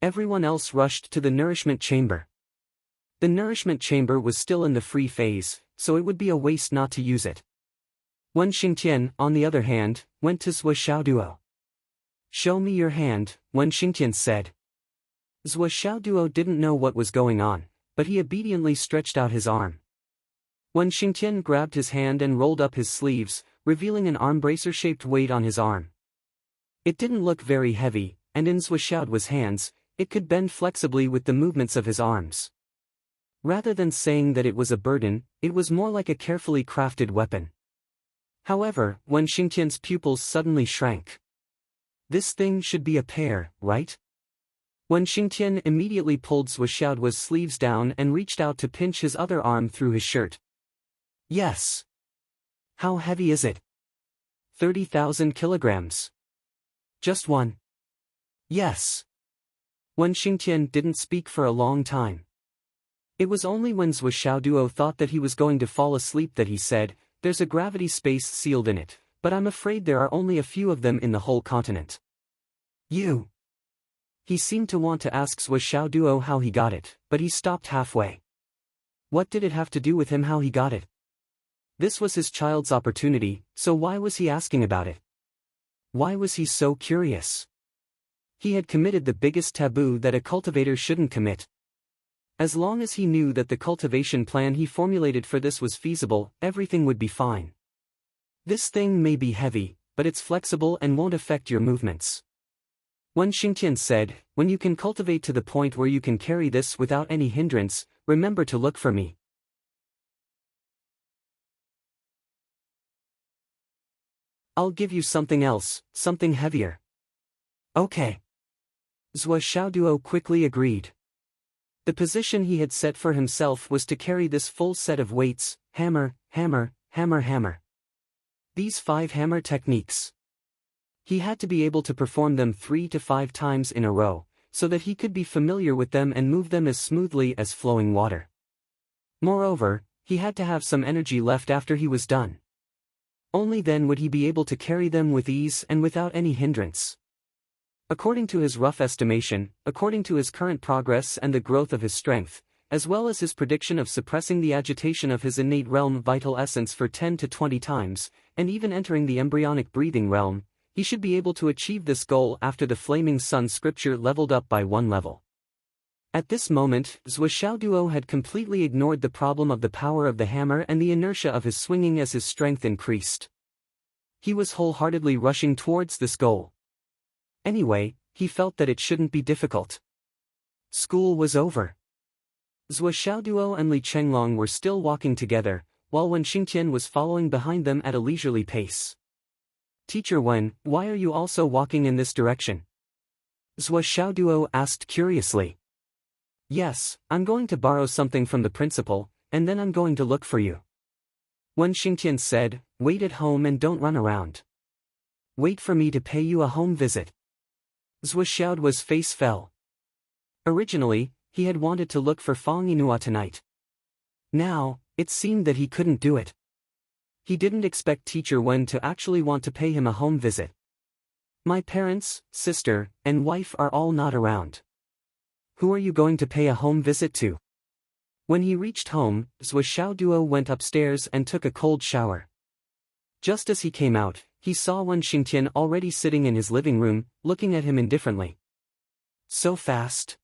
Everyone else rushed to the nourishment chamber. The nourishment chamber was still in the free phase, so it would be a waste not to use it. Wen Xingtian, on the other hand, went to Zhuo Xiaoduo. "Show me your hand," Wen Xingtian said. Zhuo Xiaoduo didn't know what was going on, but he obediently stretched out his arm. Wen Xingtian grabbed his hand and rolled up his sleeves, revealing an arm-bracer-shaped weight on his arm. It didn't look very heavy, and in Zhuo Xiaoduo's hands, it could bend flexibly with the movements of his arms. Rather than saying that it was a burden, it was more like a carefully crafted weapon. However, when Xingtian's pupils suddenly shrank. This thing should be a pair, right? When Xingtian immediately pulled Zhuo Xiaoduo's sleeves down and reached out to pinch his other arm through his shirt. Yes. How heavy is it? 30,000 kilograms. Just one. Yes. When Xingtian didn't speak for a long time. It was only when Zhuo Xiaoduo thought that he was going to fall asleep that he said, "There's a gravity space sealed in it, but I'm afraid there are only a few of them in the whole continent." You. He seemed to want to ask Zhuo Xiaoduo how he got it, but he stopped halfway. What did it have to do with him how he got it? This was his child's opportunity, so why was he asking about it? Why was he so curious? He had committed the biggest taboo that a cultivator shouldn't commit. As long as he knew that the cultivation plan he formulated for this was feasible, everything would be fine. This thing may be heavy, but it's flexible and won't affect your movements. Wen Xingtian said, "When you can cultivate to the point where you can carry this without any hindrance, remember to look for me. I'll give you something else, something heavier." Okay. Zhuo Xiaoduo quickly agreed. The position he had set for himself was to carry this full set of weights, hammer, hammer, hammer, hammer. These 5 hammer techniques. He had to be able to perform them 3 to 5 times in a row, so that he could be familiar with them and move them as smoothly as flowing water. Moreover, he had to have some energy left after he was done. Only then would he be able to carry them with ease and without any hindrance. According to his rough estimation, according to his current progress and the growth of his strength, as well as his prediction of suppressing the agitation of his innate realm vital essence for 10 to 20 times, and even entering the embryonic breathing realm, he should be able to achieve this goal after the flaming sun scripture leveled up by 1 level. At this moment, Zhuo Xiaoduo had completely ignored the problem of the power of the hammer and the inertia of his swinging as his strength increased. He was wholeheartedly rushing towards this goal. Anyway, he felt that it shouldn't be difficult. School was over. Zhuo Xiaoduo and Li Chenglong were still walking together, while Wen Xingtian was following behind them at a leisurely pace. "Teacher Wen, why are you also walking in this direction?" Zhuo Xiaoduo asked curiously. "Yes, I'm going to borrow something from the principal, and then I'm going to look for you." Wen Xingtian said, "Wait at home and don't run around. Wait for me to pay you a home visit." Zhuo Xiaoduo's face fell. Originally, he had wanted to look for Fang Yinhua tonight. Now, it seemed that he couldn't do it. He didn't expect Teacher Wen to actually want to pay him a home visit. "My parents, sister, and wife are all not around. Who are you going to pay a home visit to?" When he reached home, Zhuo Xiaoduo went upstairs and took a cold shower. Just as he came out, he saw Wen Xingtian already sitting in his living room, looking at him indifferently. "So fast?"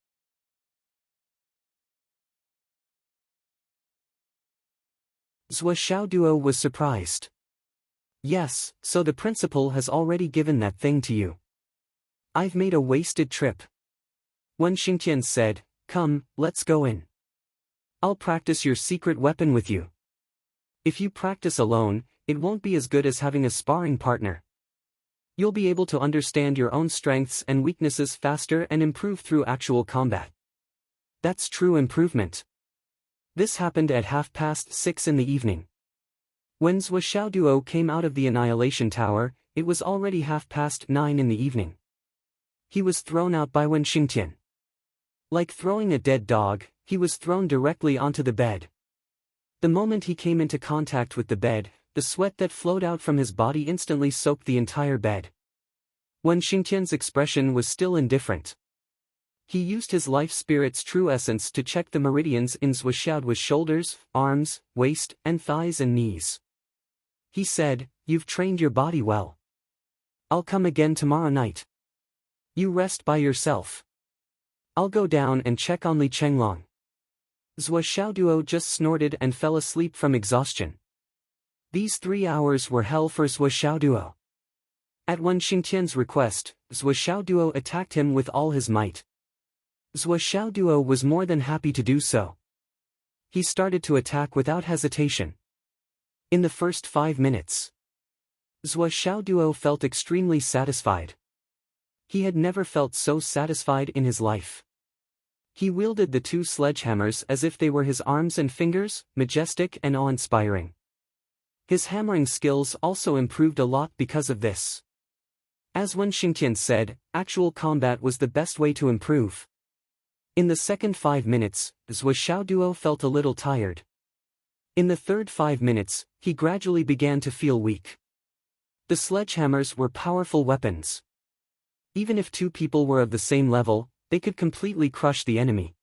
Zhuo Xiaoduo was surprised. "Yes, so the principal has already given that thing to you. I've made a wasted trip." Wen Xingtian said, "Come, let's go in. I'll practice your secret weapon with you. If you practice alone, it won't be as good as having a sparring partner. You'll be able to understand your own strengths and weaknesses faster and improve through actual combat. That's true improvement." This happened at 6:30 in the evening. When Zhuo Xiaoduo came out of the Annihilation Tower, it was already 9:30 in the evening. He was thrown out by Wen Xingtian. Like throwing a dead dog, he was thrown directly onto the bed. The moment he came into contact with the bed, the sweat that flowed out from his body instantly soaked the entire bed. Wen Xingtian's expression was still indifferent. He used his life spirit's true essence to check the meridians in Zhuo Xiaoduo's shoulders, arms, waist, and thighs and knees. He said, "You've trained your body well. I'll come again tomorrow night. You rest by yourself. I'll go down and check on Li Chenglong." Zhuo Xiaoduo just snorted and fell asleep from exhaustion. These 3 hours were hell for Zhuo Xiaoduo. At Wen Xingtian's request, Zhuo Xiaoduo attacked him with all his might. Zhuo Xiaoduo was more than happy to do so. He started to attack without hesitation. In the first 5 minutes, Zhuo Xiaoduo felt extremely satisfied. He had never felt so satisfied in his life. He wielded the 2 sledgehammers as if they were his arms and fingers, majestic and awe-inspiring. His hammering skills also improved a lot because of this. As Wen Xingtian said, actual combat was the best way to improve. In the second 5 minutes, Zhuo Xiaoduo felt a little tired. In the third 5 minutes, he gradually began to feel weak. The sledgehammers were powerful weapons. Even if 2 people were of the same level, they could completely crush the enemy.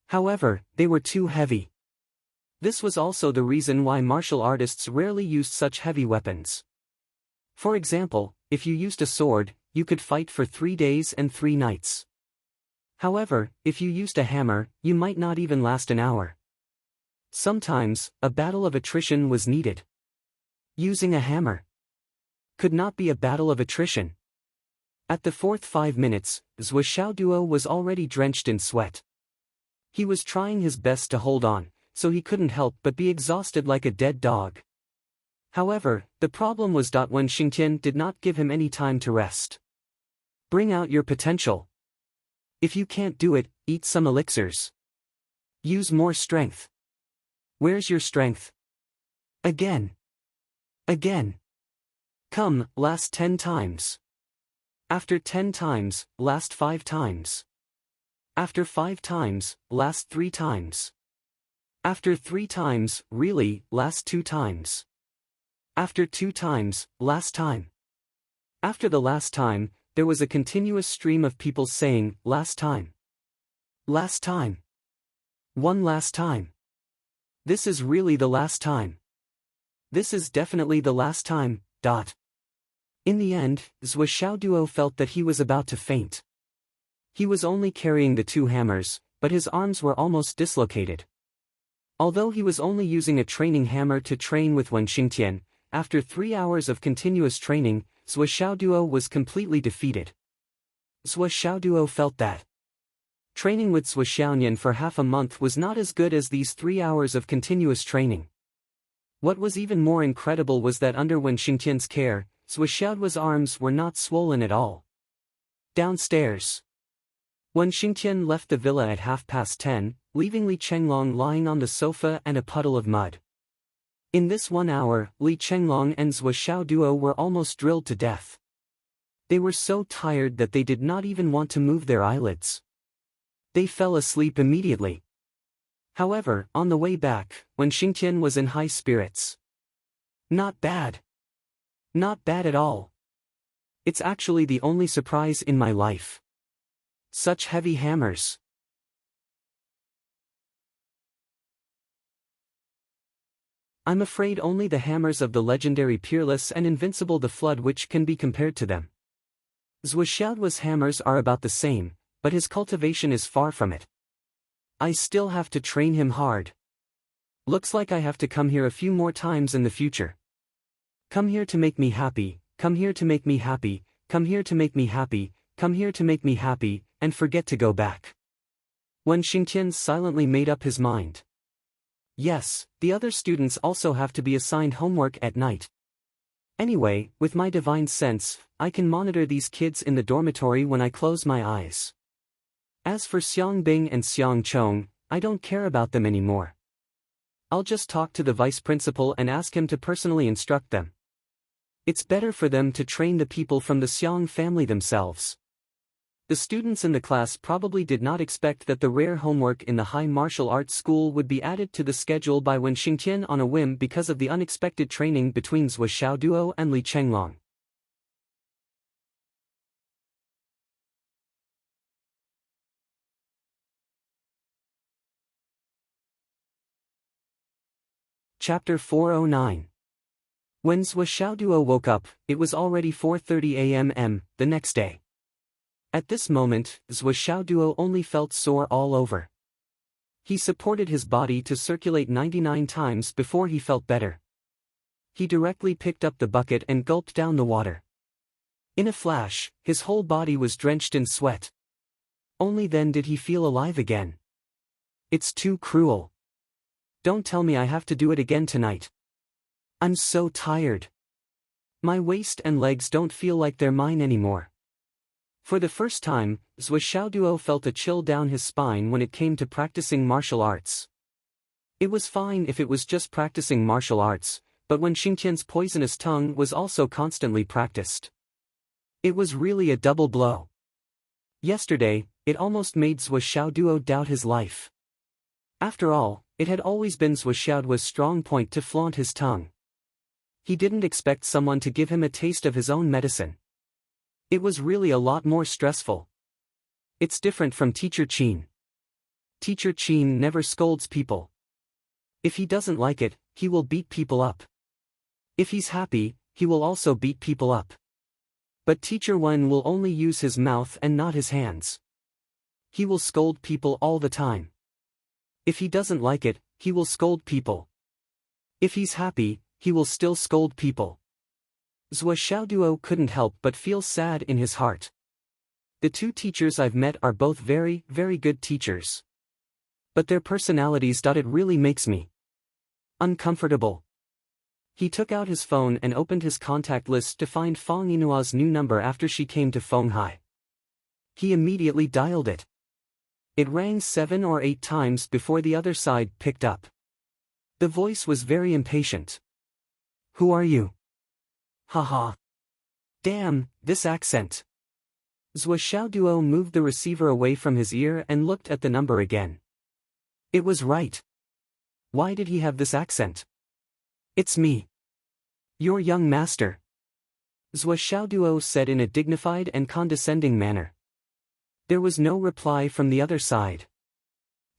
However, they were too heavy. This was also the reason why martial artists rarely used such heavy weapons. For example, if you used a sword, you could fight for 3 days and 3 nights. However, if you used a hammer, you might not even last an hour. Sometimes, a battle of attrition was needed. Using a hammer could not be a battle of attrition. At the fourth 5 minutes, Zhuo Xiaoduo was already drenched in sweat. He was trying his best to hold on, so he couldn't help but be exhausted like a dead dog. However, the problem was Wen Xingtian did not give him any time to rest. "Bring out your potential. If you can't do it, eat some elixirs. Use more strength. Where's your strength? Again. Again. Come, last 10 times. After 10 times, last 5 times. After 5 times, last 3 times. After 3 times, really, last 2 times. After 2 times, last time. After the last time, there was a continuous stream of people saying, last time. Last time. One last time. This is really the last time. This is definitely the last time, ... In the end, Zhuo felt that he was about to faint. He was only carrying the 2 hammers, but his arms were almost dislocated. Although he was only using a training hammer to train with Wen Xingtian, after 3 hours of continuous training, Zhuo was completely defeated. Zhuo felt that training with Zhuo for half a month was not as good as these 3 hours of continuous training. What was even more incredible was that under Wen Xingtian's care, Zhuo's arms were not swollen at all. Downstairs. Wen Xingtian left the villa at 10:30, leaving Li Chenglong lying on the sofa and a puddle of mud. In this 1 hour, Li Chenglong and Zhuo were almost drilled to death. They were so tired that they did not even want to move their eyelids. They fell asleep immediately. However, on the way back, Wen Xingtian was in high spirits. Not bad. Not bad at all. It's actually the only surprise in my life. Such heavy hammers. I'm afraid only the hammers of the legendary Peerless and Invincible the Flood which can be compared to them. Zhuo's hammers are about the same, but his cultivation is far from it. I still have to train him hard. Looks like I have to come here a few more times in the future. Come here to make me happy, come here to make me happy, come here to make me happy, come here to make me happy, and forget to go back. Wen Xingtian silently made up his mind. Yes, the other students also have to be assigned homework at night. Anyway, with my divine sense, I can monitor these kids in the dormitory when I close my eyes. As for Xiang Bing and Xiang Chong, I don't care about them anymore. I'll just talk to the vice principal and ask him to personally instruct them. It's better for them to train the people from the Xiang family themselves. The students in the class probably did not expect that the rare homework in the high martial arts school would be added to the schedule by Wen Xingtian on a whim because of the unexpected training between Zhuo and Li Chenglong. Chapter 409. When Zhuo woke up, it was already 4:30 a.m. the next day. At this moment, Zhuo only felt sore all over. He supported his body to circulate 99 times before he felt better. He directly picked up the bucket and gulped down the water. In a flash, his whole body was drenched in sweat. Only then did he feel alive again. It's too cruel. Don't tell me I have to do it again tonight. I'm so tired. My waist and legs don't feel like they're mine anymore. For the first time, Zhuo felt a chill down his spine when it came to practicing martial arts. It was fine if it was just practicing martial arts, but when Xingtian's poisonous tongue was also constantly practiced. It was really a double blow. Yesterday, it almost made Zhuo doubt his life. After all, it had always been Zhuo's strong point to flaunt his tongue. He didn't expect someone to give him a taste of his own medicine. It was really a lot more stressful. It's different from Teacher Qin. Teacher Qin never scolds people. If he doesn't like it, he will beat people up. If he's happy, he will also beat people up. But Teacher Wen will only use his mouth and not his hands. He will scold people all the time. If he doesn't like it, he will scold people. If he's happy, he will still scold people. Zhuo couldn't help but feel sad in his heart. The 2 teachers I've met are both very, very good teachers. But their personalities. It really makes me uncomfortable. He took out his phone and opened his contact list to find Fang Yinua's new number after she came to Fenghai. He immediately dialed it. It rang 7 or 8 times before the other side picked up. The voice was very impatient. Who are you? Haha. Damn, this accent. Zhou Xiaoduo moved the receiver away from his ear and looked at the number again. It was right. Why did he have this accent? It's me. Your young master. Zhou Xiaoduo said in a dignified and condescending manner. There was no reply from the other side.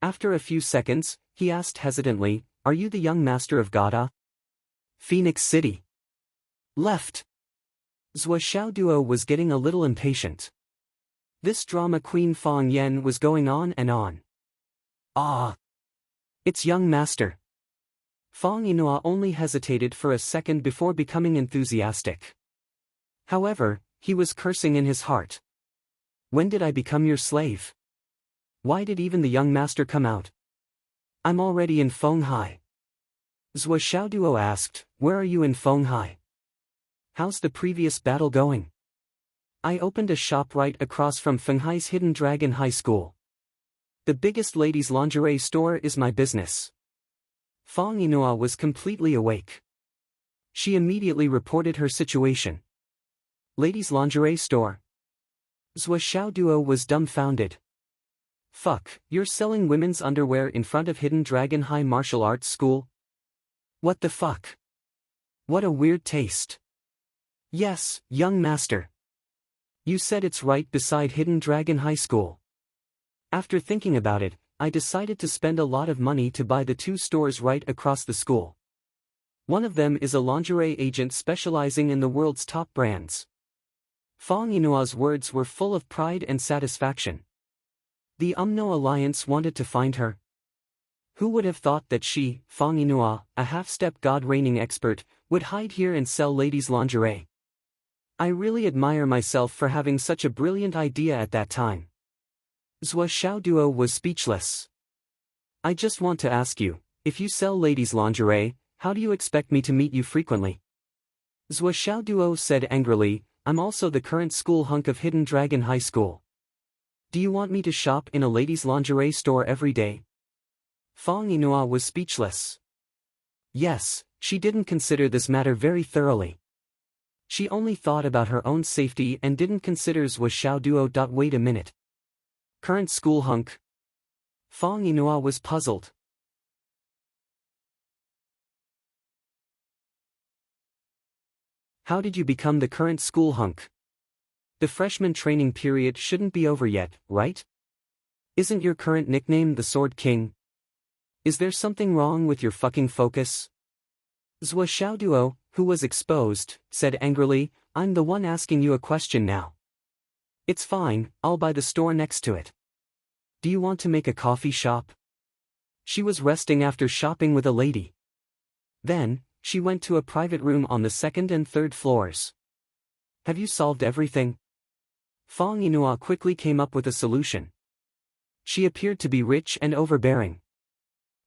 After a few seconds, he asked hesitantly, Are you the young master of Gada? Phoenix City. Left. Zhou Xiaoduo was getting a little impatient. This drama queen Fang Yan was going on and on. Ah! It's young master. Fang Yinhua only hesitated for a second before becoming enthusiastic. However, he was cursing in his heart. When did I become your slave? Why did even the young master come out? I'm already in Fenghai. Zhou Xiaoduo asked, Where are you in Fenghai? How's the previous battle going? I opened a shop right across from Fenghai's Hidden Dragon High School. The biggest ladies' lingerie store is my business. Fang Yinhua was completely awake. She immediately reported her situation. Ladies' lingerie store? Zhou Xiaoduo was dumbfounded. Fuck, you're selling women's underwear in front of Hidden Dragon High Martial Arts School? What the fuck? What a weird taste. Yes, young master. You said it's right beside Hidden Dragon High School. After thinking about it, I decided to spend a lot of money to buy the two stores right across the school. One of them is a lingerie agent specializing in the world's top brands. Fang Yinhua's words were full of pride and satisfaction. The Umno Alliance wanted to find her. Who would have thought that she, Fang Yinhua, a half-step god-reigning expert, would hide here and sell ladies' lingerie? I really admire myself for having such a brilliant idea at that time. Zhou Xiaoduo was speechless. I just want to ask you, if you sell ladies' lingerie, how do you expect me to meet you frequently? Zhou Xiaoduo said angrily, I'm also the current school hunk of Hidden Dragon High School. Do you want me to shop in a ladies' lingerie store every day? Fang Yinhua was speechless. Yes, she didn't consider this matter very thoroughly. She only thought about her own safety and didn't consider Zhou Xiaoduo. Wait a minute. Current school hunk? Fang Yinhua was puzzled. How did you become the current school hunk? The freshman training period shouldn't be over yet, right? Isn't your current nickname the Sword King? Is there something wrong with your fucking focus? Zhou Xiaoduo, who was exposed, said angrily, I'm the one asking you a question now. It's fine, I'll buy the store next to it. Do you want to make a coffee shop? She was resting after shopping with a lady. Then, she went to a private room on the second and third floors. Have you solved everything? Fang Yinhua quickly came up with a solution. She appeared to be rich and overbearing.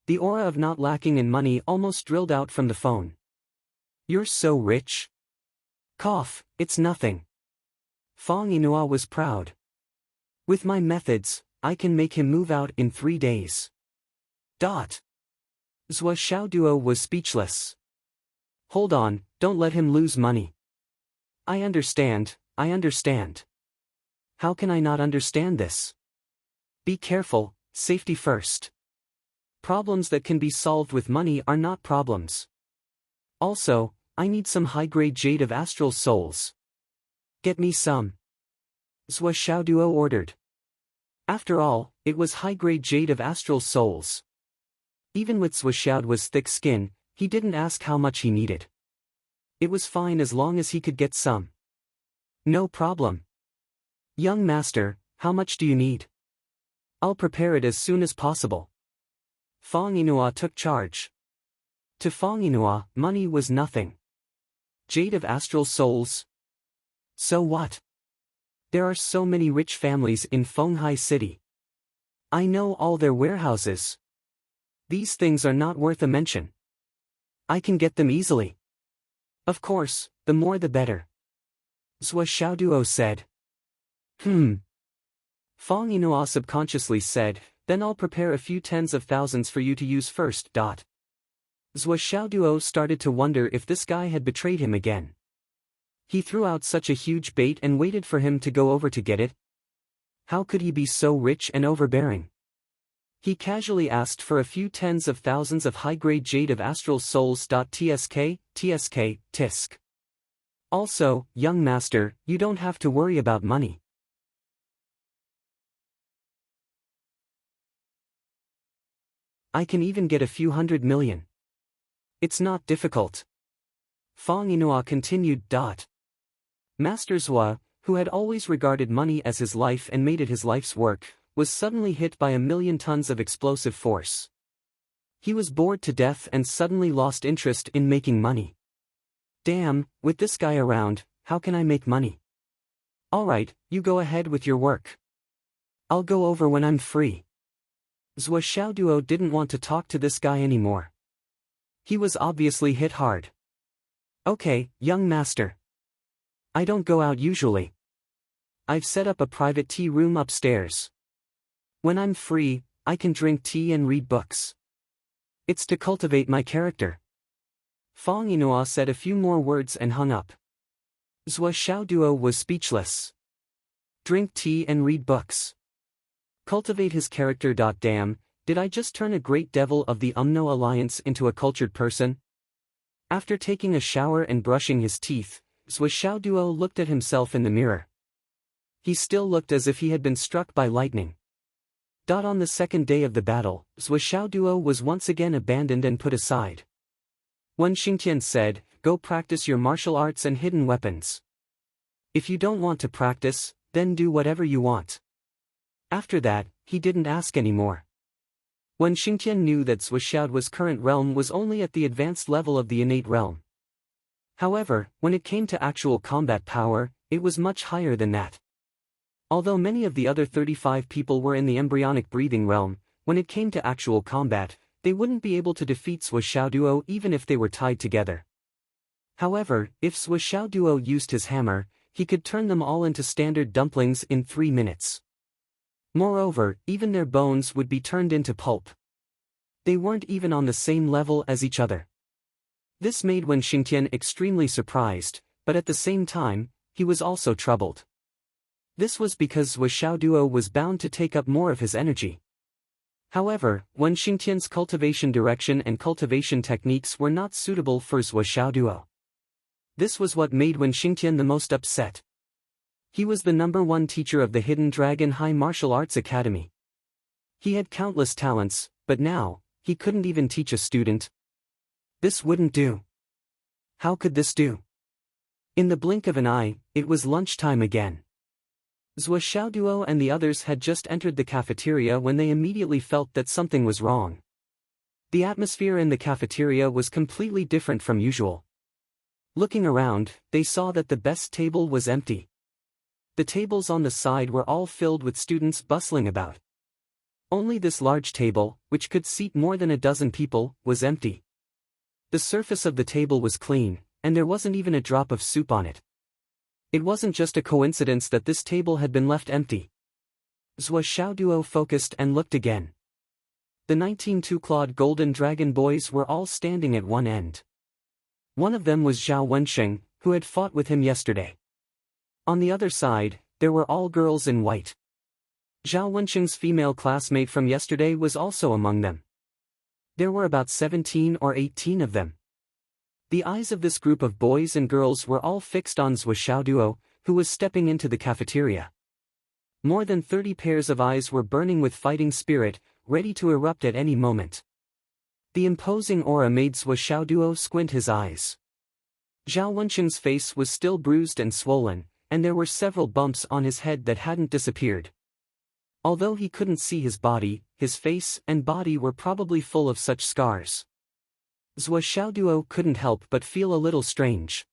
The aura of not lacking in money almost drilled out from the phone. You're so rich. Cough, it's nothing. Fang Yinhua was proud. With my methods, I can make him move out in 3 days. Zhou Xiaoduo was speechless. Hold on, don't let him lose money. I understand. How can I not understand this? Be careful, safety first. Problems that can be solved with money are not problems. Also, I need some high-grade jade of astral souls. Get me some. Zhou Xiaoduo ordered. After all, it was high-grade jade of astral souls. Even with Zhou Xiaoduo's thick skin, he didn't ask how much he needed. It was fine as long as he could get some. No problem. Young master, how much do you need? I'll prepare it as soon as possible. Fang Yinhua took charge. To Fang Yinhua, money was nothing. Jade of astral souls? So what? There are so many rich families in Fenghai City. I know all their warehouses. These things are not worth a mention. I can get them easily. Of course, the more the better. Zhou Xiaoduo said. Fang Yinhua subconsciously said, then I'll prepare a few tens of thousands for you to use first. Zhou Xiaoduo started to wonder if this guy had betrayed him again. He threw out such a huge bait and waited for him to go over to get it. How could he be so rich and overbearing? He casually asked for a few tens of thousands of high-grade jade of astral souls. Tsk, tisk. Also, young master, you don't have to worry about money. I can even get a few 100 million. It's not difficult. Fong Inua continued. Master Zhua, who had always regarded money as his life and made it his life's work, was suddenly hit by 1,000,000 tons of explosive force. He was bored to death and suddenly lost interest in making money. Damn, with this guy around, how can I make money? Alright, you go ahead with your work. I'll go over when I'm free. Zhua Xiaoduo didn't want to talk to this guy anymore. He was obviously hit hard. Okay, young master. I don't go out usually. I've set up a private tea room upstairs. When I'm free, I can drink tea and read books. It's to cultivate my character. Fong Inua said a few more words and hung up. Zhua Xiaoduo was speechless. Drink tea and read books. Cultivate his character. Damn, did I just turn a great devil of the Umno Alliance into a cultured person? After taking a shower and brushing his teeth, Zhua Xiaoduo looked at himself in the mirror. He still looked as if he had been struck by lightning. On the second day of the battle, Zhua Xiaoduo was once again abandoned and put aside. Wen Xingtian said, "Go practice your martial arts and hidden weapons. If you don't want to practice, then do whatever you want." After that, he didn't ask anymore. Wen Xingtian knew that Zhua Xiaoduo's current realm was only at the advanced level of the innate realm. However, when it came to actual combat power, it was much higher than that. Although many of the other 35 people were in the embryonic breathing realm, when it came to actual combat, they wouldn't be able to defeat Zhua Xiaoduo even if they were tied together. However, if Zhua Xiaoduo used his hammer, he could turn them all into standard dumplings in 3 minutes. Moreover, even their bones would be turned into pulp. They weren't even on the same level as each other. This made Wen Xingtian extremely surprised, but at the same time, he was also troubled. This was because Zhua Xiaoduo was bound to take up more of his energy. However, Wen Xingtian's cultivation direction and cultivation techniques were not suitable for Zhua Xiaoduo. This was what made Wen Xingtian the most upset. He was the #1 teacher of the Hidden Dragon High Martial Arts Academy. He had countless talents, but now, he couldn't even teach a student. This wouldn't do. How could this do? In the blink of an eye, it was lunchtime again. Zhua Xiaoduo and the others had just entered the cafeteria when they immediately felt that something was wrong. The atmosphere in the cafeteria was completely different from usual. Looking around, they saw that the best table was empty. The tables on the side were all filled with students bustling about. Only this large table, which could seat more than a dozen people, was empty. The surface of the table was clean, and there wasn't even a drop of soup on it. It wasn't just a coincidence that this table had been left empty. Zhua Xiaoduo focused and looked again. The 19 two-clawed golden dragon boys were all standing at one end. One of them was Zhao Wensheng, who had fought with him yesterday. On the other side, there were all girls in white. Zhao Wensheng's female classmate from yesterday was also among them. There were about 17 or 18 of them. The eyes of this group of boys and girls were all fixed on Zhua Xiaoduo, who was stepping into the cafeteria. More than 30 pairs of eyes were burning with fighting spirit, ready to erupt at any moment. The imposing aura made Zhua Xiaoduo squint his eyes. Zhao Wensheng's face was still bruised and swollen, and there were several bumps on his head that hadn't disappeared. Although he couldn't see his body, his face and body were probably full of such scars. Zhua Xiaoduo couldn't help but feel a little strange.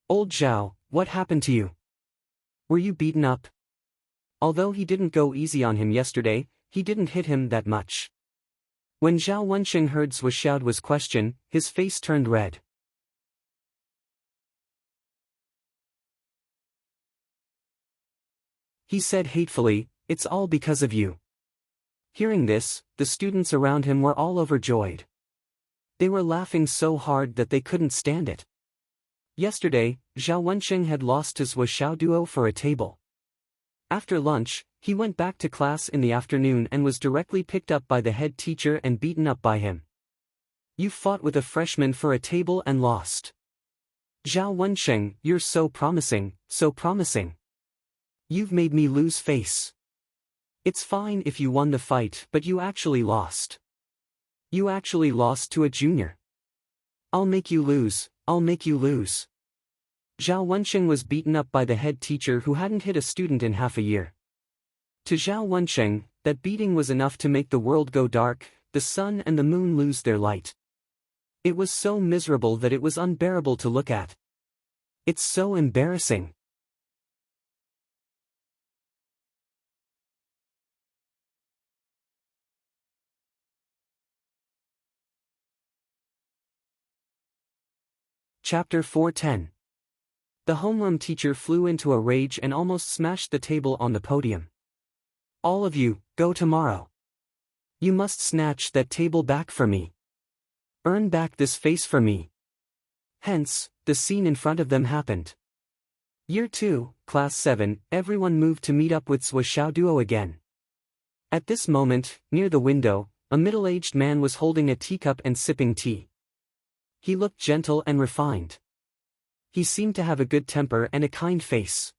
"Old Zhao, what happened to you? Were you beaten up?" Although he didn't go easy on him yesterday, he didn't hit him that much. When Zhao Wensheng heard Zhua Xiaoduo's question, his face turned red. He said hatefully, "It's all because of you." Hearing this, the students around him were all overjoyed. They were laughing so hard that they couldn't stand it. Yesterday, Zhao Wensheng had lost his Wuxiao duo for a table. After lunch, he went back to class in the afternoon and was directly picked up by the head teacher and beaten up by him. You fought with a freshman for a table and lost. Zhao Wensheng, you're so promising, so promising. You've made me lose face. It's fine if you won the fight, but you actually lost. You actually lost to a junior. I'll make you lose, I'll make you lose. Zhao Wensheng was beaten up by the head teacher who hadn't hit a student in half a year. To Zhao Wensheng, that beating was enough to make the world go dark, the sun and the moon lose their light. It was so miserable that it was unbearable to look at. It's so embarrassing. Chapter 410. The homeroom teacher flew into a rage and almost smashed the table on the podium. All of you, go tomorrow. You must snatch that table back for me. Earn back this face for me. Hence, the scene in front of them happened. Year 2, Class 7, everyone moved to meet up with Wuxiao duo again. At this moment, near the window, a middle-aged man was holding a teacup and sipping tea. He looked gentle and refined. He seemed to have a good temper and a kind face.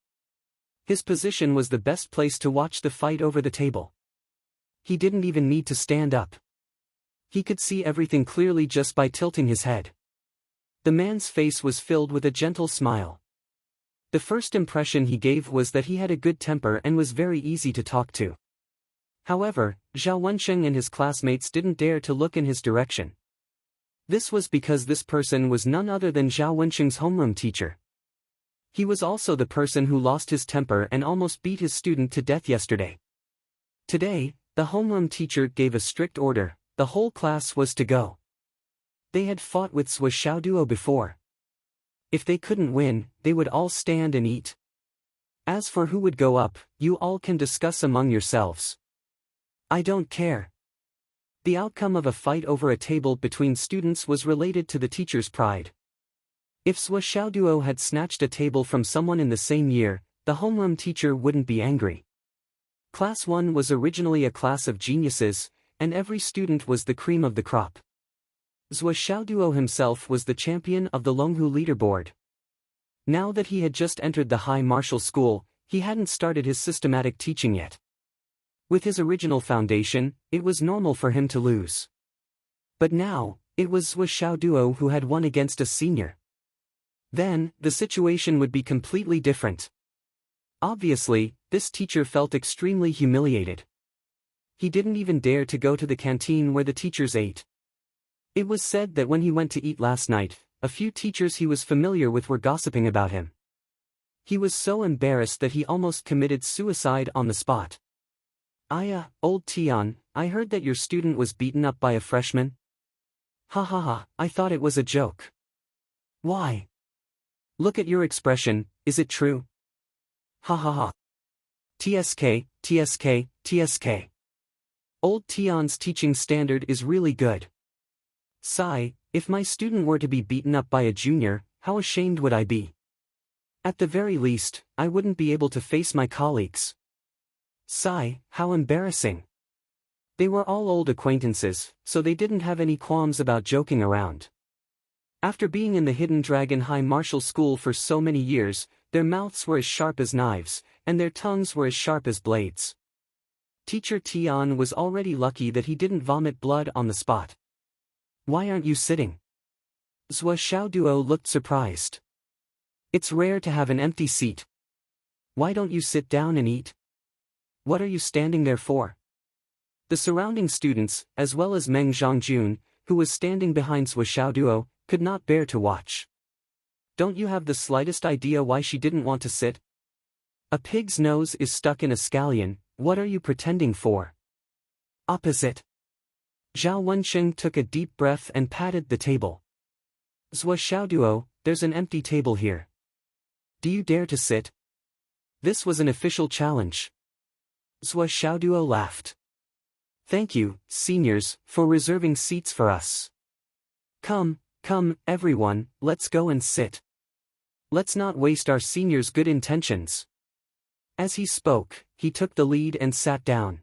His position was the best place to watch the fight over the table. He didn't even need to stand up. He could see everything clearly just by tilting his head. The man's face was filled with a gentle smile. The first impression he gave was that he had a good temper and was very easy to talk to. However, Zhao Wensheng and his classmates didn't dare to look in his direction. This was because this person was none other than Zhao Wensheng's homeroom teacher. He was also the person who lost his temper and almost beat his student to death yesterday. Today, the homeroom teacher gave a strict order: the whole class was to go. They had fought with Wuxiao duo before. If they couldn't win, they would all stand and eat. As for who would go up, you all can discuss among yourselves. I don't care. The outcome of a fight over a table between students was related to the teacher's pride. If Wuxiao duo had snatched a table from someone in the same year, the homeroom teacher wouldn't be angry. Class 1 was originally a class of geniuses, and every student was the cream of the crop. Wuxiao duo himself was the champion of the Longhu leaderboard. Now that he had just entered the high martial school, he hadn't started his systematic teaching yet. With his original foundation, it was normal for him to lose. But now, it was Wuxiao duo who had won against a senior. Then, the situation would be completely different. Obviously, this teacher felt extremely humiliated. He didn't even dare to go to the canteen where the teachers ate. It was said that when he went to eat last night, a few teachers he was familiar with were gossiping about him. He was so embarrassed that he almost committed suicide on the spot. Aya, old Tian, I heard that your student was beaten up by a freshman. Ha ha ha, I thought it was a joke. Why? Look at your expression, is it true? Ha ha ha. TSK, TSK, TSK. Old Tian's teaching standard is really good. Sigh, if my student were to be beaten up by a junior, how ashamed would I be? At the very least, I wouldn't be able to face my colleagues. Sigh, how embarrassing. They were all old acquaintances, so they didn't have any qualms about joking around. After being in the Hidden Dragon High Martial School for so many years, their mouths were as sharp as knives, and their tongues were as sharp as blades. Teacher Tian was already lucky that he didn't vomit blood on the spot. Why aren't you sitting? Wuxiao duo looked surprised. It's rare to have an empty seat. Why don't you sit down and eat? What are you standing there for? The surrounding students, as well as Meng Zhongjun, who was standing behind Wuxiao duo, could not bear to watch. Don't you have the slightest idea why she didn't want to sit? A pig's nose is stuck in a scallion, what are you pretending for? Opposite. Zhao Wensheng took a deep breath and patted the table. Wuxiao duo, there's an empty table here. Do you dare to sit? This was an official challenge. Wuxiao duo laughed. Thank you, seniors, for reserving seats for us. Come, come, everyone, let's go and sit. Let's not waste our seniors' good intentions. As he spoke, he took the lead and sat down.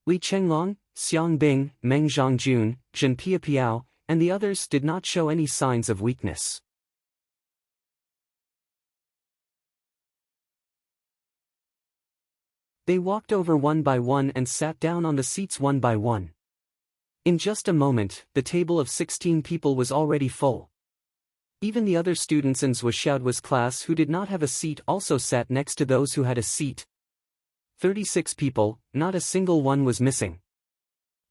Li Chenglong, Xiang Bing, Meng Zhongjun, Zhen Piapiao, and the others did not show any signs of weakness. They walked over one by one and sat down on the seats one by one. In just a moment, the table of 16 people was already full. Even the other students in Zhuo Xiaoduo's class who did not have a seat also sat next to those who had a seat. 36 people, not a single one was missing.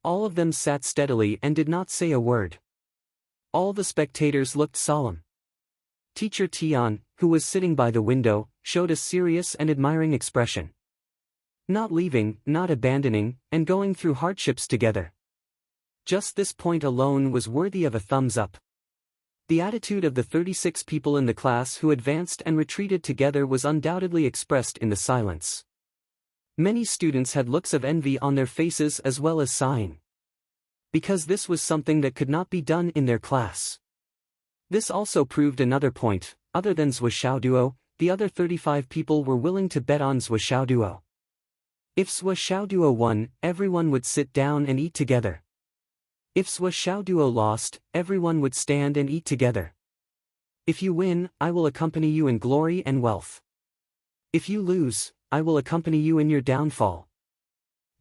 All of them sat steadily and did not say a word. All the spectators looked solemn. Teacher Tian, who was sitting by the window, showed a serious and admiring expression. Not leaving, not abandoning, and going through hardships together. Just this point alone was worthy of a thumbs up. The attitude of the 36 people in the class who advanced and retreated together was undoubtedly expressed in the silence. Many students had looks of envy on their faces as well as sighing. Because this was something that could not be done in their class. This also proved another point: other than Zhuo Xiaoduo, the other 35 people were willing to bet on Zhuo Xiaoduo. If Zhuo Xiaoduo won, everyone would sit down and eat together. If Zhuo Xiaoduo lost, everyone would stand and eat together. If you win, I will accompany you in glory and wealth. If you lose, I will accompany you in your downfall.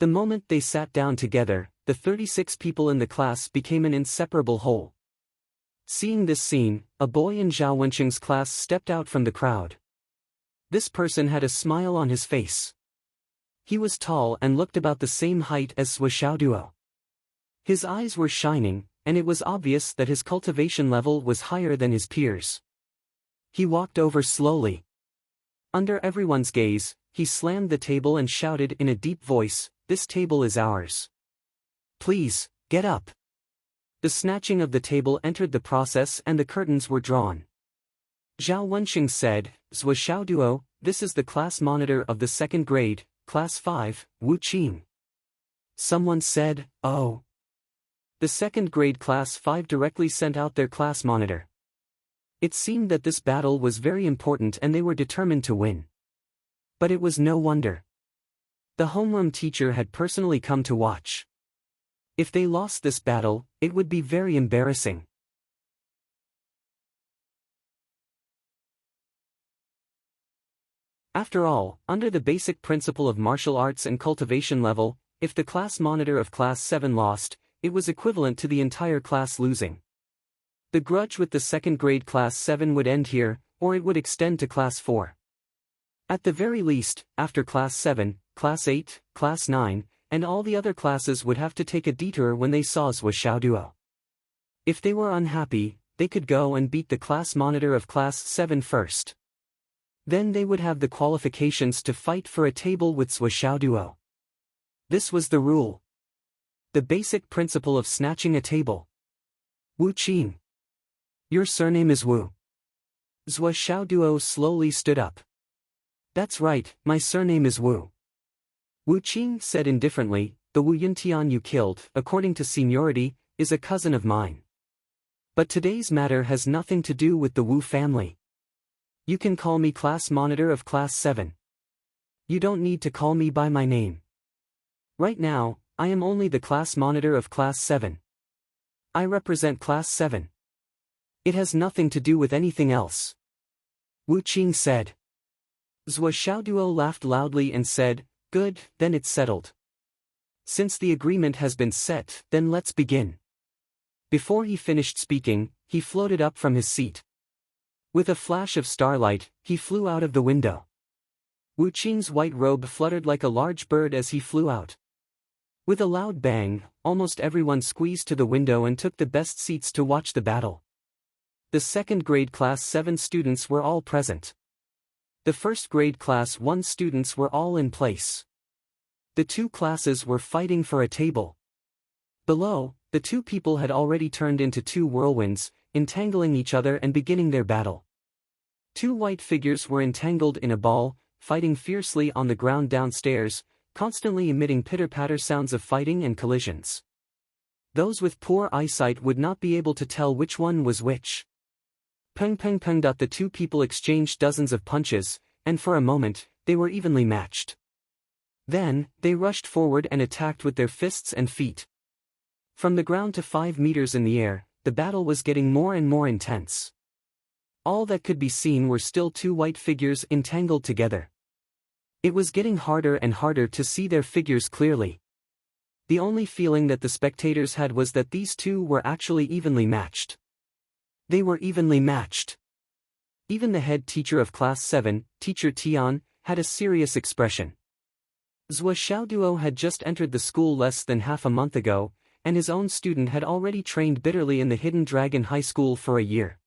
The moment they sat down together, the 36 people in the class became an inseparable whole. Seeing this scene, a boy in Zhao Wenqing's class stepped out from the crowd. This person had a smile on his face. He was tall and looked about the same height as Zhuo Xiaoduo. His eyes were shining, and it was obvious that his cultivation level was higher than his peers. He walked over slowly. Under everyone's gaze, he slammed the table and shouted in a deep voice, "This table is ours. Please, get up." The snatching of the table entered the process and the curtains were drawn. Zhao Wenqing said, "Zhuo Xiaoduo, this is the class monitor of the second grade, Class 5, Wu Qing." Someone said, "Oh." The second grade Class 5 directly sent out their class monitor. It seemed that this battle was very important and they were determined to win. But it was no wonder. The homeroom teacher had personally come to watch. If they lost this battle, it would be very embarrassing. After all, under the basic principle of martial arts and cultivation level, if the class monitor of Class 7 lost, it was equivalent to the entire class losing. The grudge with the second grade Class 7 would end here, or it would extend to Class 4. At the very least, after Class 7, Class 8, Class 9, and all the other classes would have to take a detour when they saw Zhuo Xiaoduo. If they were unhappy, they could go and beat the class monitor of Class 7 first. Then they would have the qualifications to fight for a table with Zhuo Xiaoduo. This was the rule. The basic principle of snatching a table. Wu Qing. Your surname is Wu. Zhuo Xiaoduo slowly stood up. That's right, my surname is Wu. Wu Qing said indifferently, the Wu Yuntian you killed, according to seniority, is a cousin of mine. But today's matter has nothing to do with the Wu family. You can call me class monitor of Class 7. You don't need to call me by my name. Right now, I am only the class monitor of Class 7. I represent Class 7. It has nothing to do with anything else. Wu Qing said. Zhuo Xiaoduo laughed loudly and said, "Good, then it's settled. Since the agreement has been set, then let's begin." Before he finished speaking, he floated up from his seat. With a flash of starlight, he flew out of the window. Wu Qing's white robe fluttered like a large bird as he flew out. With a loud bang, almost everyone squeezed to the window and took the best seats to watch the battle. The second grade Class 7 students were all present. The first grade Class 1 students were all in place. The two classes were fighting for a table. Below, the two people had already turned into two whirlwinds, entangling each other and beginning their battle. Two white figures were entangled in a ball, fighting fiercely on the ground downstairs, constantly emitting pitter-patter sounds of fighting and collisions. Those with poor eyesight would not be able to tell which one was which. Peng peng peng. The two people exchanged dozens of punches, and for a moment, they were evenly matched. Then, they rushed forward and attacked with their fists and feet. From the ground to 5 meters in the air, the battle was getting more and more intense. All that could be seen were still two white figures entangled together. It was getting harder and harder to see their figures clearly. The only feeling that the spectators had was that these two were actually evenly matched. They were evenly matched. Even the head teacher of Class 7, Teacher Tian, had a serious expression. Zhou Xiaoduo had just entered the school less than half a month ago, and his own student had already trained bitterly in the Hidden Dragon High School for a year.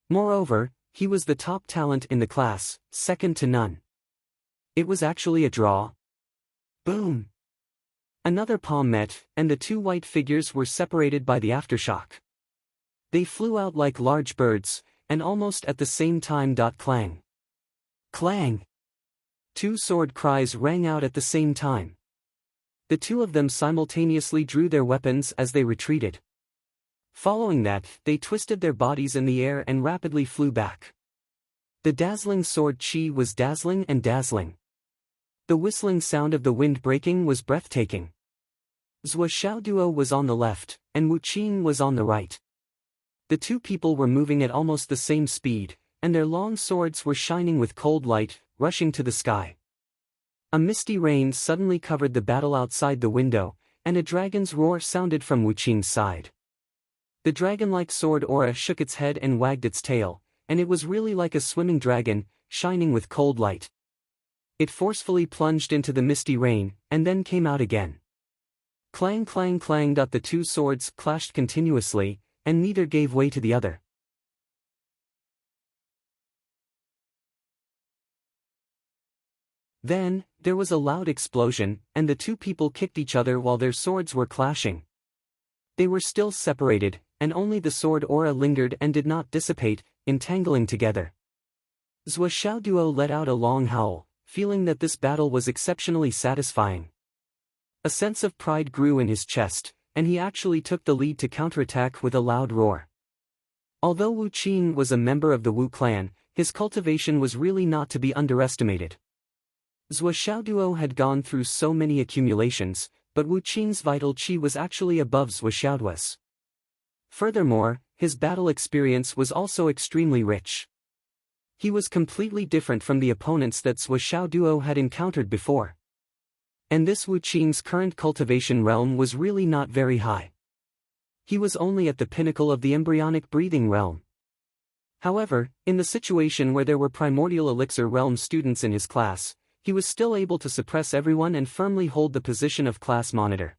Moreover, he was the top talent in the class, second to none. It was actually a draw. Boom! Another palm met, and the two white figures were separated by the aftershock. They flew out like large birds, and almost at the same time. Clang! Clang! Two sword cries rang out at the same time. The two of them simultaneously drew their weapons as they retreated. Following that, they twisted their bodies in the air and rapidly flew back. The dazzling sword chi was dazzling and dazzling. The whistling sound of the wind breaking was breathtaking. Zhou Xiaoduo was on the left, and Wu Qing was on the right. The two people were moving at almost the same speed, and their long swords were shining with cold light, rushing to the sky. A misty rain suddenly covered the battle outside the window, and a dragon's roar sounded from Wu Qing's side. The dragon-like sword aura shook its head and wagged its tail, and it was really like a swimming dragon, shining with cold light. It forcefully plunged into the misty rain, and then came out again. Clang clang clang. The two swords clashed continuously, and neither gave way to the other. Then, there was a loud explosion, and the two people kicked each other while their swords were clashing. They were still separated, and only the sword aura lingered and did not dissipate, entangling together. Zhou Xiaoduo let out a long howl, feeling that this battle was exceptionally satisfying. A sense of pride grew in his chest, and he actually took the lead to counterattack with a loud roar. Although Wu Qing was a member of the Wu clan, his cultivation was really not to be underestimated. Zhou Xiaoduo had gone through so many accumulations, but Wu Qing's vital qi was actually above Zhou Xiaoduo's. Furthermore, his battle experience was also extremely rich. He was completely different from the opponents that Zhou Xiaoduo had encountered before. And this Wu Qing's current cultivation realm was really not very high. He was only at the pinnacle of the embryonic breathing realm. However, in the situation where there were primordial elixir realm students in his class, he was still able to suppress everyone and firmly hold the position of class monitor.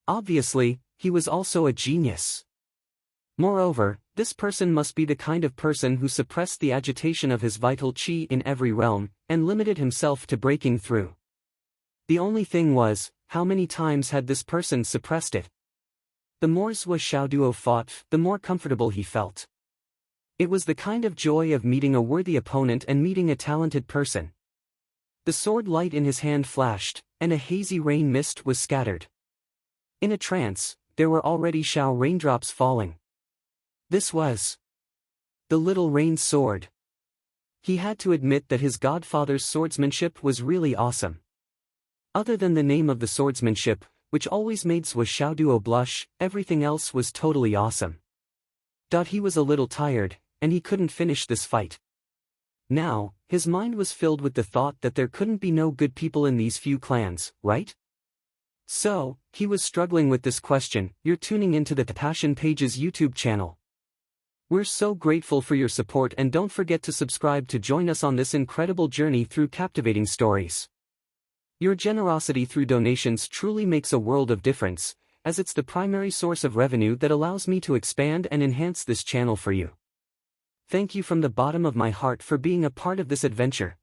Obviously, he was also a genius. Moreover, this person must be the kind of person who suppressed the agitation of his vital qi in every realm, and limited himself to breaking through. The only thing was, how many times had this person suppressed it? The more Zhou Xiaoduo fought, the more comfortable he felt. It was the kind of joy of meeting a worthy opponent and meeting a talented person. The sword light in his hand flashed, and a hazy rain mist was scattered. In a trance, there were already Shao raindrops falling. This was the little rain sword. He had to admit that his godfather's swordsmanship was really awesome. Other than the name of the swordsmanship, which always made Zhou Xiaoduo blush, everything else was totally awesome. He was a little tired, and he couldn't finish this fight. Now, his mind was filled with the thought that there couldn't be no good people in these few clans, right? So, he was struggling with this question. You're tuning into the Passion Pages YouTube channel. We're so grateful for your support, and don't forget to subscribe to join us on this incredible journey through captivating stories. Your generosity through donations truly makes a world of difference, as it's the primary source of revenue that allows me to expand and enhance this channel for you. Thank you from the bottom of my heart for being a part of this adventure.